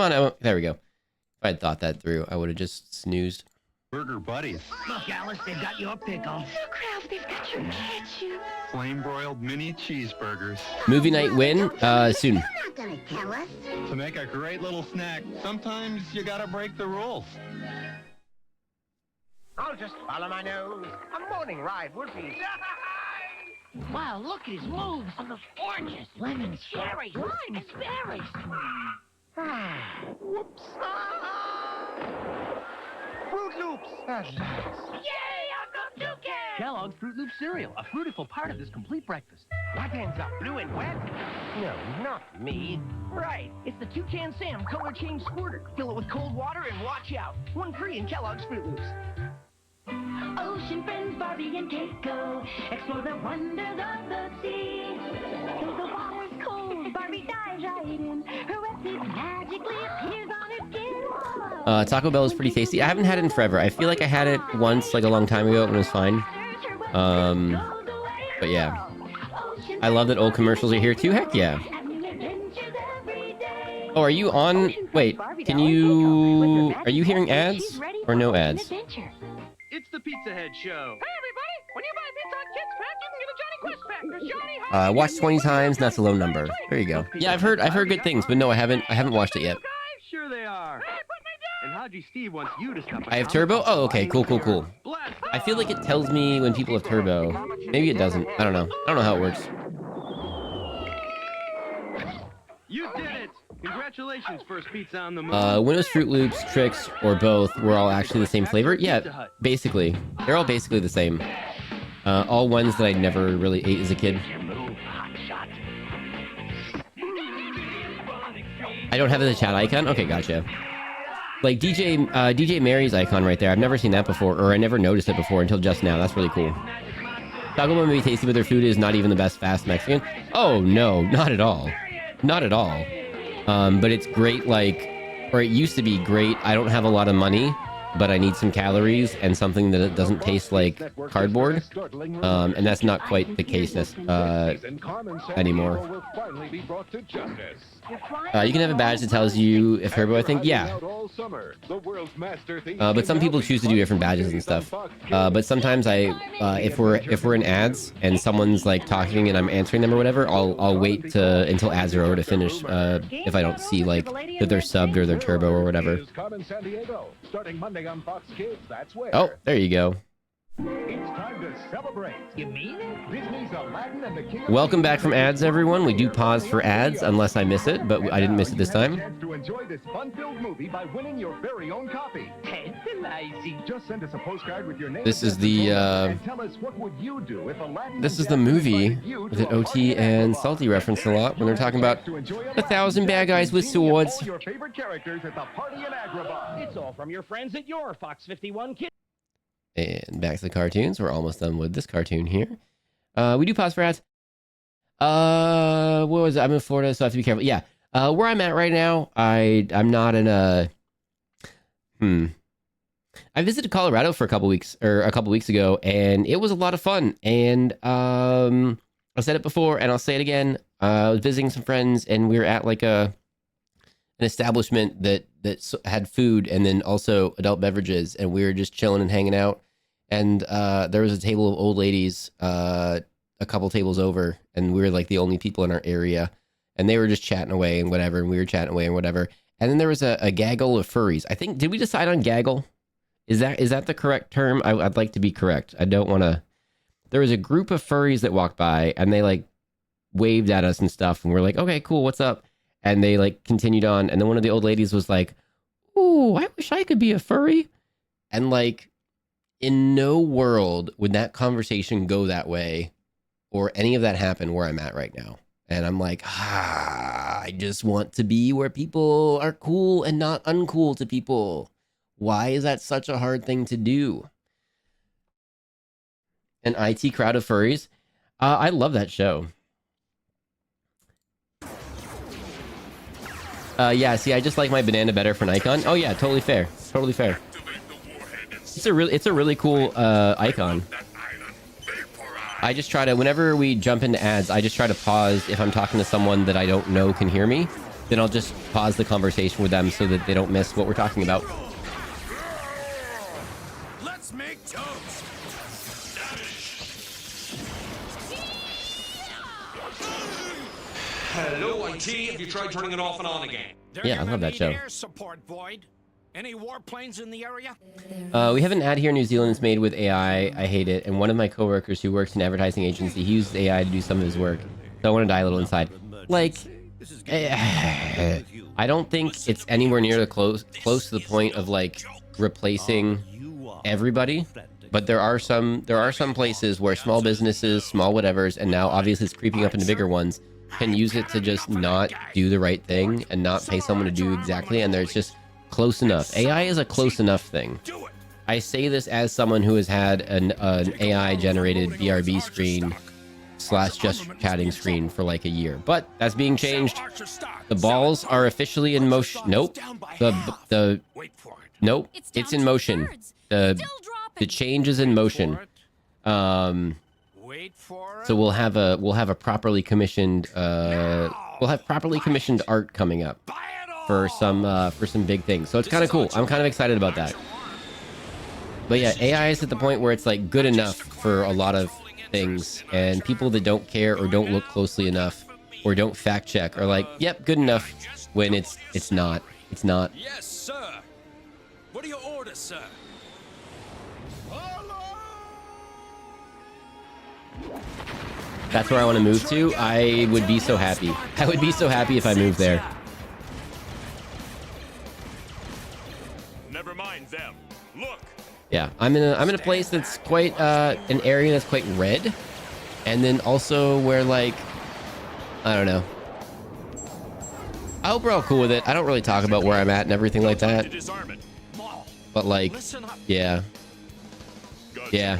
on. There we go. If I had thought that through, I would have just snoozed. Burger buddies. Look, Alice, they've got your pickle. Look, Ralph, they've got your ketchup. Flame broiled mini cheeseburgers. Movie night win soon. You're not gonna tell us. To make a great little snack, sometimes you gotta break the rules. I'll just follow my nose. A morning ride would be. Wow, look at his moves. On the gorgeous lemons, cherries, limes, berries. Whoops. Fruit Loops at last. Yay, Uncle Toucan! Kellogg's Fruit Loop cereal, a fruitful part of this complete breakfast. What ends up blue and wet? No, not me. Right, it's the Toucan Sam color change squirter. Fill it with cold water and watch out. One free in Kellogg's Fruit Loops. Ocean friends Barbie and Keiko explore the wonders of the sea. Till the water's cold, Barbie dives right in. Her wetsuit magically appears on her skin. Taco Bell is pretty tasty. I haven't had it in forever. I feel like I had it once, like a long time ago, and it was fine. But yeah. I love that old commercials are here too. Heck yeah. Oh, are you on? Wait, can you... Are you hearing ads? Or no ads? It's the Pizza Head Show. Hey, everybody! When you buy pizza on Kids Pack, you can get a Johnny Quest pack. There's Johnny Watched 20 times, and that's a low number. There you go. Yeah, I've heard good things, but no, I haven't watched it yet. Sure they are. And Haji Steve wants you to stop. I have turbo? Oh, okay, cool. I feel like it tells me when people have turbo. Maybe it doesn't. I don't know. I don't know how it works. You did it! Congratulations, first pizza on the moon. Windows Fruit Loops, Tricks, or both were all actually the same flavor? Yeah, basically. They're all basically the same. All ones that I never really ate as a kid. I don't have the chat icon? Okay, gotcha. Like DJ Mary's icon right there. I've never seen that before, or I never noticed it before until just now. That's really cool. Taco Bell may be tasty, but their food is not even the best fast Mexican. Oh, no, not at all. Not at all. But it's great, like, or it used to be great. I don't have a lot of money, but I need some calories and something that it doesn't taste like cardboard. And that's not quite the case anymore. You can have a badge that tells you if turbo, I think. Yeah. But some people choose to do different badges and stuff. But sometimes if we're in ads and someone's like talking and I'm answering them or whatever, I'll wait until ads are over to finish. If I don't see like that they're subbed or they're turbo or whatever. Oh, there you go. It's time to celebrate. You mean it? Disney's Aladdin and the King. Welcome back from ads, everyone. We do pause for ads unless I miss it, but I didn't miss it this time. To enjoy this fun-filled movie by winning your very own copy. Tantalizing. Just send us a postcard with your name. This is the and tell us what would you do if Aladdin. This is the movie that OT and Salty referenced a lot when they're talking about 1,000 bad guys with swords. Your favorite characters at the party in Agrabah. It's all from your friends at your Fox 51 Kids. And back to the cartoons. We're almost done with this cartoon here. We do pause for ads. What was it? I'm in Florida, so I have to be careful. Yeah. Where I'm at right now, I'm not in a... I visited Colorado for a couple weeks ago, and it was a lot of fun. And I said it before, and I'll say it again. I was visiting some friends, and we were at like an establishment that had food and then also adult beverages, and we were just chilling and hanging out. and there was a table of old ladies a couple tables over, and we were like the only people in our area, and they were just chatting away and whatever, and we were chatting away and whatever. And then there was a gaggle of furries. I think, did we decide on gaggle? Is that the correct term? I'd like to be correct. I don't want to. There was a group of furries that walked by, and they like waved at us and stuff, and we're like, okay, cool, what's up? And they like continued on, and then one of the old ladies was like, ooh, I wish I could be a furry. And like, in no world would that conversation go that way or any of that happen where I'm at right now. And I'm like, I just want to be where people are cool and not uncool to people. Why is that such a hard thing to do? An IT crowd of furries. I love that show. Yeah, see, I just like my banana better for an icon. Oh yeah, totally fair. Totally fair. It's a really cool icon. I just try to, whenever we jump into ads, I just try to pause if I'm talking to someone that I don't know can hear me. Then I'll just pause the conversation with them so that they don't miss what we're talking about. Let's make toast. Hello, IT. Have you tried turning it off and on again? Yeah, I love that show. Air support, Void. Any warplanes in the area? We have an ad here in New Zealand that's made with AI. I hate it. And one of my coworkers who works in an advertising agency, he uses AI to do some of his work. So I want to die a little inside. Like, I don't think it's anywhere near the close to the point of like replacing everybody. But there are some places where small businesses, small whatevers, and now obviously it's creeping up into bigger ones, can use it to just not do the right thing and not pay someone to do exactly. And there's just close enough. AI is a close enough thing. I say this as someone who has had an AI generated BRB screen / just chatting screen for like a year, but that's being changed. The balls are officially in motion. Nope. Nope. It's in motion. The change is in motion. So we'll have a properly commissioned art coming up for some big things. So it's kind of cool. I'm kind of excited about that. But yeah, AI is at the point where it's like good enough for a lot of things, and people that don't care or don't look closely enough or don't fact check are like, yep, good enough, when it's not. It's not. Yes, sir. What are your orders, sir? That's where I want to move to. I would be so happy. I would be so happy if I moved there. Never mind them. Look. Yeah, I'm in a place that's quite an area that's quite red, and then also where like, I don't know. I hope we're all cool with it. I don't really talk about where I'm at and everything like that. But like, yeah. Yeah.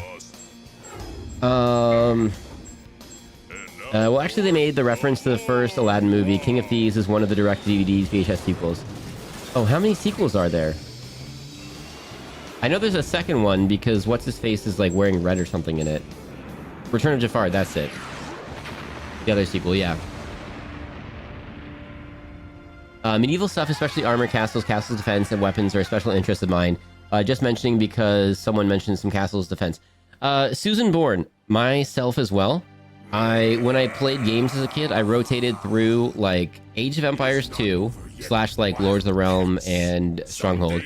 Well, actually, they made the reference to the first Aladdin movie. King of Thieves is one of the direct DVDs VHS sequels. Oh, how many sequels are there? I know there's a second one because what's-his-face is like wearing red or something in it. Return of Jafar, that's it. The other sequel, yeah. Medieval stuff, especially armor, castles, defense, and weapons are a special interest of mine. Just mentioning because someone mentioned some castles defense. Susan Bourne, myself as well. When I played games as a kid, I rotated through like Age of Empires 2 / like Lords of the Realm and Stronghold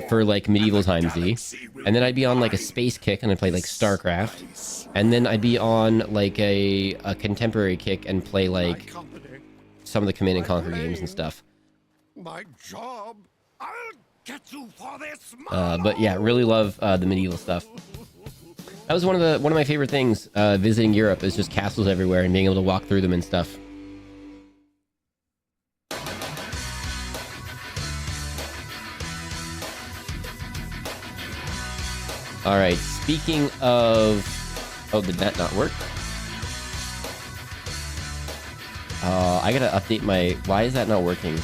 for like medieval times and then I'd be on like a space kick and I'd play like StarCraft, and then I'd be on like a contemporary kick and play like some of the Command and Conquer games and stuff. My job, I'll get you for this. But yeah, really love the medieval stuff. That was one of my favorite things visiting Europe, is just castles everywhere and being able to walk through them and stuff. All right, speaking of... Oh, did that not work? I gotta update my... Why is that not working?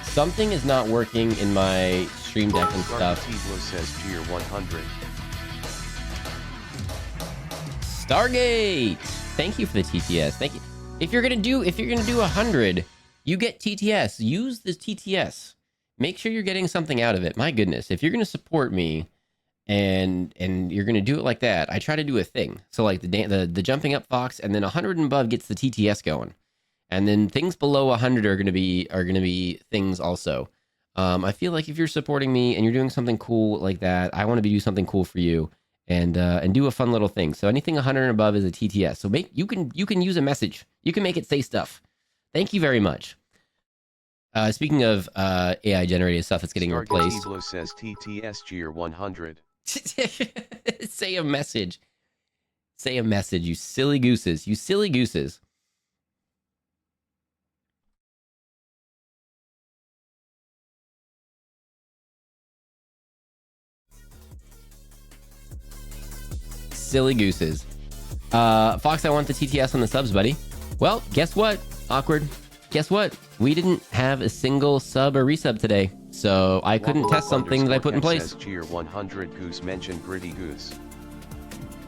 Something is not working in my Stream Deck and stuff. Says tier 100. Stargate! Thank you for the TTS. Thank you. If you're gonna do 100, you get TTS. Use the TTS. Make sure you're getting something out of it. My goodness, if you're gonna support me, and you're gonna do it like that, I try to do a thing. So like the jumping up fox, and then 100 and above gets the TTS going, and then things below 100 are gonna be things also. I feel like if you're supporting me and you're doing something cool like that, I want to do something cool for you, and do a fun little thing. So anything 100 and above is a TTS. So you can use a message. You can make it say stuff. Thank you very much. Speaking of AI generated stuff that's getting replaced. Stargate says TTS Gear 100. Say a message. Say a message, you silly gooses. You silly gooses. Silly gooses. Fox, I want the TTS on the subs, buddy. Well, guess what? Awkward. Guess what? We didn't have a single sub or resub today, so I couldn't test something that I put in place. Says Cheer 100 Goose mentioned Gritty Goose.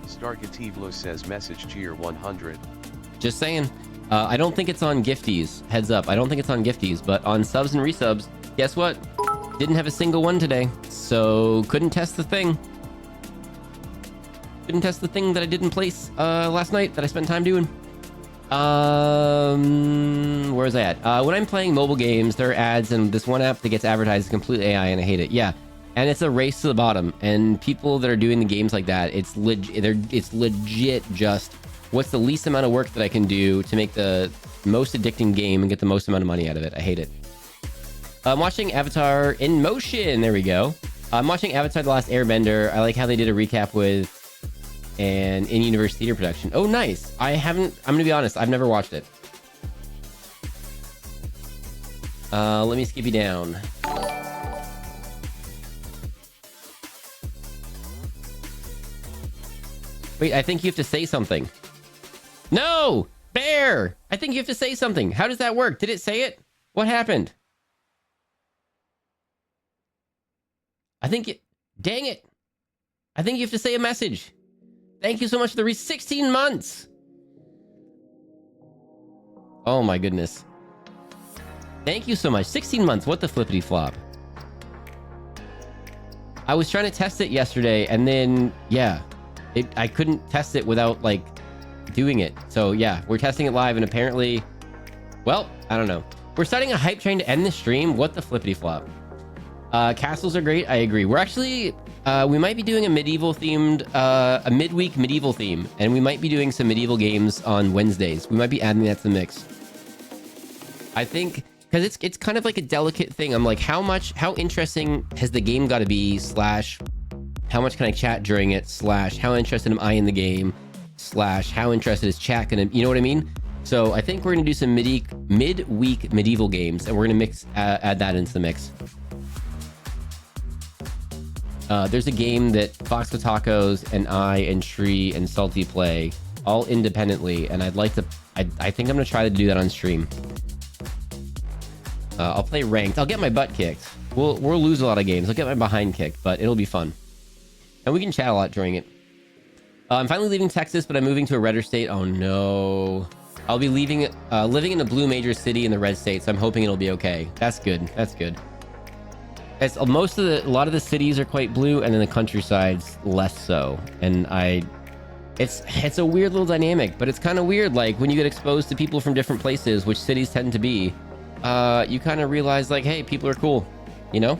Stargativlo says message Cheer 100. Just saying. I don't think it's on gifties. Heads up. I don't think it's on gifties, but on subs and resubs, guess what? Didn't have a single one today, so couldn't test the thing. Couldn't test the thing that I did in place last night that I spent time doing. Where is I at? When I'm playing mobile games, there are ads, and this one app that gets advertised is completely AI, and I hate it. Yeah, and it's a race to the bottom. And people that are doing the games like that, it's legit just what's the least amount of work that I can do to make the most addicting game and get the most amount of money out of it. I hate it. I'm watching Avatar in motion. There we go. I'm watching Avatar: The Last Airbender. I like how they did a recap with an in-universe theater production. Oh, nice. I'm gonna be honest, I've never watched it. Let me skip you down. Wait, I think you have to say something. No! Bear! I think you have to say something. How does that work? Did it say it? What happened? Dang it. I think you have to say a message. Thank you so much for the 16 months. Oh my goodness. Thank you so much. 16 months. What the flippity flop. I was trying to test it yesterday, and then, yeah, I couldn't test it without, like, doing it. So, yeah, we're testing it live, and apparently, well, I don't know. We're starting a hype train to end the stream. What the flippity flop. Castles are great. I agree. We're actually, we might be doing a medieval themed, a midweek medieval theme, and we might be doing some medieval games on Wednesdays. We might be adding that to the mix. I think, because it's kind of like a delicate thing. I'm like, how interesting has the game got to be, / how much can I chat during it, / how interested am I in the game, / how interested is chat gonna, you know what I mean? So I think we're gonna do some midweek medieval games, and we're gonna add that into the mix. There's a game that Fox with Tacos and I and Tree and Salty play all independently, and I'd like to. I think I'm gonna try to do that on stream. I'll play ranked. I'll get my butt kicked. We'll lose a lot of games. I'll get my behind kicked, but it'll be fun, and we can chat a lot during it. I'm finally leaving Texas, but I'm moving to a redder state. Oh no! I'll be living in a blue major city in the red state, so I'm hoping it'll be okay. That's good. That's good. It's a lot of the cities are quite blue, and then the countryside's less so. And it's a weird little dynamic, but it's kind of weird. Like when you get exposed to people from different places, which cities tend to be, you kind of realize like, hey, people are cool, you know?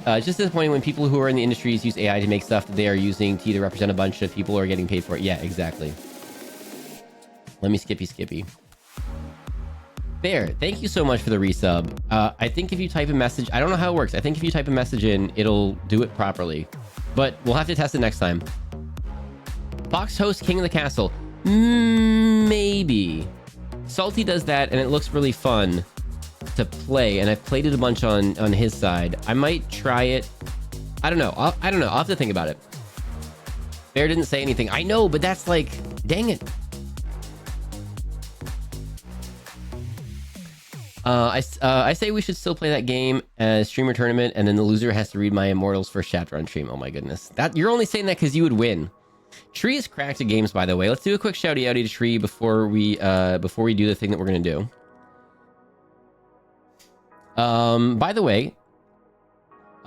It's just disappointing when people who are in the industries use AI to make stuff that they are using to either represent a bunch of people or getting paid for it. Yeah, exactly. Let me skippy. Bear, thank you so much for the resub. I think if you type a message, I don't know how it works. I think if you type a message in, it'll do it properly. But we'll have to test it next time. Fox hosts King of the Castle. Maybe. Salty does that, and it looks really fun to play. And I've played it a bunch on his side. I might try it. I don't know. I'll have to think about it. Bear didn't say anything. I know, but that's like, dang it. I say we should still play that game as streamer tournament, and then the loser has to read my Immortals first chapter on stream. Oh my goodness. You're only saying that because you would win. Tree is cracked at games, by the way. Let's do a quick shouty outy to Tree before we do the thing that we're gonna do. By the way,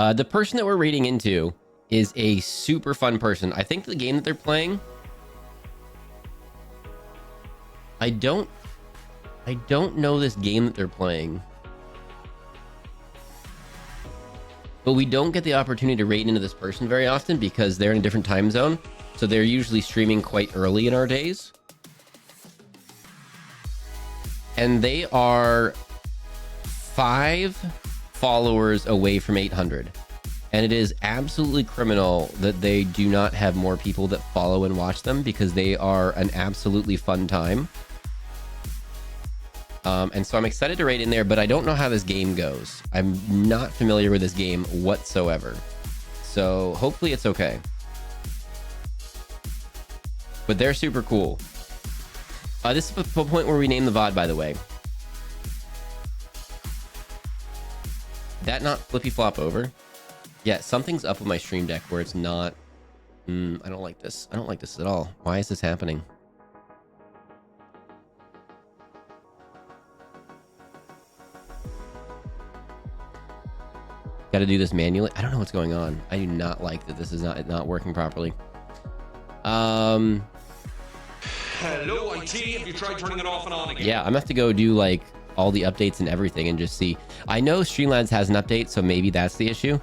The person that we're raiding into is a super fun person. I think the game that they're playing, I don't know this game that they're playing, but we don't get the opportunity to raid into this person very often because they're in a different time zone. So they're usually streaming quite early in our days. And they are 5 followers away from 800. And it is absolutely criminal that they do not have more people that follow and watch them, because they are an absolutely fun time. And so I'm excited to raid in there, but I don't know how this game goes. I'm not familiar with this game whatsoever. So hopefully it's okay. But they're super cool. This is the point where we name the VOD, by the way. That not flippy flop over? Yeah, something's up with my stream deck where it's not... I don't like this. I don't like this at all. Why is this happening? Got to do this manually. I don't know what's going on. I do not like that this is not working properly. Hello, IT. Have you tried turning it off and on again? Yeah, I'm gonna have to go do like all the updates and everything and just see. I know Streamlabs has an update, so maybe that's the issue.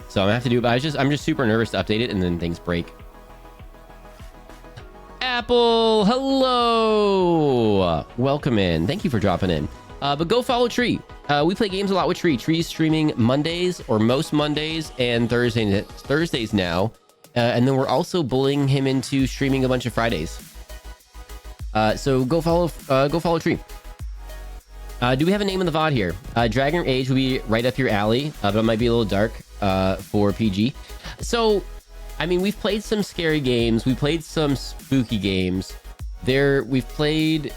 So I'm gonna have to do it, but I'm just super nervous to update it and then things break. Apple, hello. Welcome in. Thank you for dropping in. But go follow Tree. We play games a lot with Tree. Tree's streaming Mondays, or most Mondays, and Thursdays now. And then we're also bullying him into streaming a bunch of Fridays. So go follow Tree. Do we have a name in the VOD here? Dragon Age will be right up your alley, but it might be a little dark for PG. So, I mean, we've played some scary games. We played some spooky games. We've played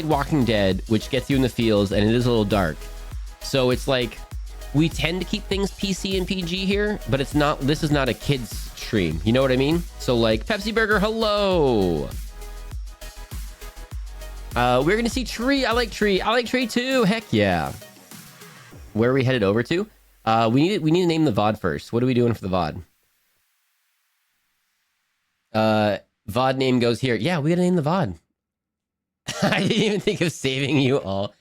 Walking Dead, which gets you in the feels, and it is a little dark. So it's like, we tend to keep things PC and PG here, but it's not. This is not a kids stream. You know what I mean? So like, Pepsi Burger, hello. We're gonna see Tree. I like Tree. I like Tree too. Heck yeah. Where are we headed over to? We need to name the VOD first. What are we doing for the VOD? VOD name goes here. Yeah, we gotta name the VOD. I didn't even think of saving you all.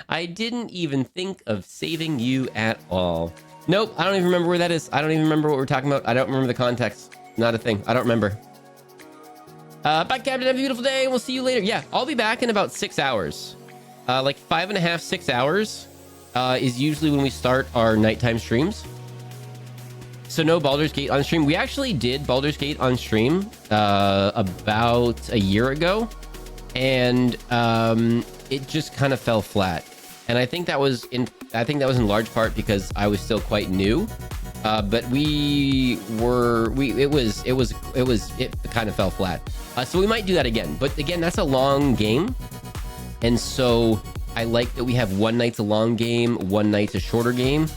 I didn't even think of saving you at all. Nope, I don't even remember where that is. I don't even remember what we're talking about. I don't remember the context. Not a thing. I don't remember. Bye, Captain. Have a beautiful day. We'll see you later. Yeah, I'll be back in about 6 hours. Like 5.5, 6 hours is usually when we start our nighttime streams. So no Baldur's Gate on stream. We actually did Baldur's Gate on stream about a year ago. And it just kind of fell flat. And I think that was in large part because I was still quite new. But it kind of fell flat. So we might do that again. But again, that's a long game. And so I like that we have one night's a long game, one night's a shorter game,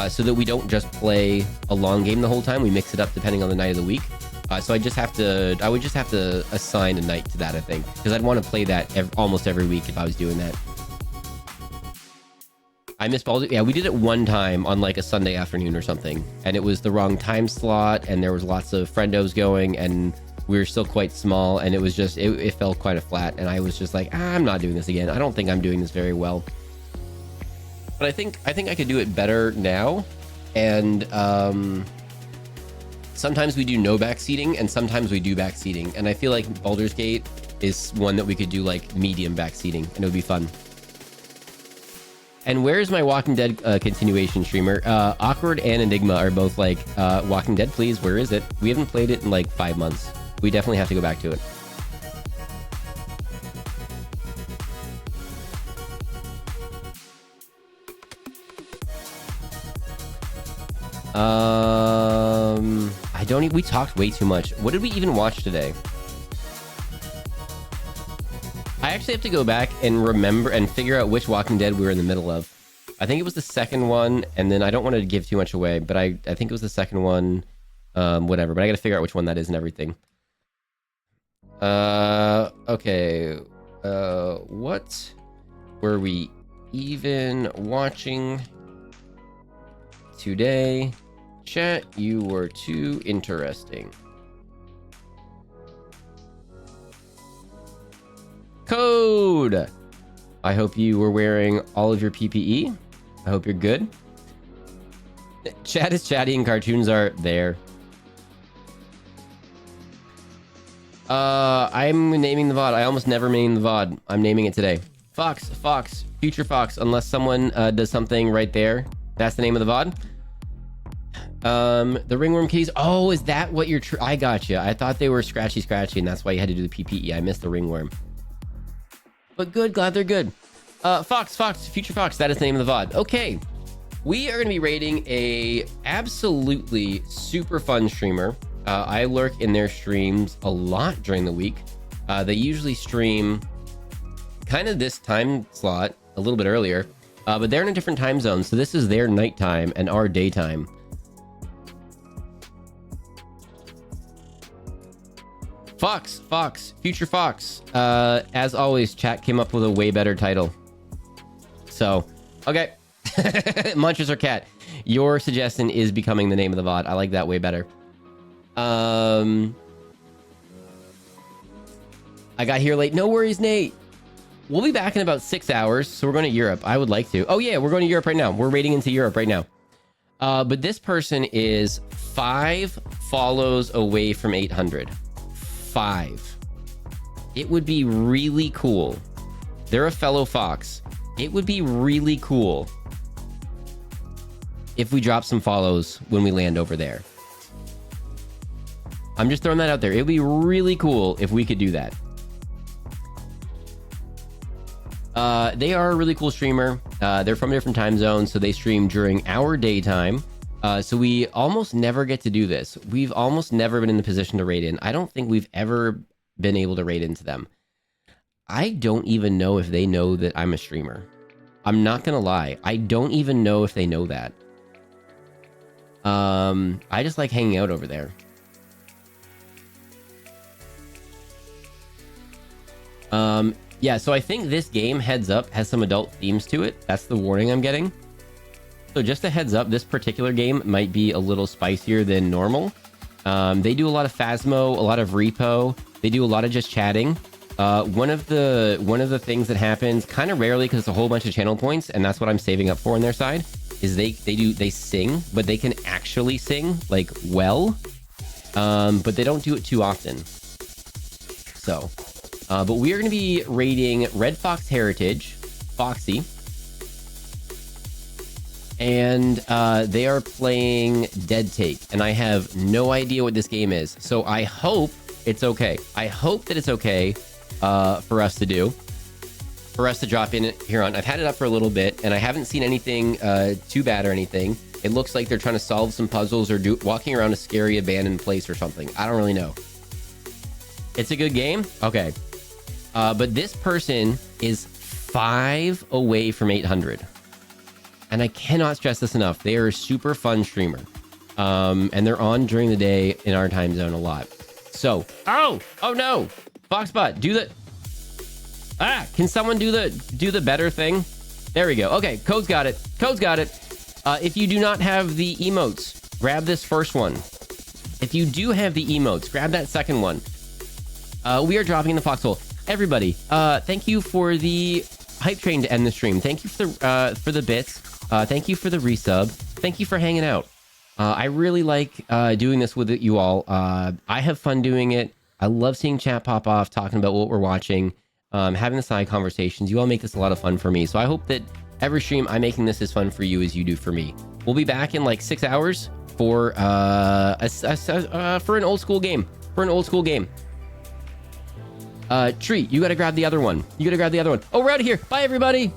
so that we don't just play a long game the whole time. We mix it up depending on the night of the week. So I would just have to assign a night to that, I think, because I'd want to play that almost every week if I was doing that. I missed Baldur's. Yeah, we did it one time on like a Sunday afternoon or something, and it was the wrong time slot, and there was lots of friendos going, and we were still quite small, and it was just it fell quite a flat, and I was just like, I'm not doing this again. I don't think I'm doing this very well. But I think I could do it better now, and sometimes we do no backseating, and sometimes we do backseating, and I feel like Baldur's Gate is one that we could do like medium backseating, and it would be fun. And where's my Walking Dead continuation streamer? Awkward and Enigma are both like, Walking Dead, please, where is it? We haven't played it in like 5 months. We definitely have to go back to it. We talked way too much. What did we even watch today? I actually have to go back and remember and figure out which Walking Dead we were in the middle of. I think it was the second one, and then I don't want to give too much away, but I think it was the second one, whatever, but I gotta figure out which one that is and everything. Okay. What were we even watching today. Chat, you were too interesting. Code! I hope you were wearing all of your PPE. I hope you're good. Chat is chatty and cartoons are there. I'm naming the VOD. I almost never name the VOD. I'm naming it today. Fox, Future Fox, unless someone does something right there. That's the name of the VOD. The ringworm keys. Oh, is that what you're... I gotcha. I thought they were scratchy, and that's why you had to do the PPE. I missed the ringworm. But good, glad they're good. Fox, Future Fox, that is the name of the VOD. Okay, we are going to be rating a absolutely super fun streamer. I lurk in their streams a lot during the week. They usually stream kind of this time slot, a little bit earlier, but they're in a different time zone, so this is their nighttime and our daytime. Fox, Future Fox. As always, chat came up with a way better title. So, okay. Munchers or Cat. Your suggestion is becoming the name of the VOD. I like that way better. I got here late. No worries, Nate. We'll be back in about 6 hours, so we're going to Europe. I would like to. Oh, yeah, we're going to Europe right now. We're raiding into Europe right now. But this person is 5 follows away from 800. 5. It would be really cool. They're a fellow Fox. It would be really cool if we drop some follows when we land over there. I'm just throwing that out there. It would be really cool if we could do that. They are a really cool streamer. They're from a different time zone, so they stream during our daytime. So we almost never get to do this. We've almost never been in the position to raid in. I don't think we've ever been able to raid into them. I don't even know if they know that I'm a streamer. I'm not gonna lie. I don't even know if they know that. I just like hanging out over there. Yeah, so I think this game, heads up, has some adult themes to it. That's the warning I'm getting. So just a heads up, this particular game might be a little spicier than normal. They do a lot of Phasmo, a lot of repo. They do a lot of just chatting. One of the things that happens kind of rarely, because it's a whole bunch of channel points, and that's what I'm saving up for on their side, is they sing, but they can actually sing like well, but they don't do it too often. So, but we are going to be rating Red Fox Heritage, Foxy. And they are playing Dead Take, and I have no idea what this game is. So I hope it's okay. I hope that it's okay for us to do. For us to drop in here on. I've had it up for a little bit, and I haven't seen anything too bad or anything. It looks like they're trying to solve some puzzles or walking around a scary abandoned place or something. I don't really know. It's a good game? Okay. But this person is 5 away from 800. And I cannot stress this enough. They are a super fun streamer. And they're on during the day in our time zone a lot. So, oh no! Foxbot, do the... can someone do the better thing? There we go. Okay, Code's got it. If you do not have the emotes, grab this first one. If you do have the emotes, grab that second one. We are dropping in the foxhole. Everybody, thank you for the hype train to end the stream. Thank you for the bits. Thank you for the resub. Thank you for hanging out. I really like doing this with you all. I have fun doing it. I love seeing chat pop off, talking about what we're watching, having the side conversations. You all make this a lot of fun for me. So I hope that every stream I'm making this as fun for you as you do for me. We'll be back in like 6 hours for an old school game. Tree, you gotta grab the other one. Oh, we're out of here. Bye, everybody.